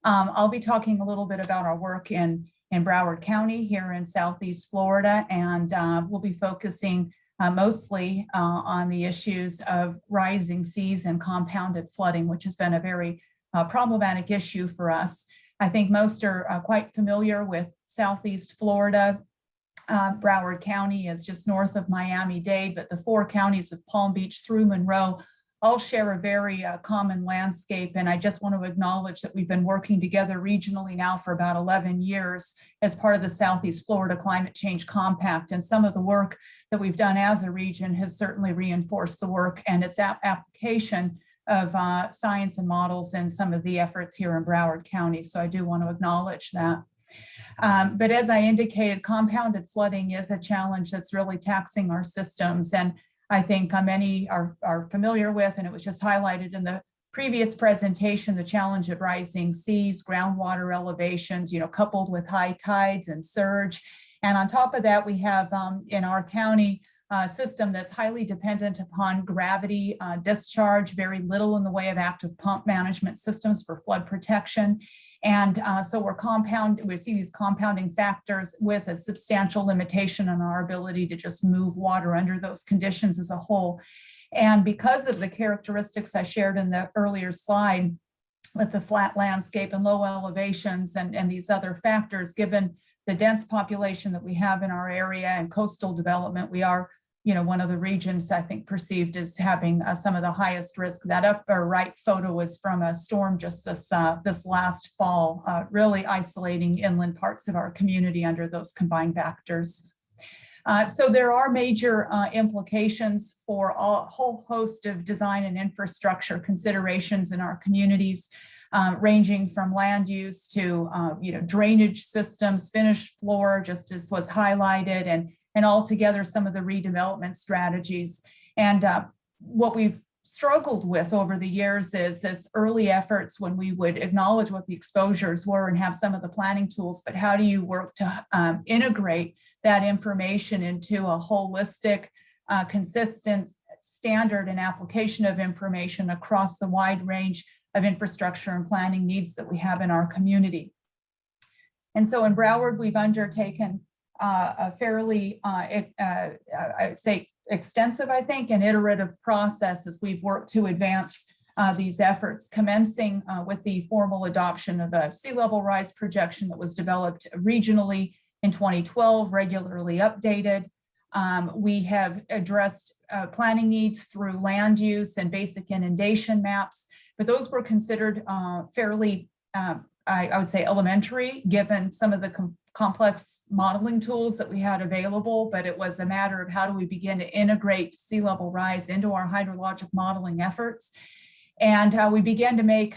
I'll be talking a little bit about our work in Broward County here in Southeast Florida, and we'll be focusing mostly on the issues of rising seas and compounded flooding, which has been a very problematic issue for us. I think most are quite familiar with Southeast Florida. Broward County is just north of Miami-Dade, but the 4 counties of Palm Beach through Monroe all share a very common landscape. And I just want to acknowledge that we've been working together regionally now for about 11 years as part of the Southeast Florida Climate Change Compact. And some of the work that we've done as a region has certainly reinforced the work and its application of science and models in some of the efforts here in Broward County. So I do want to acknowledge that. But as I indicated, compounded flooding is a challenge that's really taxing our systems. And I think many are familiar with, and it was just highlighted in the previous presentation, the challenge of rising seas, groundwater elevations, coupled with high tides and surge. And on top of that, we have in our county a system that's highly dependent upon gravity discharge, very little in the way of active pump management systems for flood protection. And so we see these compounding factors with a substantial limitation on our ability to just move water under those conditions as a whole. And because of the characteristics I shared in the earlier slide with the flat landscape and low elevations and these other factors, given the dense population that we have in our area and coastal development, we are one of the regions I think perceived as having some of the highest risk. That upper right photo is from a storm just this last fall, really isolating inland parts of our community under those combined factors. So there are major implications for a whole host of design and infrastructure considerations in our communities, ranging from land use to drainage systems, finished floor, just as was highlighted, and altogether some of the redevelopment strategies. And what we've struggled with over the years is this early efforts when we would acknowledge what the exposures were and have some of the planning tools, but how do you work to integrate that information into a holistic, consistent standard and application of information across the wide range of infrastructure and planning needs that we have in our community. And so in Broward, we've undertaken a fairly, I'd say, extensive, I think, and iterative process as we've worked to advance these efforts, commencing with the formal adoption of a sea level rise projection that was developed regionally in 2012, regularly updated. We have addressed planning needs through land use and basic inundation maps, but those were considered fairly, I would say, elementary, given some of the complex modeling tools that we had available, but it was a matter of how do we begin to integrate sea level rise into our hydrologic modeling efforts. And we began to make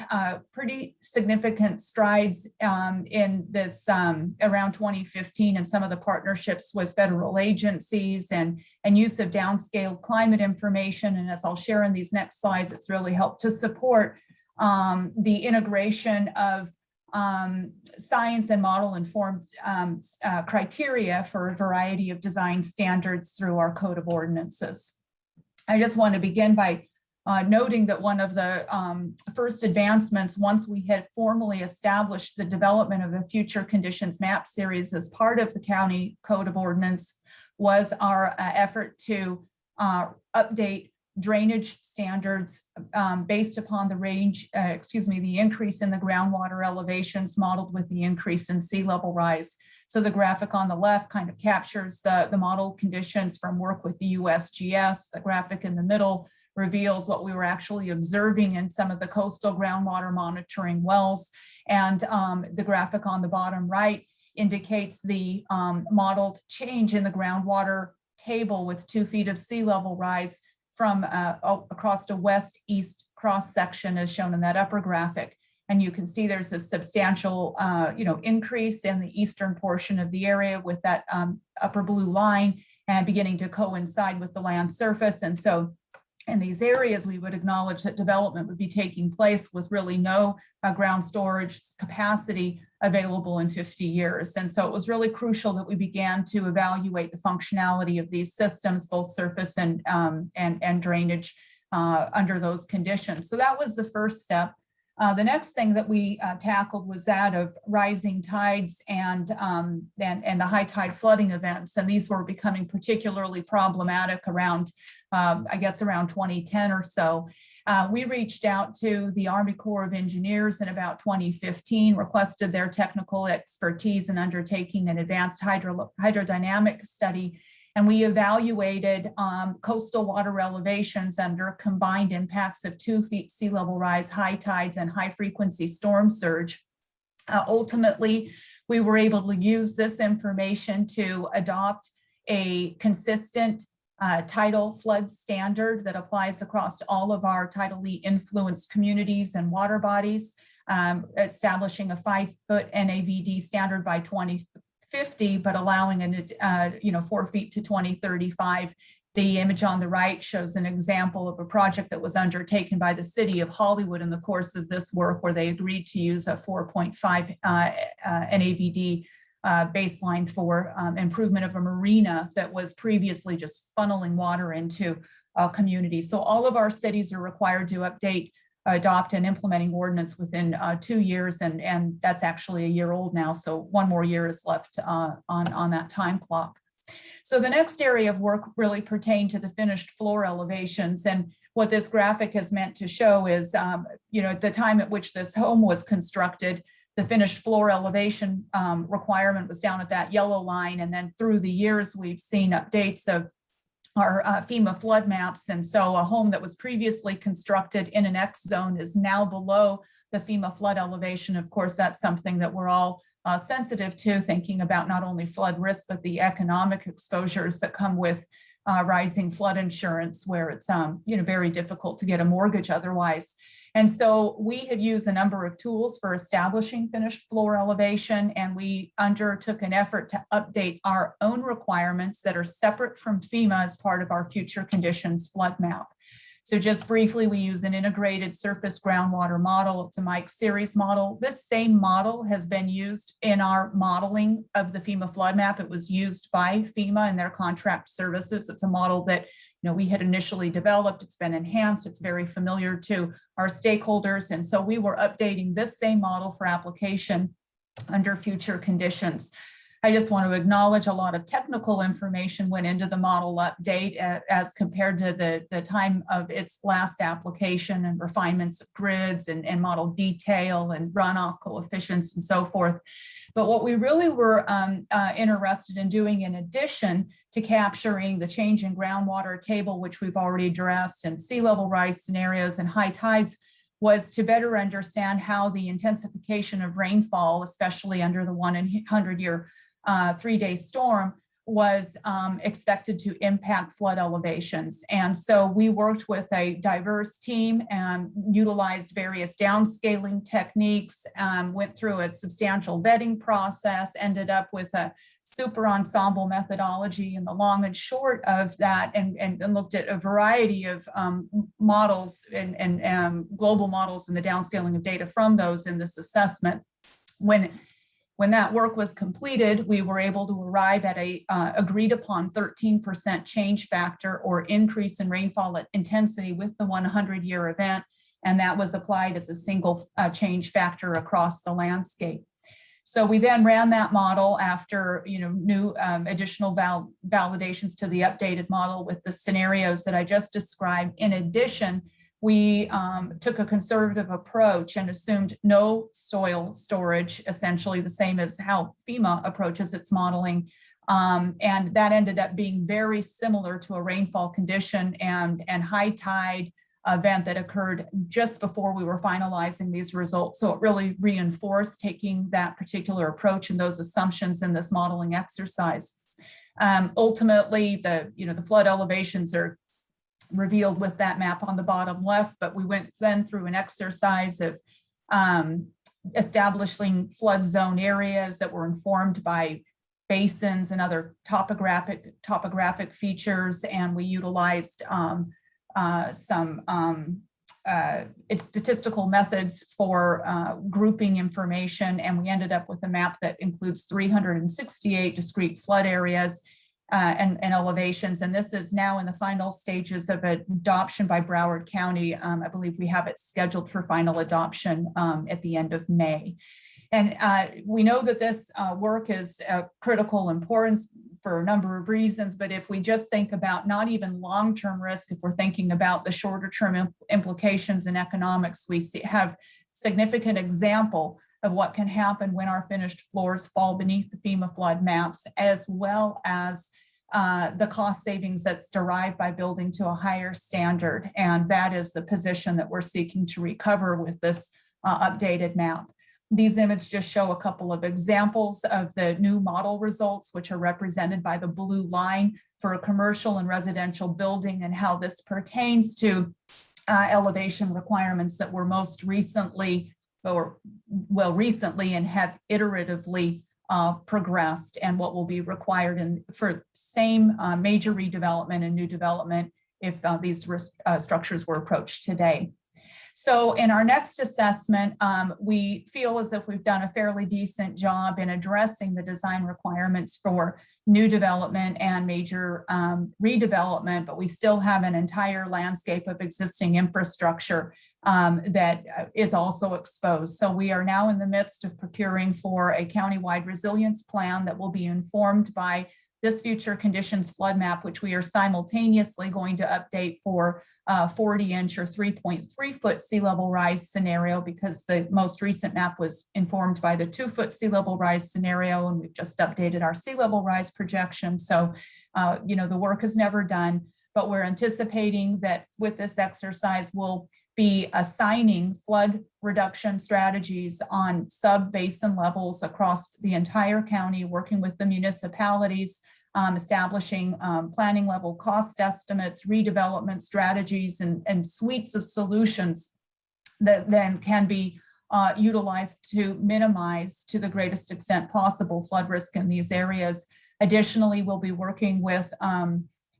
pretty significant strides in this around 2015 and some of the partnerships with federal agencies and use of downscale climate information. And as I'll share in these next slides, it's really helped to support the integration of science and model informed criteria for a variety of design standards through our code of ordinances. I just want to begin by noting that one of the first advancements, once we had formally established the development of a future conditions map series as part of the county code of ordinance, was our effort to update drainage standards based upon the the increase in the groundwater elevations modeled with the increase in sea level rise. So the graphic on the left kind of captures the model conditions from work with the USGS. The graphic in the middle reveals what we were actually observing in some of the coastal groundwater monitoring wells. And the graphic on the bottom right indicates the modeled change in the groundwater table with 2 feet of sea level rise from across a west-east cross section as shown in that upper graphic. And you can see there's a substantial increase in the eastern portion of the area with that upper blue line and beginning to coincide with the land surface. And so in these areas, we would acknowledge that development would be taking place with really no ground storage capacity available in 50 years. And so it was really crucial that we began to evaluate the functionality of these systems, both surface and drainage under those conditions. So that was the first step. The next thing that we tackled was that of rising tides and the high tide flooding events. And these were becoming particularly problematic around, I guess, around 2010 or so. We reached out to the Army Corps of Engineers in about 2015, requested their technical expertise in undertaking an advanced hydrodynamic study. And we evaluated coastal water elevations under combined impacts of 2 feet sea level rise, high tides, and high frequency storm surge. Ultimately, we were able to use this information to adopt a consistent tidal flood standard that applies across all of our tidally influenced communities and water bodies, establishing a 5-foot NAVD standard by 2050, but allowing 4 feet to 2035. The image on the right shows an example of a project that was undertaken by the city of Hollywood in the course of this work, where they agreed to use a 4.5 NAVD baseline for improvement of a marina that was previously just funneling water into communities. So all of our cities are required to adopt an implementing ordinance within 2 years, and that's actually a year old now, so 1 more year is left on that time clock. So the next area of work really pertained to the finished floor elevations, and what this graphic is meant to show is, at the time at which this home was constructed, the finished floor elevation requirement was down at that yellow line, and then through the years we've seen updates of our FEMA flood maps. And so a home that was previously constructed in an X zone is now below the FEMA flood elevation. Of course, that's something that we're all sensitive to, thinking about not only flood risk, but the economic exposures that come with rising flood insurance, where it's very difficult to get a mortgage otherwise. And so we have used a number of tools for establishing finished floor elevation, and we undertook an effort to update our own requirements that are separate from FEMA as part of our future conditions flood map. So just briefly, we use an integrated surface groundwater model. It's a Mike series model. This same model has been used in our modeling of the FEMA flood map. It was used by FEMA and their contract services. It's a model that we had initially developed. It's been enhanced. It's very familiar to our stakeholders. And so we were updating this same model for application under future conditions. I just want to acknowledge a lot of technical information went into the model update as compared to the time of its last application, and refinements of grids and model detail and runoff coefficients and so forth. But what we really were interested in doing, in addition to capturing the change in groundwater table, which we've already addressed, and sea level rise scenarios and high tides, was to better understand how the intensification of rainfall, especially under the 1 in 100-year 3-day storm, was expected to impact flood elevations. And so we worked with a diverse team and utilized various downscaling techniques, went through a substantial vetting process, ended up with a super ensemble methodology. And the long and short of that, and looked at a variety of models and global models and the downscaling of data from those in this assessment. When that work was completed, we were able to arrive at a agreed upon 13% change factor, or increase in rainfall intensity with the 100-year event. And that was applied as a single change factor across the landscape. So we then ran that model after new additional validations to the updated model with the scenarios that I just described. In addition, we took a conservative approach and assumed no soil storage, essentially the same as how FEMA approaches its modeling. And that ended up being very similar to a rainfall condition and high tide event that occurred just before we were finalizing these results. So it really reinforced taking that particular approach and those assumptions in this modeling exercise. Ultimately, the flood elevations are revealed with that map on the bottom left, but we went then through an exercise of establishing flood zone areas that were informed by basins and other topographic features, and we utilized some statistical methods for grouping information, and we ended up with a map that includes 368 discrete flood areas and elevations. And this is now in the final stages of adoption by Broward County. I believe we have it scheduled for final adoption at the end of May. And we know that this work is of critical importance for a number of reasons, but if we just think about not even long-term risk, if we're thinking about the shorter-term implications in economics, we have significant example of what can happen when our finished floors fall beneath the FEMA flood maps, as well as the cost savings that's derived by building to a higher standard. And that is the position that we're seeking to recover with this updated map. These images just show a couple of examples of the new model results, which are represented by the blue line for a commercial and residential building, and how this pertains to elevation requirements that were most recently, recently and have iteratively progressed, and what will be required for same major redevelopment and new development if these structures were approached today. So in our next assessment, we feel as if we've done a fairly decent job in addressing the design requirements for new development and major redevelopment, but we still have an entire landscape of existing infrastructure that is also exposed. So we are now in the midst of procuring for a countywide resilience plan that will be informed by this future conditions flood map, which we are simultaneously going to update for 40-inch or 3.3 foot sea level rise scenario, because the most recent map was informed by the 2-foot sea level rise scenario, and we've just updated our sea level rise projection. So, the work is never done, but we're anticipating that with this exercise, we'll be assigning flood reduction strategies on sub-basin levels across the entire county, working with the municipalities, establishing planning level cost estimates, redevelopment strategies, and suites of solutions that then can be utilized to minimize to the greatest extent possible flood risk in these areas. Additionally, we'll be working with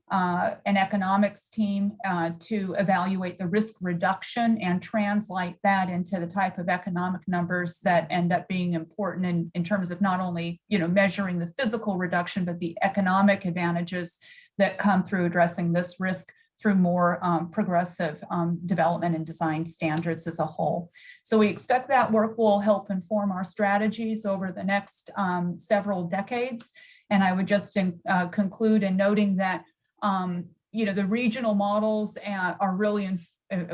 an economics team to evaluate the risk reduction and translate that into the type of economic numbers that end up being important in terms of not only measuring the physical reduction, but the economic advantages that come through addressing this risk through more progressive development and design standards as a whole. So we expect that work will help inform our strategies over the next several decades. And I would just conclude in noting that the regional models are really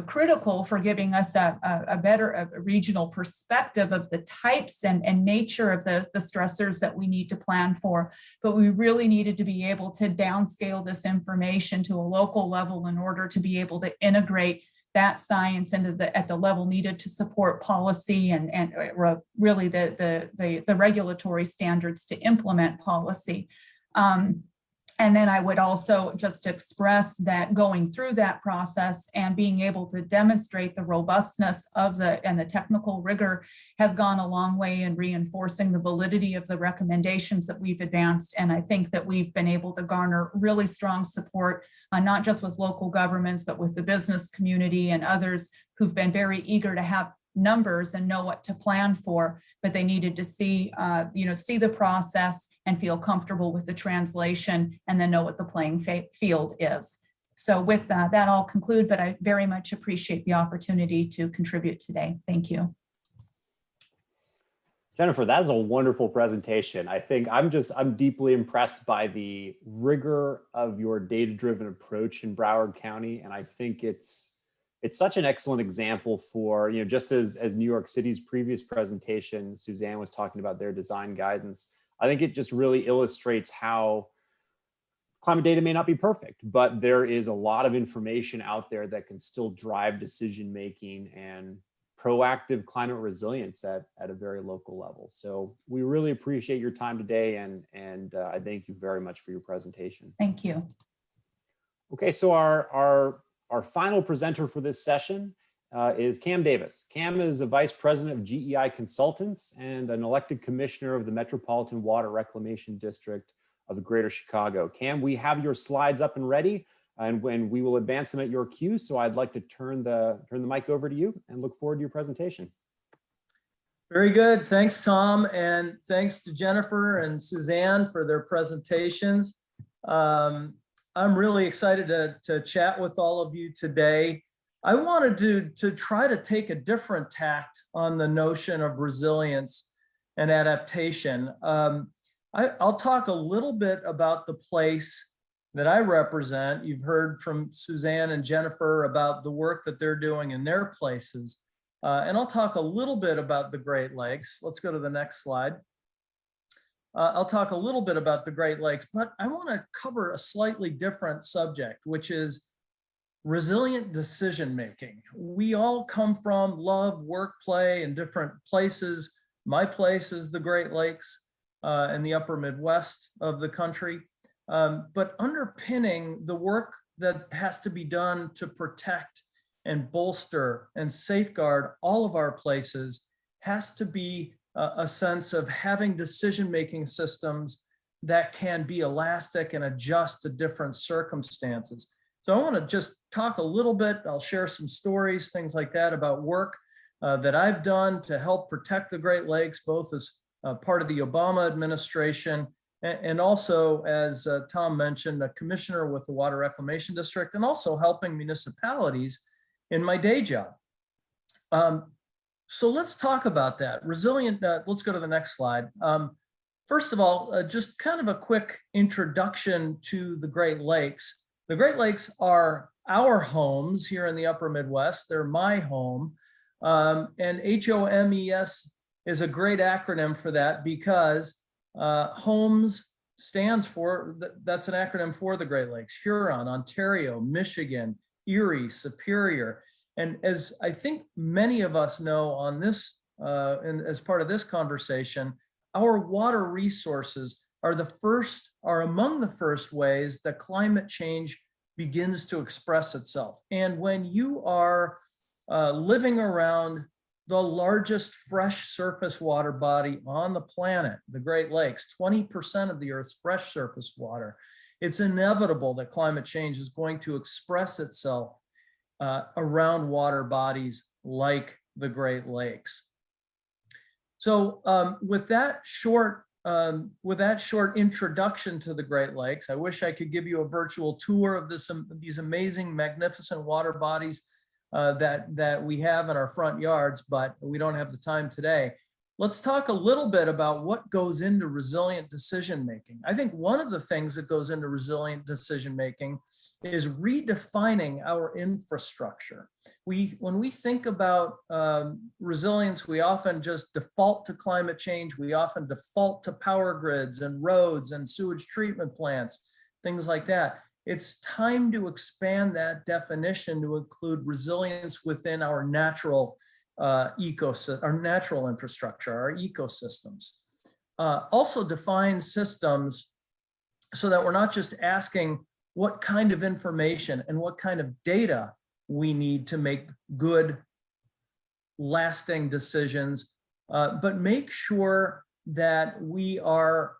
critical for giving us a better regional perspective of the types and nature of the stressors that we need to plan for. But we really needed to be able to downscale this information to a local level in order to be able to integrate that science into at the level needed to support policy and really the regulatory standards to implement policy. And then I would also just express that going through that process and being able to demonstrate the robustness of and the technical rigor has gone a long way in reinforcing the validity of the recommendations that we've advanced. And I think that we've been able to garner really strong support, not just with local governments, but with the business community and others who've been very eager to have numbers and know what to plan for, but they needed to see the process and feel comfortable with the translation and then know what the playing field is. So with that, I'll conclude, but I very much appreciate the opportunity to contribute today. Thank you. Jennifer, that is a wonderful presentation. I think I'm deeply impressed by the rigor of your data-driven approach in Broward County. And I think it's such an excellent example for, just as New York City's previous presentation, Suzanne was talking about their design guidance. I think it just really illustrates how climate data may not be perfect, but there is a lot of information out there that can still drive decision-making and proactive climate resilience at a very local level. So we really appreciate your time today, and I thank you very much for your presentation. Thank you. Okay, so our final presenter for this session is Cam Davis. Cam is a vice president of GEI Consultants and an elected commissioner of the Metropolitan Water Reclamation District of the Greater Chicago. Cam, we have your slides up and ready, and when we will advance them at your cue. So I'd like to turn the mic over to you and look forward to your presentation. Very good. Thanks, Tom, and thanks to Jennifer and Suzanne for their presentations. I'm really excited to chat with all of you today. I wanted to try to take a different tact on the notion of resilience and adaptation. I'll talk a little bit about the place that I represent. You've heard from Suzanne and Jennifer about the work that they're doing in their places. And I'll talk a little bit about the Great Lakes. Let's go to the next slide. I'll talk a little bit about the Great Lakes, but I want to cover a slightly different subject, which is resilient decision-making. We all come from, love, work, play in different places. My place is the Great Lakes in the upper Midwest of the country. But underpinning the work that has to be done to protect and bolster and safeguard all of our places has to be a sense of having decision-making systems that can be elastic and adjust to different circumstances. So I want to just talk a little bit, I'll share some stories, things like that about work that I've done to help protect the Great Lakes, both as part of the Obama administration and also, as Tom mentioned, a commissioner with the Water Reclamation District, and also helping municipalities in my day job. So let's talk about that. Resilient, let's go to the next slide. First of all, just kind of a quick introduction to the Great Lakes. The Great Lakes are our homes here in the upper Midwest. They're my home. And HOMES is a great acronym for that because HOMES stands for, that's an acronym for the Great Lakes: Huron, Ontario, Michigan, Erie, Superior. And as I think many of us know on this, and as part of this conversation, our water resources are among the first ways that climate change begins to express itself. And when you are living around the largest fresh surface water body on the planet, the Great Lakes, 20% of the Earth's fresh surface water, it's inevitable that climate change is going to express itself around water bodies like the Great Lakes. So with that short with that short introduction to the Great Lakes, I wish I could give you a virtual tour of these amazing, magnificent water bodies that we have in our front yards, but we don't have the time today. Let's talk a little bit about what goes into resilient decision-making. I think one of the things that goes into resilient decision-making is redefining our infrastructure. When we think about resilience, we often just default to climate change. We often default to power grids and roads and sewage treatment plants, things like that. It's time to expand that definition to include resilience within our natural ecosystem, our natural infrastructure, our ecosystems. Also define systems so that we're not just asking what kind of information and what kind of data we need to make good, lasting decisions, but make sure that we are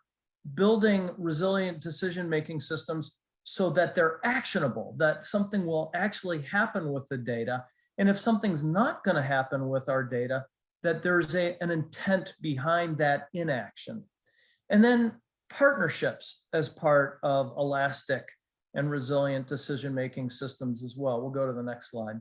building resilient decision-making systems so that they're actionable, that something will actually happen with the data. And if something's not going to happen with our data, that there's an intent behind that inaction. And then partnerships as part of elastic and resilient decision-making systems as well. We'll go to the next slide.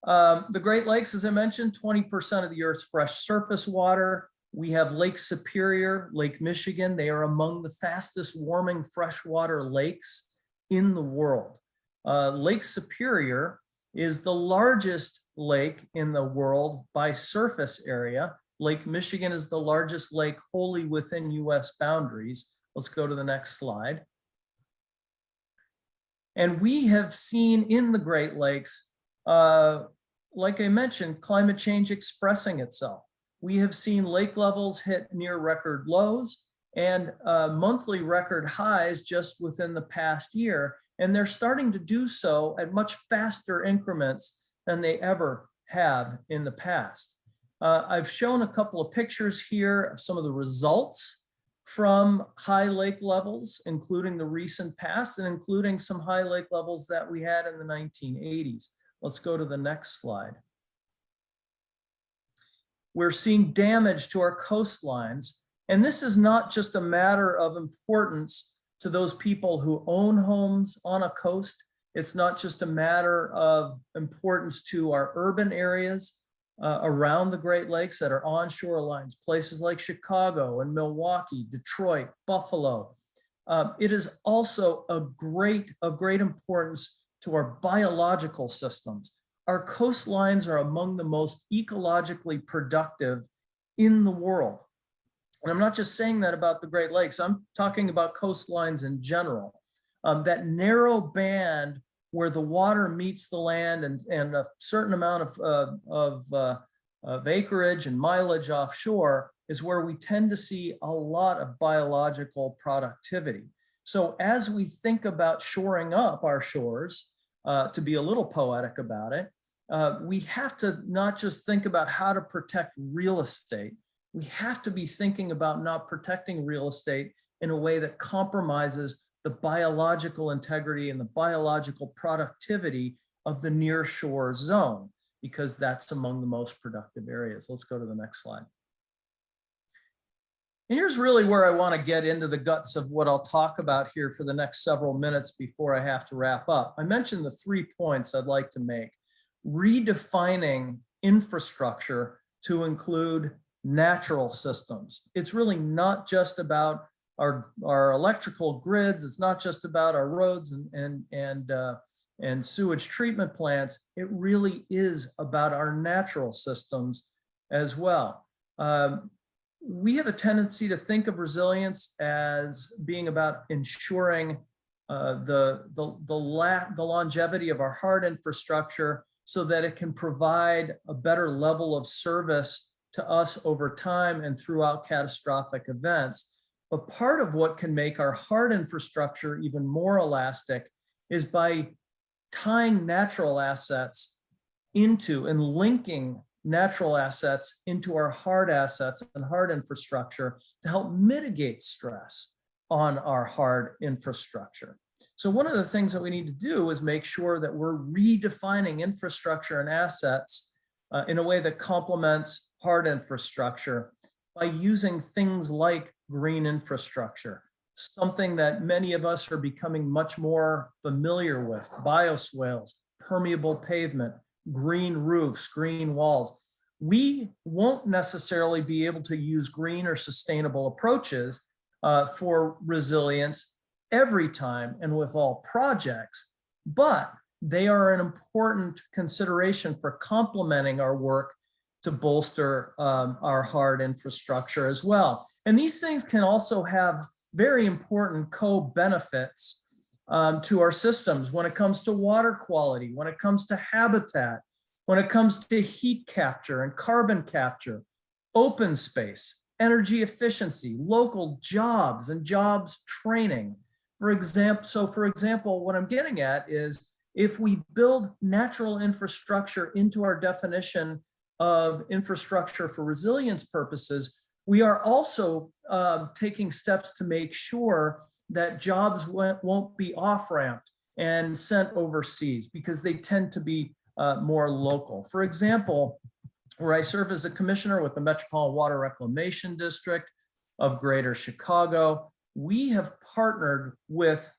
The Great Lakes, as I mentioned, 20% of the Earth's fresh surface water. We have Lake Superior, Lake Michigan. They are among the fastest warming freshwater lakes in the world. Lake Superior is the largest lake in the world by surface area. Lake Michigan is the largest lake wholly within US boundaries. Let's go to the next slide. And we have seen in the Great Lakes, like I mentioned, climate change expressing itself. We have seen lake levels hit near record lows and monthly record highs just within the past year. And they're starting to do so at much faster increments than they ever have in the past. I've shown a couple of pictures here of some of the results from high lake levels, including the recent past and including some high lake levels that we had in the 1980s. Let's go to the next slide. We're seeing damage to our coastlines. And this is not just a matter of importance to those people who own homes on a coast. It's not just a matter of importance to our urban areas around the Great Lakes that are on shorelines, places like Chicago and Milwaukee, Detroit, Buffalo. It is also of great importance to our biological systems. Our coastlines are among the most ecologically productive in the world. And I'm not just saying that about the Great Lakes, I'm talking about coastlines in general. That narrow band where the water meets the land and a certain amount of acreage and mileage offshore is where we tend to see a lot of biological productivity. So as we think about shoring up our shores, to be a little poetic about it, we have to not just think about how to protect real estate. We have to be thinking about not protecting real estate in a way that compromises the biological integrity and the biological productivity of the nearshore zone, because that's among the most productive areas. Let's go to the next slide. And here's really where I want to get into the guts of what I'll talk about here for the next several minutes before I have to wrap up. I mentioned the 3 points I'd like to make. Redefining infrastructure to include natural systems. It's really not just about our electrical grids. It's not just about our roads and sewage treatment plants. It really is about our natural systems as well. We have a tendency to think of resilience as being about ensuring the longevity of our hard infrastructure so that it can provide a better level of service to us over time and throughout catastrophic events. But part of what can make our hard infrastructure even more elastic is by tying natural assets into and linking natural assets into our hard assets and hard infrastructure to help mitigate stress on our hard infrastructure. So one of the things that we need to do is make sure that we're redefining infrastructure and assets in a way that complements hard infrastructure. by using things like green infrastructure, something that many of us are becoming much more familiar with: bioswales, permeable pavement, green roofs, green walls. We won't necessarily be able to use green or sustainable approaches for resilience every time and with all projects, but they are an important consideration for complementing our work to bolster our hard infrastructure as well. And these things can also have very important co-benefits to our systems when it comes to water quality, when it comes to habitat, when it comes to heat capture and carbon capture, open space, energy efficiency, local jobs and jobs training. For example, what I'm getting at is, if we build natural infrastructure into our definition of infrastructure for resilience purposes, we are also taking steps to make sure that jobs won't be off-ramped and sent overseas, because they tend to be more local. For example, where I serve as a commissioner with the Metropolitan Water Reclamation District of Greater Chicago, we have partnered with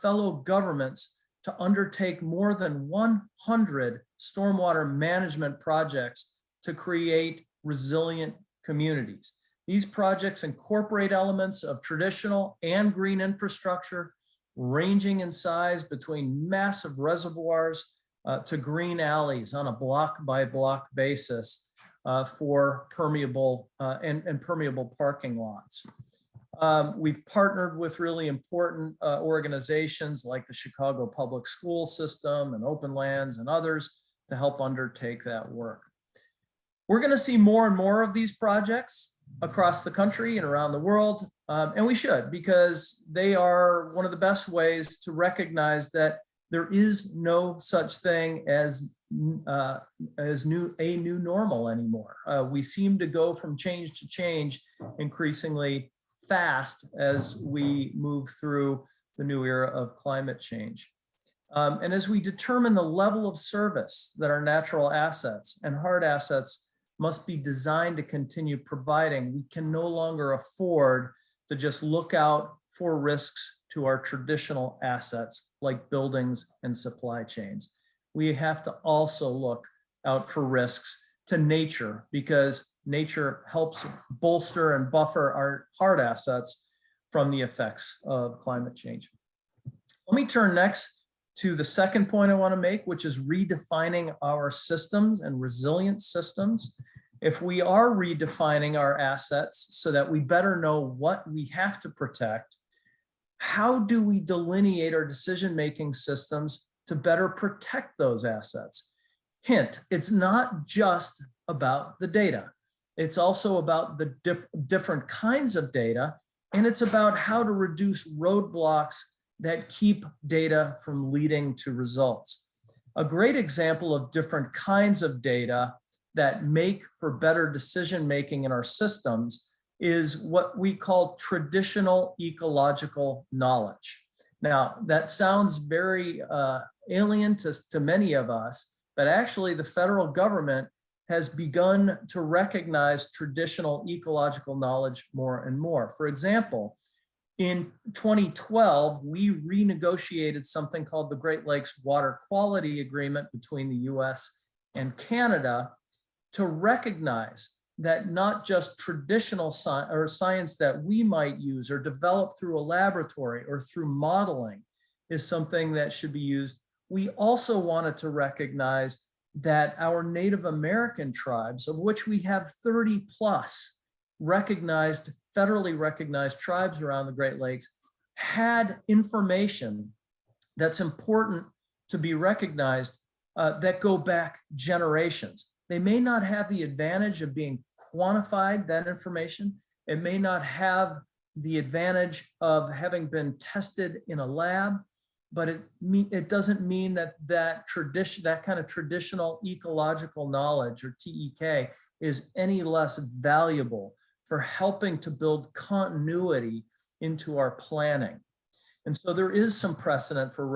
fellow governments to undertake more than 100 stormwater management projects to create resilient communities. These projects incorporate elements of traditional and green infrastructure, ranging in size between massive reservoirs to green alleys on a block-by-block basis for permeable and permeable parking lots. We've partnered with really important organizations like the Chicago Public School System and Open Lands and others to help undertake that work. We're going to see more and more of these projects across the country and around the world, and we should, because they are one of the best ways to recognize that there is no such thing as a new normal anymore. We seem to go from change to change increasingly fast as we move through the new era of climate change. And as we determine the level of service that our natural assets and hard assets must be designed to continue providing, we can no longer afford to just look out for risks to our traditional assets like buildings and supply chains. We have to also look out for risks to nature, because nature helps bolster and buffer our hard assets from the effects of climate change. Let me turn next to the second point I want to make, which is redefining our systems and resilient systems. If we are redefining our assets so that we better know what we have to protect, how do we delineate our decision-making systems to better protect those assets? Hint, it's not just about the data. It's also about the different kinds of data, and it's about how to reduce roadblocks that keep data from leading to results. A great example of different kinds of data that make for better decision-making in our systems is what we call traditional ecological knowledge. Now, that sounds very alien to many of us, but actually the federal government has begun to recognize traditional ecological knowledge more and more. For example, in 2012, we renegotiated something called the Great Lakes Water Quality Agreement between the US and Canada to recognize that not just traditional science that we might use or develop through a laboratory or through modeling is something that should be used. We also wanted to recognize that our Native American tribes, of which we have 30 plus federally recognized tribes around the Great Lakes, had information that's important to be recognized that go back generations. They may not have the advantage of being quantified, that information. It may not have the advantage of having been tested in a lab, but it doesn't mean that kind of traditional ecological knowledge, or TEK, is any less valuable for helping to build continuity into our planning. And so there is some precedent for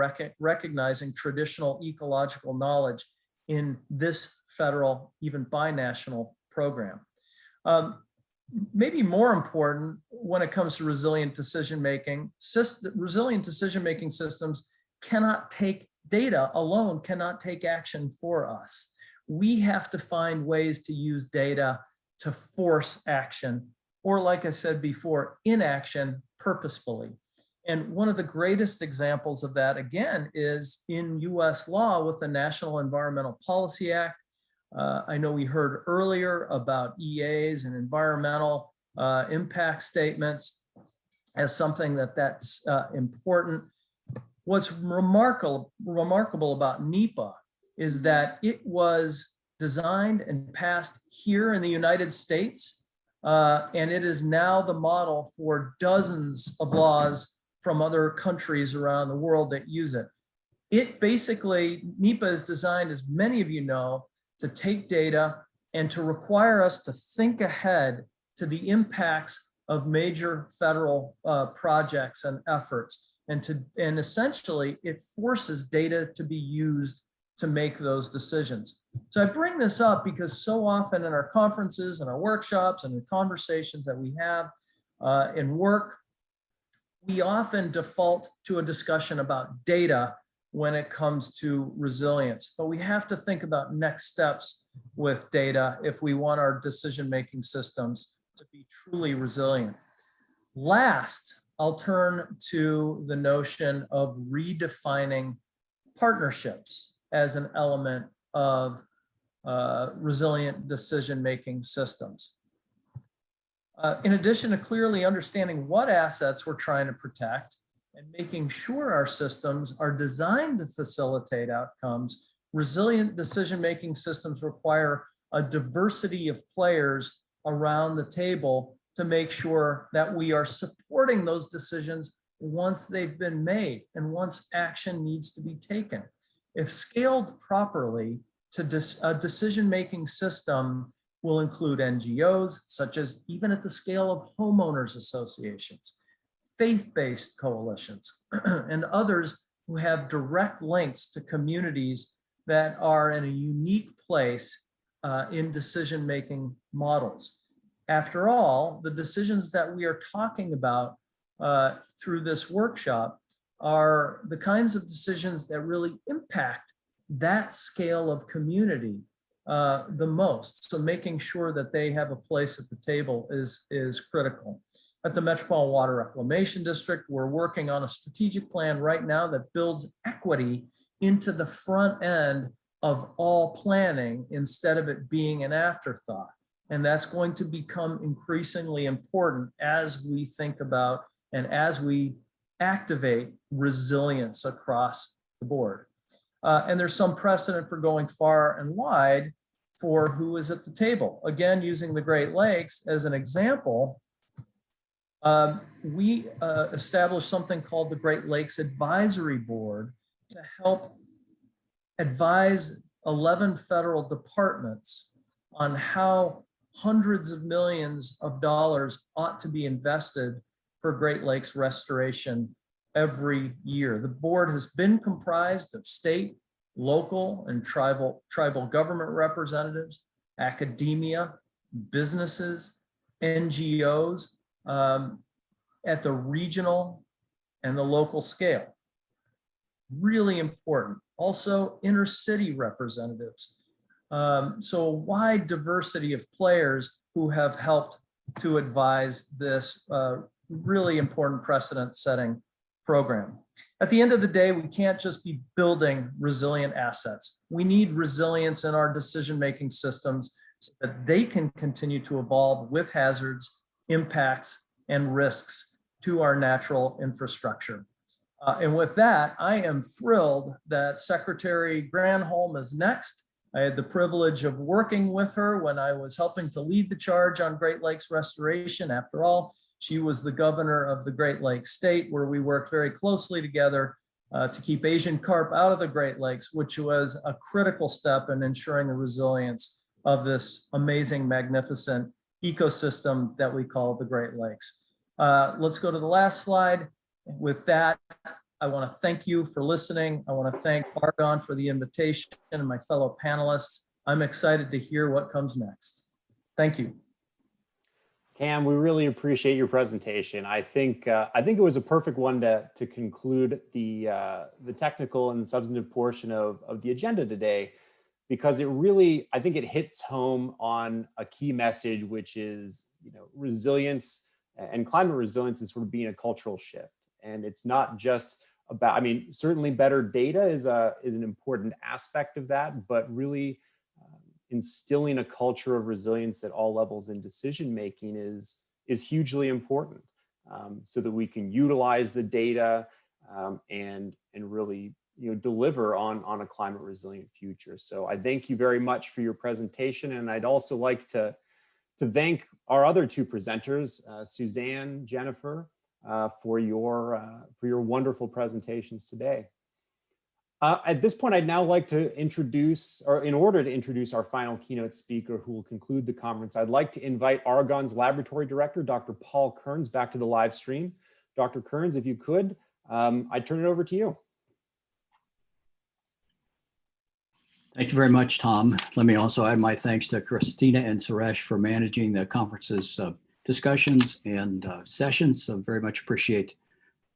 recognizing traditional ecological knowledge in this federal, even binational program. maybe more important when it comes to resilient decision-making, resilient decision-making systems cannot take data alone, cannot take action for us. We have to find ways to use data to force action, or like I said before, inaction purposefully. And one of the greatest examples of that, again, is in US law with the National Environmental Policy Act. I know we heard earlier about EAs and environmental impact statements as something that's important. What's remarkable about NEPA is that it was designed and passed here in the United States, and it is now the model for dozens of laws from other countries around the world that use it. It basically, NEPA is designed, as many of you know, to take data and to require us to think ahead to the impacts of major federal projects and efforts. And essentially, it forces data to be used to make those decisions. So I bring this up because so often in our conferences and our workshops and in conversations that we have in work, we often default to a discussion about data when it comes to resilience. But we have to think about next steps with data if we want our decision-making systems to be truly resilient. Last, I'll turn to the notion of redefining partnerships as an element of resilient decision-making systems. In addition to clearly understanding what assets we're trying to protect and making sure our systems are designed to facilitate outcomes, resilient decision-making systems require a diversity of players around the table to make sure that we are supporting those decisions once they've been made and once action needs to be taken. If scaled properly, a decision-making system will include NGOs, such as even at the scale of homeowners associations, faith-based coalitions, and others who have direct links to communities that are in a unique place in decision-making models. After all, the decisions that we are talking about through this workshop are the kinds of decisions that really impact that scale of community the most. So making sure that they have a place at the table is critical. At the Metropolitan Water Reclamation District, we're working on a strategic plan right now that builds equity into the front end of all planning instead of it being an afterthought. And that's going to become increasingly important as we think about and as we activate resilience across the board. And there's some precedent for going far and wide for who is at the table. Again, using the Great Lakes as an example, we established something called the Great Lakes Advisory Board to help advise 11 federal departments on how hundreds of millions of dollars ought to be invested for Great Lakes restoration every year. The board has been comprised of state, local, and tribal government representatives, academia, businesses, NGOs at the regional and the local scale. Really important. Also, inner city representatives. So a wide diversity of players who have helped to advise this really important precedent-setting program. At the end of the day, we can't just be building resilient assets. We need resilience in our decision-making systems so that they can continue to evolve with hazards, impacts, and risks to our natural infrastructure. And with that, I am thrilled that Secretary Granholm is next. I had the privilege of working with her when I was helping to lead the charge on Great Lakes restoration. After all, she was the governor of the Great Lakes state, where we worked very closely together to keep Asian carp out of the Great Lakes, which was a critical step in ensuring the resilience of this amazing, magnificent ecosystem that we call the Great Lakes. Let's go to the last slide. With that, I want to thank you for listening. I want to thank Argonne for the invitation and my fellow panelists. I'm excited to hear what comes next. Thank you. Cam, we really appreciate your presentation. I think it was a perfect one to conclude the technical and substantive portion of the agenda today, because it really, I think it hits home on a key message, which is, resilience and climate resilience is sort of being a cultural shift. And it's not just about, certainly better data is an important aspect of that, but really instilling a culture of resilience at all levels in decision making is hugely important, so that we can utilize the data and really deliver on a climate resilient future. So I thank you very much for your presentation, and I'd also like to thank our other two presenters, Suzanne, Jennifer, for your wonderful presentations today. At this point, I'd now like to introduce, or in order to introduce our final keynote speaker who will conclude the conference, I'd like to invite Argonne's laboratory director, Dr. Paul Kearns, back to the live stream. Dr. Kearns, if you could, I'd turn it over to you. Thank you very much, Tom. Let me also add my thanks to Christina and Suresh for managing the conference's discussions and sessions. So very much appreciate.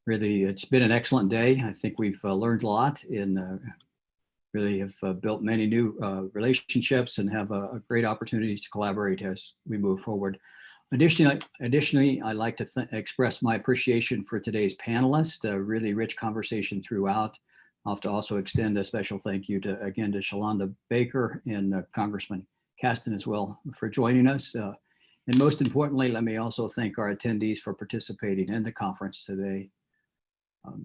Really, it's been an excellent day. I think we've learned a lot and really have built many new relationships and have a great opportunities to collaborate as we move forward. Additionally, I'd like to express my appreciation for today's panelists, a really rich conversation throughout. I'll have to also extend a special thank you to Shalonda Baker and Congressman Caston as well for joining us. And most importantly, let me also thank our attendees for participating in the conference today.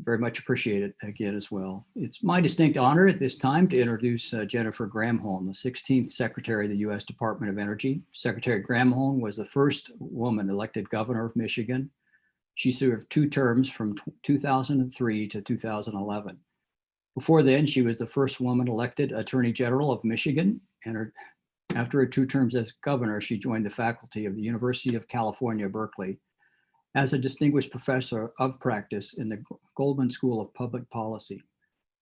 Very much appreciated again as well. It's my distinct honor at this time to introduce Jennifer Granholm, the 16th Secretary of the U.S. Department of Energy. Secretary Granholm was the first woman elected governor of Michigan. She served 2 terms from 2003 to 2011. Before then, she was the first woman elected Attorney General of Michigan, and after her 2 terms as governor, she joined the faculty of the University of California, Berkeley, as a distinguished professor of practice in the Goldman School of Public Policy.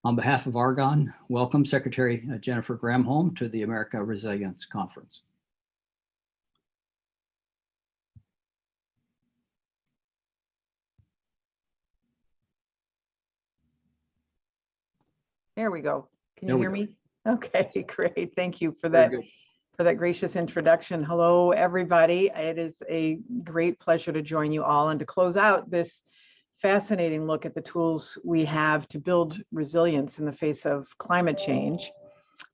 On behalf of Argonne, welcome Secretary Jennifer Granholm to the America Resilience Conference. There we go. Can you There we hear go. me? Okay, great. Thank you for that. For that gracious introduction. Hello, everybody. It is a great pleasure to join you all and to close out this fascinating look at the tools we have to build resilience in the face of climate change.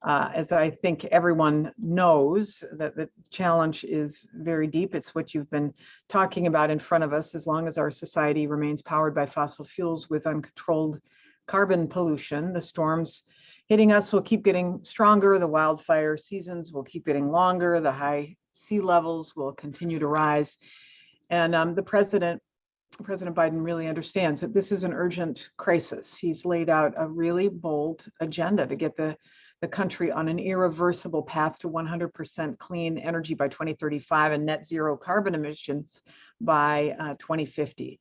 As I think everyone knows, that the challenge is very deep. It's what you've been talking about in front of us. As long as our society remains powered by fossil fuels with uncontrolled carbon pollution, the storms hitting us will keep getting stronger, the wildfire seasons will keep getting longer, the high sea levels will continue to rise. And President Biden really understands that this is an urgent crisis. He's laid out a really bold agenda to get the country on an irreversible path to 100% clean energy by 2035 and net zero carbon emissions by 2050.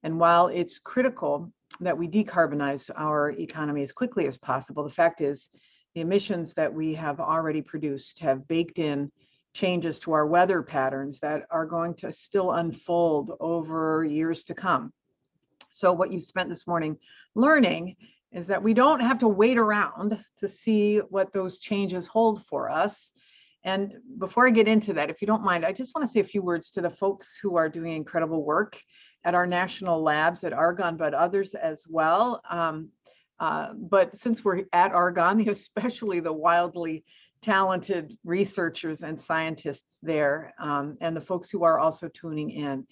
And while it's critical that we decarbonize our economy as quickly as possible, the fact is the emissions that we have already produced have baked in changes to our weather patterns that are going to still unfold over years to come. So what you've spent this morning learning is that we don't have to wait around to see what those changes hold for us. And before I get into that, if you don't mind, I just want to say a few words to the folks who are doing incredible work at our national labs at Argonne, but others as well. But since we're at Argonne, especially the wildly talented researchers and scientists there, and the folks who are also tuning in.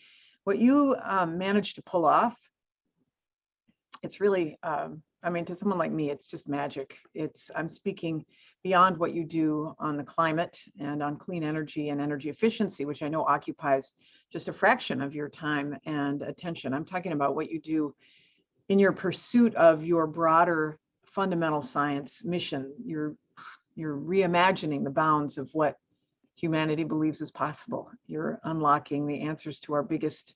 What you managed to pull off, it's really, to someone like me, it's just magic. I'm speaking beyond what you do on the climate and on clean energy and energy efficiency, which I know occupies just a fraction of your time and attention. I'm talking about what you do in your pursuit of your broader fundamental science mission. You're reimagining the bounds of what humanity believes is possible. You're unlocking the answers to our biggest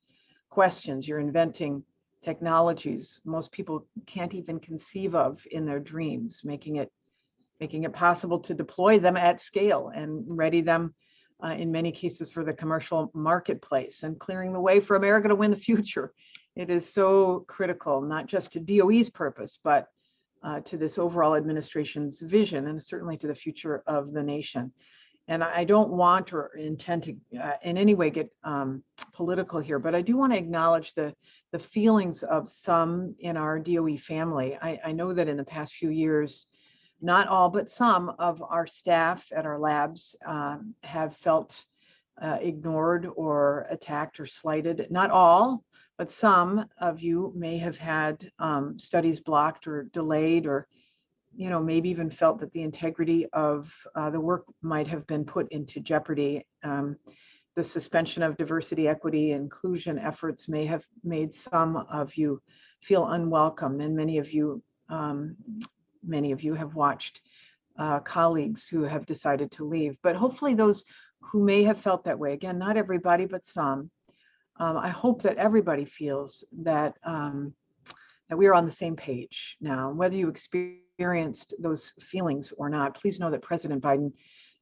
questions. You're inventing technologies most people can't even conceive of in their dreams, making it possible to deploy them at scale and ready them in many cases for the commercial marketplace, and clearing the way for America to win the future. It is so critical, not just to DOE's purpose, but to this overall administration's vision, and certainly to the future of the nation. And I don't want or intend to in any way get political here, but I do want to acknowledge the feelings of some in our DOE family. I know that in the past few years, not all, but some of our staff at our labs have felt ignored or attacked or slighted. Not all, but some of you may have had studies blocked or delayed, or maybe even felt that the integrity of the work might have been put into jeopardy. The suspension of diversity, equity, inclusion efforts may have made some of you feel unwelcome, and many of you have watched colleagues who have decided to leave. But hopefully those who may have felt that way, again, not everybody, but some, I hope that everybody feels that that we are on the same page now. Whether you experienced those feelings or not, please know that President Biden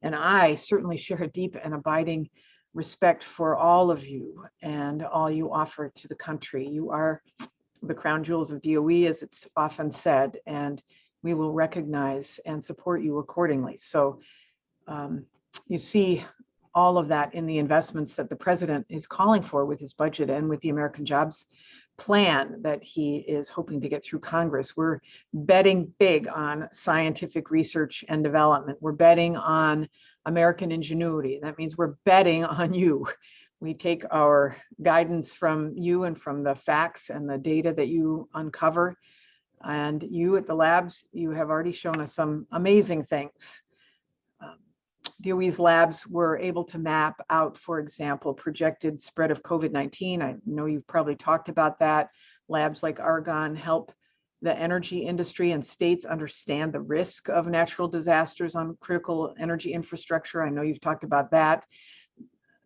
and I certainly share a deep and abiding respect for all of you and all you offer to the country. You are the crown jewels of DOE, as it's often said, and we will recognize and support you accordingly. So you see all of that in the investments that the president is calling for with his budget and with the American Jobs Plan that he is hoping to get through Congress. We're betting big on scientific research and development. We're betting on American ingenuity. That means we're betting on you. We take our guidance from you and from the facts and the data that you uncover. And you at the labs, you have already shown us some amazing things. DOE's labs were able to map out, for example, projected spread of COVID-19. I know you've probably talked about that. Labs like Argonne help the energy industry and states understand the risk of natural disasters on critical energy infrastructure. I know you've talked about that.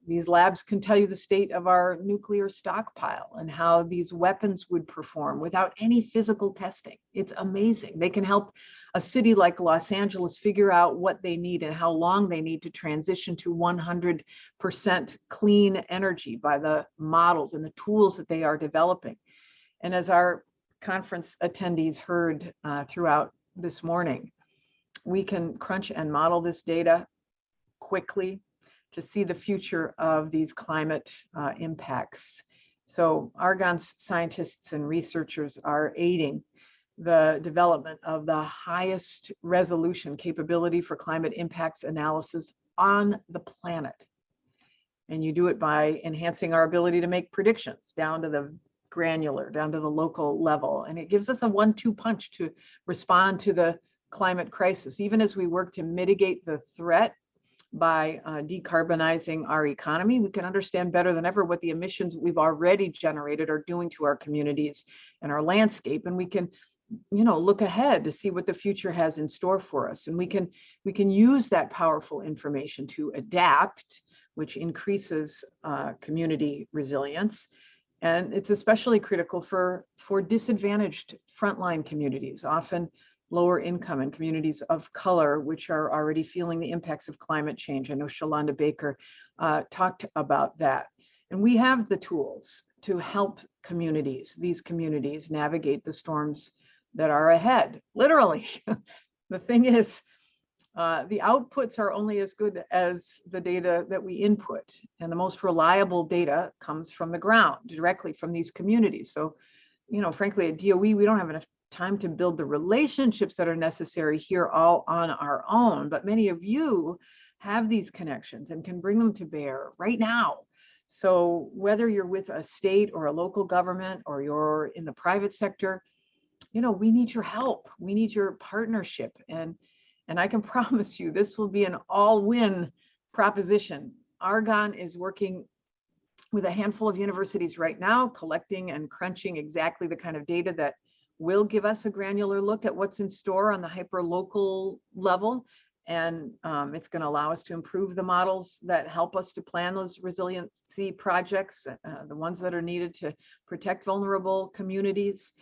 These labs can tell you the state of our nuclear stockpile and how these weapons would perform without any physical testing. It's amazing. They can help a city like Los Angeles figure out what they need and how long they need to transition to 100% clean energy by the models and the tools that they are developing. And as our conference attendees heard throughout this morning, we can crunch and model this data quickly to see the future of these climate impacts. So Argonne's scientists and researchers are aiding the development of the highest resolution capability for climate impacts analysis on the planet. And you do it by enhancing our ability to make predictions down to the granular, down to the local level. And it gives us a 1-2 punch to respond to the climate crisis, even as we work to mitigate the threat by decarbonizing our economy. We can understand better than ever what the emissions we've already generated are doing to our communities and our landscape, and we can look ahead to see what the future has in store for us. And we can use that powerful information to adapt, which increases community resilience. And it's especially critical for disadvantaged frontline communities, often lower income and communities of color, which are already feeling the impacts of climate change. I know Shalonda Baker talked about that. And we have the tools to help these communities navigate the storms that are ahead, literally. The thing is, the outputs are only as good as the data that we input. And the most reliable data comes from the ground, directly from these communities. So, frankly, at DOE, we don't have enough time to build the relationships that are necessary here all on our own, but many of you have these connections and can bring them to bear right now. So whether you're with a state or a local government or you're in the private sector, we need your help. We need your partnership. And I can promise you this will be an all-win proposition. Argonne is working with a handful of universities right now, collecting and crunching exactly the kind of data that will give us a granular look at what's in store on the hyper-local level. And it's going to allow us to improve the models that help us to plan those resiliency projects, the ones that are needed to protect vulnerable communities.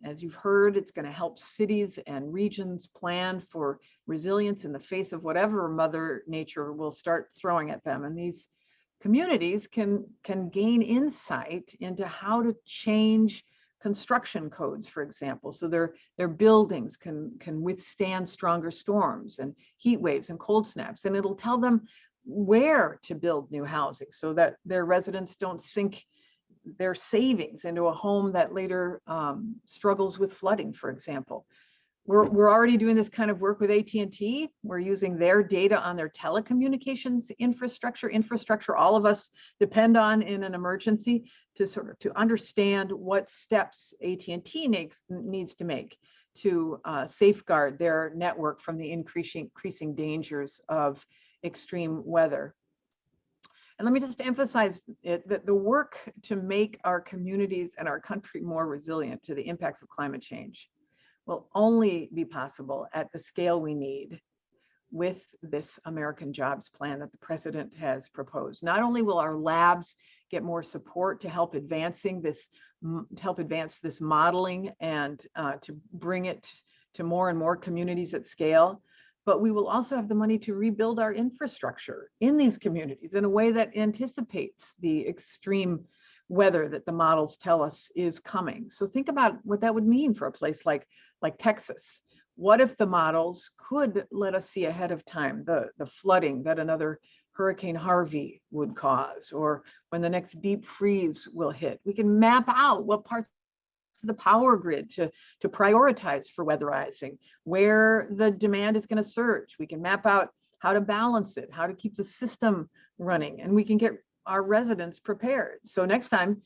As you've heard, it's going to help cities and regions plan for resilience in the face of whatever Mother Nature will start throwing at them. And these communities can gain insight into how to change construction codes, for example, so their buildings can withstand stronger storms and heat waves and cold snaps. And it'll tell them where to build new housing so that their residents don't sink their savings into a home that later struggles with flooding, for example. We're already doing this kind of work with AT&T. We're using their data on their telecommunications infrastructure all of us depend on in an emergency to understand what steps AT&T needs to make to safeguard their network from the increasing dangers of extreme weather. And let me just emphasize that the work to make our communities and our country more resilient to the impacts of climate change will only be possible at the scale we need with this American Jobs Plan that the President has proposed. Not only will our labs get more support to help advance this modeling and to bring it to more and more communities at scale, but we will also have the money to rebuild our infrastructure in these communities in a way that anticipates the extreme weather that the models tell us is coming. So think about what that would mean for a place like Texas. What if the models could let us see ahead of time the flooding that another Hurricane Harvey would cause, or when the next deep freeze will hit? We can map out what parts of the power grid to prioritize for weatherizing, where the demand is going to surge. We can map out how to balance it, how to keep the system running, and we can get our residents prepared. So next time,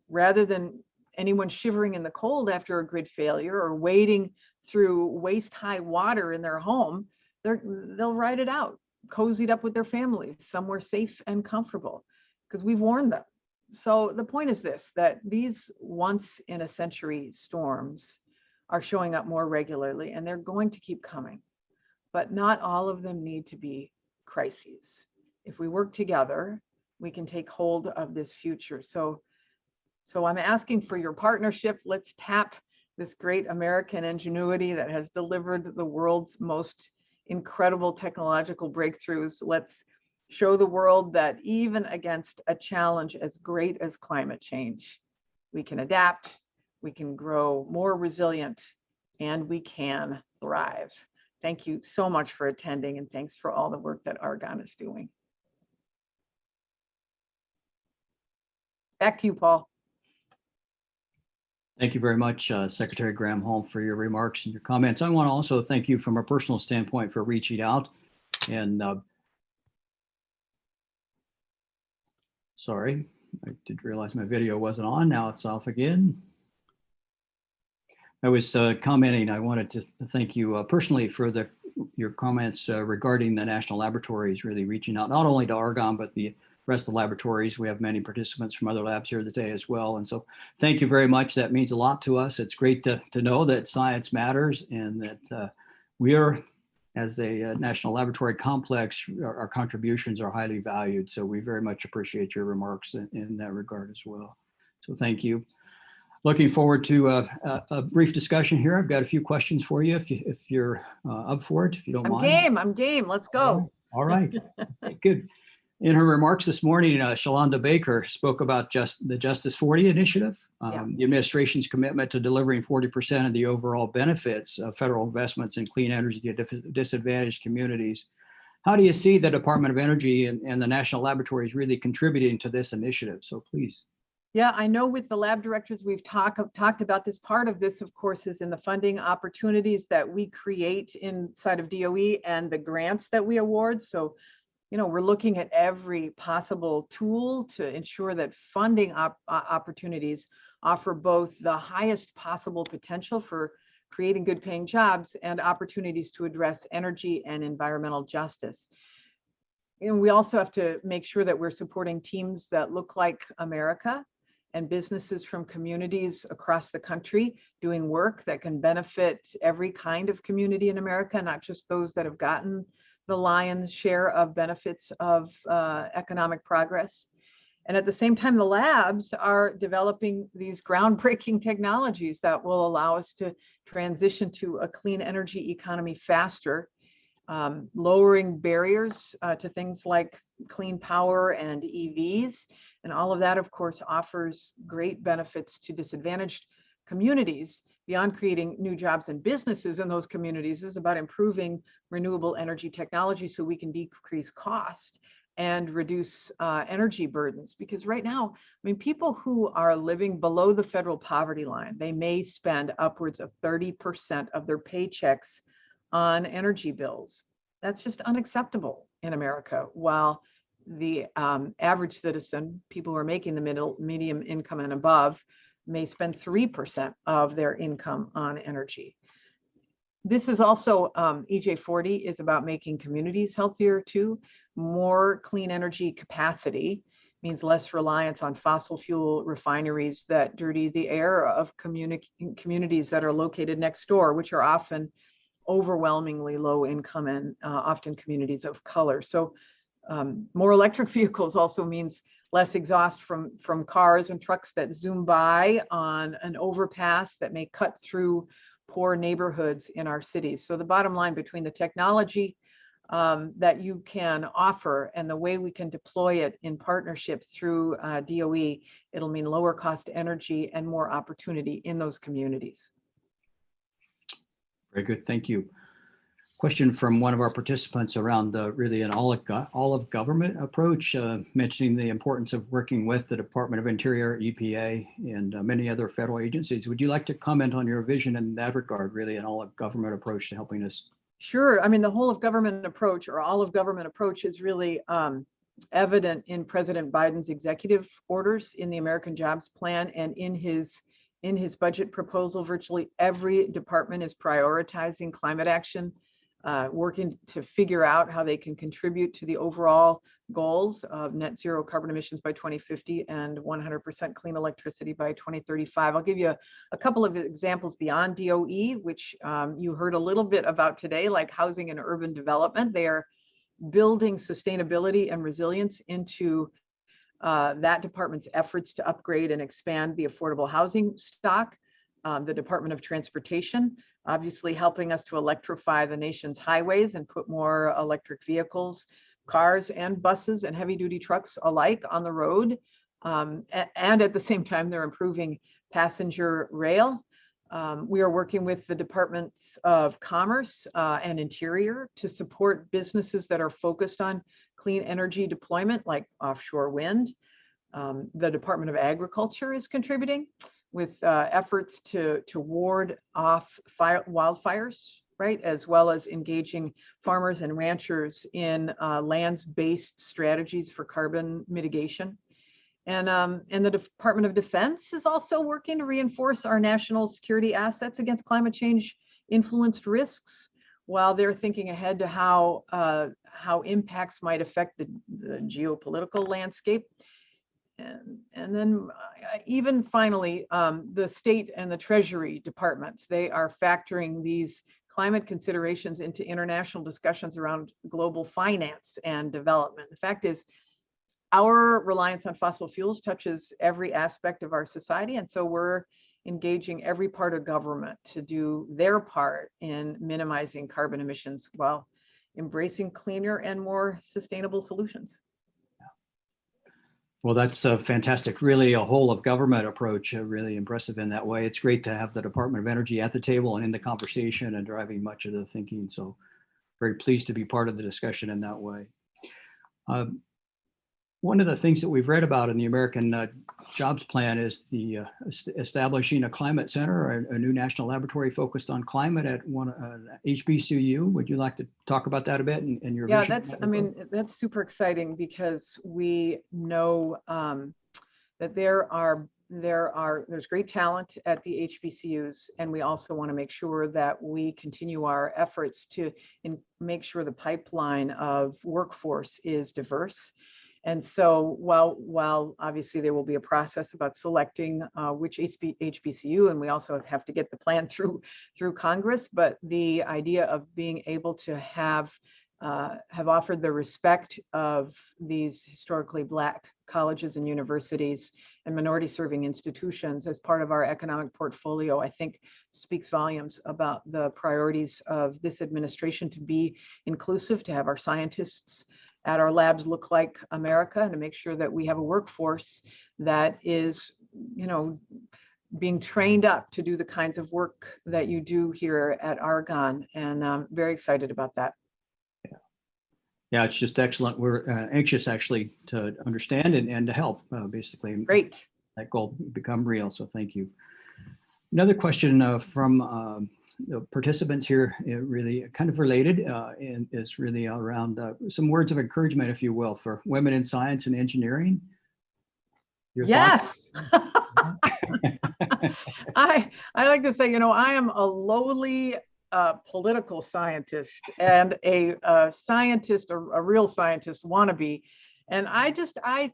rather than anyone shivering in the cold after a grid failure or wading through waist-high water in their home, they'll ride it out, cozied up with their families, somewhere safe and comfortable, because we've warned them. So the point is this, that these once-in-a-century storms are showing up more regularly, and they're going to keep coming. But not all of them need to be crises. If we work together, we can take hold of this future. So I'm asking for your partnership. Let's tap this great American ingenuity that has delivered the world's most incredible technological breakthroughs. Let's show the world that even against a challenge as great as climate change, we can adapt, we can grow more resilient, and we can thrive. Thank you so much for attending, and thanks for all the work that Argonne is doing. Back to you, Paul. Thank you very much, Secretary Graham-Holm, for your remarks and your comments. I want to also thank you from a personal standpoint for reaching out and sorry, I did realize my video wasn't on. Now it's off again. I was commenting, I wanted to thank you personally for your comments regarding the national laboratories really reaching out, not only to Argonne, but the rest of the laboratories. We have many participants from other labs here today as well. And so thank you very much. That means a lot to us. It's great to know that science matters and that we are, as a national laboratory complex, our contributions are highly valued. So we very much appreciate your remarks in that regard as well. So thank you. Looking forward to a brief discussion here. I've got a few questions for you if you're up for it, if you don't mind. I'm game. Let's go. All right. Okay, good. In her remarks this morning, Shalonda Baker spoke about the Justice 40 initiative, the administration's commitment to delivering 40% of the overall benefits of federal investments in clean energy to disadvantaged communities. How do you see the Department of Energy and the national laboratories really contributing to this initiative? So please. Yeah, I know with the lab directors, we've talked about this. Part of this, of course, is in the funding opportunities that we create inside of DOE and the grants that we award. So, you know, we're looking at every possible tool to ensure that funding opportunities offer both the highest possible potential for creating good paying jobs and opportunities to address energy and environmental justice. And we also have to make sure that we're supporting teams that look like America and businesses from communities across the country doing work that can benefit every kind of community in America, not just those that have gotten the lion's share of benefits of economic progress. And at the same time, the labs are developing these groundbreaking technologies that will allow us to transition to a clean energy economy faster, lowering barriers to things like clean power and EVs. And all of that, of course, offers great benefits to disadvantaged communities. Beyond creating new jobs and businesses in those communities, this is about improving renewable energy technology so we can decrease cost and reduce energy burdens. Because right now, I mean, people who are living below the federal poverty line, they may spend upwards of 30% of their paychecks on energy bills. That's just unacceptable in America. While the average citizen, people who are making the medium income and above, may spend 3% of their income on energy. This is also, EJ40 is about making communities healthier too. More clean energy capacity means less reliance on fossil fuel refineries that dirty the air of communities that are located next door, which are often overwhelmingly low income and often communities of color. So more electric vehicles also means less exhaust from cars and trucks that zoom by on an overpass that may cut through poor neighborhoods in our cities. So the bottom line, between the technology that you can offer and the way we can deploy it in partnership through DOE, it'll mean lower cost energy and more opportunity in those communities. Very good, thank you. Question from one of our participants around really an all of government approach, mentioning the importance of working with the Department of Interior, EPA, and many other federal agencies. Would you like to comment on your vision in that regard, really an all of government approach to helping us? Sure. I mean, the whole of government approach, or all of government approach, is really evident in President Biden's executive orders, in the American Jobs Plan, and in his budget proposal. Virtually every department is prioritizing climate action, working to figure out how they can contribute to the overall goals of net zero carbon emissions by 2050 and 100% clean electricity by 2035. I'll give you a couple of examples beyond DOE, which you heard a little bit about today, like housing and urban development. They are building sustainability and resilience into that department's efforts to upgrade and expand the affordable housing stock. The Department of Transportation, obviously helping us to electrify the nation's highways and put more electric vehicles, cars and buses and heavy duty trucks alike on the road. And at the same time, they're improving passenger rail. We are working with the Departments of Commerce and Interior to support businesses that are focused on clean energy deployment, like offshore wind. The Department of Agriculture is contributing with efforts to ward off wildfires, right? As well as engaging farmers and ranchers in lands-based strategies for carbon mitigation. And the Department of Defense is also working to reinforce our national security assets against climate change influenced risks, while they're thinking ahead to how impacts might affect the geopolitical landscape. And then even finally, the state and the Treasury departments, they are factoring these climate considerations into international discussions around global finance and development. The fact is, our reliance on fossil fuels touches every aspect of our society. And so we're engaging every part of government to do their part in minimizing carbon emissions while embracing cleaner and more sustainable solutions. Well, that's a fantastic, really a whole of government approach, really impressive in that way. It's great to have the Department of Energy at the table and in the conversation and driving much of the thinking. So very pleased to be part of the discussion in that way. One of the things that we've read about in the American Jobs Plan is the establishing a climate center, a new national laboratory focused on climate at HBCU. Would you like to talk about that a bit and your vision? Yeah, that's super exciting, because we know that there's great talent at the HBCUs, and we also want to make sure that we continue our efforts to make sure the pipeline of workforce is diverse. And so while obviously there will be a process about selecting which HBCU, and we also have to get the plan through Congress, but the idea of being able to have have offered the respect of these historically Black colleges and universities and minority serving institutions as part of our economic portfolio, I think speaks volumes about the priorities of this administration to be inclusive, to have our scientists at our labs look like America, and to make sure that we have a workforce that is, you know, being trained up to do the kinds of work that you do here at Argonne. And I'm very excited about that. Yeah, it's just excellent. We're anxious actually to understand and to help basically. Great. That goal become real. So thank you. Another question from the participants here, really kind of related, and is really around some words of encouragement, if you will, for women in science and engineering. Your yes. I like to say, you know, I am a lowly political scientist and a scientist, a real scientist wannabe. And I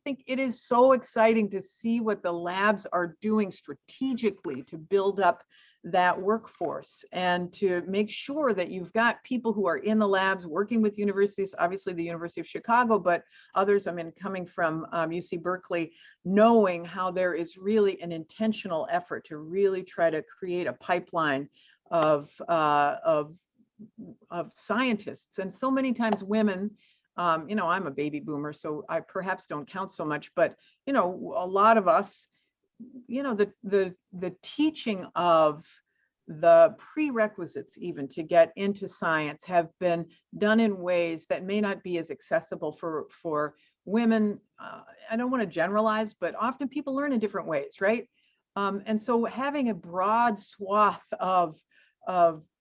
think it is so exciting to see what the labs are doing strategically to build up that workforce and to make sure that you've got people who are in the labs working with universities, obviously the University of Chicago, but others, I mean, coming from UC Berkeley, knowing how there is really an intentional effort to really try to create a pipeline of scientists. And so many times women, you know, I'm a baby boomer, so I perhaps don't count so much, but, you know, a lot of us, you know, the teaching of the prerequisites even to get into science have been done in ways that may not be as accessible for women. I don't want to generalize, but often people learn in different ways, right? And so having a broad swath of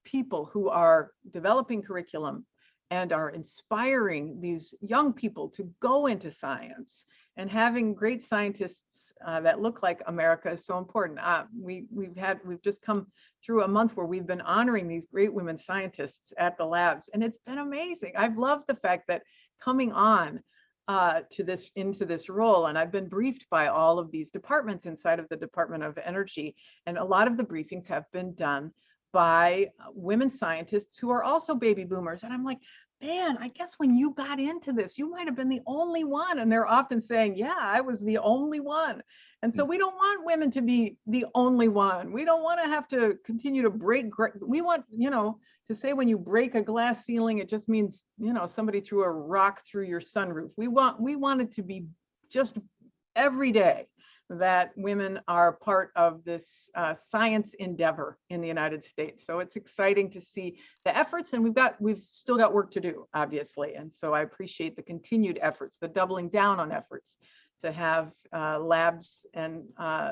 people who are developing curriculum and are inspiring these young people to go into science, and having great scientists that look like America is so important. We've just come through a month where we've been honoring these great women scientists at the labs, and it's been amazing. I've loved the fact that coming on into this role, and I've been briefed by all of these departments inside of the Department of Energy, and a lot of the briefings have been done by women scientists who are also baby boomers. And I'm like, man, I guess when you got into this, you might have been the only one. And they're often saying, yeah, I was the only one. And so we don't want women to be the only one. We don't want to have to continue to break. We want, you know, to say when you break a glass ceiling, it just means, you know, somebody threw a rock through your sunroof. We want it to be just every day that women are part of this science endeavor in the United States. So it's exciting to see the efforts, and we've still got work to do, obviously. And so I appreciate the continued efforts, the doubling down on efforts to have labs and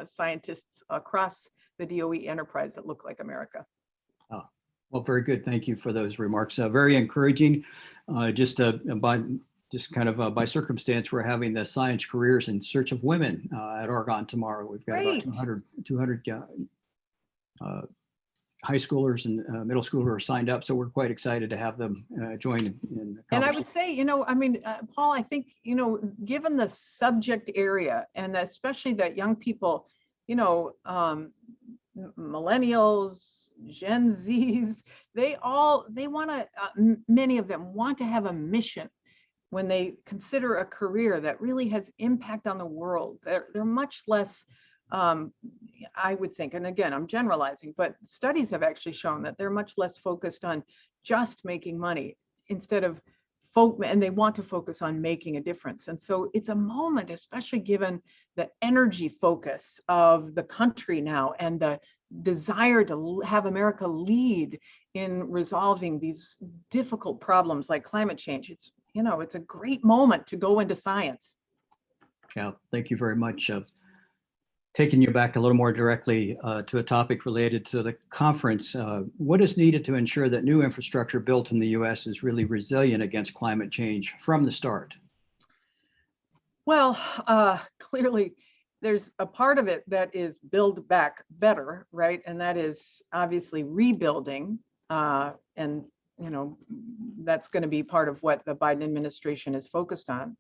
scientists across the DOE enterprise that look like America. Oh, well, very good. Thank you for those remarks. Very encouraging. Just kind of by circumstance, we're having the Science Careers in Search of Women at Argonne tomorrow. We've got about 200 high schoolers and middle schoolers signed up. So we're quite excited to have them join in the conversation. And I would say, you know, I mean, Paul, I think, you know, given the subject area, and especially that young people, you know, millennials, Gen Zs, they want to, many of them want to have a mission when they consider a career that really has impact on the world. They're much less, I would think, and again, I'm generalizing, but studies have actually shown that they're much less focused on just making money instead of, and they want to focus on making a difference. And so it's a moment, especially given the energy focus of the country now and the desire to have America lead in resolving these difficult problems like climate change. It's, you know, it's a great moment to go into science. Yeah, thank you very much. Taking you back a little more directly to a topic related to the conference, what is needed to ensure that new infrastructure built in the US is really resilient against climate change from the start? Well, clearly there's a part of it that is build back better, right? And that is obviously rebuilding, and you know, that's going to be part of what the Biden administration is focused on.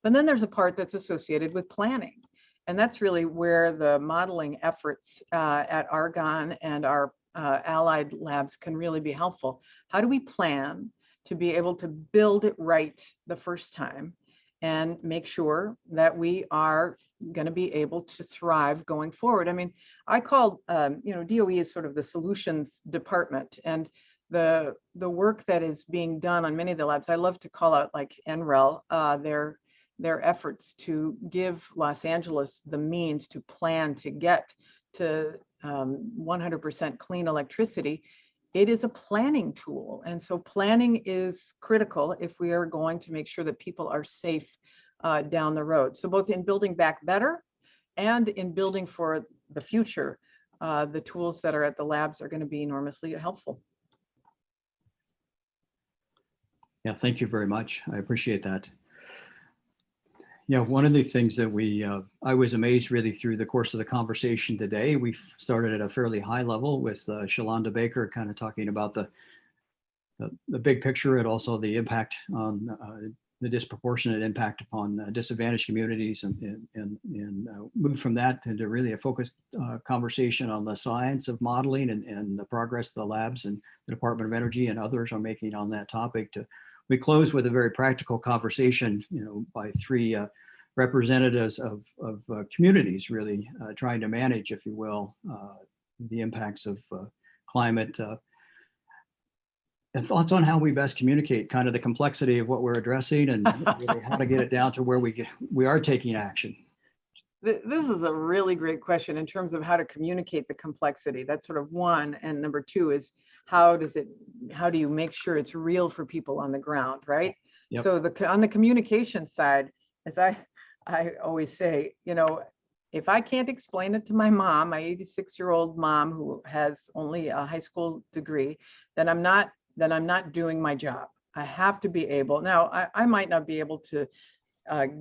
But then there's a part that's associated with planning. And that's really where the modeling efforts at Argonne and our allied labs can really be helpful. How do we plan to be able to build it right the first time and make sure that we are going to be able to thrive going forward. I mean, I call, DOE is sort of the solutions department, and the work that is being done on many of the labs, I love to call out like NREL, their efforts to give Los Angeles the means to plan to get to 100% clean electricity. It is a planning tool. And so planning is critical if we are going to make sure that people are safe down the road. So both in building back better and in building for the future, the tools that are at the labs are going to be enormously helpful. Yeah, thank you very much. I appreciate that. One of the things that I was amazed really through the course of the conversation today, we started at a fairly high level with Shalonda Baker kind of talking about the big picture and also the impact on the disproportionate impact upon disadvantaged communities, and moved from that into really a focused conversation on the science of modeling and the progress the labs and the Department of Energy and others are making on that topic. We close with a very practical conversation, by three representatives of communities really trying to manage, if you will, the impacts of climate. And thoughts on how we best communicate kind of the complexity of what we're addressing and really how to get it down to where we are taking action. This is a really great question in terms of how to communicate the complexity. That's sort of one. And number two is how do you make sure it's real for people on the ground, right? Yep. So on the communication side, as I always say, if I can't explain it to my mom, my 86-year-old mom who has only a high school degree, then I'm not doing my job. I have to be able. Now, I might not be able to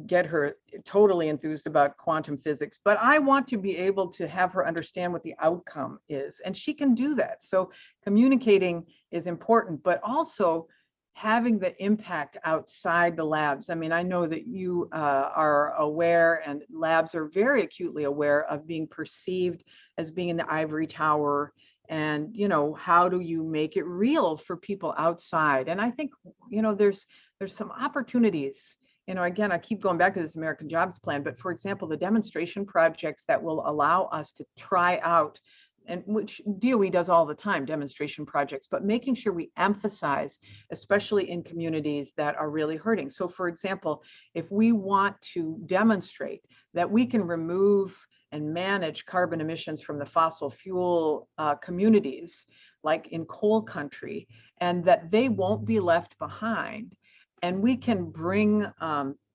get her totally enthused about quantum physics, but I want to be able to have her understand what the outcome is, and she can do that. So communicating is important, but also having the impact outside the labs. I mean, I know that you are aware, and labs are very acutely aware of being perceived as being in the ivory tower. And, how do you make it real for people outside? And I think, there's some opportunities. Again, I keep going back to this American Jobs Plan, but for example, the demonstration projects that will allow us to try out, and which DOE does all the time, demonstration projects, but making sure we emphasize, especially in communities that are really hurting. So for example, if we want to demonstrate that we can remove and manage carbon emissions from the fossil fuel communities, like in coal country, and that they won't be left behind, and we can bring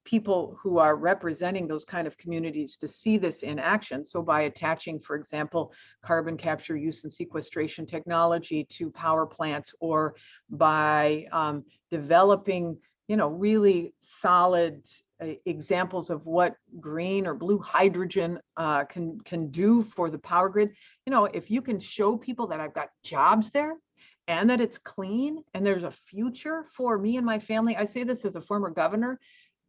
people who are representing those kind of communities to see this in action. So by attaching, for example, carbon capture, use and sequestration technology to power plants, or by developing, really solid examples of what green or blue hydrogen can do for the power grid. If you can show people that I've got jobs there, and that it's clean, and there's a future for me and my family. I say this as a former governor.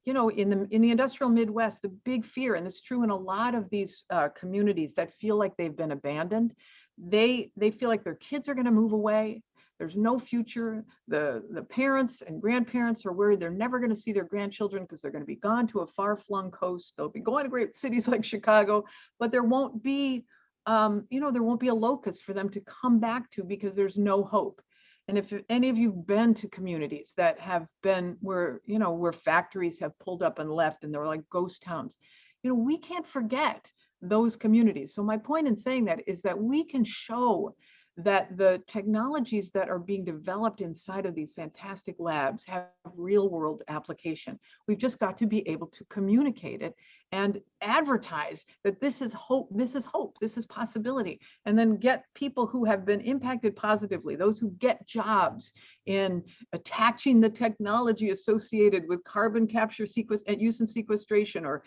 In the industrial Midwest, the big fear, and it's true in a lot of these communities that feel like they've been abandoned, they feel like their kids are going to move away. There's no future. The parents and grandparents are worried they're never going to see their grandchildren because they're going to be gone to a far-flung coast. They'll be going to great cities like Chicago, but there won't be there won't be a locus for them to come back to because there's no hope. And if any of you've been to communities that have been where factories have pulled up and left and they're like ghost towns, we can't forget those communities. So my point in saying that is that we can show that the technologies that are being developed inside of these fantastic labs have real world application. We've just got to be able to communicate it and advertise that this is hope, this is possibility, and then get people who have been impacted positively, those who get jobs in attaching the technology associated with carbon capture, use and sequestration, or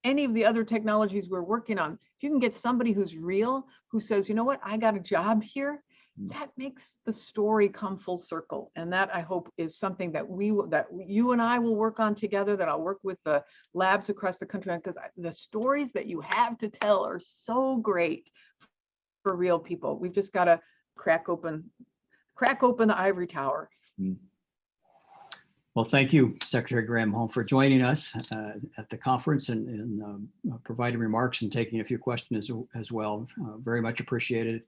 any of the other technologies we're working on. If you can get somebody who's real, who says, I got a job here, that makes the story come full circle. And that, I hope, is something that you and I will work on together, that I'll work with the labs across the country, because the stories that you have to tell are so great for real people. We've just got to crack open the ivory tower Well, thank you, Secretary Graham-Holm, for joining us at the conference and providing remarks and taking a few questions as well. Very much appreciated.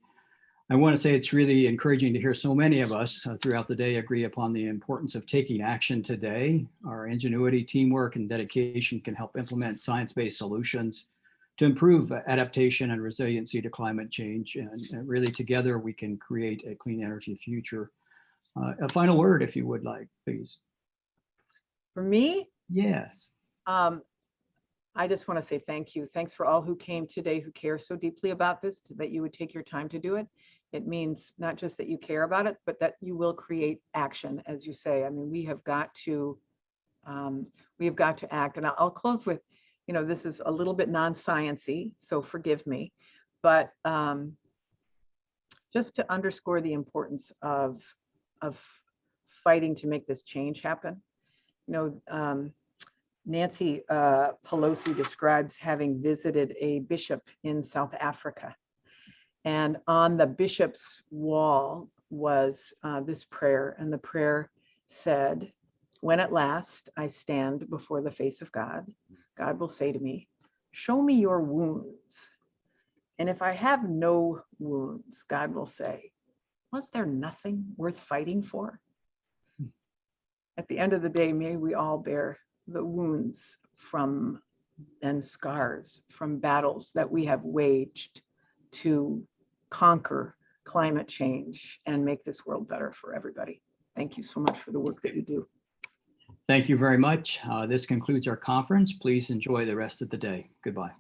I want to say it's really encouraging to hear so many of us throughout the day agree upon the importance of taking action today. Our ingenuity, teamwork, and dedication can help implement science-based solutions to improve adaptation and resiliency to climate change. And really together we can create a clean energy future. A final word, if you would like, please. For me? Yes. I just want to say thank you. Thanks for all who came today, who care so deeply about this, that you would take your time to do it. It means not just that you care about it, but that you will create action, as you say. I mean, we have got to act. And I'll close with, you know, this is a little bit non-science-y, so forgive me, but just to underscore the importance of fighting to make this change happen. You know, Nancy Pelosi describes having visited a bishop in South Africa. And on the bishop's wall was this prayer. And the prayer said, "When at last I stand before the face of God, God will say to me, 'Show me your wounds.' And if I have no wounds, God will say, 'Was there nothing worth fighting for?'" At the end of the day, may we all bear the wounds from and scars from battles that we have waged to conquer climate change and make this world better for everybody. Thank you so much for the work that you do. Thank you very much. This concludes our conference. Please enjoy the rest of the day. Goodbye.